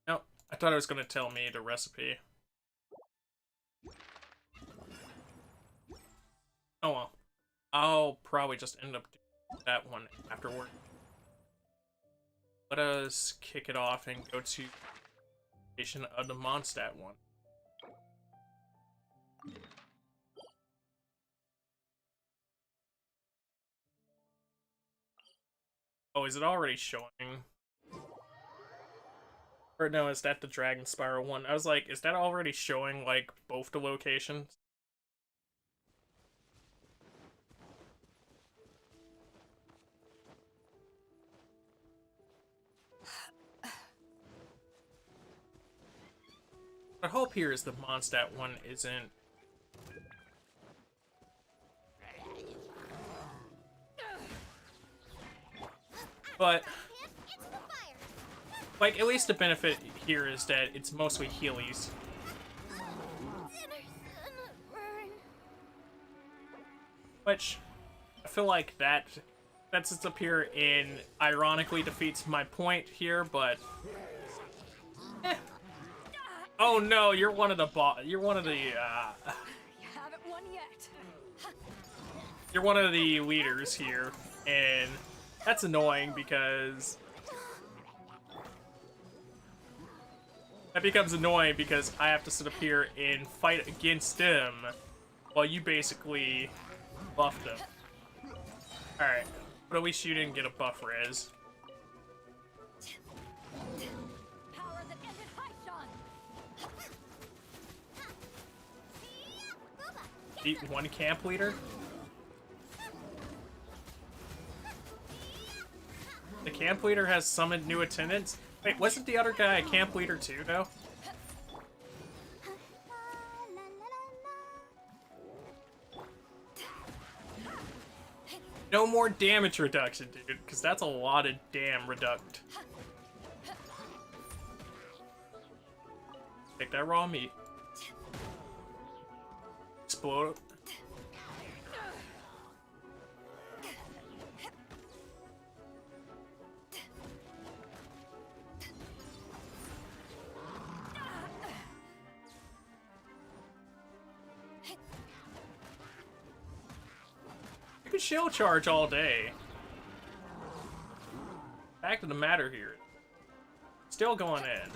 No, I thought it was gonna tell me the recipe. Oh well. I'll probably just end up doing that one afterward. Let us kick it off and go to the location of the Mondstadt one. Oh, is it already showing? Or no, is that the Dragon Spiral one? I was like, is that already showing, like, both the locations? The hope here is the Mondstadt one isn't... But... like, at least the benefit here is that it's mostly healies. Which, I feel like that sits up here and ironically defeats my point here, but... eh. Oh no, you're one of the you're one of the, You haven't won yet. you're one of the leaders here, and that's annoying because... that becomes annoying because I have to sit up here and fight against them while you basically buff them. Alright, but at least you didn't get a buff res. Power that ended Haishan. Beat one camp leader? The camp leader has summoned new attendants? Wait, wasn't the other guy a camp leader too, though? No more damage reduction, dude, because that's a lot of damn reduct. Take that raw meat. Explode it. You could shield charge all day. Fact of the matter here. Still going in.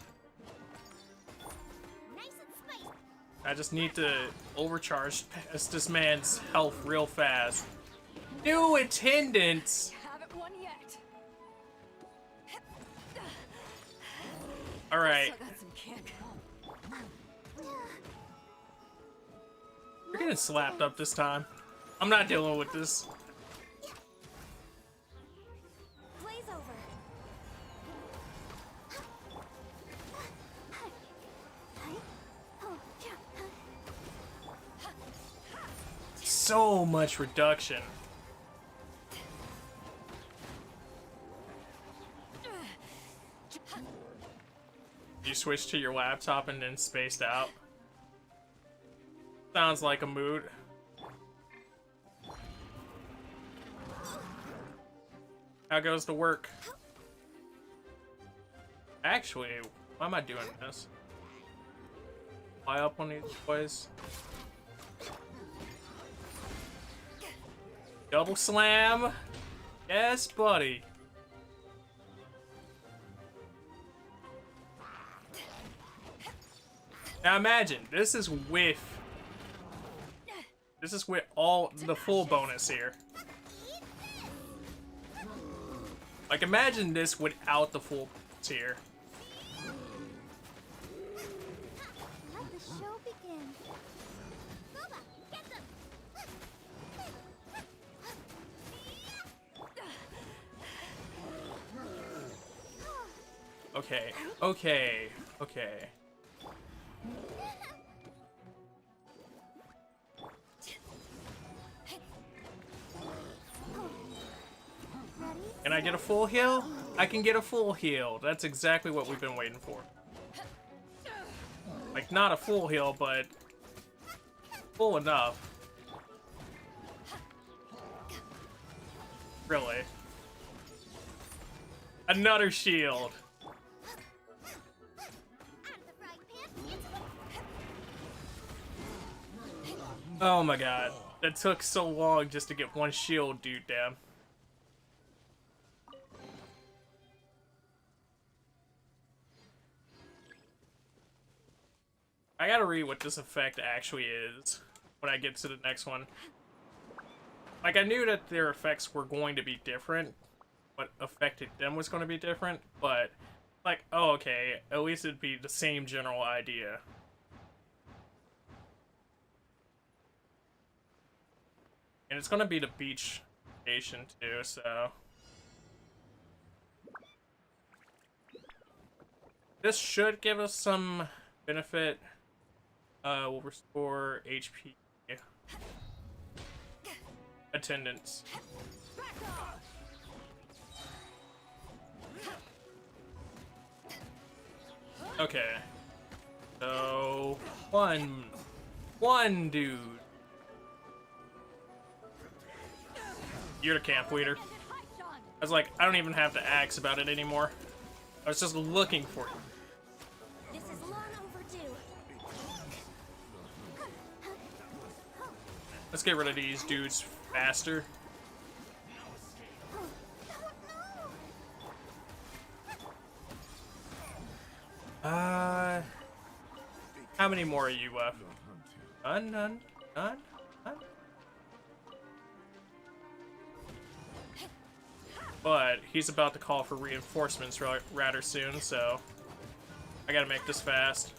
I just need to overcharge past this man's health real fast. New attendants! Haven't won yet. Alright. Still got some kick. You're getting slapped up this time. I'm not dealing with this. Blaze over. So much reduction. You switched to your laptop and then spaced out. Sounds like a mood. How goes the work? Actually, why am I doing this? Fly up on these boys. Double slam. Yes, buddy. Now imagine, this is with all the full bonus here. Like imagine this without the full bonus here. Let the show begin. Boba, get them. Okay, okay, okay. Can I get a full heal? I can get a full heal. That's exactly what we've been waiting for. Like, not a full heal, but full enough. Really. Another shield. Oh my god. That took so long just to get one shield, dude, damn. I gotta read what this effect actually is when I get to the next one. Like, I knew that their effects were going to be different. What affected them was going to be different, but, like, oh, okay, at least it'd be the same general idea. And it's going to be the beach station, too, so... This should give us some benefit. We'll restore HP. Attendance. Okay. So, one dude. You're the camp leader. I was like, I don't even have to ask about it anymore. I was just looking for you. This is long overdue. Let's get rid of these dudes faster. How many more are you left? None. But he's about to call for reinforcements rather soon, so I gotta make this fast.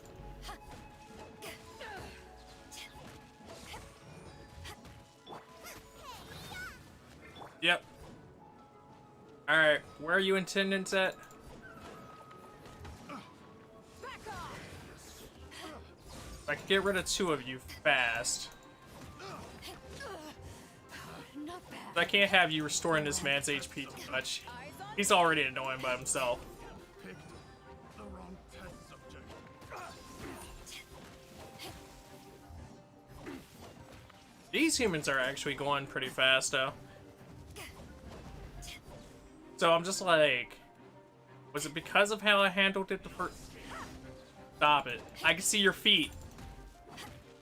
Yep. Alright, where are you attendants at? I can get rid of 2 of you fast. I can't have you restoring this man's HP too much. He's already annoying by himself. These humans are actually going pretty fast, though. So I'm just like... Was it because of how I handled it the first... Stop it. I can see your feet.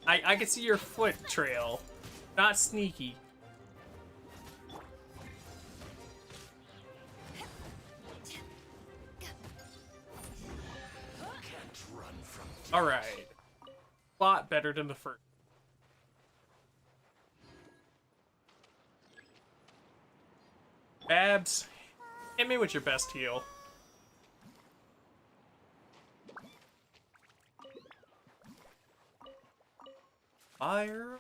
I can see your foot trail. Not sneaky. Alright. A lot better than the first. Babs, hit me with your best heal. Fire.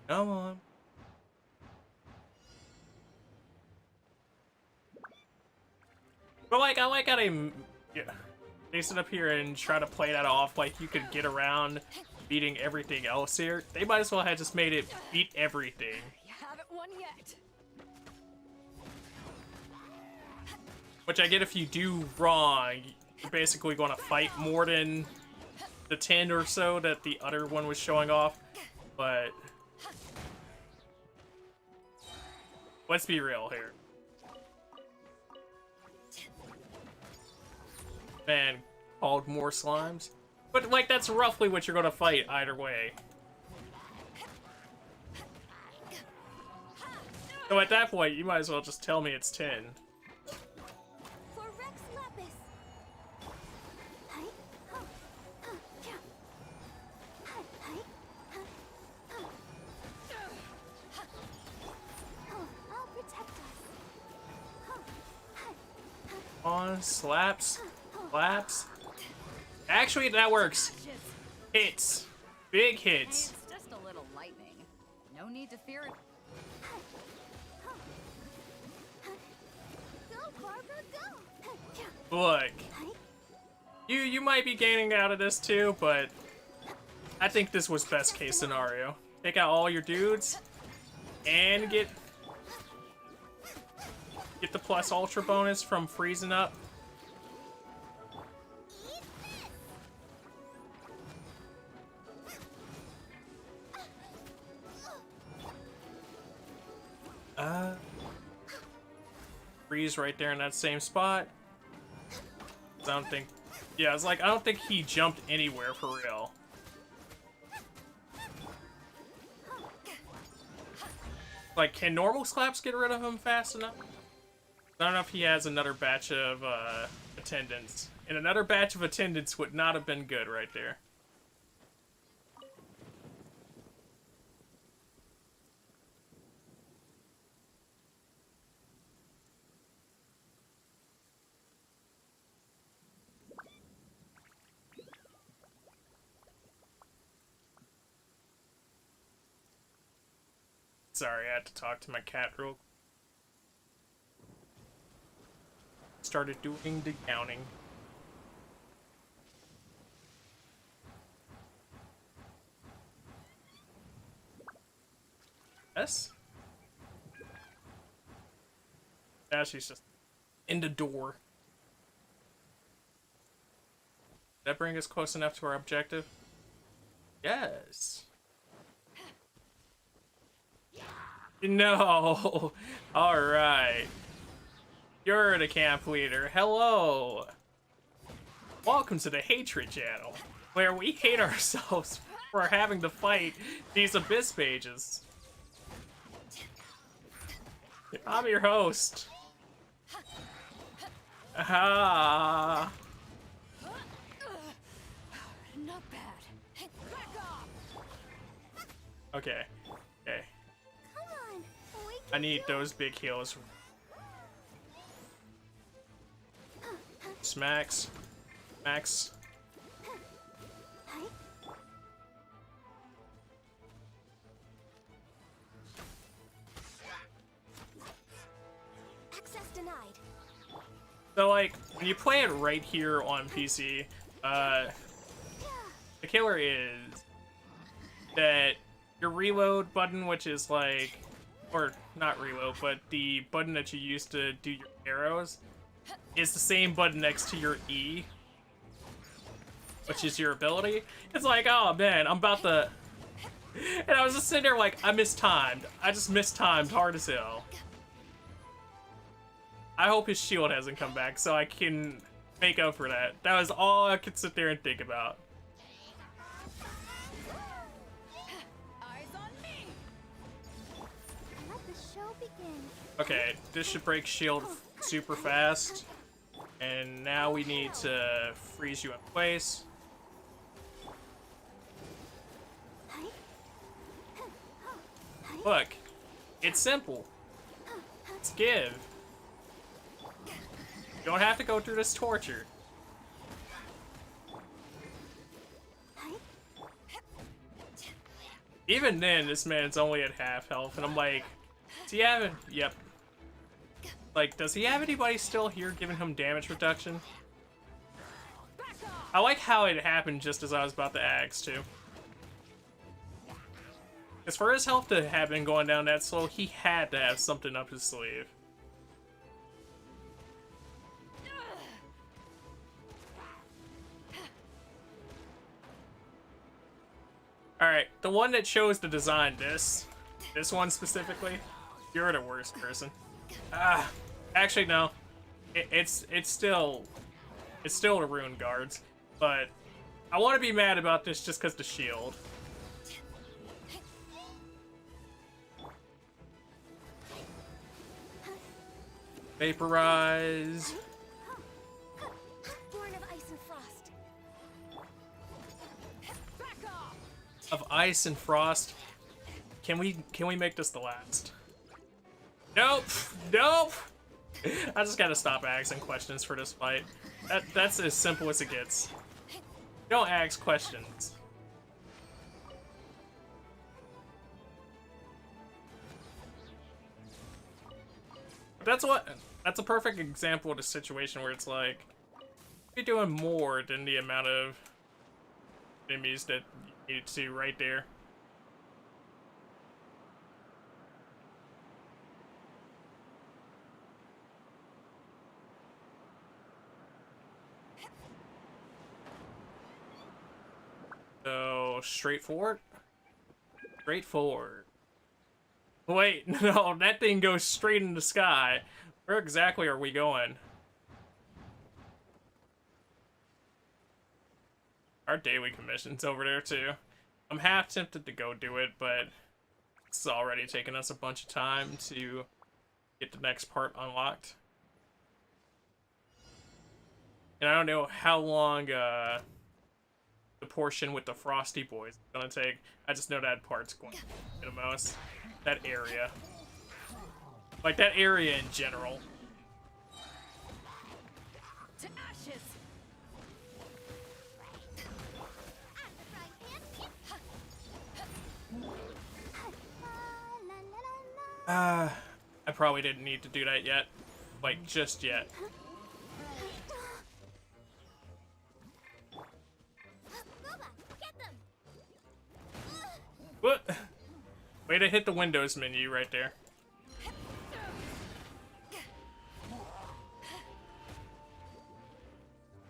Come on. But like, I like how they sit up here and try to play that off like you could get around beating everything else here. They might as well have just made it beat everything. You haven't won yet. Which I get if you do wrong, you're basically going to fight more than the 10 or so that the other one was showing off. But let's be real here. Man, called more slimes. But like, that's roughly what you're going to fight either way. So at that point, you might as well just tell me it's 10. For Rex Lapis. I'll protect us. On, slaps, slaps. Actually, that works. Hits. Big hits. It's just a little lightning. No need to fear it. Go, Barbara, go. Look. You might be gaining out of this too, but I think this was best case scenario. Take out all your dudes and get the plus ultra bonus from freezing up. Freeze right there in that same spot. I don't think. Yeah, it's like I don't think he jumped anywhere for real. Like, can normal slaps get rid of him fast enough? I don't know if he has another batch of attendants. And another batch of attendants would not have been good right there. Sorry, I had to talk to my cat real quick. Started doing the counting. Yes? Yeah, she's just in the door. Did that bring us close enough to our objective? Yes. No. All right. You're the camp leader. Hello. Welcome to the Hatred Channel, where we hate ourselves for having to fight these abyss pages. I'm your host. Ah. Not bad. Back off. Okay. Okay. Come on. We I need those big heals. Smacks. Max. Access denied. So like, when you play it right here on PC, the killer is that your reload button, which is like, or not reload, but the button that you use to do your arrows, is the same button next to your E, which is your ability. It's like, oh man, I'm about to... And I was just sitting there like, I mistimed. I just mistimed hard as hell. I hope his shield hasn't come back so I can make up for that. That was all I could sit there and think about. Eyes on me. Okay, this should break shield super fast. And now we need to freeze you in place. Look, it's simple. It's give. You don't have to go through this torture. Even then, this man's only at half health, and I'm like, does he have? Yep. Like, does he have anybody still here giving him damage reduction? I like how it happened just as I was about to axe, too. Because for his health to have been going down that slow, he had to have something up his sleeve. Alright, the one that chose to design this one specifically, you're the worst person. Actually no, it's still the rune guards, but I want to be mad about this just because the shield. Vaporize. Born of ice and frost. Of ice and frost. Can we make this the last? Nope. Nope. I just gotta stop asking questions for this fight. That's as simple as it gets. Don't ask questions. That's a perfect example of a situation where it's like, you're doing more than the amount of enemies that you need to see right there. So, straightforward? Straightforward. Wait, no, that thing goes straight in the sky. Where exactly are we going? Our daily commission's over there too. I'm half tempted to go do it, but it's already taken us a bunch of time to get the next part unlocked. And I don't know how long the portion with the Frosty Boys is gonna take. I just know that part's going to be the most. That area. Like, that area in general. To ashes. I probably didn't need to do that yet. Like, just yet. What? Way to hit the Windows menu right there.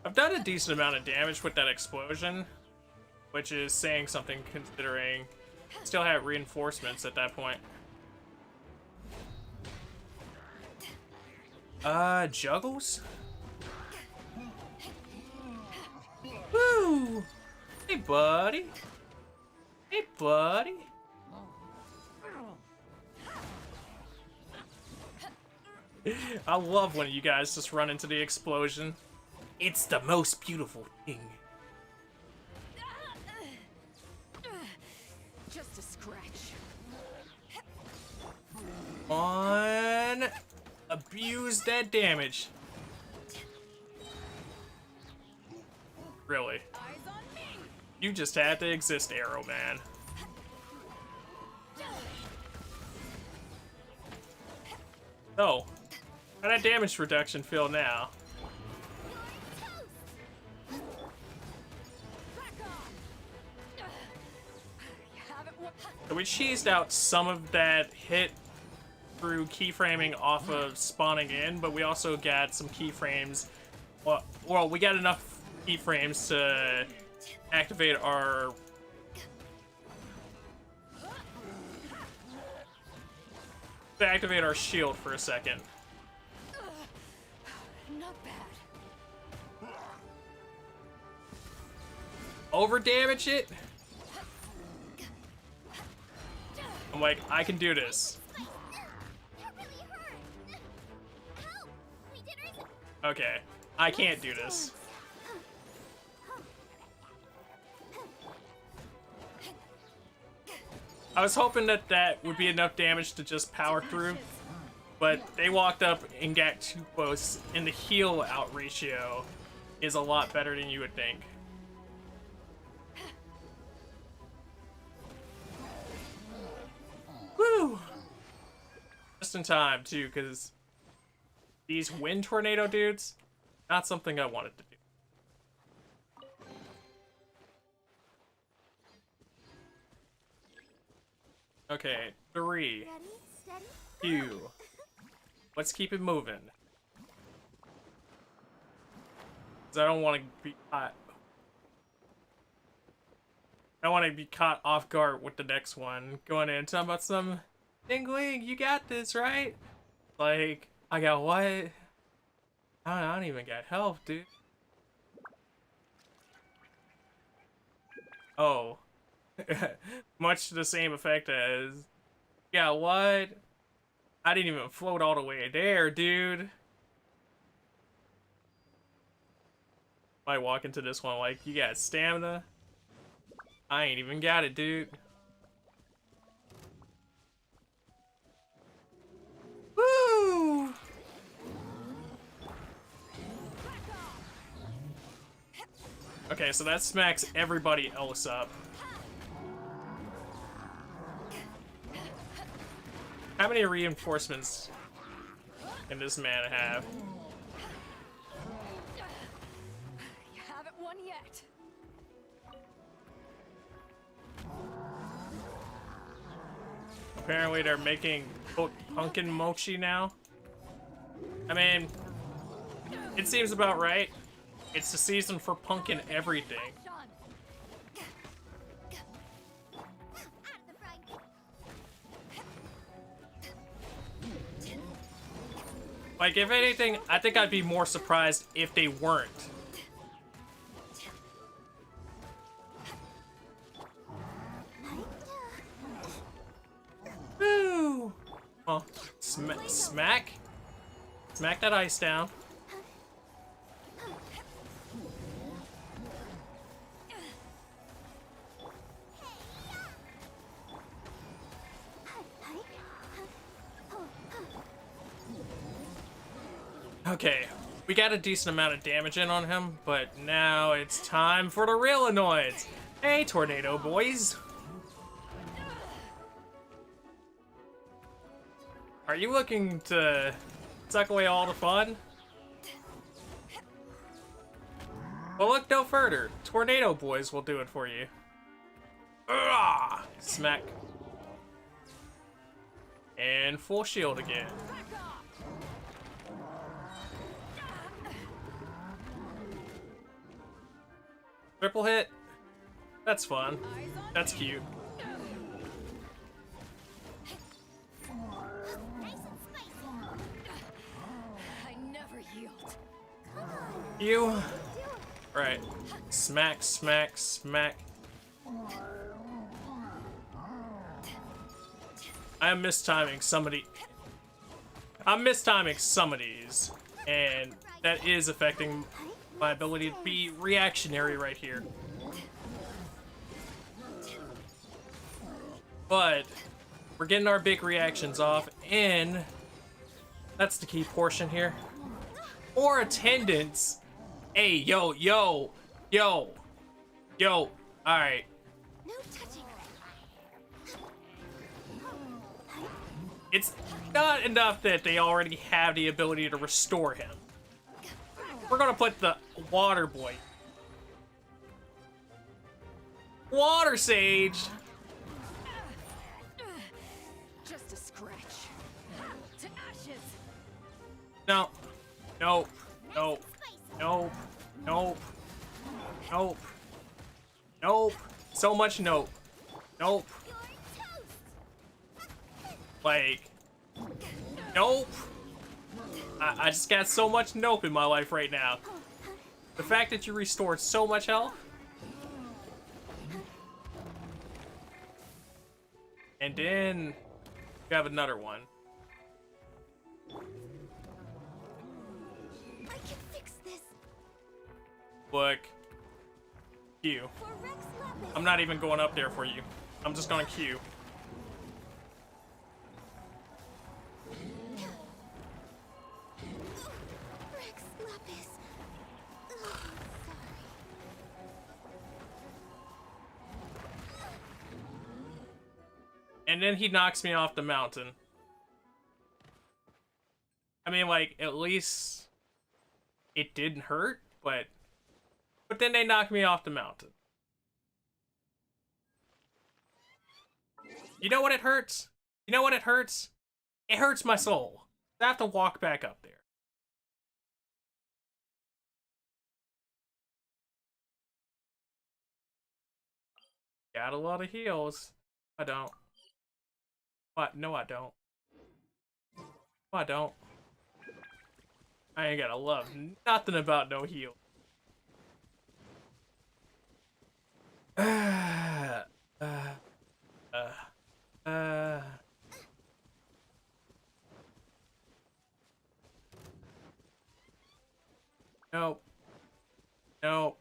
I've done a decent amount of damage with that explosion, which is saying something considering still have reinforcements at that point. Juggles? Woo! Hey, buddy. Hey, buddy. I love when you guys just run into the explosion. It's the most beautiful thing. Just a scratch. On. Abuse that damage. Really? You just had to exist, Arrow Man. Oh. How that damage reduction feel now? So we cheesed out some of that hit through keyframing off of spawning in, but we also got some keyframes. Well, we got enough keyframes to activate our shield for a second. Not bad. Over damage it. I'm like, I can do this. Okay, I can't do this. I was hoping that that would be enough damage to just power through, but they walked up and got too close, and the heal out ratio is a lot better than you would think. Woo! Just in time, too, because these wind tornado dudes, not something I wanted to do. Okay, 3, 2. Let's keep it moving. Cause I don't want to be caught. I want to be caught off guard with the next one. Going in, talking about some Dingling, you got this, right? Like, I got what? I don't even got health, dude. Oh. Much the same effect as, yeah, what? I didn't even float all the way there, dude. Might walk into this one like, you got stamina? I ain't even got it, dude. Woo! Okay, so that smacks everybody else up. How many reinforcements can this man have? You haven't won yet. Apparently they're making pumpkin mochi now. I mean, it seems about right. It's the season for pumpkin everything. Like, if anything, I think I'd be more surprised if they weren't. Woo! Oh, smack? Smack that ice down. Okay, we got a decent amount of damage in on him, but now it's time for the real annoyance. Hey, tornado boys. Are you looking to suck away all the fun? Well, look no further. Tornado boys will do it for you. Ugh! Smack. And full shield again. Triple hit? That's fun. That's cute. I never yield. You? Right. Smack, smack, smack. I'm mistiming somebody. I'm mistiming some of these, and that is affecting my ability to be reactionary right here. But we're getting our big reactions off, and that's the key portion here. Or attendance. Hey, yo, yo, yo, yo. Alright. It's not enough that they already have the ability to restore him. We're gonna put the water boy. Water Sage! Just a scratch. To ashes. No. Nope. Nope. Nope. Nope. Nope. Nope. So much nope. Nope. Like, nope. I just got so much nope in my life right now. The fact that you restored so much health. And then you have another one. I can Look. Q. I'm not even going up there for you. I'm just gonna Q. Rex Lapis. Oh, sorry. And then he knocks me off the mountain. I mean, like, at least it didn't hurt, but then they knocked me off the mountain. You know what it hurts? You know what it hurts? It hurts my soul. I have to walk back up there. Got a lot of heals. I don't. What? No, I don't. No, I don't. I ain't gotta love nothing about no heal. Nope. Nope.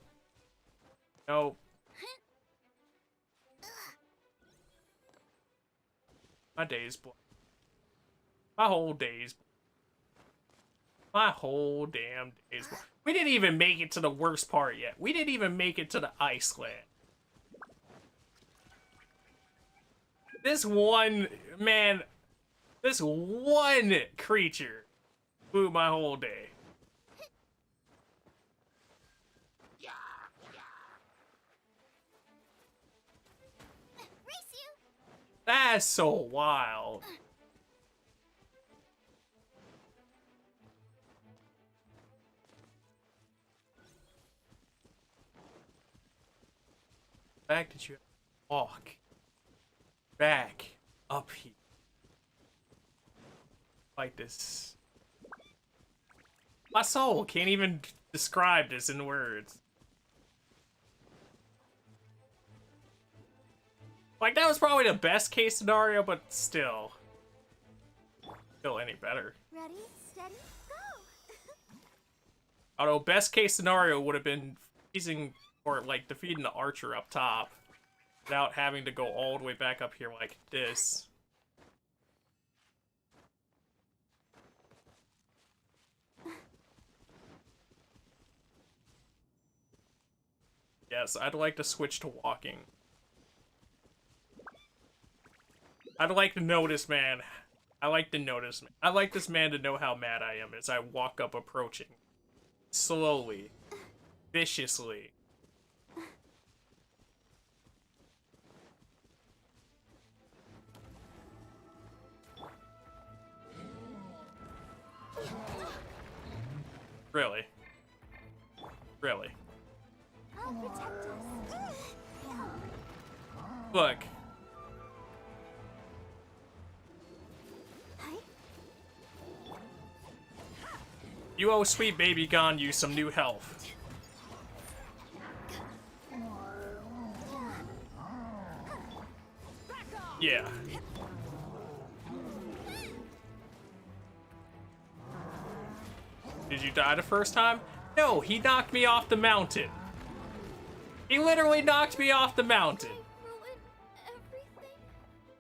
Nope. My day's blank. My whole day's blank. My whole damn day's blank. We didn't even make it to the worst part yet. We didn't even make it to the Iceland. This one, man, this one creature blew my whole day. That's so wild. The fact that you walk back up here like this. My soul can't even describe this in words. Like, that was probably the best case scenario, but still any better. Ready, steady, go! Although, best case scenario would have been freezing or, like, defeating the archer up top without having to go all the way back up here like this. Yes, I'd like to switch to walking. I'd like to know this man. I like to know this man. I like this man to know how mad I am as I walk up approaching. Slowly. Viciously. Really? Really? I'll protect us. Look. You owe sweet baby Ganyu some new health. Yeah. Did you die the first time? No, he knocked me off the mountain. He literally knocked me off the mountain.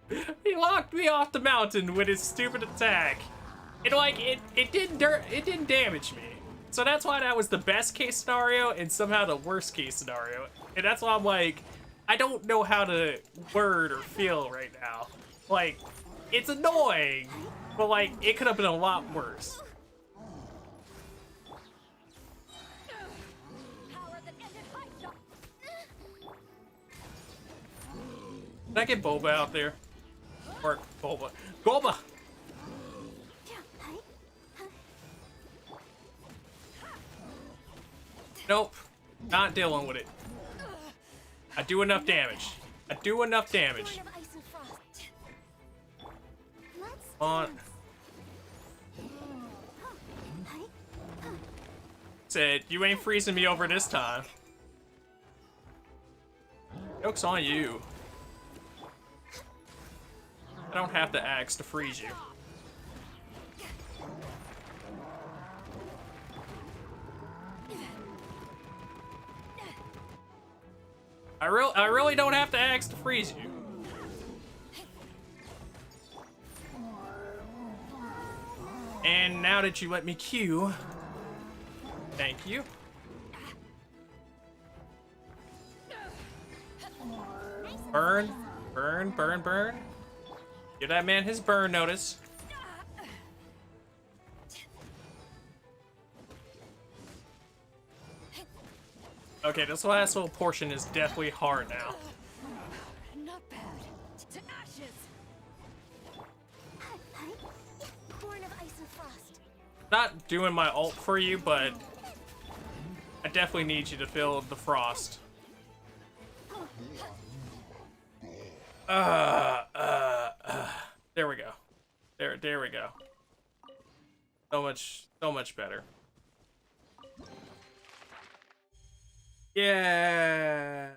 He knocked me off the mountain with his stupid attack. And like it didn't damage me. So that's why that was the best case scenario and somehow the worst case scenario. And that's why I'm like, I don't know how to word or feel right now. Like, it's annoying, but like it could have been a lot worse. Can I get Boba out there? Or Boba. Boba! Nope. Not dealing with it. I do enough damage. I do enough damage. Come on. Said, you ain't freezing me over this time. Joke's on you. I don't have the axe to freeze you. I really don't have to ask to freeze you. And now that you let me queue, thank you. Burn, burn, burn, burn. Give that man his burn notice. Okay, this last little portion is definitely hard now. Not bad. To ashes. Born of ice and frost. Not doing my ult for you, but I definitely need you to feel the frost. There we go. There we go. So much better. Yeah.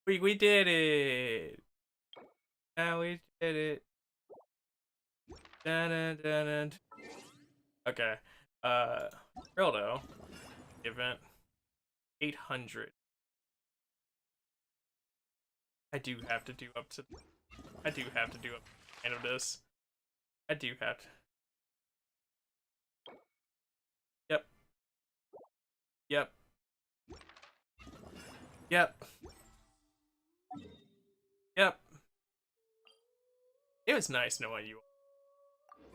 We did it. Now we did it. Dun, dun, dun, dun. Okay. Rildo. Event 800. I do have to do up to the end of this. I do have to. Yep. Yep. Yep. Yep. It was nice knowing you.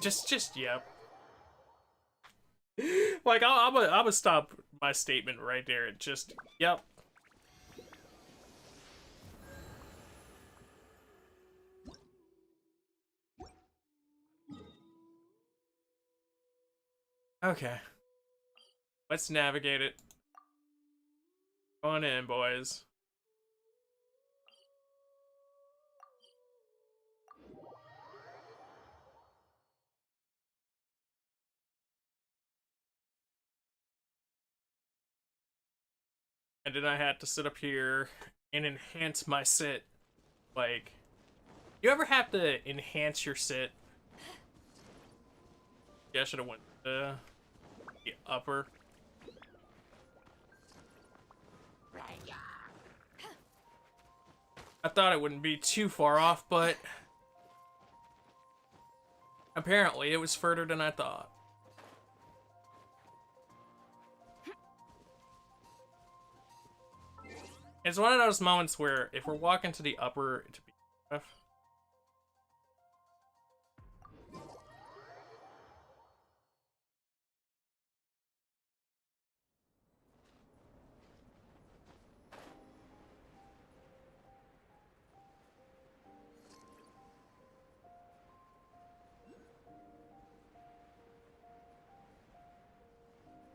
Just yep. Like I'm gonna stop my statement right there. Just yep. Okay. Let's navigate it. Go on in, boys. And then I had to sit up here and enhance my sit. Like, you ever have to enhance your sit? Yeah, I should have went to the upper. I thought it wouldn't be too far off, but apparently it was further than I thought. It's one of those moments where if we're walking to the upper to be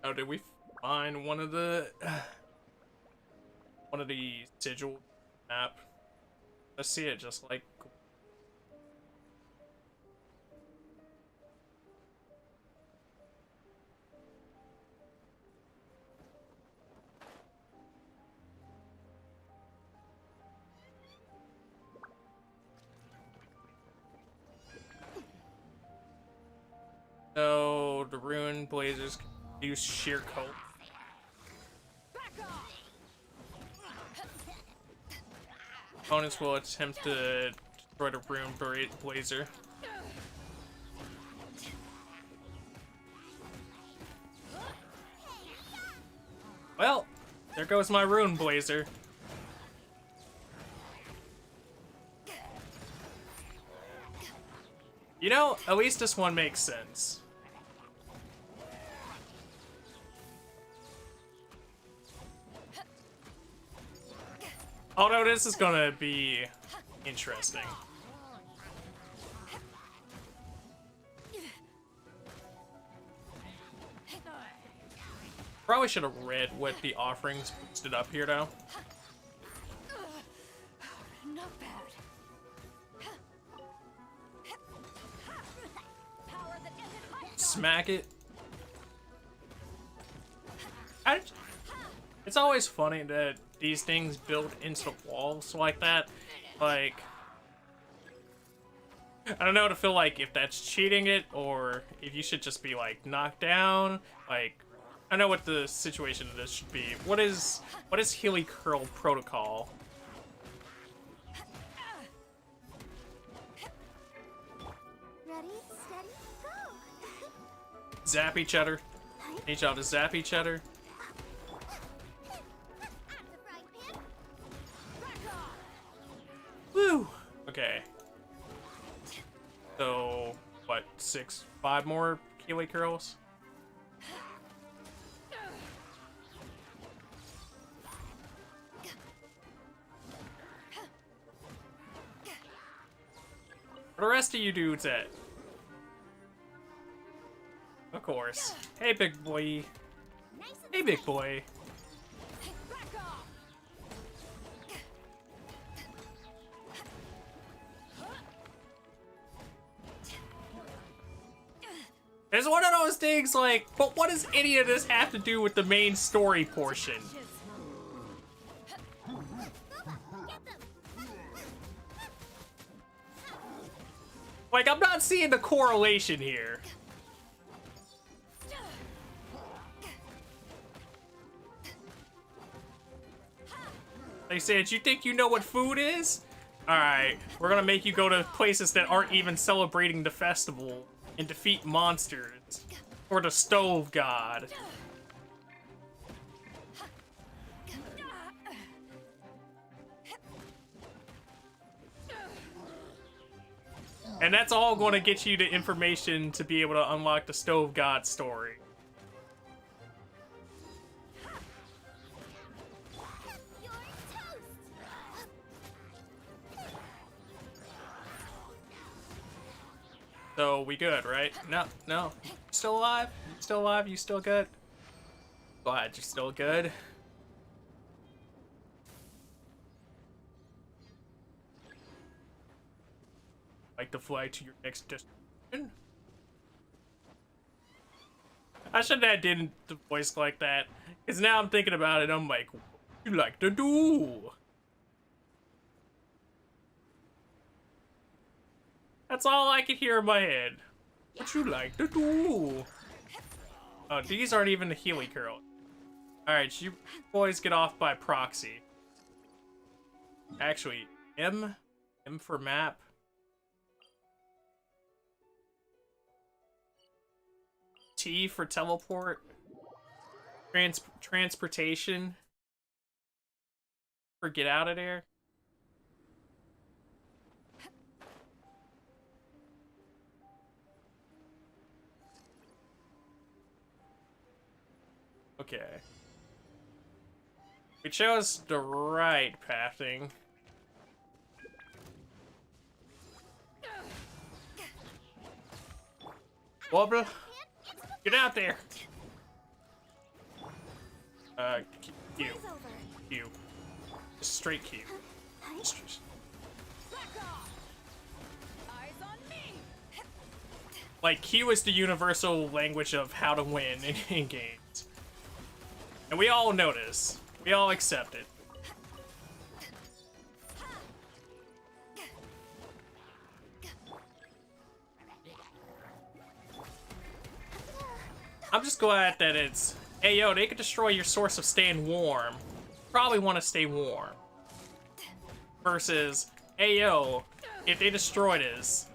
Oh, did we find one of the sigil map? I see it just like. So the rune blazers can use sheer cold. Opponents will attempt to destroy the rune blazer. Well, there goes my rune blazer. You know, at least this one makes sense. Although this is gonna be interesting. Probably should have read what the offerings boosted up here, though. Not bad. Smack it. It's always funny that these things build into the walls like that. Like, I don't know to feel like if that's cheating it or if you should just be like knocked down. Like, I know what the situation of this should be. What is Healy Curl protocol? Ready, steady, go! Zap each other. Need y'all to zap each other. Woo! Okay. So, what, 5 more Healy Curls? Where the rest of you dudes at? Of course. Hey, big boy. Hey, big boy. It's one of those things like, but what does any of this have to do with the main story portion? Like, I'm not seeing the correlation here. They said, you think you know what food is? Alright, we're gonna make you go to places that aren't even celebrating the festival and defeat monsters. Or the stove god. And that's all going to get you the information to be able to unlock the stove god story. So we good, right? No. Still alive? Still alive? You still good? Glad you're still good. Like to fly to your next destination? I shouldn't have did the voice like that. Because now I'm thinking about it, I'm like, what you like to do? That's all I can hear in my head. What you like to do? Oh, these aren't even the Healy Curl. Alright, you boys get off by proxy. Actually, M for map. T for teleport. Transportation. For get out of there. Okay. We chose the right pathing. Wobble! Get out there! Q. Q. Just straight Q. Just... Like, Q is the universal language of how to win in games. And we all know this. We all accept it. I'm just glad that it's, hey yo, they could destroy your source of staying warm. Probably want to stay warm. Versus, hey yo, if they destroy this,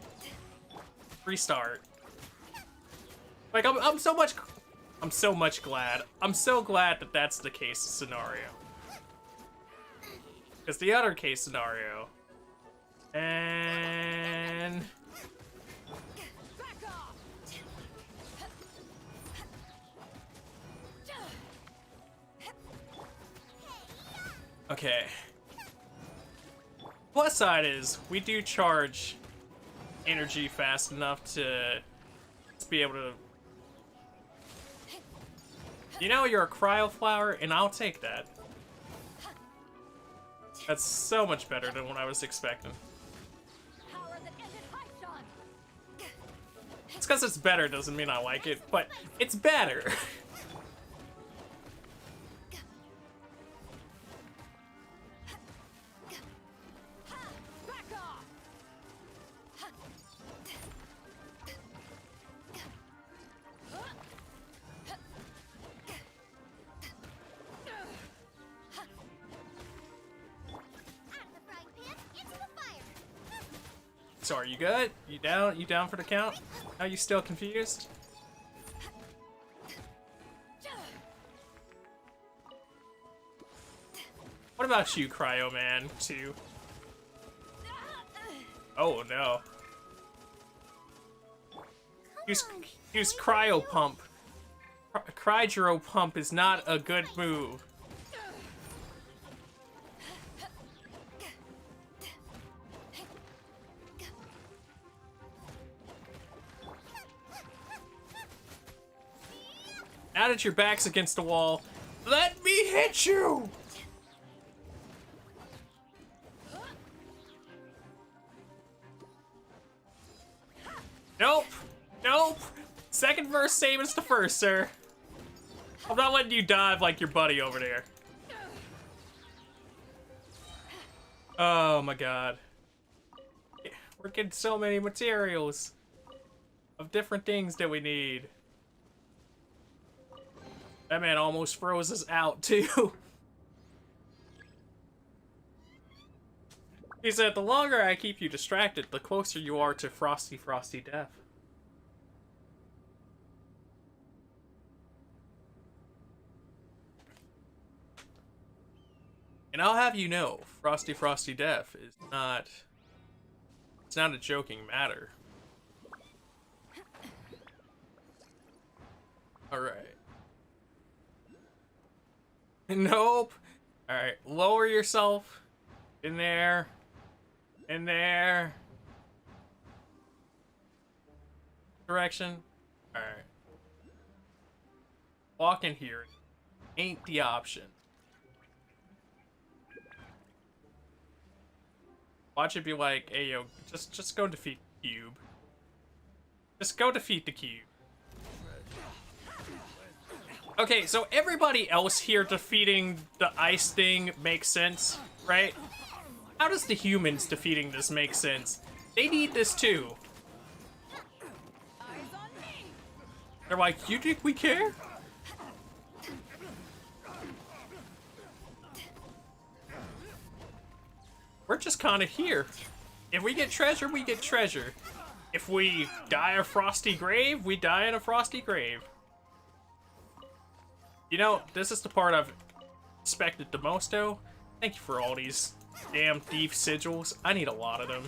restart. Like, I'm so much glad. I'm so glad that that's the case scenario. Because the other case scenario, and okay. Plus side is we do charge energy fast enough to be able to. You know, you're a cryo flower, and I'll take that. That's so much better than what I was expecting. It's because it's better doesn't mean I like it, but it's better. So are you good? You down? You down for the count? Are you still confused? What about you, Cryo Man, too? Oh no. Use Cryo Pump. Cryo Pump is not a good move. Now that your back's against the wall, let me hit you! Nope! Nope! Second verse, same as the first, sir. I'm not letting you dive like your buddy over there. Oh my god. We're getting so many materials of different things that we need. That man almost froze us out, too. He said, the longer I keep you distracted, the closer you are to frosty death. And I'll have you know, frosty death is not... It's not a joking matter. Alright. Nope. Alright, lower yourself. In there. In there. Direction. Alright. Walk in here. Ain't the option. Watch it be like, hey yo, just go defeat the cube. Just go defeat the cube. Okay, so everybody else here defeating the ice thing makes sense, right? How does the humans defeating this make sense? They need this too. They're like, you think we care? We're just kind of here. If we get treasure, we get treasure. If we die a frosty grave, we die in a frosty grave. You know, this is the part I've expected the most, though. Thank you for all these damn thief sigils. I need a lot of them.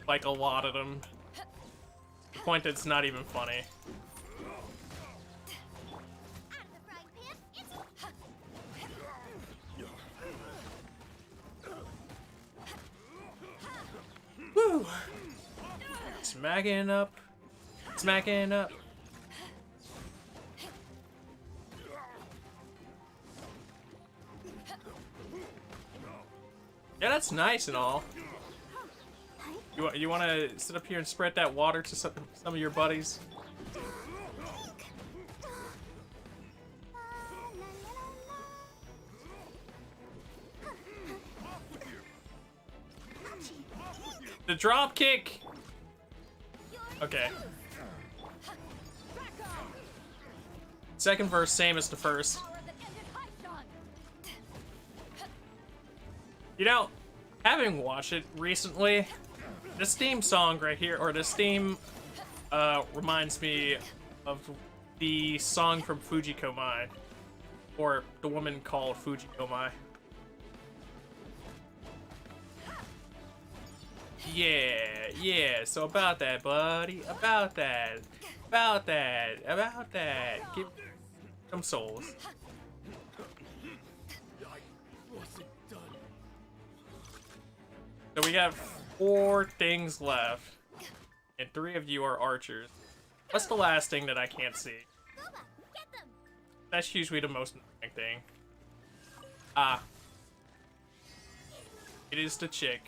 Like, a lot of them. The point that it's not even funny. Woo! Smacking up. Smacking up. Yeah, that's nice and all. You want to sit up here and spread that water to some of your buddies? The drop kick. Okay. Second verse, same as the first. You know, having watched it recently, this theme song right here, or this theme, reminds me of the song from Fujikomai, or the woman called Fujikomai. Yeah, so about that, buddy, about that. Give some souls. So we have 4 things left, and 3 of you are archers. What's the last thing that I can't see? That's usually the most annoying thing. Ah. It is the chick.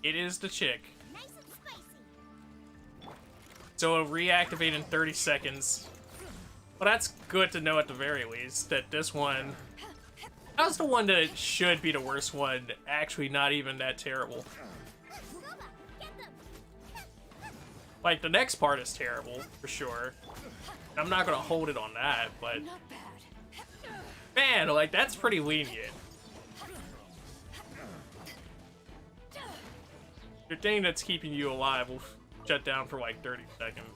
It is the chick. So it'll reactivate in 30 seconds. Well, that's good to know at the very least, that this one... That was the one that should be the worst one, actually not even that terrible. Like, the next part is terrible, for sure. I'm not gonna hold it on that, but... Man, like, that's pretty lenient. Your thing that's keeping you alive will shut down for like 30 seconds.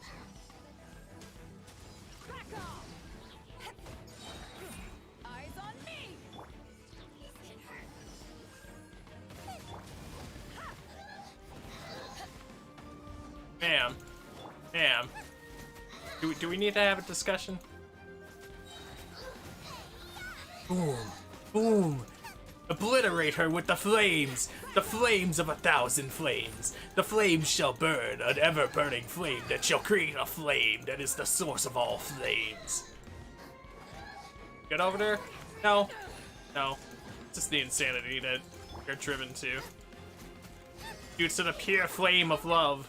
Eyes on me. Ma'am. Ma'am. Do we need to have a discussion? Boom. Boom. Obliterate her with the flames! The flames of 1,000 flames! The flames shall burn, an ever-burning flame that shall create a flame that is the source of all flames. Get over there? No. No. Just the insanity that you're driven to. Due to the pure flame of love.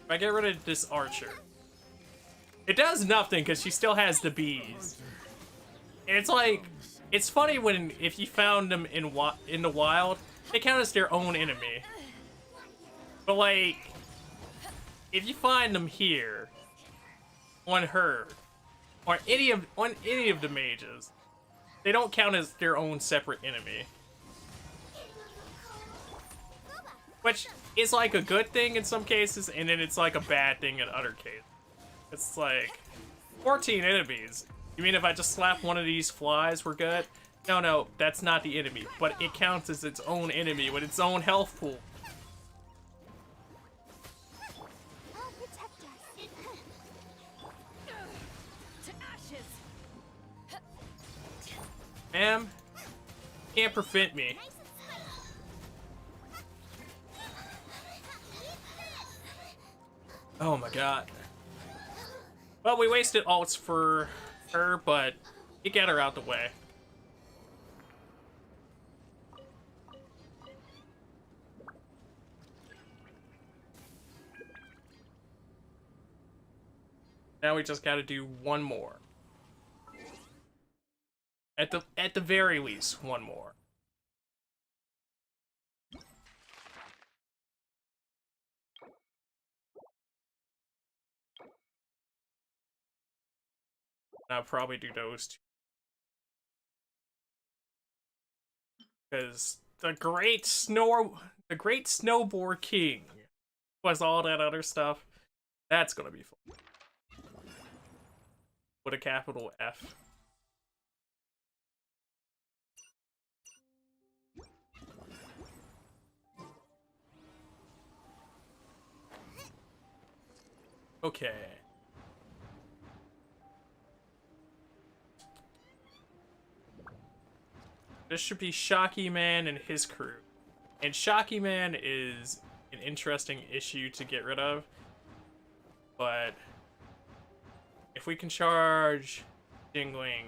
If I get rid of this archer, it does nothing because she still has the bees. And it's like, it's funny when if you found them in the wild, they count as their own enemy. But like, if you find them here, on her, or any of the mages, they don't count as their own separate enemy. Which is like a good thing in some cases, and then it's like a bad thing in other cases. It's like 14 enemies. You mean if I just slap one of these flies, we're good? No, no, that's not the enemy, but it counts as its own enemy with its own health pool. I'll protect us. To ashes. Ma'am, can't prevent me. Oh my god. Well, we wasted ults for her, but you get her out the way. Now we just gotta do one more. At the very least, one more. I'll probably do those two. Because the great snowboard king was all that other stuff. That's gonna be fun. With a capital F. Okay. This should be Shocky Man and his crew. And Shocky Man is an interesting issue to get rid of. But if we can charge Dingling,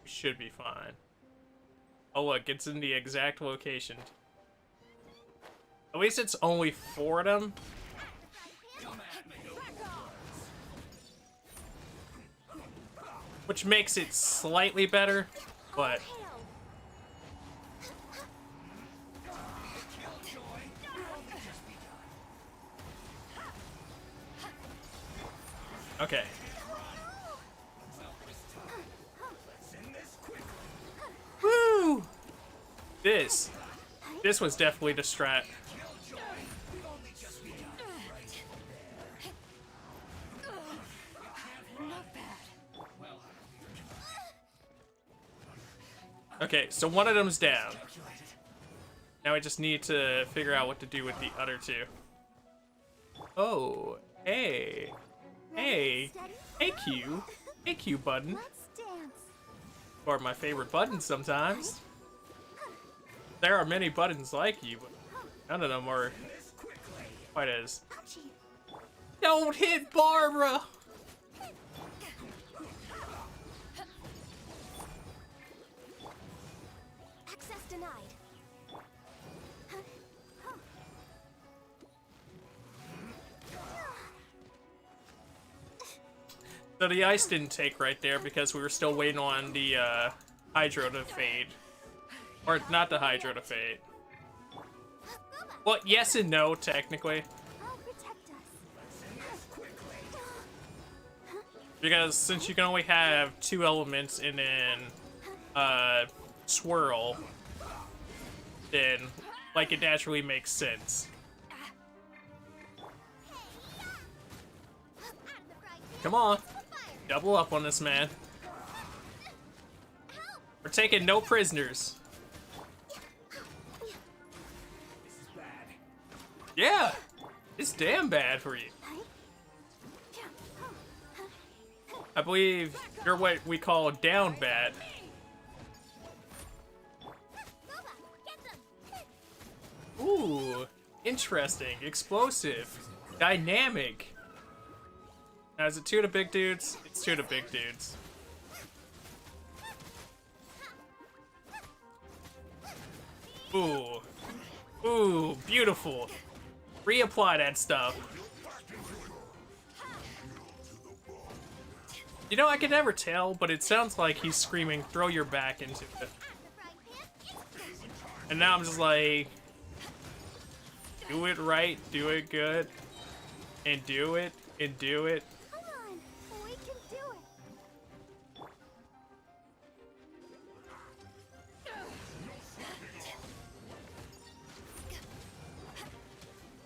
we should be fine. Oh look, it's in the exact location. At least it's only 4 of them. Which makes it slightly better, but okay. Woo! This was definitely the strat. Okay, so one of them's down. Now we just need to figure out what to do with the other 2. Oh, hey. Hey. Hey, Q. Hey, Q button. Or my favorite button sometimes. There are many buttons like you, but none of them are quite as... Don't hit Barbara! Access denied. So the ice didn't take right there because we were still waiting on the Hydro to fade. Or not the Hydro to fade. Well, yes and no, technically. Because since you can only have 2 elements in an swirl, then like it naturally makes sense. Come on, double up on this man. We're taking no prisoners. Yeah, it's damn bad for you. I believe you're what we call down bad. Ooh, interesting, explosive, dynamic. Now, is it 2 of the big dudes? It's 2 of the big dudes. Ooh. Ooh, beautiful. Reapply that stuff. You know, I can never tell, but it sounds like he's screaming, throw your back into it. And now I'm just like, do it right, do it good, and do it, and do it. Come on, we can do it.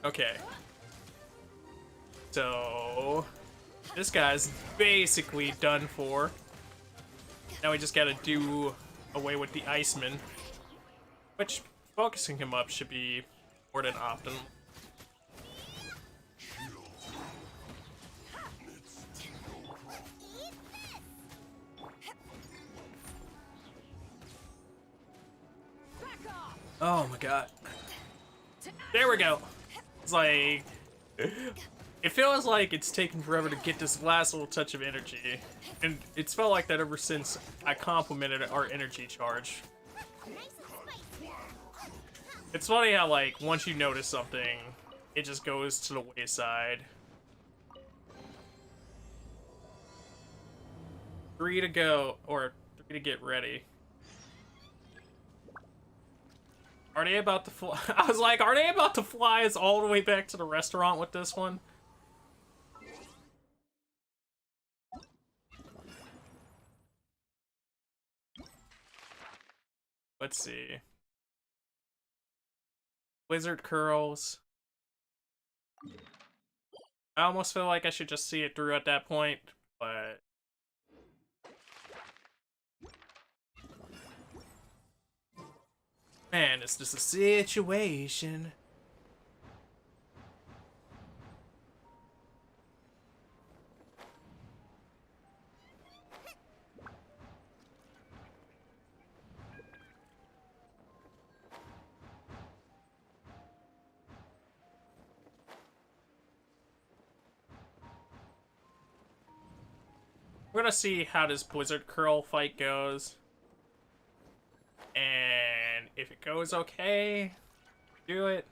Okay. So, this guy's basically done for. Now we just gotta do away with the Iceman. Which, focusing him up should be more than optimal. Oh my god. There we go. It's like... It feels like it's taken forever to get this last little touch of energy. And it's felt like that ever since I complimented our energy charge. It's funny how, like, once you notice something, it just goes to the wayside. 3 to go, or 3 to get ready. Are they about to fly? I was like, are they about to fly us all the way back to the restaurant with this one? Let's see. Wizard curls. I almost feel like I should just see it through at that point, but... Man, it's just a situation. We're gonna see how this Blizzard Curl fight goes. And if it goes okay, do it.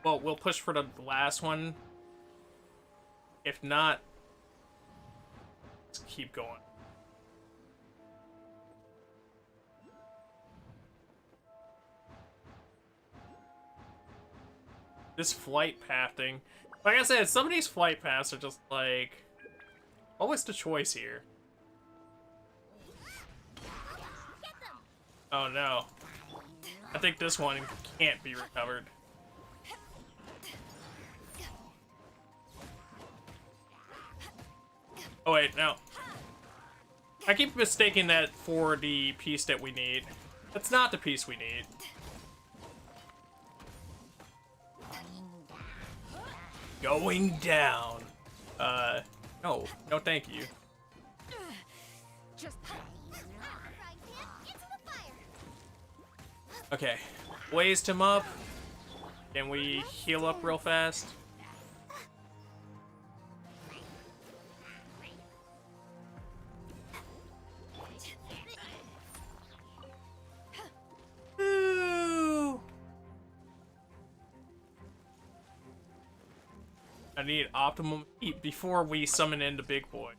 Well, we'll push for the last one. If not, let's keep going. This flight path thing. Like I said, some of these flight paths are just like... What was the choice here? Oh no. I think this one can't be recovered. Oh wait, no. I keep mistaking that for the piece that we need. That's not the piece we need. Going down. No, no thank you. Okay, blazed him up. Can we heal up real fast? Ooh. I need optimum heat before we summon in the big boy.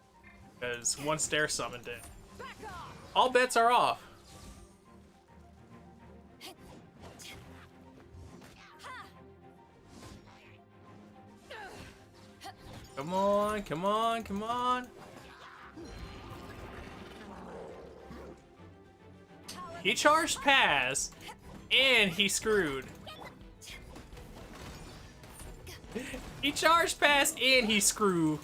Because once they're summoned in, all bets are off. Come on, come on, come on. He charged past, and he screwed. He charged past, and he screwed.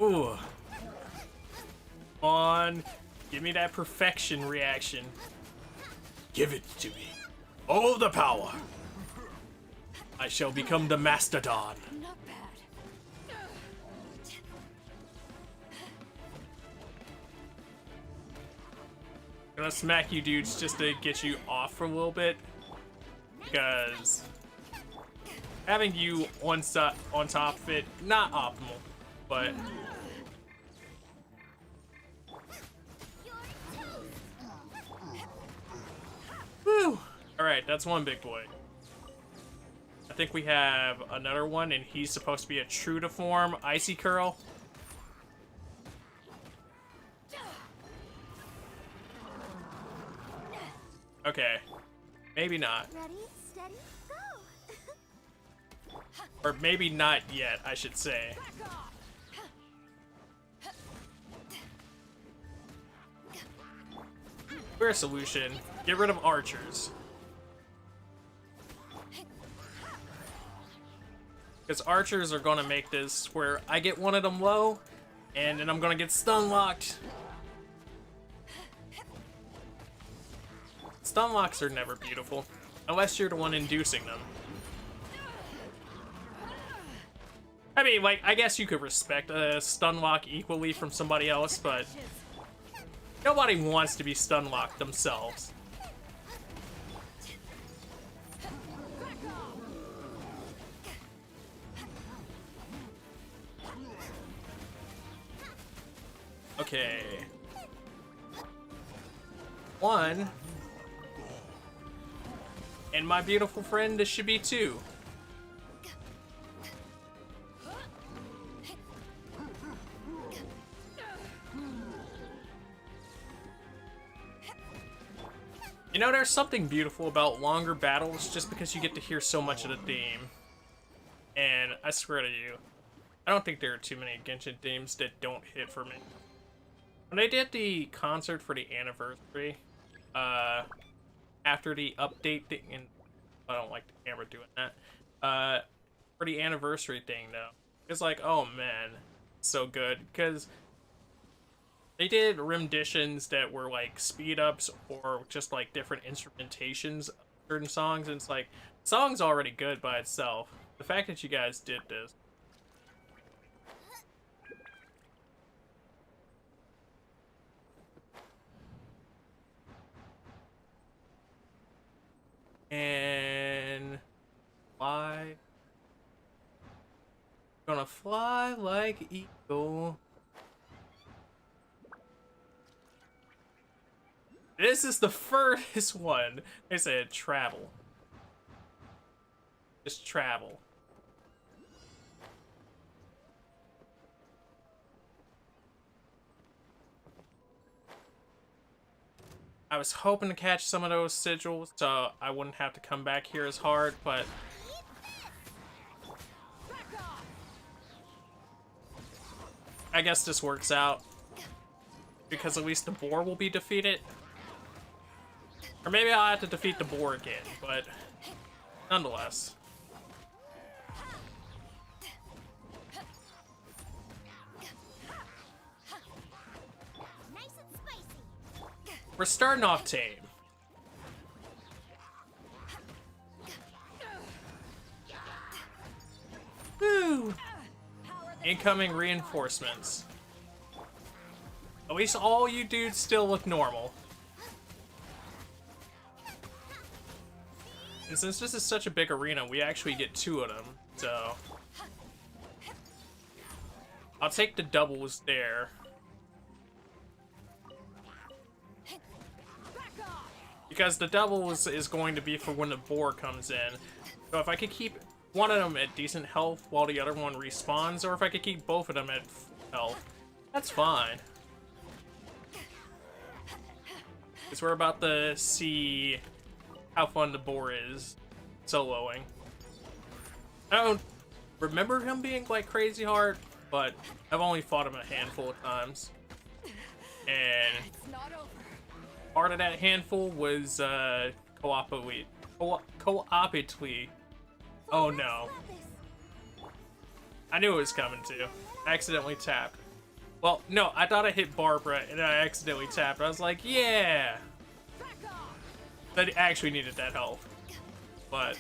Ooh. On. Give me that perfection reaction. Give it to me. All the power. I shall become the Mastodon. Not bad. Gonna smack you dudes just to get you off for a little bit. Because having you on top of it, not optimal, but whew. Alright, that's one big boy. I think we have another one, and he's supposed to be a true to form Icy Curl. Okay. Maybe not. Ready, steady, go! Or maybe not yet, I should say. Clear solution. Get rid of archers. Because archers are gonna make this where I get one of them low, and then I'm gonna get stun locked. Stun locks are never beautiful, unless you're the one inducing them. I mean, like, I guess you could respect a stun lock equally from somebody else, but nobody wants to be stun locked themselves. Okay. One. And my beautiful friend, this should be two. You know, there's something beautiful about longer battles just because you get to hear so much of the theme. And I swear to you, I don't think there are too many Genshin themes that don't hit for me. When they did the concert for the anniversary, after the update thing, and I don't like the camera doing that, for the anniversary thing though, it's like, oh man, so good, because they did renditions that were like speed ups or just like different instrumentations of certain songs, and it's like, the song's already good by itself. The fact that you guys did this. And fly. Gonna fly like eagle. This is the furthest one. They said travel. Just travel. I was hoping to catch some of those sigils so I wouldn't have to come back here as hard, but I guess this works out because at least the boar will be defeated. Or maybe I'll have to defeat the boar again, but nonetheless. We're starting off tame. Woo! Incoming reinforcements. At least all you dudes still look normal. And since this is such a big arena, we actually get two of them, so I'll take the doubles there. Because the doubles is going to be for when the boar comes in. So if I could keep one of them at decent health while the other one respawns, or if I could keep both of them at health, that's fine. Because we're about to see how fun the boar is soloing. I don't remember him being like crazy hard, but I've only fought him a handful of times. and It's not over. part of that handful was cooperatively. Oh no. I knew it was coming too. I accidentally tapped. Well, no, I thought I hit Barbara and then I accidentally tapped. I was like, yeah. But I actually needed that help. But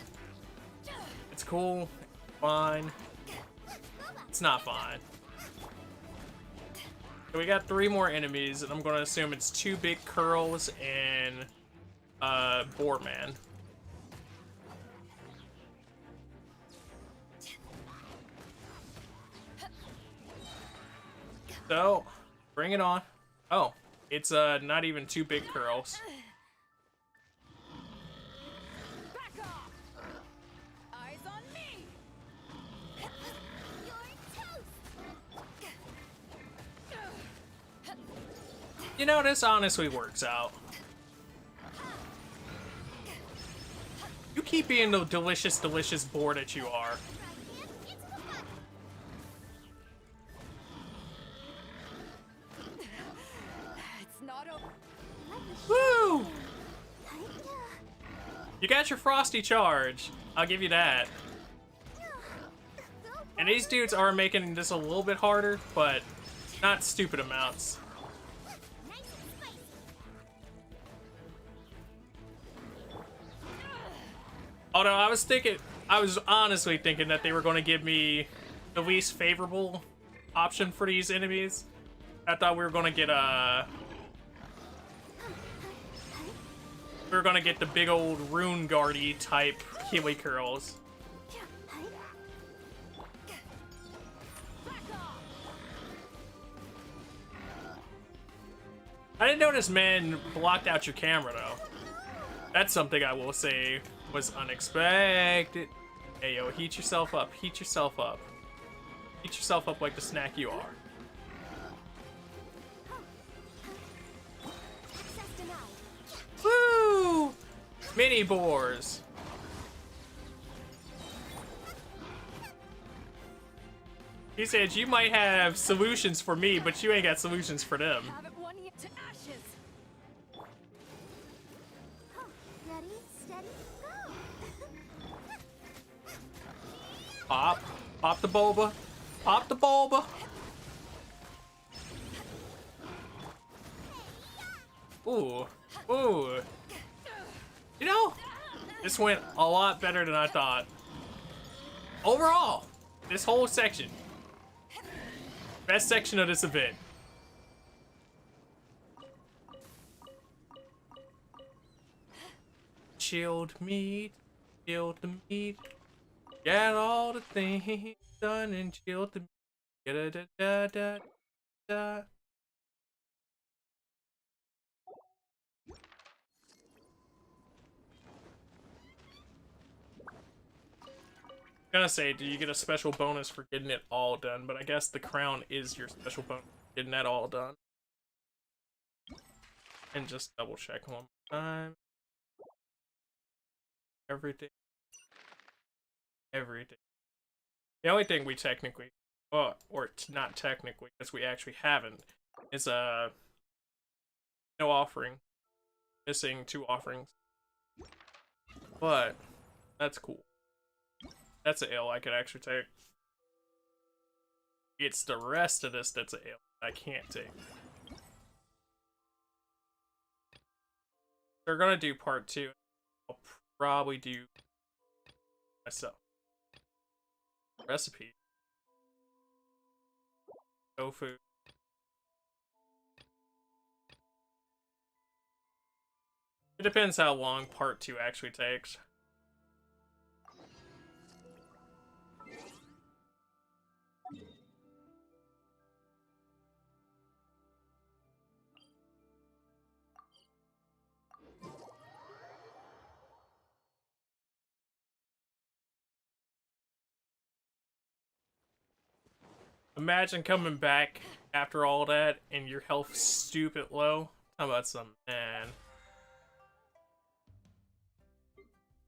it's cool. Fine. It's not fine. So we got 3 more enemies, and I'm gonna assume it's 2 big curls and Boarman. So, bring it on. Oh, it's not even 2 big curls. Back off. Eyes on me. You know, this honestly works out. You keep being the delicious, delicious boar that you are. It's not over. Woo! You got your frosty charge. I'll give you that. And these dudes are making this a little bit harder, but not stupid amounts. Although I was honestly thinking that they were going to give me the least favorable option for these enemies. I thought we were going to get the big old rune guardy type Kiwi curls. I didn't notice men blocked out your camera though. That's something I will say was unexpected. Hey yo, heat yourself up, heat yourself up. Heat yourself up like the snack you are. Woo! Mini boars. He said you might have solutions for me, but you ain't got solutions for them. Haven't won yet to ashes. Ready, steady, go! Pop. Pop the boba. Pop the boba. Ooh. Ooh. You know, this went a lot better than I thought. Overall, this whole section. Best section of this event. Chilled meat. Chilled the meat. Got all the things done and chilled the meat. Da da da da da. Gonna say, do you get a special bonus for getting it all done? But I guess the crown is your special bonus for getting that all done. And just double check one more time. Everything. Everything. The only thing we technically, or not technically, because we actually haven't, is no offering. Missing 2 offerings. But that's cool. That's an ale I could actually take. It's the rest of this that's an ale I can't take. They're gonna do part 2. I'll probably do myself. Recipe. Tofu. It depends how long part 2 actually takes. Imagine coming back after all that and your health stupid low. How about some, man?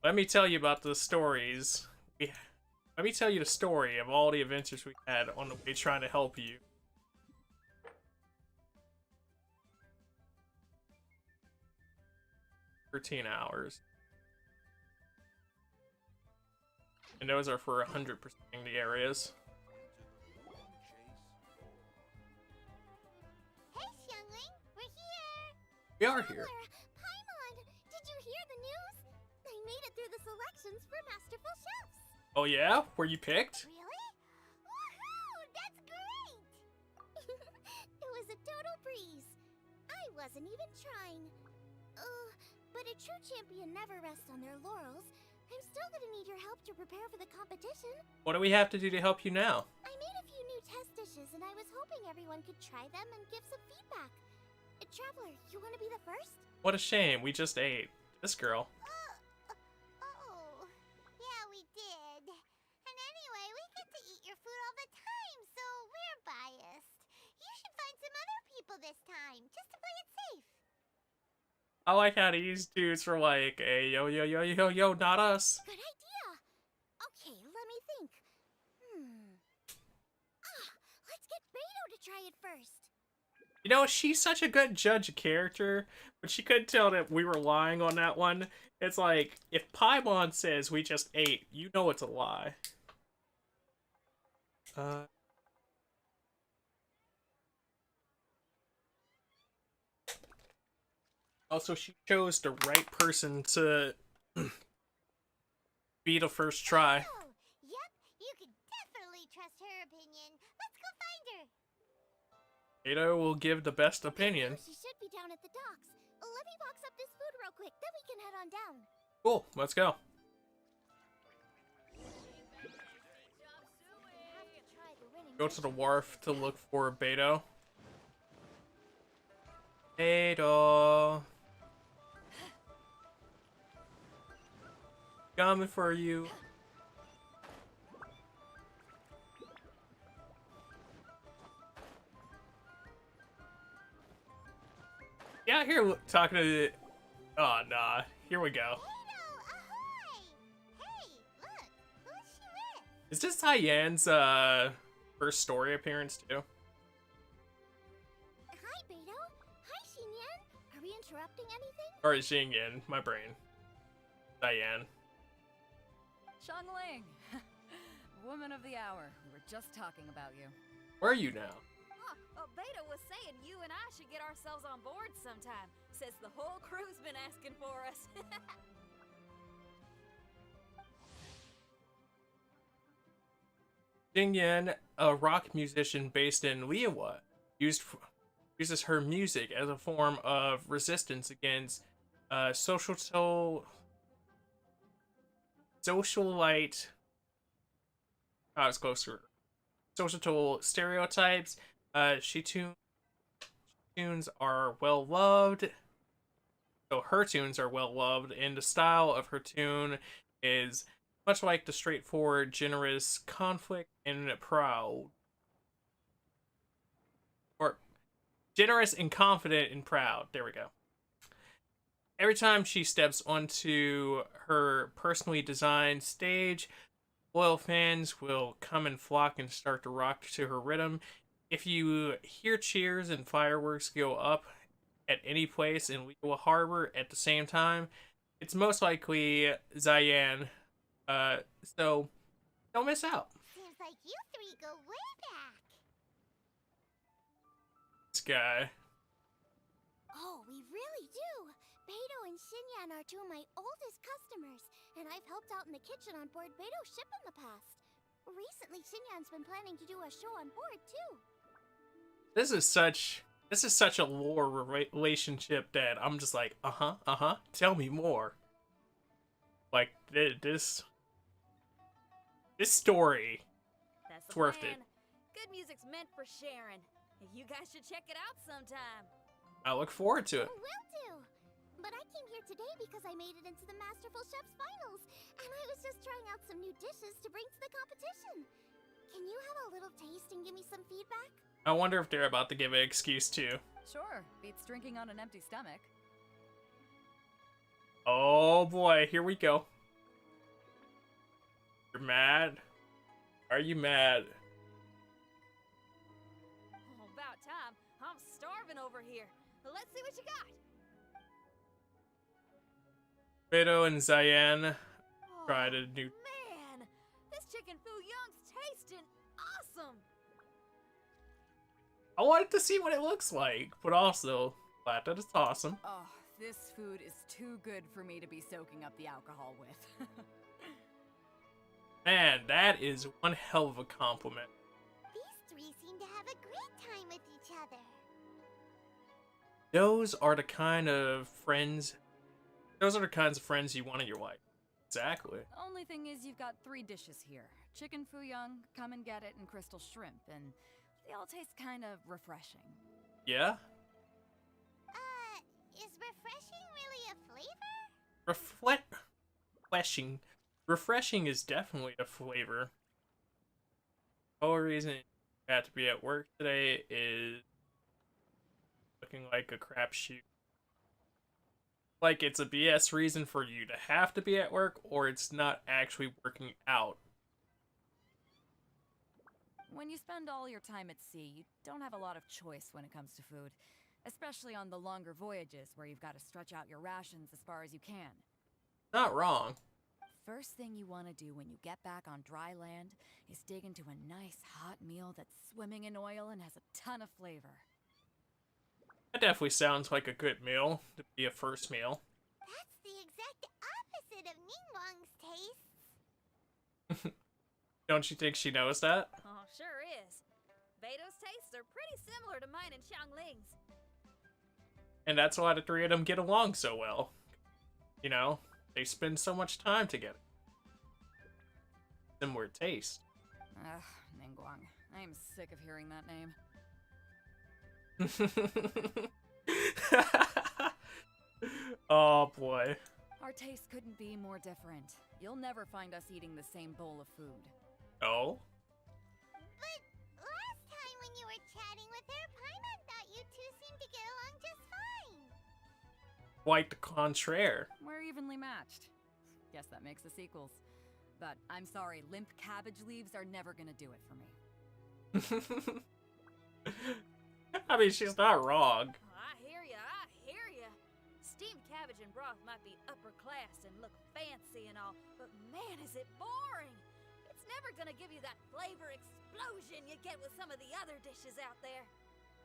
Let me tell you about the stories. Let me tell you the story of all the adventures we had on the way trying to help you. 13 hours. And those are for 100% the areas. Hey, Xiangling, we're here! We are here. Paimon, did you hear the news? I made it through the selections for Masterful Chefs. Oh yeah? Were you picked? Really? Woohoo! That's great! It was a total breeze. I wasn't even trying. But a true champion never rests on their laurels. I'm still gonna need your help to prepare for the competition. What do we have to do to help you now? I made a few new test dishes, and I was hoping everyone could try them and give some feedback. Traveler, you want to be the first? What a shame, we just ate. This girl. Oh, yeah, we did. And anyway, we get to eat your food all the time, so we're biased. You should find some other people this time, just to play it safe. I like how these dudes are like, hey, yo, yo, yo, yo, yo, not us. Good idea. Okay, let me think. Let's get Beto to try it first. You know, she's such a good judge of character, but she couldn't tell that we were lying on that one. It's like, if Paimon says we just ate, you know it's a lie. Also, she chose the right person to be the first try. Oh, yep, you can definitely trust her opinion. Let's go find her. Ada will give the best opinion. She should be down at the docks. Let me box up this food real quick, then we can head on down. Cool, let's go. Go to the wharf to look for Beto. Beto. Coming for you. Yeah, here talking to the... Oh, nah. Here we go. Is this Hyen's first story appearance too? Hi, Beto. Hi, Xinyan. Are we interrupting anything? Or is Xingyan, my brain. Hyen. Xiangling, woman of the hour. We were just talking about you. Where are you now? Beto was saying you and I should get ourselves on board sometime. Says the whole crew's been asking for us. Xingyan, a rock musician based in Liyue, uses her music as a form of resistance against socialite. I was closer. Societal stereotypes. Tunes are well loved. So her tunes are well loved, and the style of her tune is much like the straightforward, generous, conflict, and proud. Or generous and confident and proud. There we go. Every time she steps onto her personally designed stage, loyal fans will come and flock and start to rock to her rhythm. If you hear cheers and fireworks go up at any place in Liyue Harbor at the same time, it's most likely Zayan. So don't miss out. Seems like you three go way back. This guy. Oh, we really do. Beto and Xinyan are two of my oldest customers, and I've helped out in the kitchen on board Beto's ship in the past. Recently, Xinyan's been planning to do a show on board too. This is such a lore relationship that I'm just like, tell me more. Like this story. That's it's worth it. Good music's meant for sharing. You guys should check it out sometime. I look forward to it. Will do. But I came here today because I made it into the Masterful Chef's finals, and I was just trying out some new dishes to bring to the competition. Can you have a little taste and give me some feedback? I wonder if they're about to give an excuse too. Sure, beats drinking on an empty stomach. Oh boy, here we go. You're mad? Are you mad? Oh, about time. I'm starving over here. Let's see what you got. Beto and Zayan tried a new. Man, this chicken fuyong's tasting awesome. I wanted to see what it looks like, but also glad that it's awesome. Oh, this food is too good for me to be soaking up the alcohol with. Man, that is one hell of a compliment. These three seem to have a great time with each other. Those are the kind of friends. Those are the kinds of friends you want in your life. Exactly. Only thing is, you've got 3 dishes here: chicken fuyong, come and get it, and crystal shrimp, and they all taste kind of refreshing. Yeah? Is refreshing really a flavor? Refreshing is definitely a flavor. The whole reason you have to be at work today is looking like a crapshoot. Like it's a BS reason for you to have to be at work, or it's not actually working out. When you spend all your time at sea, you don't have a lot of choice when it comes to food, especially on the longer voyages where you've got to stretch out your rations as far as you can. Not wrong. First thing you want to do when you get back on dry land is dig into a nice hot meal that's swimming in oil and has a ton of flavor. That definitely sounds like a good meal to be a first meal. That's the exact opposite of Ningguang's tastes. Don't you think she knows that? Oh, sure is. Beto's tastes are pretty similar to mine and Xiangling's. And that's why the 3 of them get along so well. You know, they spend so much time together. Similar taste. Ugh, Ningguang. I am sick of hearing that name. Oh boy. Our tastes couldn't be more different. You'll never find us eating the same bowl of food. Oh? But last time when you were chatting with her, Paimon thought you two seemed to get along just fine. Quite the contraire. We're evenly matched. Guess that makes the sequels. But I'm sorry, limp cabbage leaves are never gonna do it for me. I mean, she's not wrong. I hear ya. Steamed cabbage and broth might be upper class and look fancy and all, but man, is it boring. It's never gonna give you that flavor explosion you get with some of the other dishes out there.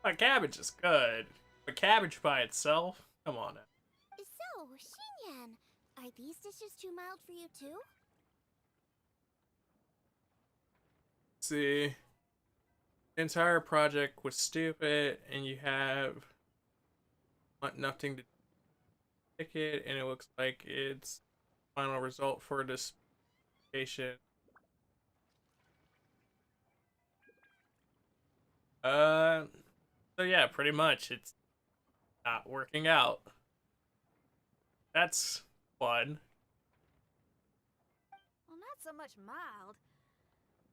But cabbage is good. But cabbage by itself? Come on now. So, Xinyan, are these dishes too mild for you too? See, the entire project was stupid, and you have nothing to pick it, and it looks like it's final result for this patient. So yeah, pretty much it's not working out. That's fun. Well, not so much mild.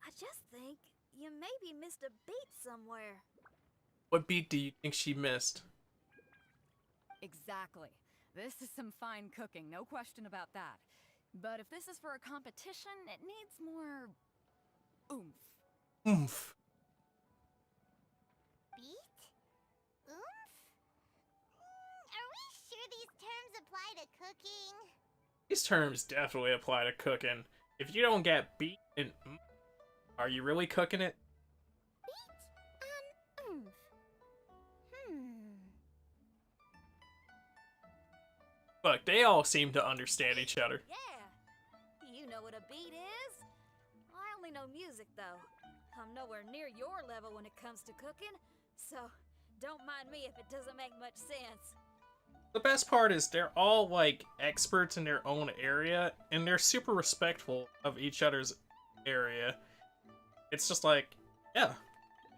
I just think you maybe missed a beat somewhere. What beat do you think she missed? Exactly. This is some fine cooking, no question about that. But if this is for a competition, it needs more oomph. Oomph. Beat? Oomph? Are we sure these terms apply to cooking? These terms definitely apply to cooking. If you don't get beat and are you really cooking it? Beat and oomph. Look, they all seem to understand each other. Yeah. You know what a beat is? I only know music, though. I'm nowhere near your level when it comes to cooking, so don't mind me if it doesn't make much sense. The best part is they're all, like, experts in their own area, and they're super respectful of each other's area. It's just like, yeah.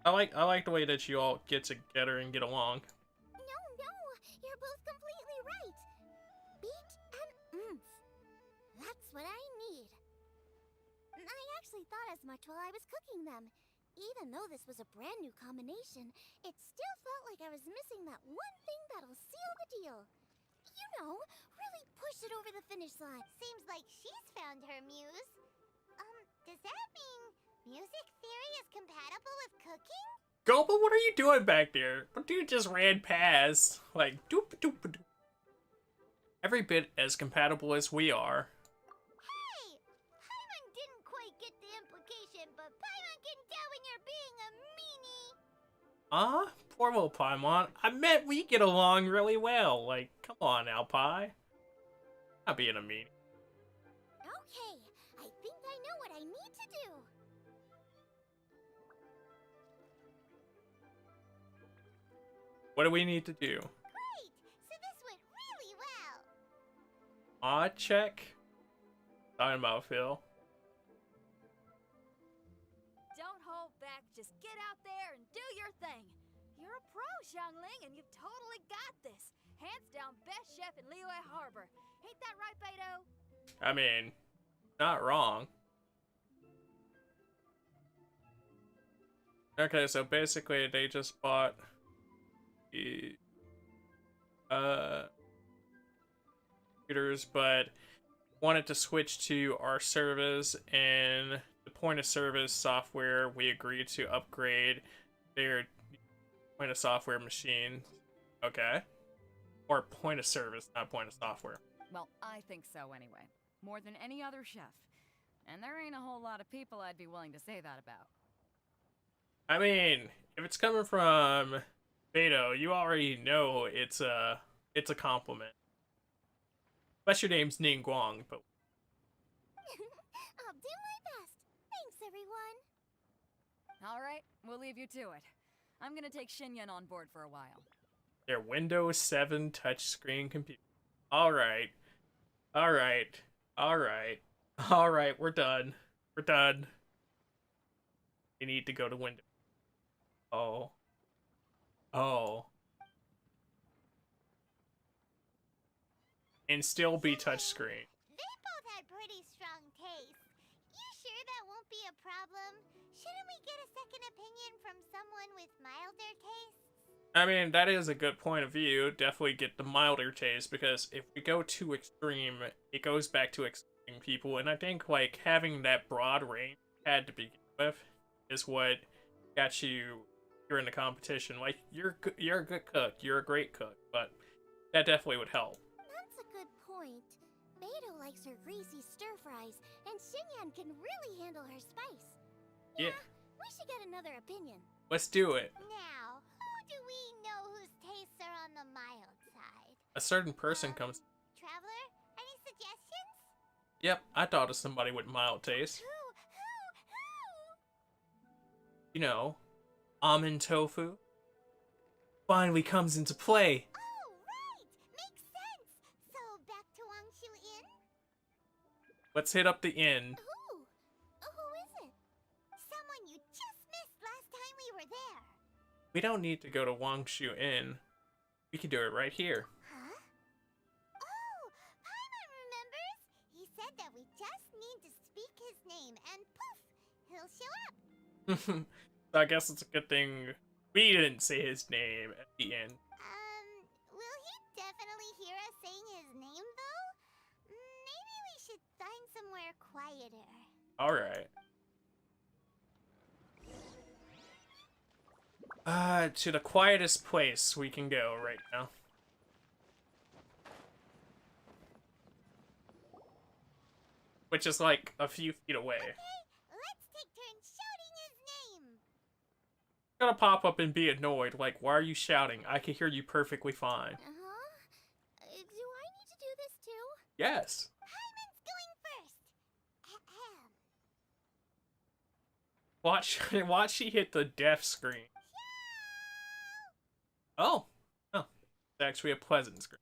I like the way that you all get together and get along. No, you're both completely right. Beat and oomph. That's what I need. I actually thought as much while I was cooking them. Even though this was a brand new combination, it still felt like I was missing that one thing that'll seal the deal. You know, really push it over the finish line. Seems like she's found her muse. Does that mean music theory is compatible with cooking? Gopa, what are you doing back there? The dude just ran past. Like, doop doop doop. every bit as compatible as we are. Hey! Paimon didn't quite get the implication, but Paimon can tell when you're being a meanie. Poor little Paimon. I meant we get along really well. Like, come on, Alpi. Not being a meanie. Okay, I think I know what I need to do. What do we need to do? Great! So this went really well. Check. Talking about Phil. Don't hold back, just get out there and do your thing. You're a pro, Xiangling, and you've totally got this. Hands down, best chef in Liyue Harbor. Ain't that right, Beto? I mean, not wrong. Okay, so basically they just bought the computers, but wanted to switch to our service, and the point of service software, we agreed to upgrade their point of software machine. Okay. Or point of service, not point of software. Well, I think so anyway. More than any other chef. And there ain't a whole lot of people I'd be willing to say that about. I mean, if it's coming from Beto, you already know it's a compliment. Unless your name's Ningguang, but I'll do my best. Thanks, everyone. Alright, we'll leave you to it. I'm gonna take Xinyan on board for a while. their Windows 7 touchscreen computer. Alright. Alright. Alright. Alright, we're done. We're done. We need to go to Windows. Oh. Oh. And still be touchscreen. They both had pretty strong taste. You sure that won't be a problem? Shouldn't we get a second opinion from someone with milder tastes? I mean, that is a good point of view. Definitely get the milder taste, because if we go too extreme, it goes back to extreme people, and I think, like, having that broad range had to begin with is what got you here in the competition. Like, you're a good cook, you're a great cook, but that definitely would help. That's a good point. Beto likes her greasy stir-fries, and Xinyan can really handle her spice. Yeah. We should get another opinion. Let's do it. Now, who do we know whose tastes are on the mild side? A certain person comes... Traveler, any suggestions? Yep, I thought of somebody with mild taste. Who? You know, almond tofu. Finally comes into play. Oh, right! Makes sense! So, back to Wangshu Inn? Let's hit up the inn. Who? Who is it? Someone you just missed last time we were there. We don't need to go to Wangshu Inn. We can do it right here. Huh? Oh, Paimon remembers! He said that we just need to speak his name, and poof! He'll show up. So I guess it's a good thing we didn't say his name at the end. Will he definitely hear us saying his name, though? Maybe we should find somewhere quieter. Alright. To the quietest place we can go right now. Which is like a few feet away. Okay, let's take turns shouting his name. Gonna pop up and be annoyed, like, why are you shouting? I can hear you perfectly fine. Uh-huh. Do I need to do this too? Yes. Paimon's going first. Ahem. Watch she hit the death screen. Oh. Oh. It's actually a pleasant screen.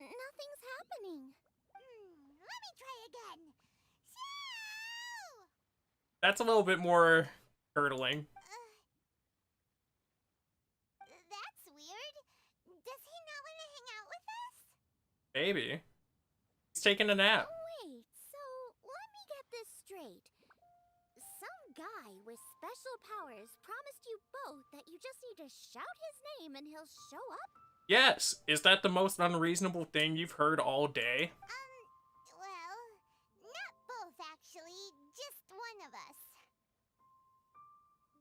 Nothing's happening. Let me try again. Shoo! That's a little bit more hurtling. That's weird. Does he not want to hang out with us? Maybe. He's taking a nap. Wait, so let me get this straight. Some guy with special powers promised you both that you just need to shout his name and he'll show up? Yes. Is that the most unreasonable thing you've heard all day? Well, not both actually, just one of us.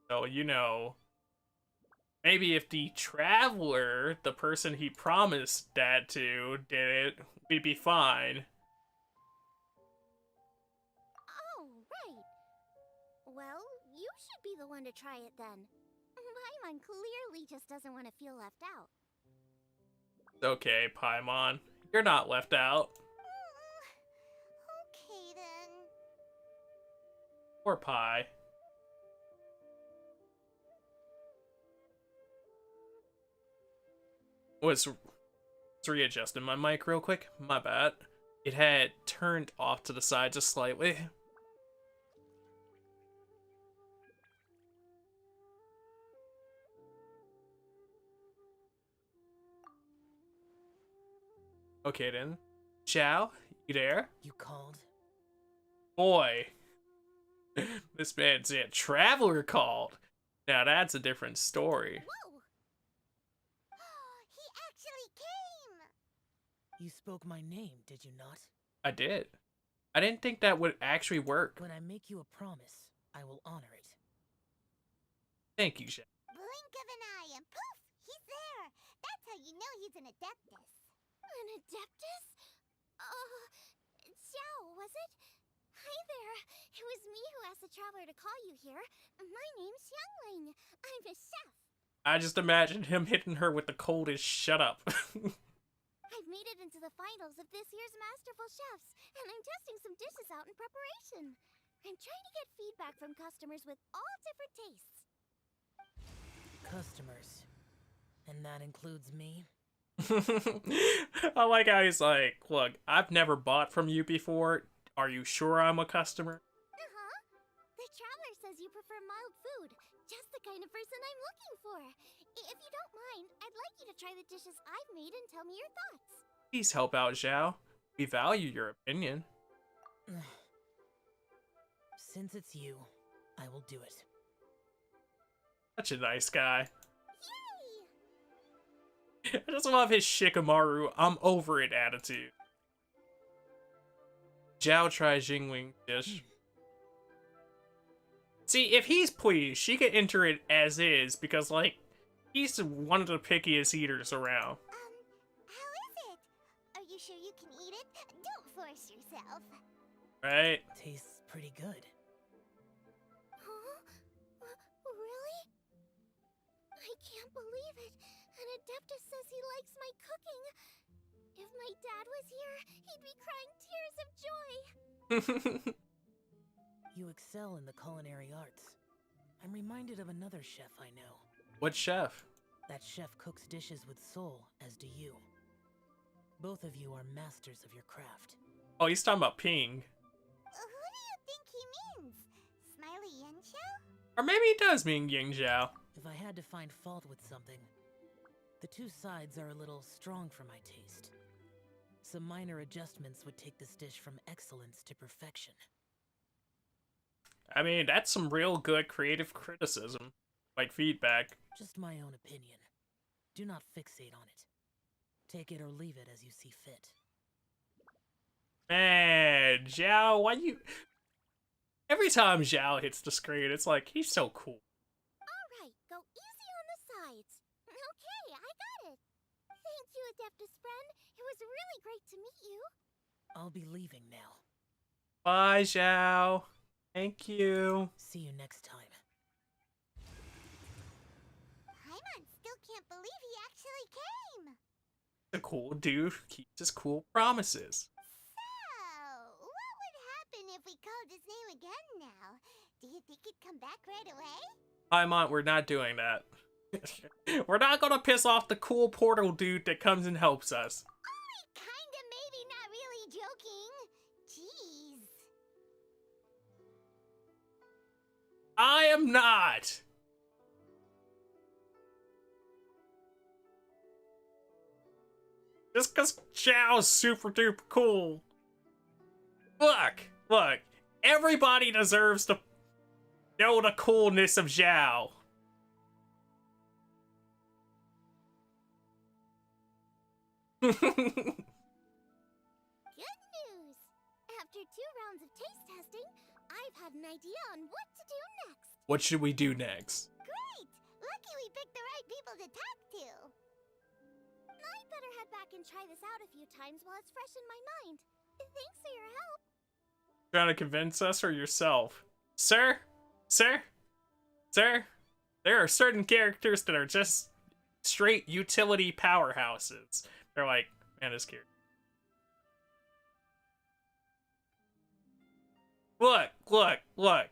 So, you know, Maybe if the traveler, the person he promised that to, did it, we'd be fine. Oh, right. Well, you should be the one to try it then. Paimon clearly just doesn't want to feel left out. Okay, Paimon. You're not left out. Okay then. Poor Pi. Was readjusting my mic real quick. My bad. It had turned off to the side just slightly. Okay then. Chow, you there? You called? Boy. This man said traveler called. Now that's a different story. Whoa! He actually came! You spoke my name, did you not? I did. I didn't think that would actually work. When I make you a promise, I will honor it. Thank you, Chow. Blink of an eye and poof! He's there! That's how you know he's an Adeptus. An Adeptus? Xiao, was it? Hi there. It was me who asked the traveler to call you here. My name's Xiangling. I'm a chef. I just imagined him hitting her with the coldest shut up. I've made it into the finals of this year's Masterful Chefs, and I'm testing some dishes out in preparation. I'm trying to get feedback from customers with all different tastes. Customers. And that includes me? I like how he's like, look, I've never bought from you before. Are you sure I'm a customer? Uh-huh. The traveler says you prefer mild food. Just the kind of person I'm looking for. If you don't mind, I'd like you to try the dishes I've made and tell me your thoughts. Please help out, Zhao. We value your opinion. Since it's you, I will do it. Such a nice guy. I just love his Shikamaru, I'm over it attitude. Zhao tries Jingling's dish. See, if he's pleased, she can enter it as is, because, like, he's one of the pickiest eaters around. How is it? Are you sure you can eat it? Don't force yourself. Right? Tastes pretty good. Huh? Really? I can't believe it. An Adeptus says he likes my cooking. If my dad was here, he'd be crying tears of joy. You excel in the culinary arts. I'm reminded of another chef I know. What chef? That chef cooks dishes with soul, as do you. Both of you are masters of your craft. Oh, he's talking about Ping. Who do you think he means? Smiley Yanxiao? Or maybe he does mean Ying Zhao. If I had to find fault with something, the two sides are a little strong for my taste. Some minor adjustments would take this dish from excellence to perfection. I mean, that's some real good creative criticism. Like feedback. Just my own opinion. Do not fixate on it. Take it or leave it as you see fit. Man, Zhao, why you... Every time Zhao hits the screen, it's like, he's so cool. Alright, go easy on the sides. Okay, I got it. Thank you, Adeptus friend. It was really great to meet you. I'll be leaving now. Bye, Zhao. Thank you. See you next time. Paimon still can't believe he actually came. The cool dude who keeps his cool promises. So, what would happen if we called his name again now? Do you think he'd come back right away? Paimon, we're not doing that. We're not gonna piss off the cool portal dude that comes and helps us. Kinda, maybe, not really joking. Jeez. I am not. Just cause Zhao's super duper cool. Look, everybody deserves to know the coolness of Zhao. Good news! After 2 rounds of taste testing, I've had an idea on what to do next. What should we do next? Great! Lucky we picked the right people to talk to. I'd better head back and try this out a few times while it's fresh in my mind. Thanks for your help. Trying to convince us or yourself? Sir? Sir? Sir? There are certain characters that are just straight utility powerhouses. They're like, man, this character. Look, look, look.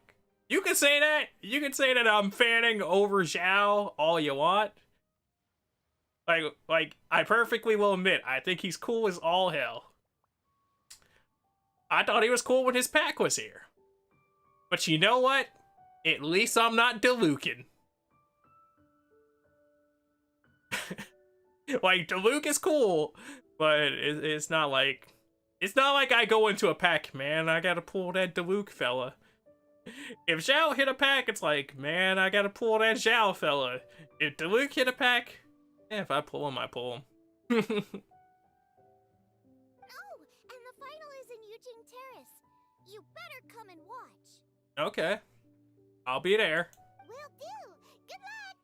You can say that. You can say that I'm fanning over Zhao all you want. Like, I perfectly will admit, I think he's cool as all hell. I thought he was cool when his pack was here. But you know what? At least I'm not Dilucin. Like, Diluc is cool, but it's not like I go into a pack, man, I gotta pull that Diluc fella. If Zhao hit a pack, it's like, man, I gotta pull that Zhao fella. If Diluc hit a pack, yeah, if I pull him, I pull him. Oh, and the final is in Eugene Terrace. You better come and watch. Okay. I'll be there. Will do. Good luck.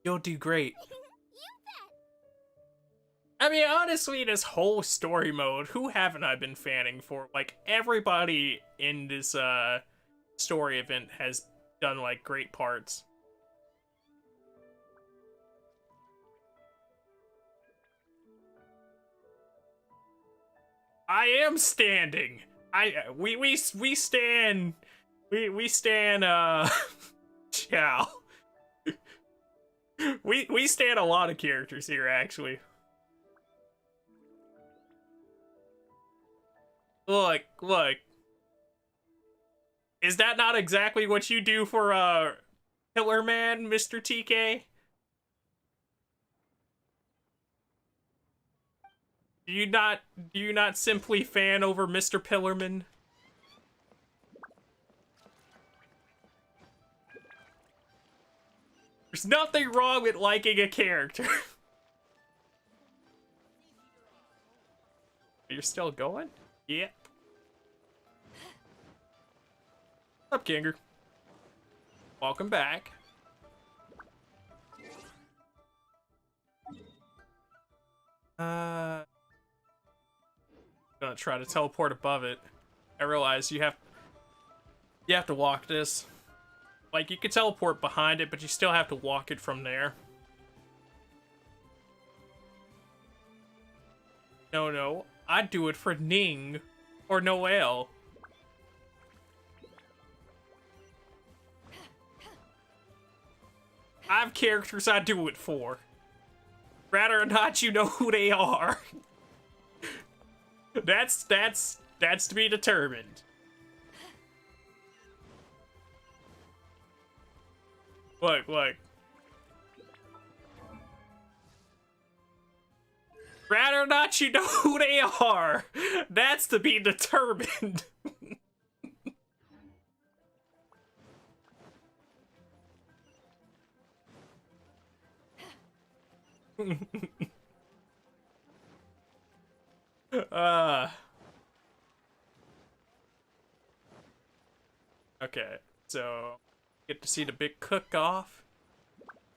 You'll do great. You bet. I mean, honestly, this whole story mode, who haven't I been fanning for? Like, everybody in this story event has done, like, great parts. I am standing. We stand Chow. we stand a lot of characters here, actually. Look. Is that not exactly what you do for Pillar Man, Mr. TK? Do you not simply fan over Mr. Pillarman? There's nothing wrong with liking a character. You're still going? Yeah. What's up, Kinger? Welcome back. Gonna try to teleport above it. I realize you have to walk this. Like, you can teleport behind it, but you still have to walk it from there. No, I'd do it for Ning or Noelle. I have characters I do it for. Rather or not, you know who they are. That's to be determined. Look. Rather or not, you know who they are. That's to be determined. Okay, so get to see the big cook-off.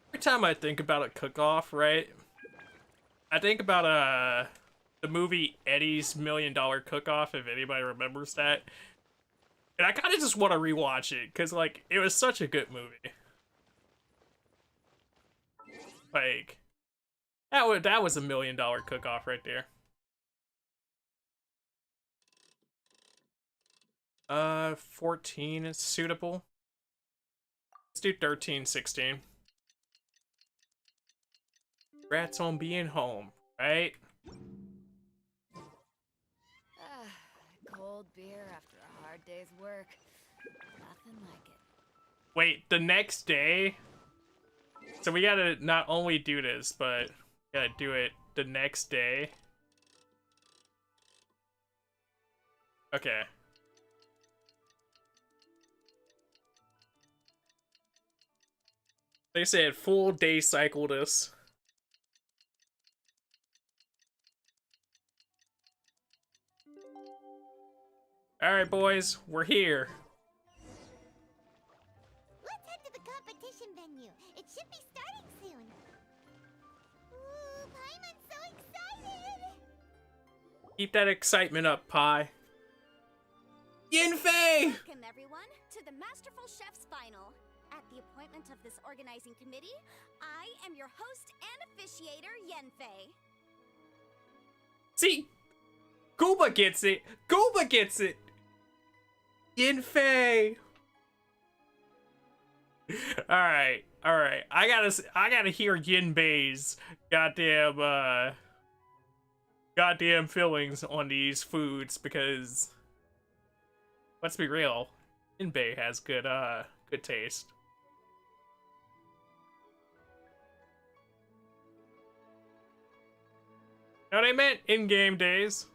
Every time I think about a cook-off, right? I think about the movie Eddie's $1 Million Cook-Off, if anybody remembers that. And I kind of just want to rewatch it, because, like, it was such a good movie. Like, that was $1 million cook-off right there. 14 is suitable. Let's do 13, 16. Rats on being home, right? Cold beer after a hard day's work. Nothing like it. Wait, the next day? So we gotta not only do this, but we gotta do it the next day. Okay. They said full day cycle this. Alright, boys, we're here. Let's Keep that excitement up, Pie. Yinfei! Welcome, everyone, to the Masterful Chef's Final. At the appointment of this organizing committee, I am your host and officiator, Yenfei. See? Gooba gets it! Gooba gets it! Yinfei! Alright. I gotta hear Yinbei's goddamn feelings on these foods, because let's be real, Yinbei has good taste. Now they meant in-game days.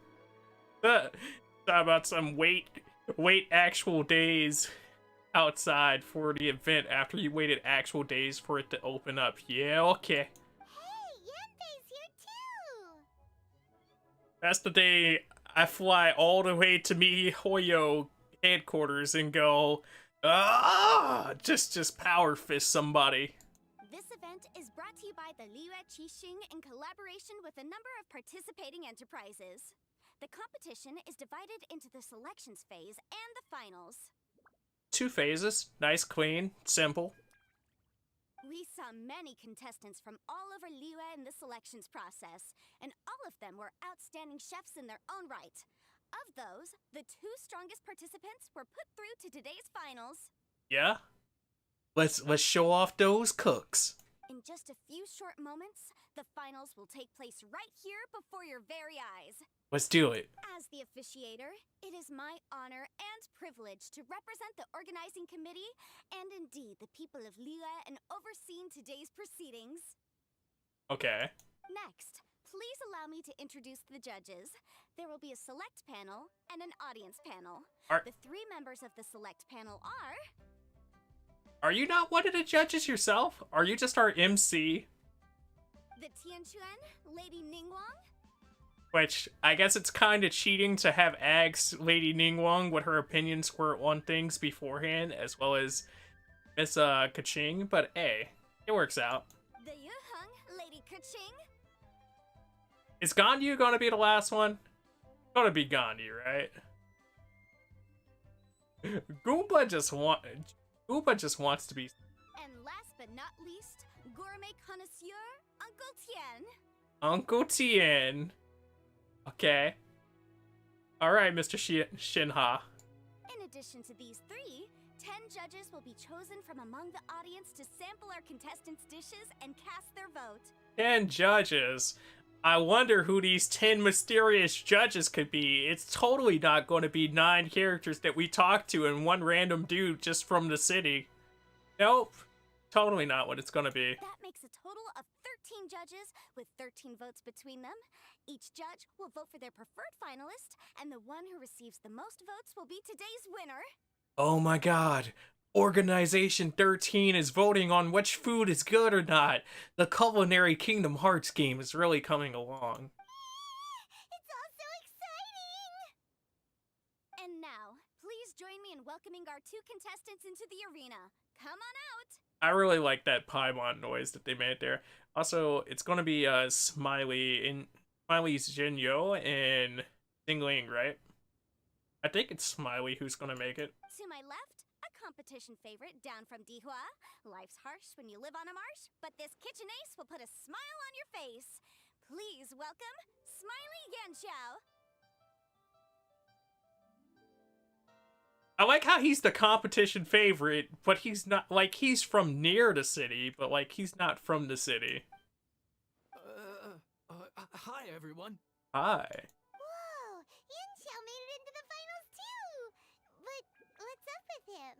Talk about some wait actual days outside for the event after you waited actual days for it to open up. Yeah, okay. Hey, Yenfei's here too! That's the day I fly all the way to MiHoYo headquarters and go, just power fist somebody. This event is brought to you by the Liyue Qixing in collaboration with a number of participating enterprises. The competition is divided into the selections phase and the finals. 2 phases. Nice, clean, simple. We saw many contestants from all over Liyue in the selections process, and all of them were outstanding chefs in their own right. Of those, the 2 strongest participants were put through to today's finals. Yeah? Let's show off those cooks. In just a few short moments, the finals will take place right here before your very eyes. Let's do it. As the officiator, it is my honor and privilege to represent the organizing committee and indeed the people of Liyue in overseeing today's proceedings. Okay. Next, please allow me to introduce the judges. There will be a select panel and an audience panel. The 3 members of the select panel Are you not one of the judges yourself? Are you just our MC? the Tianquan, Lady Ningguang, Which, I guess it's kind of cheating to have asked Lady Ningguang what her opinions were on things beforehand, as well as Miss Kaching, but hey, it works out. the Yuheng, Lady Kaching, Is Ganyu gonna be the last one? Gonna be Ganyu, right? Goomba just wants to be. and last but not least, gourmet connoisseur, Uncle Tian. Uncle Tien. Okay. Alright, Mr. Shinha. In addition to these 3, 10 judges will be chosen from among the audience to sample our contestants' dishes and cast their vote. 10 judges. I wonder who these 10 mysterious judges could be. It's totally not going to be 9 characters that we talk to and 1 random dude just from the city. Nope. Totally not what it's going to be. That makes a total of 13 judges with 13 votes between them. Each judge will vote for their preferred finalist, and the one who receives the most votes will be today's winner. Oh my god. Organization 13 is voting on which food is good or not. The Culinary Kingdom Hearts game is really coming along. It's all so exciting! And now, please join me in welcoming our 2 contestants into the arena. Come on out! I really like that Paimon noise that they made there. Also, it's going to be Smiley's Jinyo and Dingling, right? I think it's Smiley who's going to make it. To my left, a competition favorite down from Dihua. Life's harsh when you live on a marsh, but this kitchen ace will put a smile on your face. Please welcome Smiley Yanxiao. I like how he's the competition favorite, but he's not, like, he's from near the city, but, like, he's not from the city. Hi, everyone. Hi. Whoa! Yanxiao made it into the finals too! But what's up with him?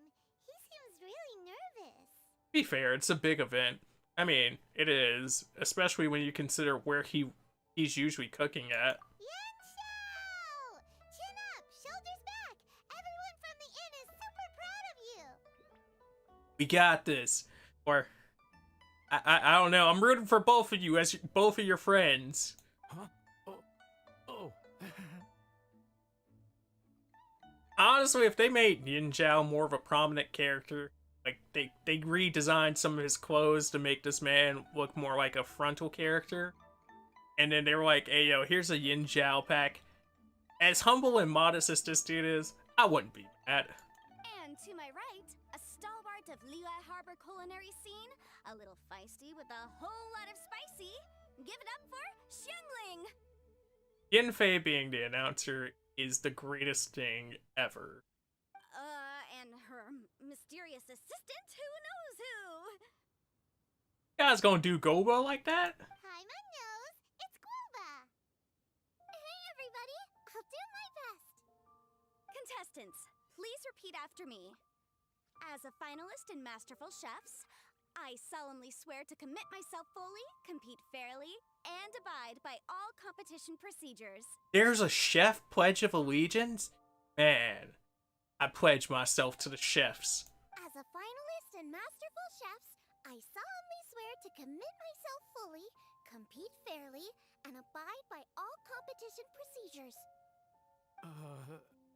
He seems really nervous. To be fair, it's a big event. I mean, it is, especially when you consider where he's usually cooking at. Yanxiao! Chin up! Shoulders back! Everyone from the inn is super proud of you! We got this. Or, I don't know, I'm rooting for both of you as both of your friends. Huh? Oh. Honestly, if they made Yin Zhao more of a prominent character, like they redesigned some of his clothes to make this man look more like a frontal character, and then they were like, hey yo, here's a Yin Zhao pack, as humble and modest as this dude is, I wouldn't be mad. And to my right, a stalwart of Liyue Harbor culinary scene, a little feisty with a whole lot of spicy. Give it up for Xiangling! Yanfei being the announcer is the greatest thing ever. And her mysterious assistant, who knows who? You guys gonna do Goba like that? Hi, my nose. It's Guoba. Hey, everybody. I'll do my best. Contestants, please repeat after me. As a finalist in Masterful Chefs, I solemnly swear to commit myself fully, compete fairly, and abide by all competition procedures. There's a chef pledge of allegiance? Man, I pledge myself to the chefs. As a finalist in Masterful Chefs, I solemnly swear to commit myself fully, compete fairly, and abide by all competition procedures.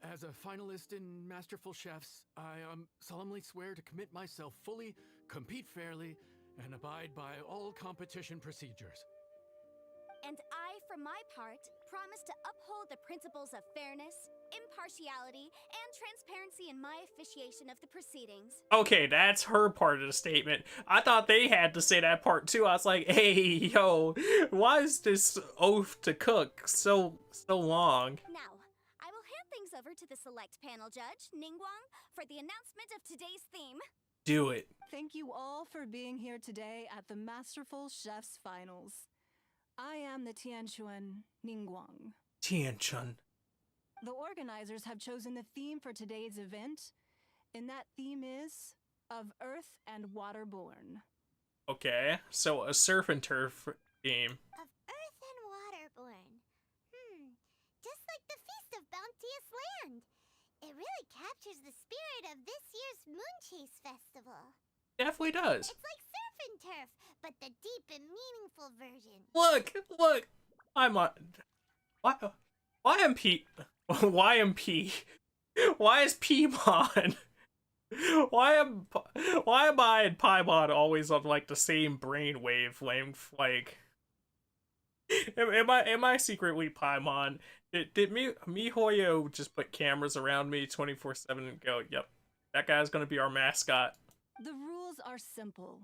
As a finalist in Masterful Chefs, I solemnly swear to commit myself fully, compete fairly, and abide by all competition procedures. And I, for my part, promise to uphold the principles of fairness, impartiality, and transparency in my officiation of the proceedings. Okay, that's her part of the statement. I thought they had to say that part too. I was like, hey, yo, why is this oath to cook so long? Now, I will hand things over to the select panel judge, Ningguang, for the announcement of today's theme. Do it. Thank you all for being here today at the Masterful Chefs Finals. I am the Tianquan Ningguang. Tianquan. The organizers have chosen the theme for today's event, and that theme is of Earth and Waterborne. Okay, so a surf and turf theme. Of Earth and Waterborne. Just like the Feast of Bounteous Land. It really captures the spirit of this year's Moonchase Festival. Definitely does. It's like surf and turf, but the deep and meaningful version. Look! I'm on. Why am P? Why am P? Why is Paimon? Why am I and Paimon always on like the same brain wavelength? Like, am I secretly Paimon? Did MiHoYo just put cameras around me 24/7 and go, yep, that guy's gonna be our mascot? The rules are simple.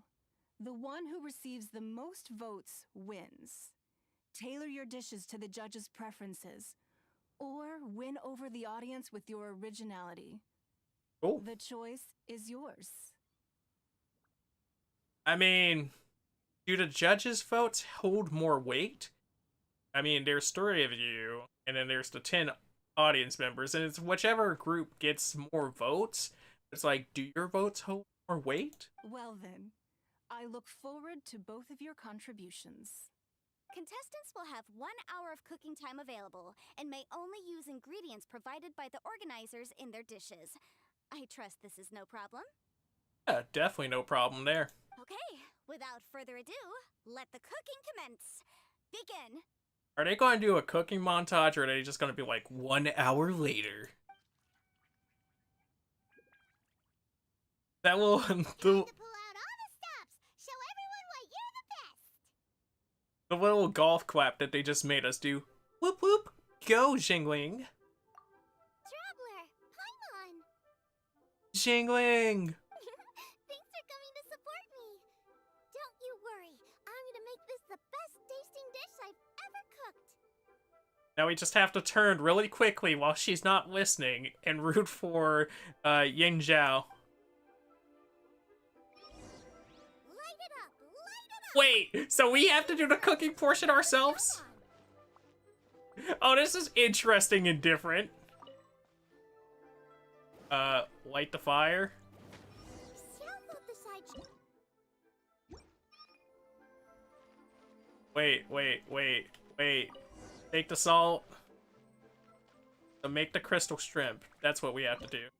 The one who receives the most votes wins. Tailor your dishes to the judges' preferences, or win over the audience with your originality. Cool. The choice is yours. I mean, do the judges' votes hold more weight? I mean, there's 3 of you, and then there's the 10 audience members, and it's whichever group gets more votes. It's like, do your votes hold more weight? Well then, I look forward to both of your contributions. Contestants will have 1 hour of cooking time available and may only use ingredients provided by the organizers in their dishes. I trust this is no problem. Yeah, definitely no problem there. Okay, without further ado, let the cooking commence. Begin. Are they going to do a cooking montage, or are they just going to be like 1 hour later? That will the little golf clap that they just made us do. Whoop whoop, go Xiangling. Traveler, Paimon. Xiangling. Thanks for coming to support me. Don't you worry, I'm gonna make this the best tasting dish I've ever cooked. Now we just have to turn really quickly while she's not listening and root for Yin Zhao. Wait, so we have to do the cooking portion ourselves? Oh, this is interesting and different. Light the fire. Wait. Take the salt. So make the crystal shrimp. That's what we have to do.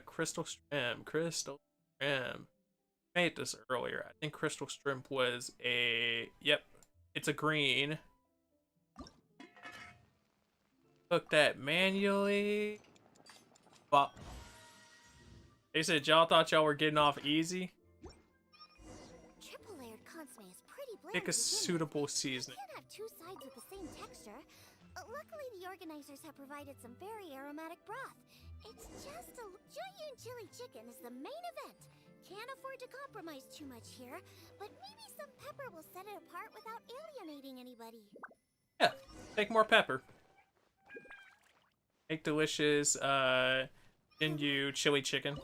Crystal shrimp. Made this earlier. I think crystal shrimp was a... Yep, it's a green. Cook that manually. But they said y'all thought y'all were getting off easy. Triple layered consomme is pretty bland. Pick a suitable seasoning. You can't have 2 sides with the same texture. Luckily, the organizers have provided some very aromatic broth. It's just a Jueyun chili chicken is the main event. Can't afford to compromise too much here, but maybe some pepper will set it apart without alienating anybody. Yeah, take more pepper. Make delicious, Ginyu chili chicken.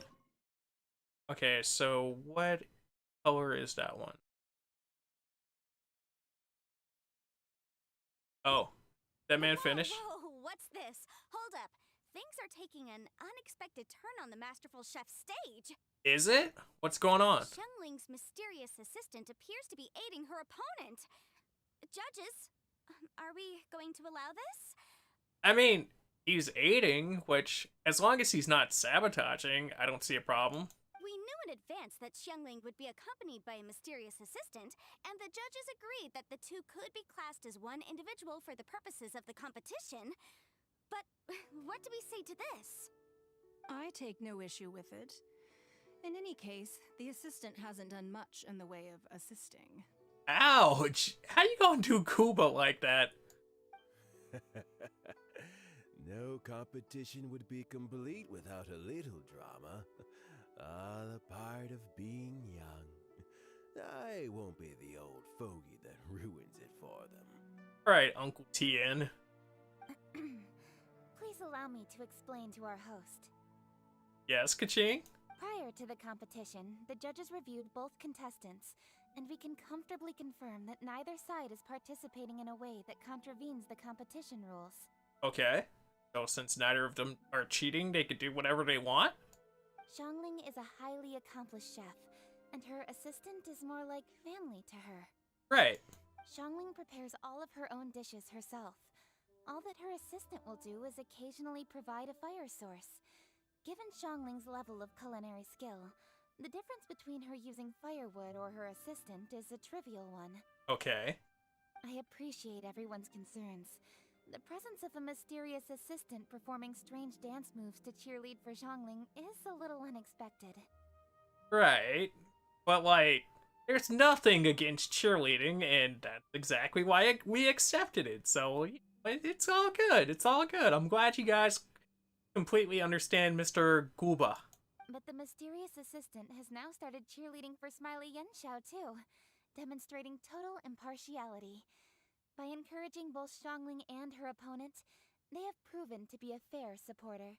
Okay, so what color is that one? Oh, that man finished? Whoa, what's this? Hold up. Things are taking an unexpected turn on the Masterful Chef's stage. Is it? What's going on? Xiangling's mysterious assistant appears to be aiding her opponent. Judges, are we going to allow this? I mean, he's aiding, which, as long as he's not sabotaging, I don't see a problem. We knew in advance that Xiangling would be accompanied by a mysterious assistant, and the judges agreed that the two could be classed as one individual for the purposes of the competition. But what do we say to this? I take no issue with it. In any case, the assistant hasn't done much in the way of assisting. Ouch! How you gonna do Kuba like that? No competition would be complete without a little drama. All a part of being young. I won't be the old fogey that ruins it for them. Right, Uncle Tien. Please allow me to explain to our host. Yes, Kaching? Prior to the competition, the judges reviewed both contestants, and we can comfortably confirm that neither side is participating in a way that contravenes the competition rules. Okay. So since neither of them are cheating, they could do whatever they want? Xiangling is a highly accomplished chef, and her assistant is more like family to her. Right. Xiangling prepares all of her own dishes herself. All that her assistant will do is occasionally provide a fire source. Given Xiangling's level of culinary skill, the difference between her using firewood or her assistant is a trivial one. Okay. I appreciate everyone's concerns. The presence of a mysterious assistant performing strange dance moves to cheerlead for Xiangling is a little unexpected. Right. But, like, there's nothing against cheerleading, and that's exactly why we accepted it, so it's all good. It's all good. I'm glad you guys completely understand Mr. Guba. But the mysterious assistant has now started cheerleading for Smiley Yenshao too, demonstrating total impartiality. By encouraging both Xiangling and her opponent, they have proven to be a fair supporter.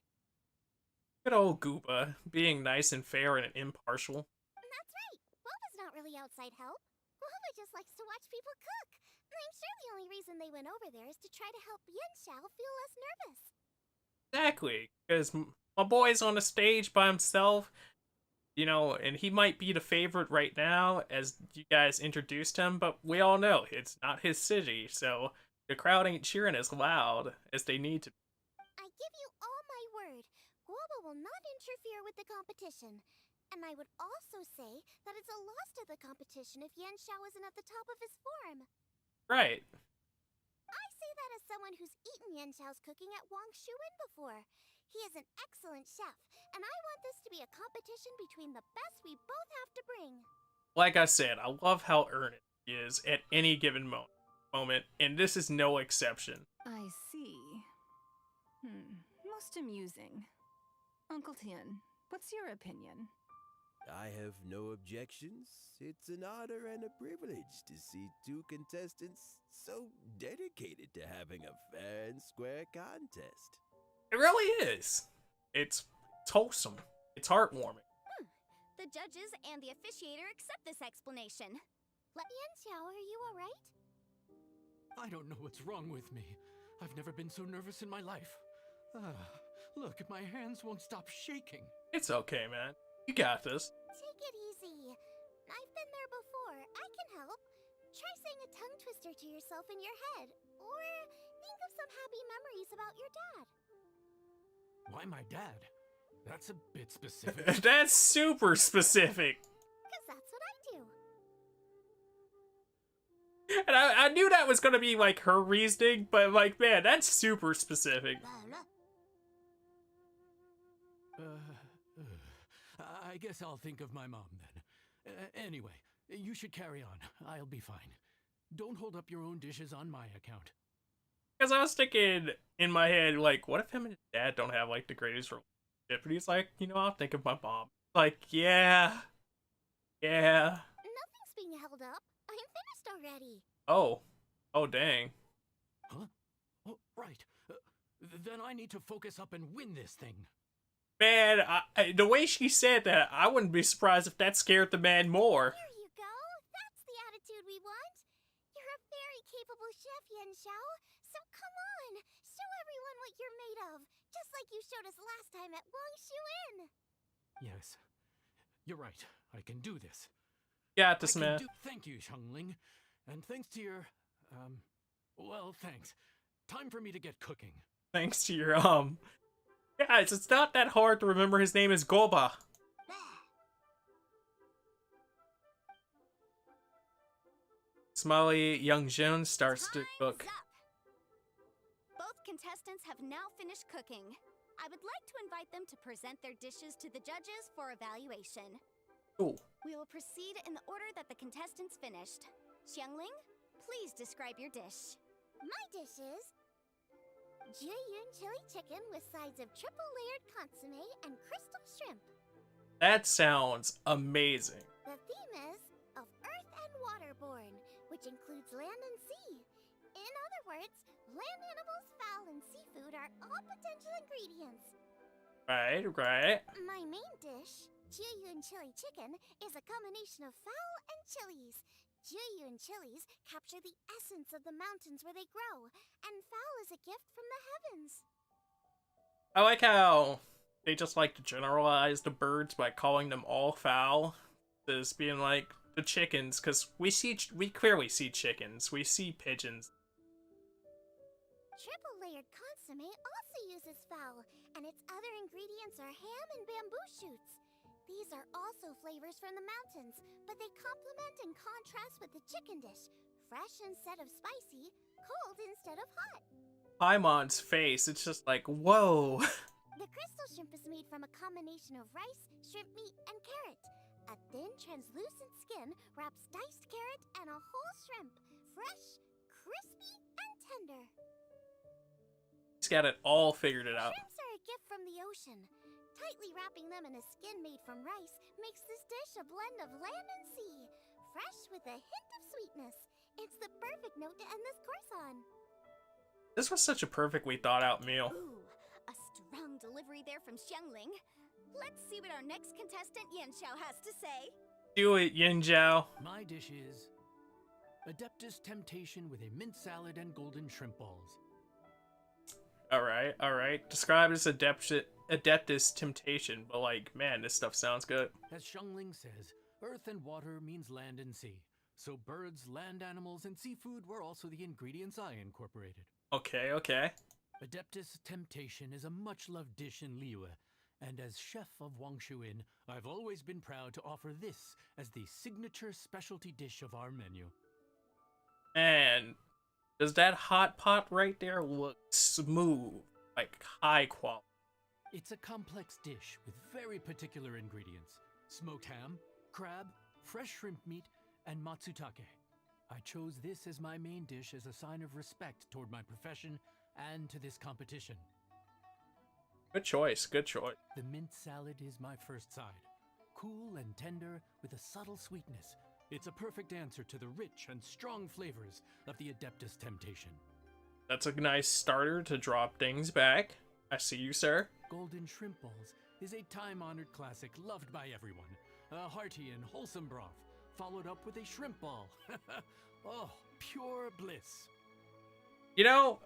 Good old Guba, being nice and fair and impartial. That's right. Boba's not really outside help. Boba just likes to watch people cook. I'm sure the only reason they went over there is to try to help Yenshao feel less nervous. Exactly, because my boy's on the stage by himself, you know, and he might be the favorite right now as you guys introduced him, but we all know it's not his city, so the crowd ain't cheering as loud as they need to. I give you all my word, Guoba will not interfere with the competition. And I would also say that it's a loss to the competition if Yenshao isn't at the top of his form. Right. I say that as someone who's eaten Yenshao's cooking at Wang Shuin before. He is an excellent chef, and I want this to be a competition between the best we both have to bring. Like I said, I love how earnest he is at any given moment, and this is no exception. I see. Most amusing. Uncle Tien, what's your opinion? I have no objections. It's an honor and a privilege to see two contestants so dedicated to having a fair and square contest. It really is. It's wholesome. It's heartwarming. The judges and the officiator accept this explanation. Yenshao, are you alright? I don't know what's wrong with me. I've never been so nervous in my life. Look, my hands won't stop shaking. It's okay, man. You got this. Take it easy. I've been there before. I can help. Try saying a tongue twister to yourself in your head. Or think of some happy memories about your dad. Why my dad? That's a bit specific. That's super specific. Because that's what I do. And I knew that was gonna be like her reasoning, but like, man, that's super specific. I guess I'll think of my mom then. Anyway, you should carry on. I'll be fine. Don't hold up your own dishes on my account. Because I was thinking in my head, like, what if him and his dad don't have like the greatest relationship? And he's like, you know, I'll think of my mom. Like, yeah, yeah. Nothing's being held up. I'm finished already. Oh, oh, dang. Huh? Oh, right. Then I need to focus up and win this thing. Man, the way she said that, I wouldn't be surprised if that scared the man more. There you go. That's the attitude we want. You're a very capable chef, Yan Xiao. So come on, show everyone what you're made of. Just like you showed us last time at Wangshu Inn. Yes, you're right. I can do this. Got this, man. Thank you, Xiangling. And thanks to your, well, thanks. Time for me to get cooking. Thanks to your, guys, it's not that hard to remember his name is Goba. Smiley Young Jun starts to cook. Both contestants have now finished cooking. I would like to invite them to present their dishes to the judges for evaluation. Cool. We will proceed in the order that the contestants finished. Xiangling, please describe your dish. My dish is Jiyun chili chicken with sides of triple-layered consomme and crystal shrimp. That sounds amazing. The theme is of earth and waterborne, which includes land and sea. In other words, land animals, fowl, and seafood are all potential ingredients. Right, right. My main dish, Jiyun chili chicken, is a combination of fowl and chilies. Jiyun chilies capture the essence of the mountains where they grow, and fowl is a gift from the heavens. I like how they just like to generalize the birds by calling them all fowl. As being like the chickens, because we clearly see chickens. We see pigeons. Triple-layered consomme also uses fowl, and its other ingredients are ham and bamboo shoots. These are also flavors from the mountains, but they complement and contrast with the chicken dish. Fresh instead of spicy, cold instead of hot. Paimon's face, it's just like, whoa. The crystal shrimp is made from a combination of rice, shrimp meat, and carrot. A thin, translucent skin wraps diced carrot and a whole shrimp. Fresh, crispy, and tender. He's got it all figured it out. Shrimps are a gift from the ocean. Tightly wrapping them in a skin made from rice makes this dish a blend of land and sea. Fresh with a hint of sweetness. It's the perfect note to end this course on. This was such a perfectly thought out meal. Ooh, a strong delivery there from Xiangling. Let's see what our next contestant Yan Xiao has to say. Do it, Yin Zhao. My dish is Adeptus Temptation with a mint salad and golden shrimp balls. Alright, alright. Described as Adeptus Temptation, but like, man, this stuff sounds good. As Xiangling says, earth and water means land and sea. So birds, land animals, and seafood were also the ingredients I incorporated. Okay, okay. Adeptus Temptation is a much-loved dish in Liyue, and as chef of Wangshu Inn, I've always been proud to offer this as the signature specialty dish of our menu. Man, does that hot pot right there look smooth, like high quality? It's a complex dish with very particular ingredients. Smoked ham, crab, fresh shrimp meat, and matsutake. I chose this as my main dish as a sign of respect toward my profession and to this competition. Good choice, good choice. The mint salad is my first side. Cool and tender with a subtle sweetness. It's a perfect answer to the rich and strong flavors of the Adeptus Temptation. That's a nice starter to drop things back. I see you, sir. Golden shrimp balls is a time-honored classic loved by everyone. A hearty and wholesome broth, followed up with a shrimp ball. Oh, pure bliss. You know,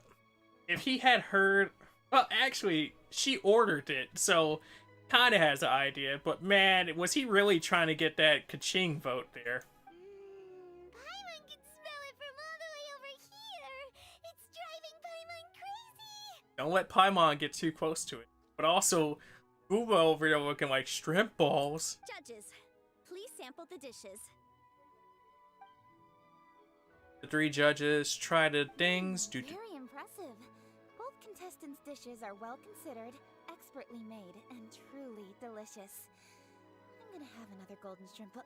if he had heard... Well, actually, she ordered it, so kind of has an idea. But man, was he really trying to get that ka-ching vote there? Paimon can smell it from all the way over here. It's driving Paimon crazy. Don't let Paimon get too close to it. But also, Uba over there looking like shrimp balls. Judges, please sample the dishes. The three judges try the things. Very impressive. Both contestants' dishes are well considered, expertly made, and truly delicious. I'm I'm gonna have another golden shrimp.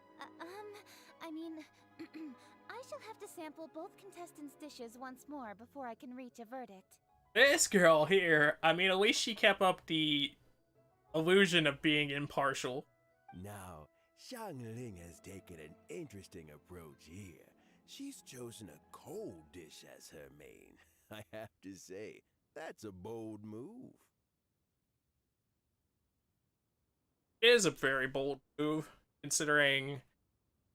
I mean, I shall have to sample both contestants' dishes once more before I can reach a verdict. This girl here, I mean, at least she kept up the illusion of being impartial. Now, Xiangling has taken an interesting approach here. She's chosen a cold dish as her main. I have to say, that's a bold move. It is a very bold move, considering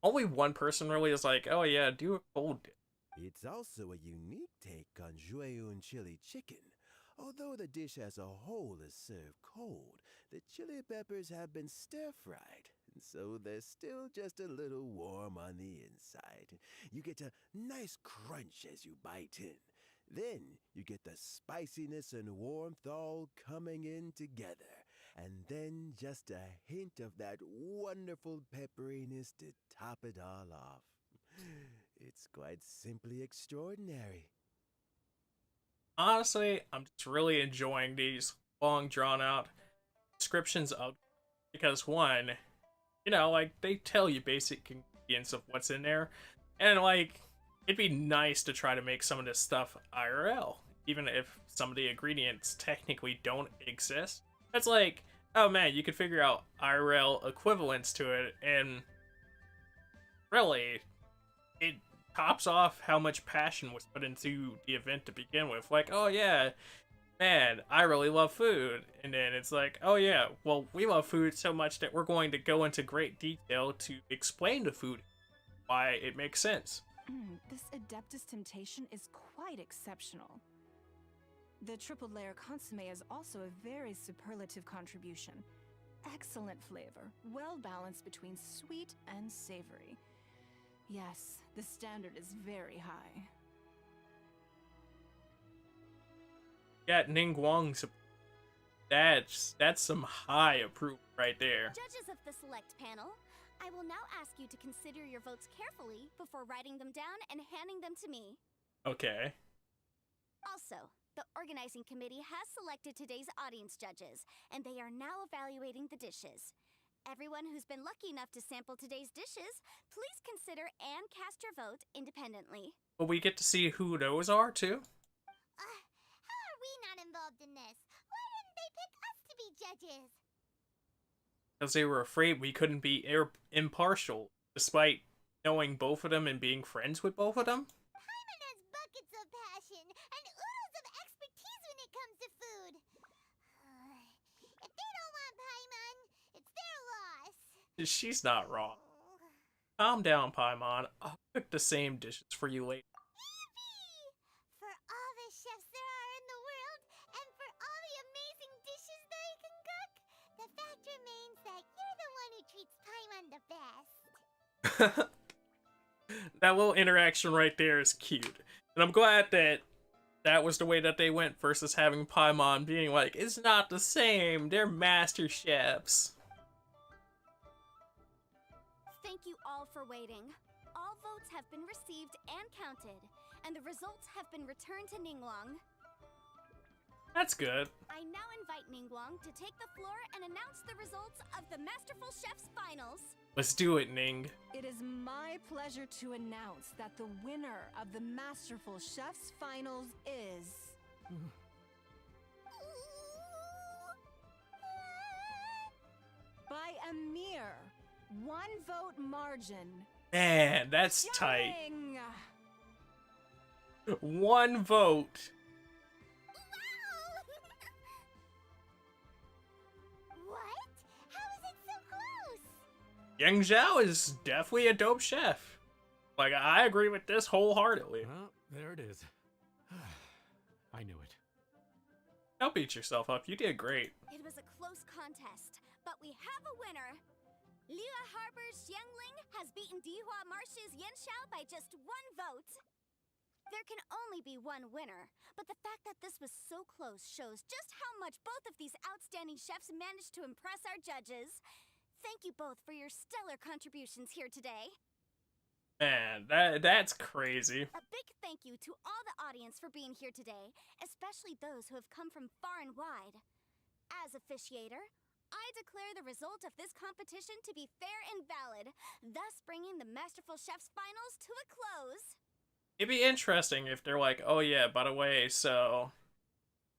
only one person really is like, oh yeah, do a cold dish. It's also a unique take on Jueyun chili chicken. Although the dish as a whole is served cold, the chili peppers have been stir-fried, and so they're still just a little warm on the inside. You get a nice crunch as you bite in. Then you get the spiciness and warmth all coming in together. And then just a hint of that wonderful pepperiness to top it all off. It's quite simply extraordinary. Honestly, I'm just really enjoying these long drawn out descriptions of, because one, you know, like they tell you basic ingredients of what's in there, and like it'd be nice to try to make some of this stuff IRL, even if some of the ingredients technically don't exist. It's like, oh man, you could figure out IRL equivalents to it, and really, it tops off how much passion was put into the event to begin with. Like, oh yeah, man, I really love food. And then it's like, oh yeah, well, we love food so much that we're going to go into great detail to explain the food, why it makes sense. This Adeptus Temptation is quite exceptional. The triple layer consomme is also a very superlative contribution. Excellent flavor, well balanced between sweet and savory. Yes, the standard is very high. Yeah, Ningguang's, that's some high approval right there. Judges of the select panel, I will now ask you to consider your votes carefully before writing them down and handing them to me. Okay. Also, the organizing committee has selected today's audience judges, and they are now evaluating the dishes. Everyone who's been lucky enough to sample today's dishes, please consider and cast your vote independently. But we get to see who those are, too? How are we not involved in this? Why didn't they pick us to be judges? Because they were afraid we couldn't be impartial, despite knowing both of them and being friends with both of them. Paimon has buckets of passion and oodles of expertise when it comes to food. If they don't want Paimon, it's their loss. She's not wrong. Calm down, Paimon. I'll cook the same dishes for you later. Yippee! For all the chefs there are in the world, and for all the amazing dishes they can cook, the fact remains that you're the one who treats Paimon the best. That little interaction right there is cute. And I'm glad that that was the way that they went versus having Paimon being like, it's not the same, they're master chefs. Thank you all for waiting. All votes have been received and counted, and the results have been returned to Ningguang. That's good. I now invite Ningguang to take the floor and announce the results of the Masterful Chef's finals. Let's do it, Ning. It is my pleasure to announce that the winner of the Masterful Chef's finals is... by a mere 1 vote margin. Man, that's tight. Xiangling. 1 vote. What? How is it so close? Yang Zhao is definitely a dope chef. Like, I agree with this wholeheartedly. Well, there it is. I knew it. Don't beat yourself up. You did great. It was a close contest, but we have a winner. Liyue Harbor's Xiangling has beaten Dihua Marsh's Yanxiao by just 1 vote. There can only be one winner, but the fact that this was so close shows just how much both of these outstanding chefs managed to impress our judges. Thank you both for your stellar contributions here today. Man, that's crazy. A big thank you to all the audience for being here today, especially those who have come from far and wide. As officiator, I declare the result of this competition to be fair and valid, thus bringing the Masterful Chef's finals to a close. It'd be interesting if they're like, oh yeah, by the way, so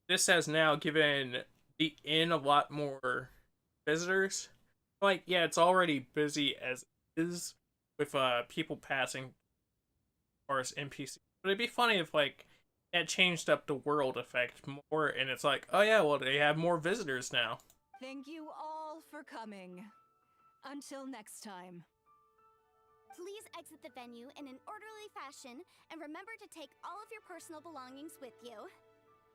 this has now given the inn a lot more visitors. Like, yeah, it's already busy as is with people passing as far as NPCs. But it'd be funny if like that changed up the world effect more, and it's like, oh yeah, well they have more visitors now. Thank you all for coming. Until next time. Please exit the venue in an orderly fashion, and remember to take all of your personal belongings with you.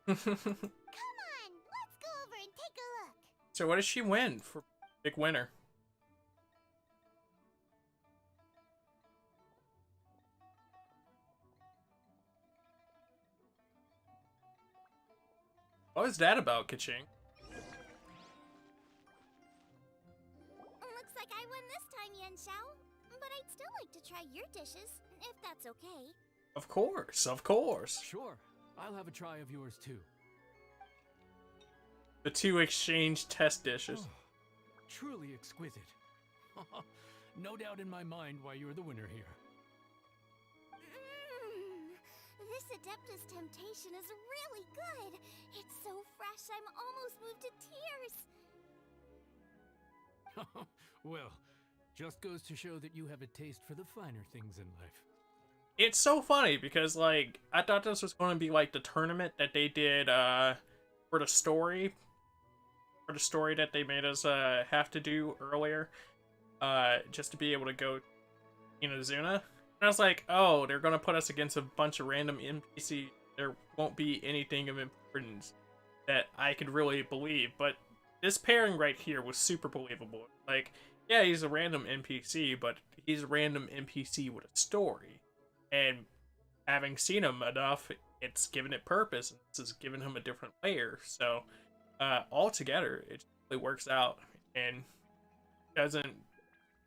Come on, let's go over and take a look. So what does she win for big winner? What was that about, Kaching? Looks like I won this time, Yanxiao. But I'd still like to try your dishes, if that's okay. Of course, of course. Sure, I'll have a try of yours too. The two exchange test dishes. Oh, truly exquisite. No doubt in my mind why you're the winner here. This Adeptus Temptation is really good. It's so fresh, I'm almost moved to tears. Well, just goes to show that you have a taste for the finer things in life. It's so funny because, like, I thought this was going to be like the tournament that they did for the story. For the story that they made us have to do earlier. Just to be able to go Inazuna. And I was like, oh, they're going to put us against a bunch of random NPC. There won't be anything of importance that I could really believe. But this pairing right here was super believable. Like, yeah, he's a random NPC, but he's a random NPC with a story. And having seen him enough, it's given it purpose. This has given him a different layer. So, altogether, it really works out and doesn't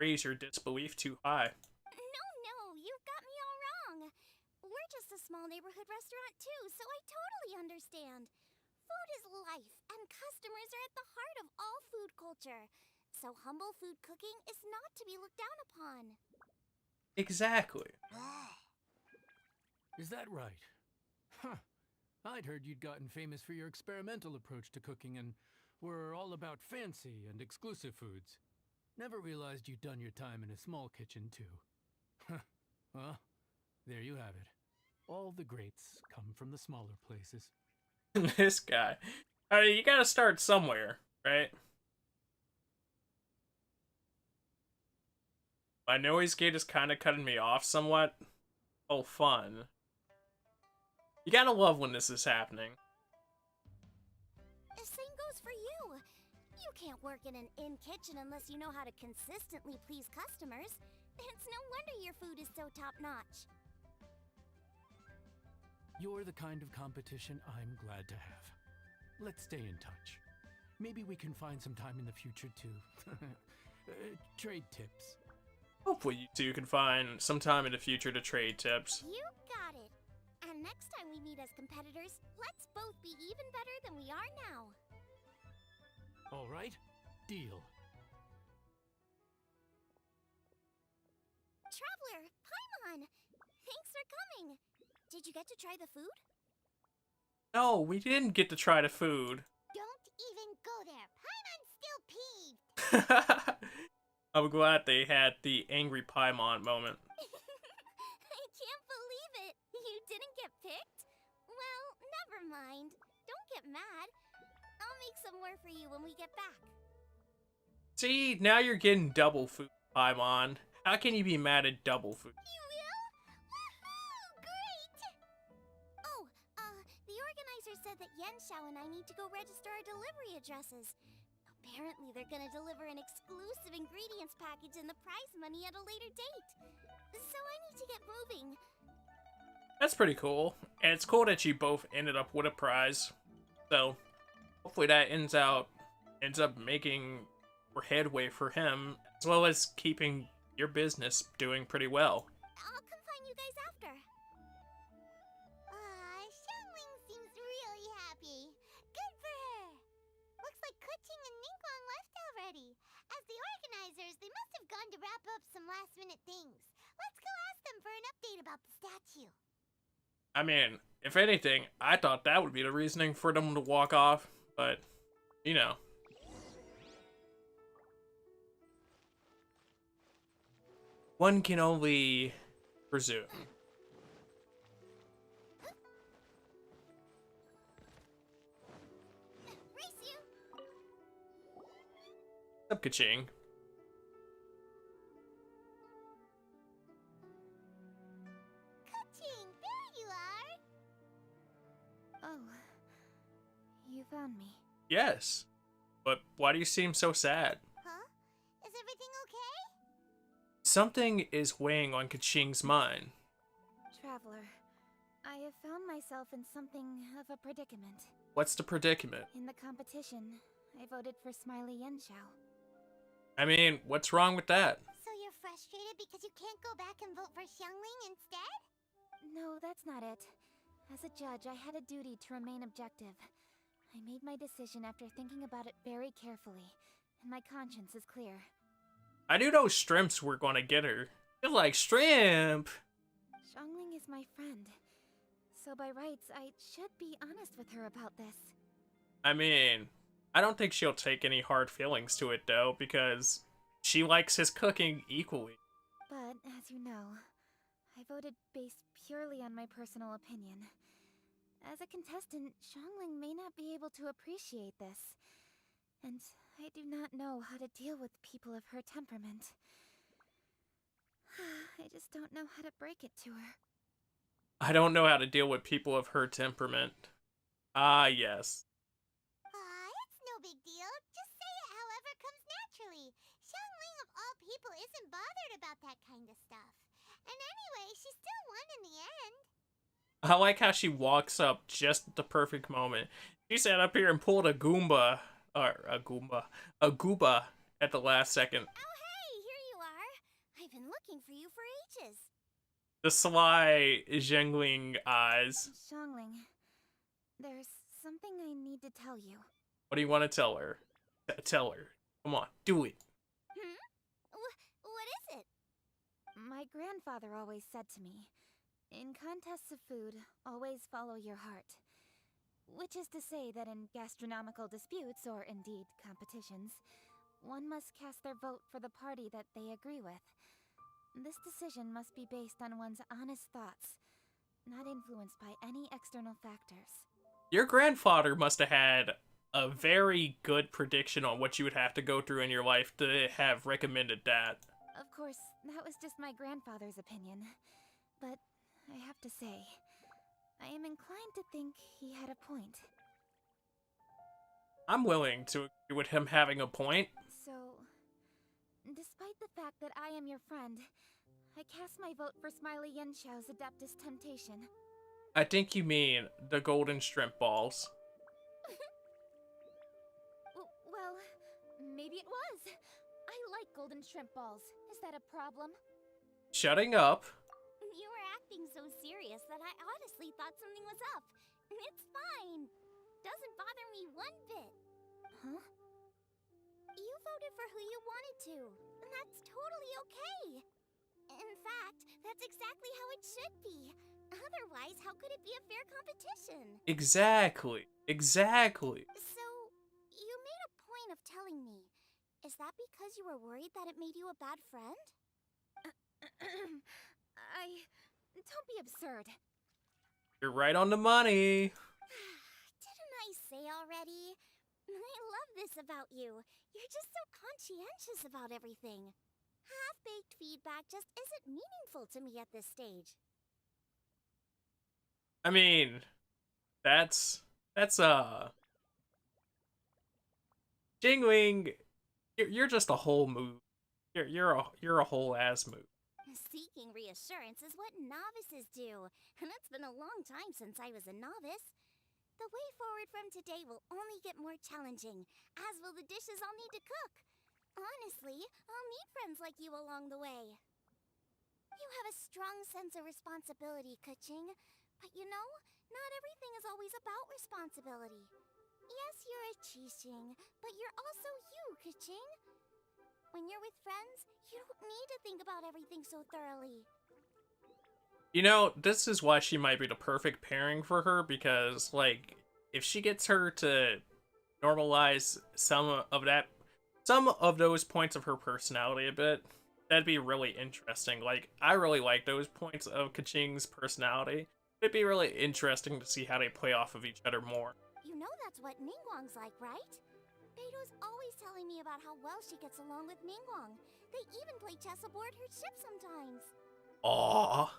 raise your disbelief too high. No, you've got me all wrong. We're just a small neighborhood restaurant too, so I totally understand. Food is life, and customers are at the heart of all food culture. So humble food cooking is not to be looked down upon. Exactly. Is that right? Huh. I'd heard you'd gotten famous for your experimental approach to cooking and were all about fancy and exclusive foods. Never realized you'd done your time in a small kitchen too. Well, there you have it. All the greats come from the smaller places. This guy. I mean, you gotta start somewhere, right? My noise gate is kind of cutting me off somewhat. Oh, fun. You gotta love when this is happening. The same goes for you. You can't work in an inn kitchen unless you know how to consistently please customers. It's no wonder your food is so top-notch. You're the kind of competition I'm glad to have. Let's stay in touch. Maybe we can find some time in the future to trade tips. Hopefully you two can find some time in the future to trade tips. You got it. And next time we meet as competitors, let's both be even better than we are now. All right, deal. Traveler, Paimon! Thanks for coming. Did you get to try the food? No, we didn't get to try the food. Don't even go there. Paimon's still peeved. I'm glad they had the angry Paimon moment. I can't believe it. You didn't get picked? Well, never mind. Don't get mad. I'll make some more for you when we get back. See, now you're getting double food, Paimon. How can you be mad at double food? You will? Woohoo! Great! Oh, the organizer said that Yanxiao and I need to go register our delivery addresses. Apparently they're gonna deliver an exclusive ingredients package and the prize money at a later date. So I need to get moving. That's pretty cool. And it's cool that you both ended up with a prize. So, hopefully that ends up making more headway for him, as well as keeping your business doing pretty well. I'll come find you guys after. Xiangling seems really happy. Good for her. Looks like Kuching and Ningguang left on to wrap up some last-minute things. Let's go ask them for an update about the statue. I mean, if anything, I thought that would be the reasoning for them to walk off, but, you know. One can only presume. Race you! What's up, Kaching? Ka-ching, there you are! Oh, you found me. Yes. But why do you seem so sad? Huh? Is everything okay? Something is weighing on Kaching's mind. Traveler, I have found myself in something of a predicament. What's the predicament? In the competition, I voted for Smiley Yenshao. I mean, what's wrong with that? So you're frustrated because you can't go back and vote for Xiangling instead? No, that's not it. As a judge, I had a duty to remain objective. I made my decision after thinking about it very carefully, and my conscience is clear. I knew those shrimps were gonna get her. You're like, shrimp! Xiangling is my friend, so by rights, I should be honest with her about this. I mean, I don't think she'll take any hard feelings to it, though, because she likes his cooking equally. But, as you know, I voted based purely on my personal opinion. As a contestant, Xiangling may not be able to appreciate this. And I do not know how to deal with people of her temperament. I just don't know how to break it to her. I don't know how to deal with people of her temperament. Ah, yes. It's no big deal. Just say it however comes naturally. Xiangling of all people isn't bothered about that kind of stuff. And anyway, she still won in the end. I like how she walks up just at the perfect moment. She sat up here and pulled a Gooba at the last second. Oh hey, here you are. I've been looking for you for ages. The sly Zhengling eyes. Xiangling, there's something I need to tell you. What do you want to tell her? Tell her. Come on, do it. What is it? My grandfather always said to me, in contests of food, always follow your heart. Which is to say that in gastronomical disputes, or indeed competitions, one must cast their vote for the party that they agree with. This decision must be based on one's honest thoughts, not influenced by any external factors. Your grandfather must have had a very good prediction on what you would have to go through in your life to have recommended that. Of course, that was just my grandfather's opinion. But I have to say, I am inclined to think he had a point. I'm willing to agree with him having a point. So, despite the fact that I am your friend, I cast my vote for Smiley Yenshao's Adeptus Temptation. I think you mean the golden shrimp balls. Well, maybe it was. I like golden shrimp balls. Is that a problem? Shutting up. You were acting so serious that I honestly thought something was up. It's fine. Doesn't bother me one bit. Huh? You voted for who you wanted to, and that's totally okay. In fact, that's exactly how it should be. Otherwise, how could it be a fair competition? Exactly. So, you made a point of telling me. Is that because you were worried that it made you a bad friend? Don't be absurd. You're right on the money. Didn't I say already? I love this about you. You're just so conscientious about everything. Half-baked feedback just isn't meaningful to me at this stage. I mean, that's Jingling, you're just a whole mood. You're a whole ass mood. Seeking reassurance is what novices do, and it's been a long time since I was a novice. The way forward from today will only get more challenging, as will the dishes I'll need to cook. Honestly, I'll meet friends like you along the way. You have a strong sense of responsibility, Ka-ching. But you know, not everything is always about responsibility. Yes, you're a Chi-ching, but you're also you, Ka-ching. When you're with friends, you don't need to think about everything so thoroughly. You know, this is why she might be the perfect pairing for her, because, like, if she gets her to normalize some of those points of her personality a bit, that'd be really interesting. Like, I really like those points of Kaching's personality. It'd be really interesting to see how they play off of each other more. You know that's what Ningguang's like, right? Beto's always telling me about how well she gets along with Ningguang. They even play chess aboard her ship sometimes. Aww.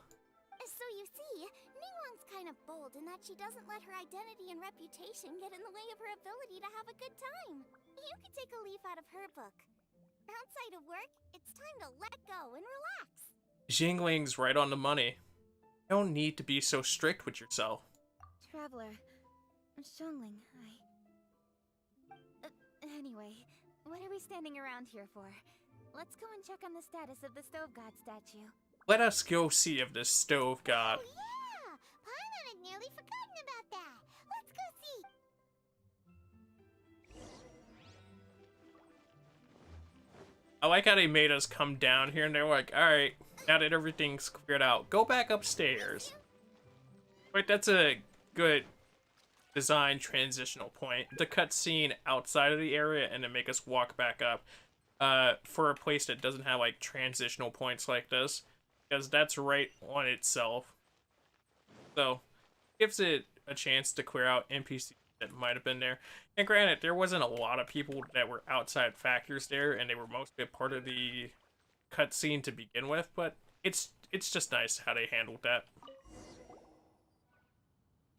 So you see, Ningguang's kind of bold in that she doesn't let her identity and reputation get in the way of her ability to have a good time. You could take a leaf out of her book. Outside of work, it's time to let go and relax. Jingling's right on the money. You don't need to be so strict with yourself. Traveler, Xiangling, anyway, what are we standing around here for? Let's go and check on the status of the Stove God statue. Let us go see if this stove god. Oh yeah! Paimon had nearly forgotten about that. Let's go see. I like how they made us come down here and they're like, alright, now that everything's cleared out, go back upstairs. Wait, that's a good design transitional point. The cutscene outside of the area and then make us walk back up for a place that doesn't have like transitional points like this. Because that's right on itself. So, gives it a chance to clear out NPCs that might have been there. And granted, there wasn't a lot of people that were outside factors there, and they were mostly a part of the cutscene to begin with, but it's just nice how they handled that.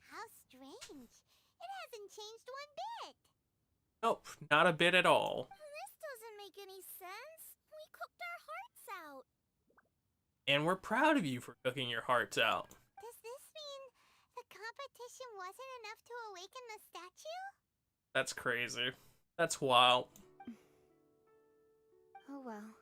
How strange. It hasn't changed one bit. Nope, not a bit at all. This doesn't make any sense. We cooked our hearts out. And we're proud of you for cooking your hearts out. Does this mean the competition wasn't enough to awaken the statue? That's crazy. That's wild. Oh well.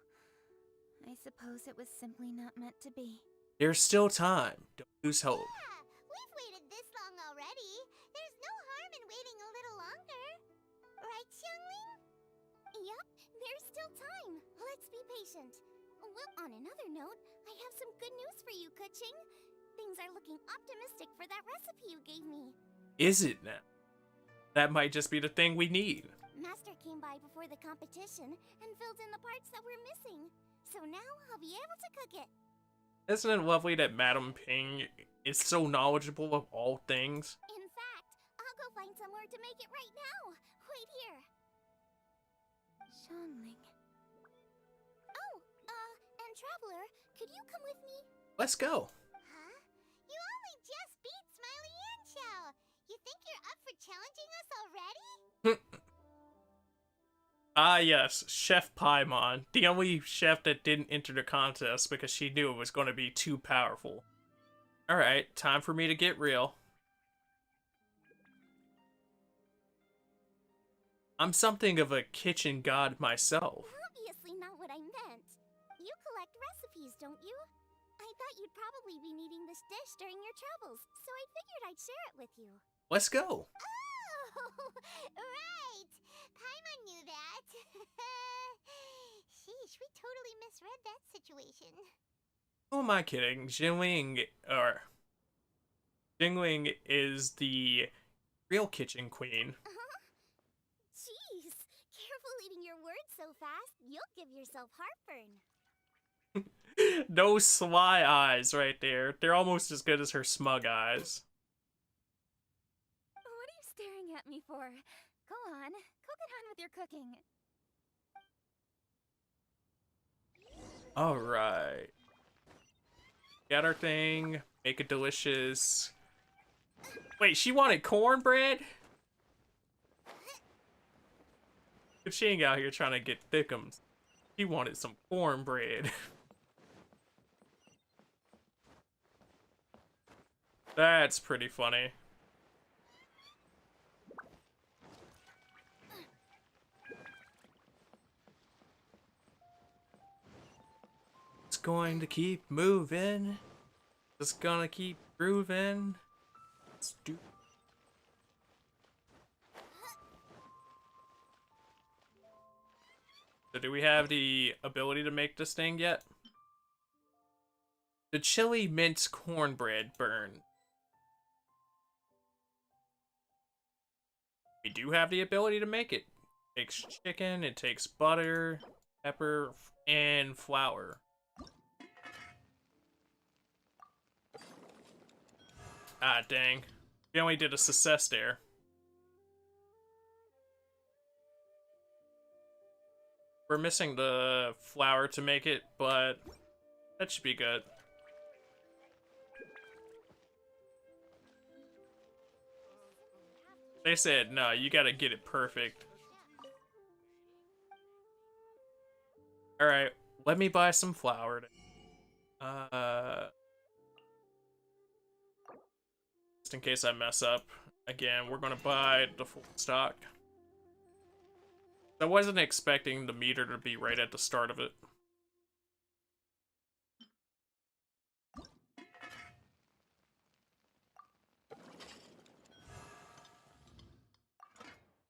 I suppose it was simply not meant to be. There's still time. Don't lose hope. Yeah, we've waited this long already. There's no harm in waiting a little longer. Right, Xiangling? Yup, there's still time. Let's be patient. Well, on another note, I have some good news for you, Kaching. Things are looking optimistic for that recipe you gave me. Is it now? That might just be the thing we need. Master came by before the competition and filled in the parts that were missing. So now I'll be able to cook it. Isn't it lovely that Madame Ping is so knowledgeable of all things? In fact, I'll go find somewhere to make it right now. Wait here. Xiangling. Oh, and Traveler, could you come with me? Let's go. Huh? You only just beat Smiley and Xiao. You think you're up for challenging us already? Ah yes, Chef Paimon, the only chef that didn't enter the contest because she knew it was going to be too powerful. Alright, time for me to get real. I'm something of a kitchen god myself. Obviously not what I meant. You collect recipes, don't you? I thought you'd probably be needing this dish during your travels, so I figured I'd share it with you. Let's go. Oh, right! Paimon knew that. Sheesh, we totally misread that situation. Who am I kidding? Jingling is the real kitchen queen. Jeez, careful eating your words so fast, you'll give yourself heartburn. Those sly eyes right there. They're almost as good as her smug eyes. What are you staring at me for? Go on, go get on with your cooking. Alright. Got our thing. Make it delicious. Wait, she wanted cornbread? If she ain't out here trying to get thickums, she wanted some cornbread. That's pretty funny. It's going to keep moving. It's gonna keep grooving. Let's do. So do we have the ability to make this thing yet? The chili mince cornbread burn. We do have the ability to make it. It takes chicken, it takes butter, pepper, and flour. Ah, dang. We only did a success there. We're missing the flour to make it, but that should be good. They said, no, you gotta get it perfect. Alright, let me buy some flour. Just in case I mess up. Again, we're gonna buy the full stock. I wasn't expecting the meter to be right at the start of it.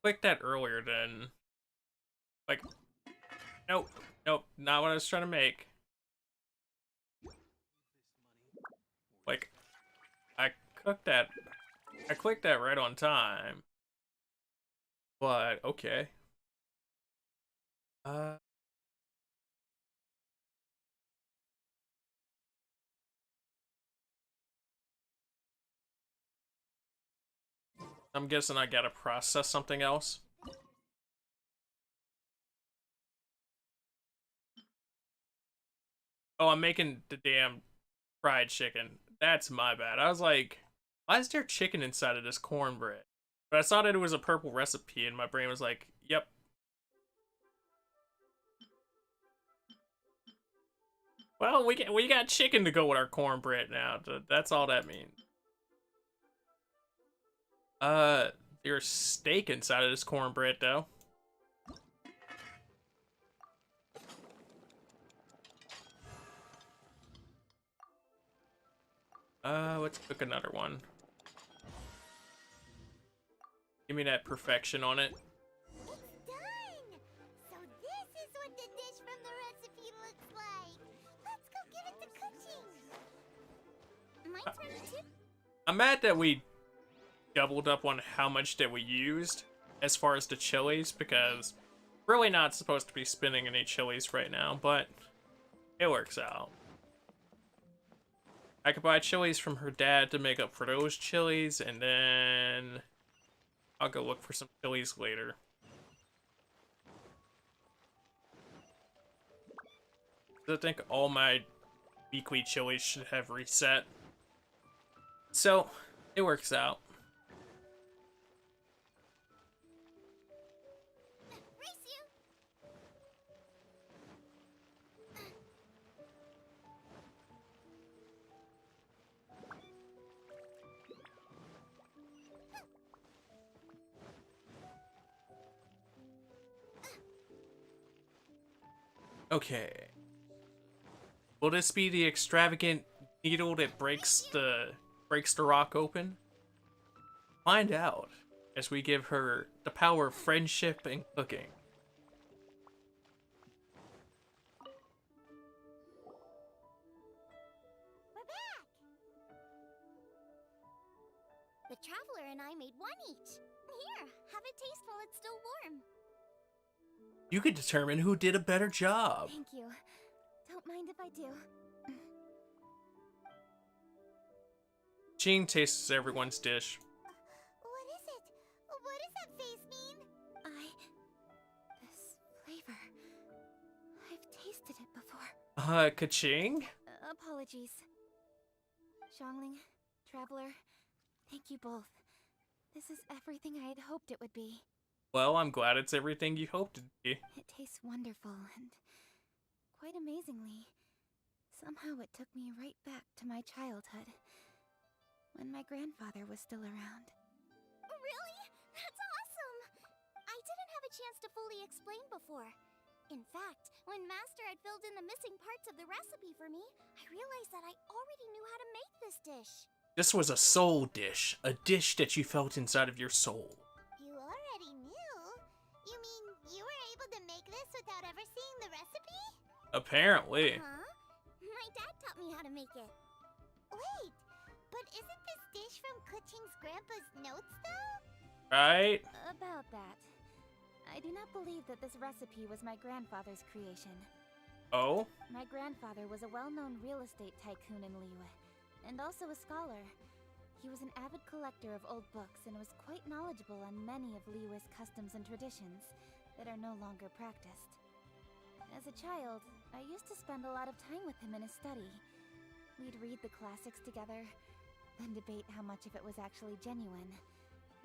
Click that earlier then. Like, nope, nope, not what I was trying to make. Like, I clicked that right on time. But, okay. I'm guessing I gotta process something else. Oh, I'm making the damn fried chicken. That's my bad. I was like, why is there chicken inside of this cornbread? But I saw that it was a purple recipe, and my brain was like, yep. Well, we got chicken to go with our cornbread now. That's all that means. There's steak inside of this cornbread, though. Let's cook another one. Give me that perfection on it. It's done! So this is what the dish from the recipe looks like. Let's go give it to cooking. Mine's ready too. I'm mad that we doubled up on how much that we used as far as the chilies, because really not supposed to be spinning any chilies right now, but it works out. I could buy chilies from her dad to make up for those chilies, and then I'll go look for some chilies later. I think all my weekly chilies should have reset. So, it works out. Okay. Will this be the extravagant needle that breaks the rock open? Find out as we give her the power of friendship and cooking. We're back! The Traveler and I made one each. Here, have a taste while it's still warm. You could determine who did a better job. Thank you. Don't mind if I do. Jean tastes everyone's dish. What is it? What does that face mean? This flavor. I've tasted it before. Ka-ching? Apologies. Xiangling, Traveler, thank you both. This is everything I had hoped it would be. Well, I'm glad it's everything you hoped it'd be. It tastes wonderful and quite amazingly. Somehow it took me right back to my childhood, when my grandfather was still around. Really? That's awesome! I didn't have a chance to fully explain before. In fact, when Master had filled in the missing parts of the recipe for me, I realized that I already knew how to make this dish. This was a soul dish. A dish that you felt inside of your soul. You already knew? You mean you were able to make this without ever Apparently. Huh? My dad taught me how to make it. Wait, but isn't this dish from Kuching's grandpa's notes, though? Right? About that. I do not believe that this recipe was my grandfather's creation. Oh? My grandfather was a well-known real estate tycoon in Liyue, and also a scholar. He was an avid collector of old books and was quite knowledgeable on many of Liyue's customs and traditions that are no longer practiced. As a child, I used to spend a lot of time with him in his study. We'd read the classics together, then debate how much of it was actually genuine,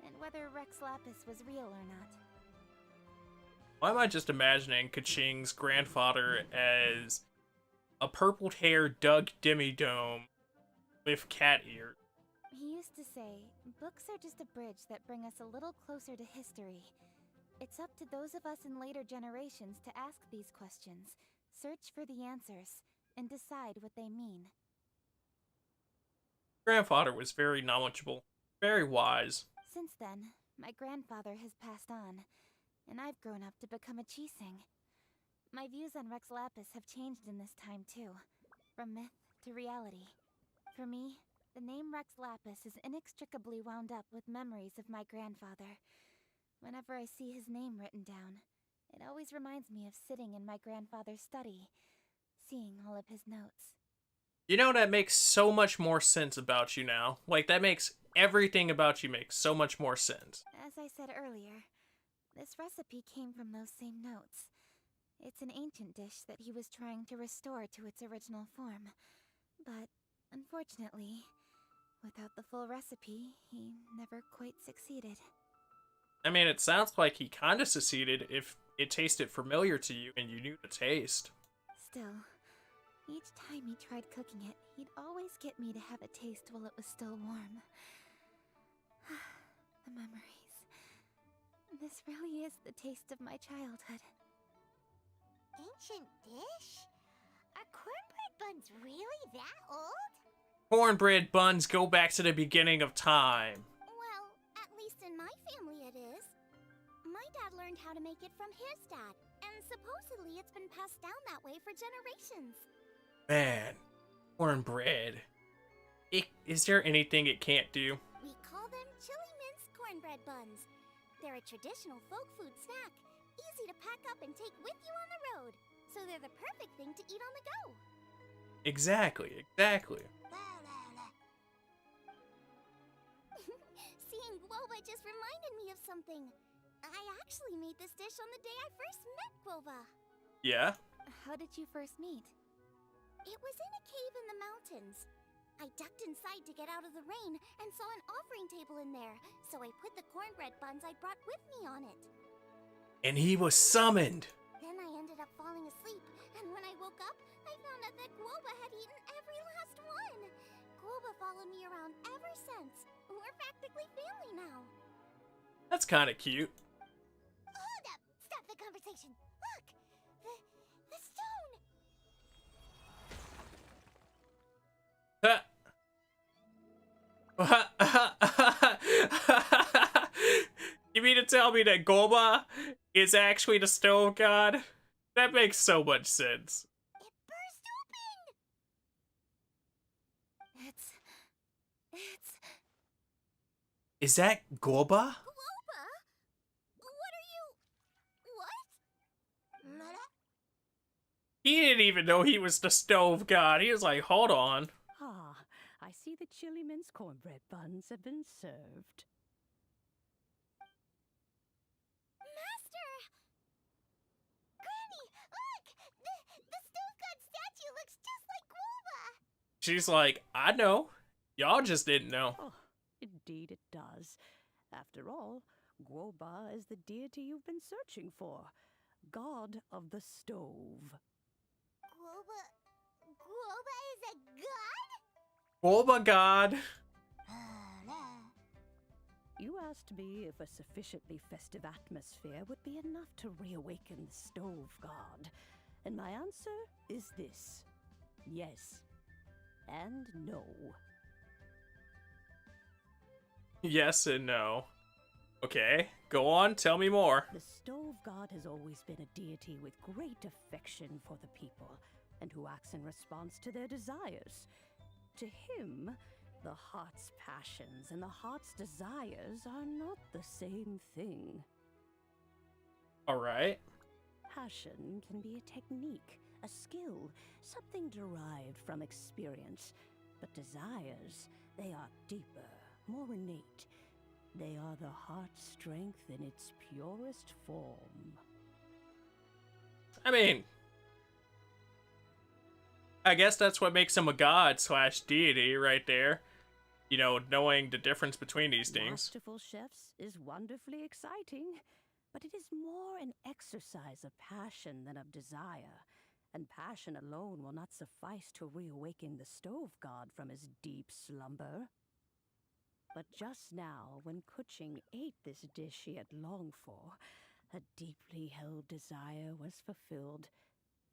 and whether Rex Lapis was real or not. Why am I just imagining Kaching's grandfather as a purple-haired Doug Dimmadome with cat ears? He used to say, books are just a bridge that bring us a little closer to history. It's up to those of us in later generations to ask these questions, search for the answers, and decide what they mean. Grandfather was very knowledgeable, very wise. Since then, my grandfather has passed on, and I've grown up to become a Chising. My views on Rex Lapis have changed in this time too, from myth to reality. For me, the name Rex Lapis is inextricably wound up with memories of my grandfather. Whenever I see his name written down, it always reminds me of sitting in my grandfather's study, seeing all of his notes. You know, that makes so much more sense about you now. Like, that makes everything about you make so much more sense. As I said earlier, this recipe came from those same notes. It's an ancient dish that he was trying to restore to its original form. But, unfortunately, without the full recipe, he never quite succeeded. I mean, it sounds like he kinda succeeded if it tasted familiar to you and you knew the taste. Still, each time he tried cooking it, he'd always get me to have a taste while it was still warm. The memories. This really is the taste of my childhood. Ancient dish? Are cornbread buns really that old? Cornbread buns go back to the beginning of time. Well, at least in my family it is. My dad learned how to make it from his dad, and supposedly it's been passed down that way for generations. Man, cornbread. Is there anything it can't do? We call them chili minced cornbread buns. They're a traditional folk food snack, easy to pack up and take with you on the road. So they're the perfect thing to eat on the go. Exactly. Seeing Guoba just reminded me of something. I actually made this dish on the day I first met Guoba. Yeah? How did you first meet? It was in a cave in the mountains. I ducked inside to get out of the rain and saw an offering table in there, so I put the cornbread buns I brought with me on it. And he was summoned. Then I ended up falling asleep, and when I woke up, I found out that Guoba had eaten every last one. Guoba followed me around ever since. We're practically family now. That's kind of cute. Hold up! Stop the conversation. Look! The stone! You mean to tell me that Goba is actually the stove god? That makes so much sense. It burst open! It's... Is that Goba? Guoba? What are you... What? He didn't even know he was the stove god. He was like, hold on. Ah, I see the chili mince cornbread buns have been served. Master! Granny, look! The stove god statue looks just like Guoba! She's like, I know. Y'all just didn't know. Oh, indeed it does. After all, Guoba is the deity you've been searching for. God of the stove. Guoba is a god? Goba god. You asked me if a sufficiently festive atmosphere would be enough to reawaken the stove god. And my answer is this. Yes. And no. Yes and no. Okay, go on, tell me more. The stove god has always been a deity with great affection for the people, and who acts in response to their desires. To him, the heart's passions and the heart's desires are not the same thing. Alright. Passion can be a technique, a skill, something derived from experience. But desires, they are deeper, more innate. They are the heart's strength in its purest form. I mean, I guess that's what makes him a god slash deity right there. You know, knowing the difference between these things. Masterful chefs is wonderfully exciting, but it is more an exercise of passion than of desire. And passion alone will not suffice to reawaken the stove god from his deep slumber. But just now, when Kuching ate this dish he had longed for, a deeply held desire was fulfilled.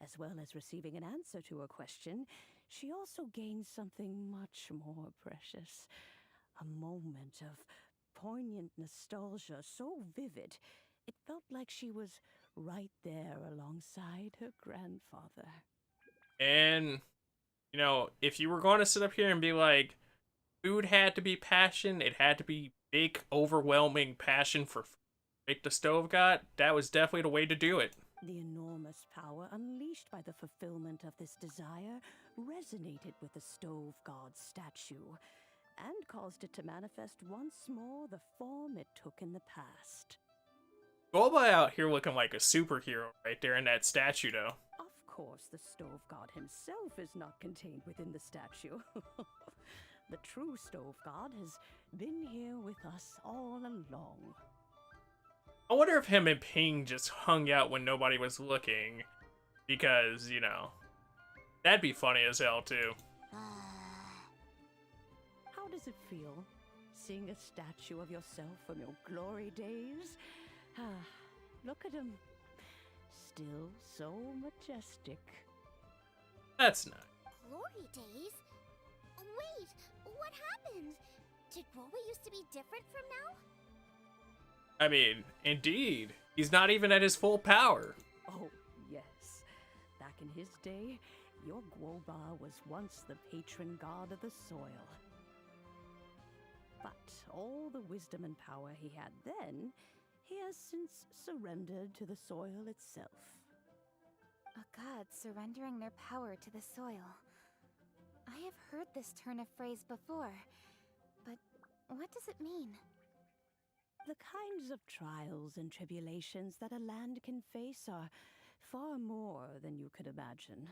As well as receiving an answer to her question, she also gained something much more precious. A moment of poignant nostalgia so vivid, it felt like she was right there alongside her grandfather. And, you know, if you were going to sit up here and be like, food had to be passion, it had to be big, overwhelming passion for make the stove god, that was definitely the way to do it. The enormous power unleashed by the fulfillment of this desire resonated with the stove god's statue, and caused it to manifest once more the form it took in the past. Golba out here looking like a superhero right there in that statue, though. Of course, the stove god himself is not contained within the statue. The true stove god has been here with us all along. I wonder if him and Ping just hung out when nobody was looking. Because, you know, that'd be funny as hell, too. How does it feel, seeing a statue of yourself from your glory days? Look at him. Still so majestic. That's nice. Glory days? Wait, what happened? Did Groba used to be different from now? I mean, indeed. He's not even at his full power. Oh, yes. Back in his day, your Guoba was once the patron god of the soil. But all the wisdom and power he had then, he has since surrendered to the soil itself. A god surrendering their power to the soil. I have heard this turn of phrase before, but what does it mean? The kinds of trials and tribulations that a land can face are far more than you could imagine.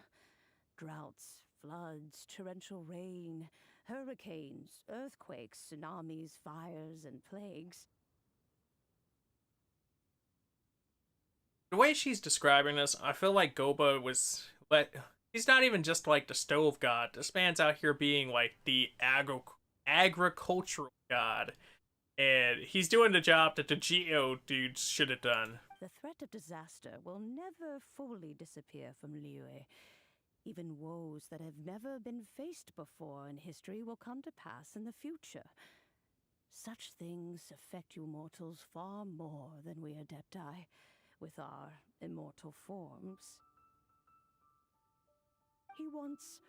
Droughts, floods, torrential rain, hurricanes, earthquakes, tsunamis, fires, and plagues. The way she's describing this, I feel like Goba was... He's not even just like the stove god. This man's out here being like the agricultural god. And he's doing the job that the Geo dudes should have done. The threat of disaster will never fully disappear from Liyue. Even woes that have never been faced before in history will come to pass in the future. Such things affect you mortals far more than we Adepti, with our immortal forms. He once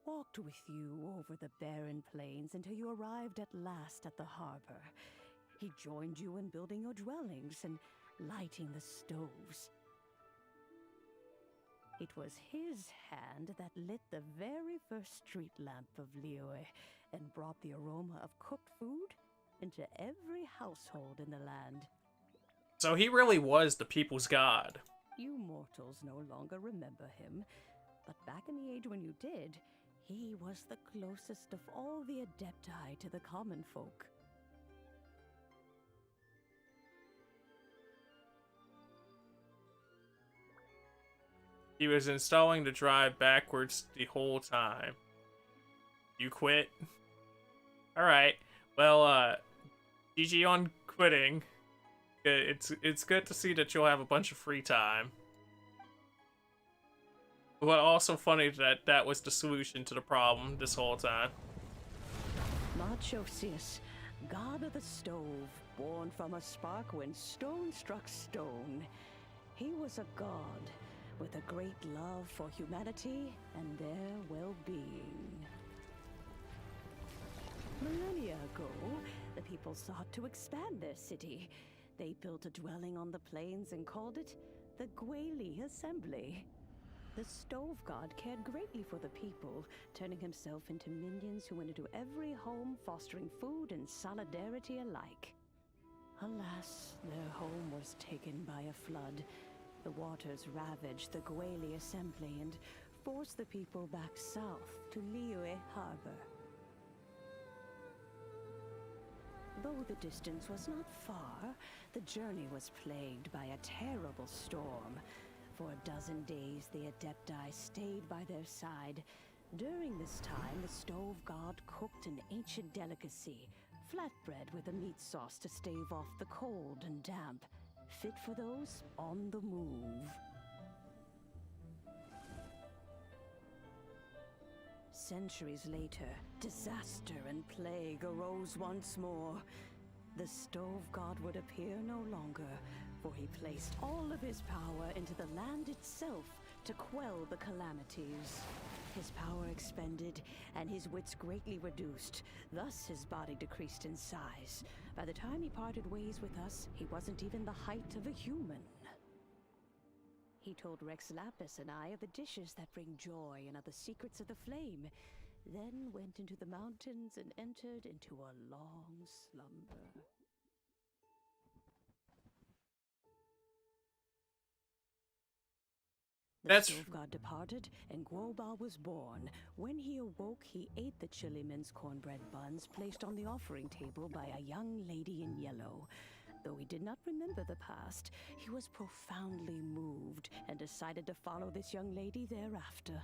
walked with you over the barren plains until you arrived at last at the harbor. He joined you in building your dwellings and lighting the stoves. It was his hand that lit the very first street lamp of Liyue and brought the aroma of cooked food into every household in the land. So he really was the people's god. You mortals no longer remember him, but back in the age when you did, he was the closest of all the Adepti to the common folk. He was installing the drive backwards the whole time. You quit? Alright. Well, GG on quitting. It's good to see that you'll have a bunch of free time. But also funny that that was the solution to the problem this whole time. Marchosius, god of the stove, born from a spark when stone struck stone. He was a god with a great love for humanity and their well-being. Millennia ago, the people sought to expand their city. They built a dwelling on the plains and called it the Gwaili Assembly. The Stove God cared greatly for the people, turning himself into minions who went into every home, fostering food and solidarity alike. Alas, their home was taken by a flood. The waters ravaged the Gwaili Assembly and forced the people back south to Liyue Harbor. Though the distance was not far, the journey was plagued by a terrible storm. For a dozen days, the Adepti stayed by their side. During this time, the Stove God cooked an ancient delicacy, flatbread with a meat sauce to stave off the cold and damp, fit for those on the move. Centuries later, disaster and plague arose once more. The Stove God would appear no longer, for he placed all of his power into the land itself to quell the calamities. His power expended, and his wits greatly reduced. Thus his body decreased in size. By the time he parted ways with us, he wasn't even the height of a human. He told Rex Lapis and I of the dishes that bring joy and of the secrets of the flame, then went into the mountains and entered into a long slumber. The Stove God departed, and Guoba was born. When he awoke, he ate the Chiliman's cornbread buns placed on the offering table by a young lady in yellow. Though he did not remember the past, he was profoundly moved and decided to follow this young lady thereafter.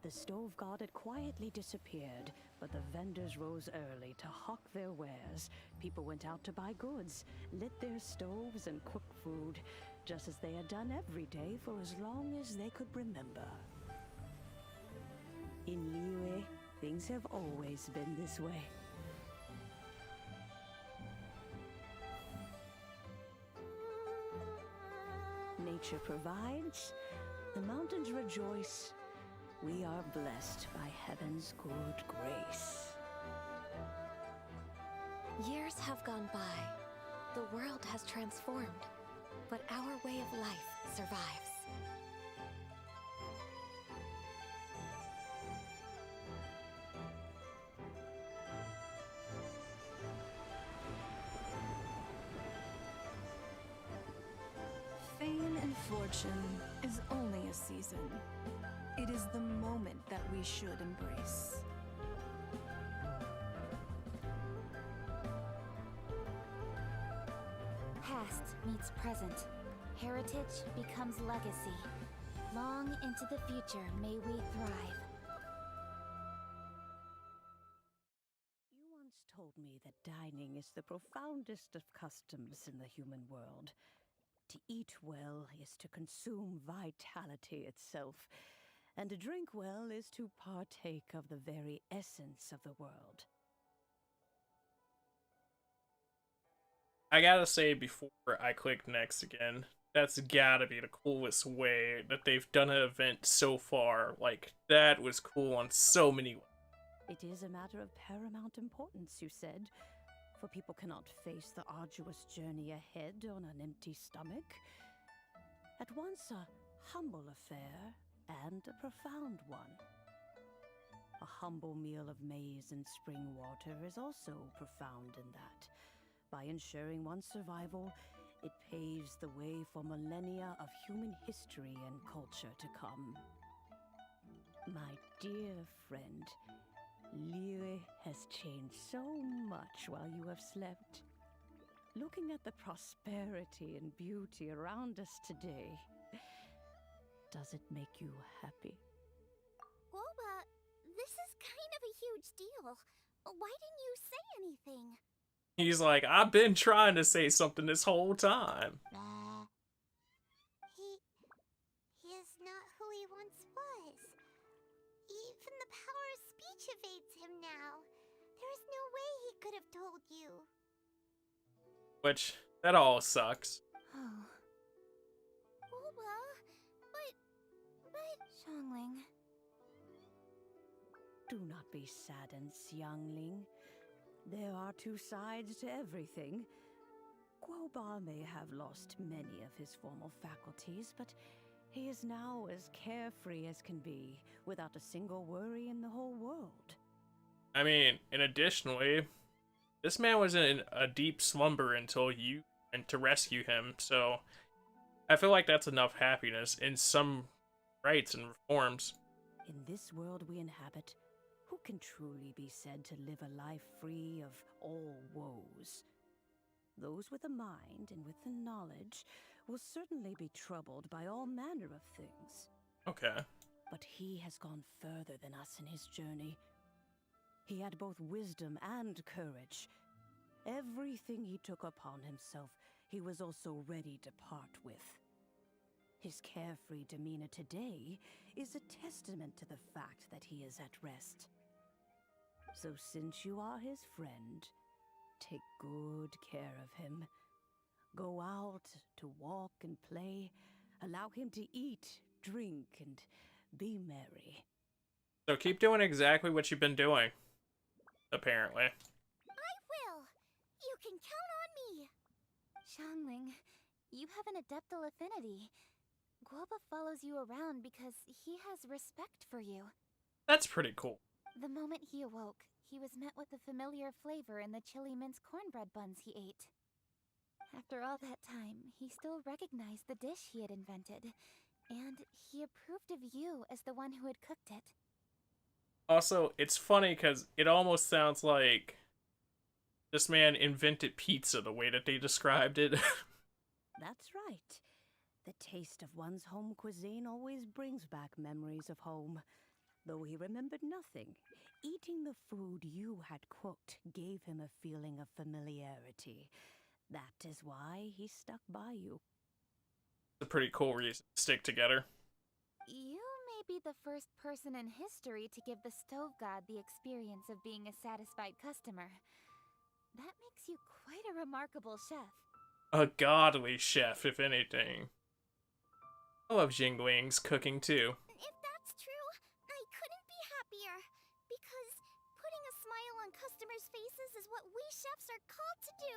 The Stove God had quietly disappeared, but the vendors rose early to hawk their wares. People went out to buy goods, lit their stoves, and cooked food, just as they had done every day for as long as they could remember. In Liyue, things have always been this way. Nature provides, the mountains rejoice. We are blessed by heaven's good grace. Years have gone by. The world has transformed, but our way of life survives. Fame and fortune is only a season. It is the moment that we should embrace. Past meets present. Heritage becomes legacy. Long into the future may we thrive. You once told me that dining is the profoundest of customs in the human world. To eat well is to consume vitality itself, and to drink well is to partake of the very essence of the world. I gotta say, before I click next again, that's gotta be the coolest way that they've done an event so far. Like, that was cool on so many ways. It is a matter of paramount importance, you said, for people cannot face the arduous journey ahead on an empty stomach. At once a humble affair and a profound one. A humble meal of maize and spring water is also profound in that. By ensuring one's survival, it paves the way for millennia of human history and culture to come. My dear friend, Liyue has changed so much while you have slept. Looking at the prosperity and beauty around us today, does it make you happy? Guoba, this is kind of a huge deal. Why didn't you say anything? He's like, I've been trying to say something this whole time. He is not who he once was. Even the power of speech evades him now. There is no way he could have told you. which that all sucks. Oh. Boba, but... Xiangling. Do not be saddened, Xiangling. There are two sides to everything. Guoba may have lost many of his formal faculties, but he is now as carefree as can be, without a single worry in the whole world. I mean, and additionally, this man was in a deep slumber until you went to rescue him, so I feel like that's enough happiness in some rights and reforms. In this world we inhabit, who can truly be said to live a life free of all woes? Those with a mind and with the knowledge will certainly be troubled by all manner of things. Okay. But he has gone further than us in his journey. He had both wisdom and courage. Everything he took upon himself, he was also ready to part with. His carefree demeanor today is a testament to the fact that he is at rest. So since you are his friend, take good care of him. Go out to walk and play. Allow him to eat, drink, and be merry. So keep doing exactly what you've been doing, apparently. I will! You can count on me! Xiangling, you have an adeptal affinity. Guoba follows you around because he has respect for you. That's pretty cool. The moment he awoke, he was met with a familiar flavor in the chili mince cornbread buns he ate. After all that time, he still recognized the dish he had invented, and he approved of you as the one who had cooked it. Also, it's funny because it almost sounds like this man invented pizza the way that they described it. That's right. The taste of one's home cuisine always brings back memories of home. Though he remembered nothing, eating the food you had cooked gave him a feeling of familiarity. That is why he stuck by you. It's a pretty cool reason to stick together. You may be the first person in history to give the stove god the experience of being a satisfied customer. That makes you quite a remarkable chef. A godly chef, if anything. I love Jingling's cooking too. If that's true, I couldn't be happier. Because putting a smile on customers' faces is what we chefs are called to do.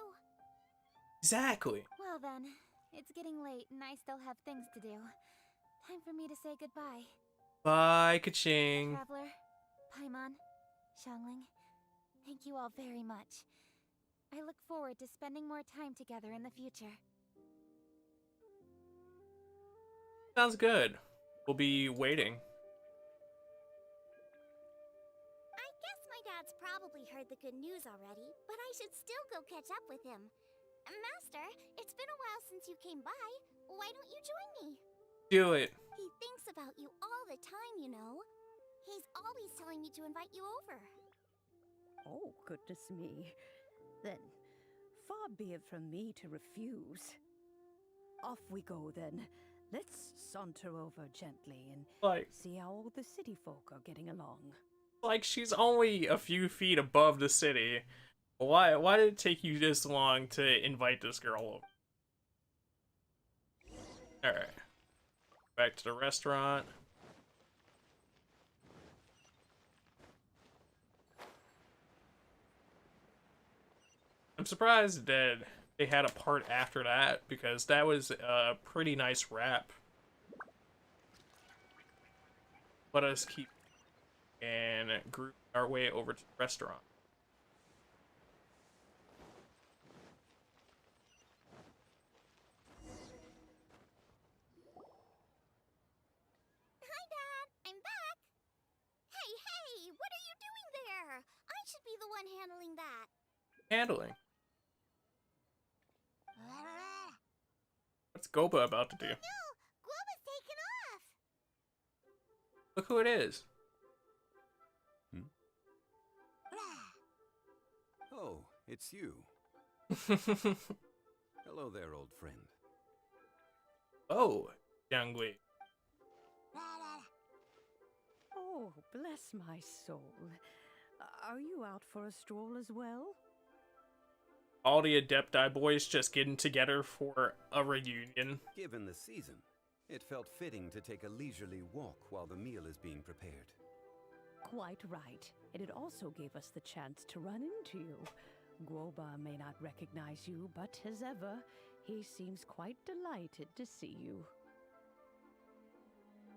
Exactly. Well then, it's getting late and I still have things to do. Time for me to say goodbye. Bye, Kaching. Traveler, Paimon, Xiangling, thank you all very much. I look forward to spending more time together in the future. Sounds good. We'll be waiting. I guess my dad's probably heard the good news already, but I should still go catch up with him. Master, it's been a while since you came by. Why don't you join me? Do it. He thinks about you all the time, you know. He's always telling me to invite you over. Oh, goodness me. Then, far be it from me to refuse. Off we go then. Let's saunter over gently and see how all the city folk are getting along. Like, she's only a few feet above the city. Why did it take you this long to invite this girl over? Alright. Back to the restaurant. I'm surprised that they had a part after that, because that was a pretty nice wrap. Let us keep and group our way over to the restaurant. Hi, Dad. I'm back. Hey, what are you doing there? I should be the one handling that. Handling. What's Goba about to do? No, Guoba's taken off. Look who it is. Oh, it's you. Hello there, old friend. Oh, Jiangli. Oh, bless my soul. Are you out for a stroll as well? all the Adepti boys just getting together for a reunion. Given the season, it felt fitting to take a leisurely walk while the meal is being prepared. Quite right. And it also gave us the chance to run into you. Guoba may not recognize you, but as ever, he seems quite delighted to see you.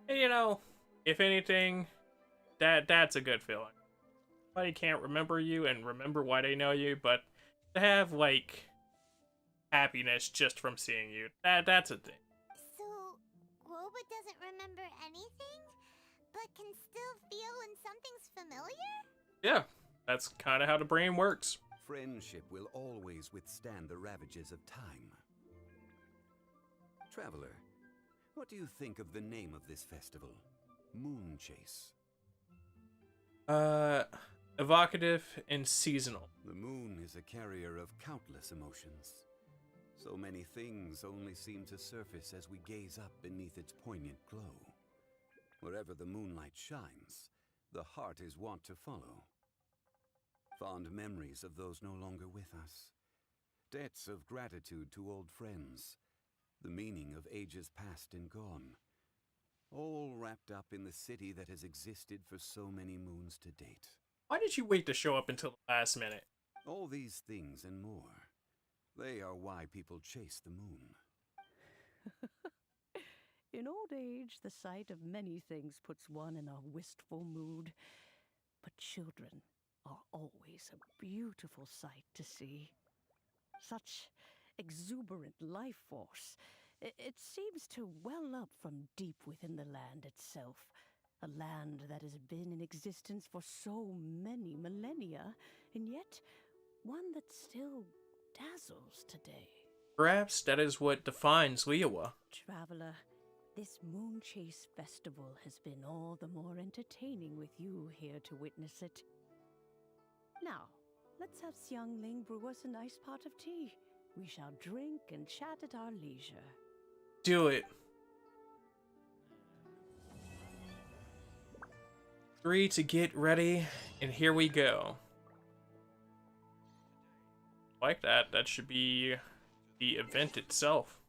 And, you know, if anything, that's a good feeling. Somebody can't remember you and remember why they know you, but to have, like, happiness just from seeing you, that's a thing. So, Guoba doesn't remember anything, but can still feel when something's familiar? Yeah, that's kind of how the brain works. Friendship will always withstand the ravages of time. Traveler, what do you think of the name of this festival? Moon Chase. Evocative and seasonal. The moon is a carrier of countless emotions. So many things only seem to surface as we gaze up beneath its poignant glow. Wherever the moonlight shines, the heart is wont to follow. Fond memories of those no longer with us. Debts of gratitude to old friends. The meaning of ages past and gone. All wrapped up in the city that has existed for so many moons to date. Why did you wait to show up until the last minute? All these things and more. They are why people chase the moon. In old age, the sight of many things puts one in a wistful mood. But children are always a beautiful sight to see. Such exuberant life force. It seems to well up from deep within the land itself. A land that has been in existence for so many millennia, and yet one that still dazzles today. Perhaps that is what defines Liyue. Traveler, this Moon Chase Festival has been all the more entertaining with you here to witness it. Now, let's have Xiangling brew us a nice pot of tea. We shall drink and chat at our leisure. Do it. 3 to get ready, and here we go. Like that. That should be the event itself.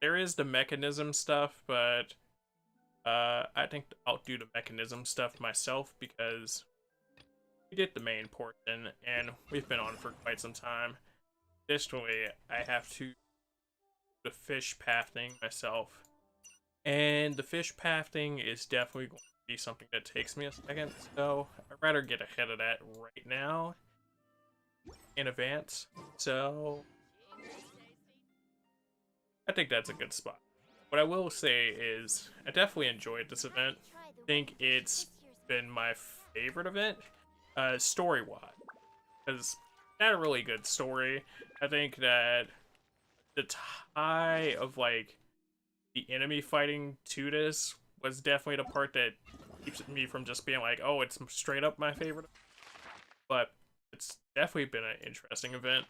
There is the mechanism stuff, but I think I'll do the mechanism stuff myself because we did the main portion and we've been on for quite some time. Additionally, I have to do the fish path thing myself, and the fish path thing is definitely going to be something that takes me a second, so I'd rather get ahead of that right now in advance. So I think that's a good spot. What I will say is I definitely enjoyed this event. I think it's been my favorite event, story-wise, because it had a really good story. I think that the tie of, like, the enemy fighting to this was definitely the part that keeps me from just being like, oh, it's straight up my favorite. But it's definitely been an interesting event.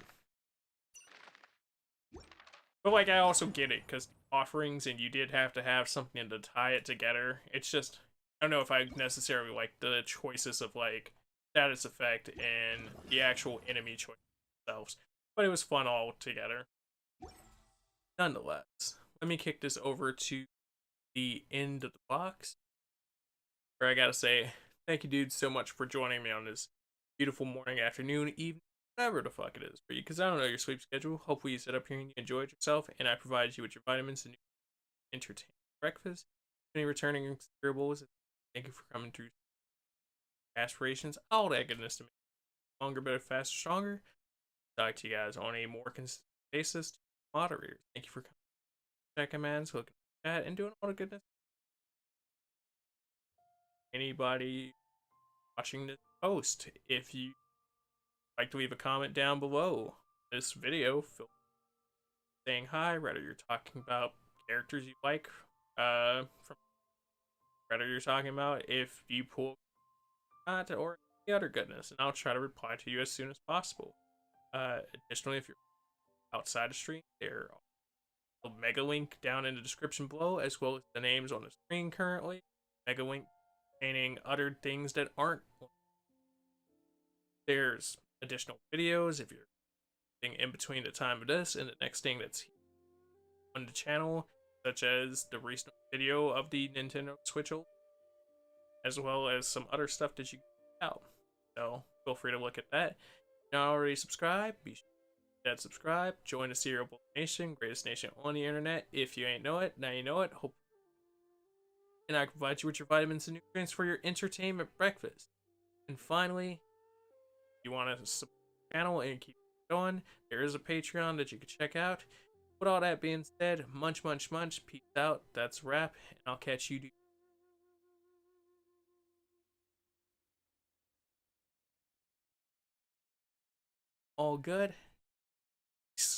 But, like, I also get it, because offerings, and you did have to have something to tie it together. It's just, I don't know if I necessarily like the choices of, like, status effect and the actual enemy choices themselves. But it was fun all together. Nonetheless, let me kick this over to the end of the box, where I gotta say, thank you dudes so much for joining me on this beautiful morning, afternoon, evening, whatever the fuck it is for you, because I don't know your sleep schedule. Hopefully you sit up here and you enjoyed yourself, and I provided you with your vitamins and entertaining breakfast. Any returning experiences, thank you for coming through. Aspirations, all that goodness to me. Longer, better, faster, stronger. Talk to you guys on a more consistent basis. Moderators, thank you for coming. Checking man, looking at chat, and doing all the goodness. Anybody watching this post, if you like to leave a comment down below this video, feel saying hi, whether you're talking about characters you like, from whether you're talking about if you pull or any other goodness, and I'll try to reply to you as soon as possible. Additionally, if you're outside of stream, there are a mega link down in the description below, as well as the names on the screen currently. Mega link containing other things that aren't. There's additional videos if you're in between the time of this and the next thing that's on the channel, such as the recent video of the Nintendo Switch, as well as some other stuff that you can check out. So feel free to look at that. If you're not already subscribed, be sure to hit subscribe. Join the Cereal Bowl Nation, greatest nation on the internet. If you ain't know it, now you know it. Hope and I can provide you with your vitamins and nutrients for your entertainment breakfast. And finally, if you want to support the channel and keep it going, there is a Patreon that you can check out. With all that being said, munch, munch, munch, peace out. That's a wrap, and I'll catch you. All good.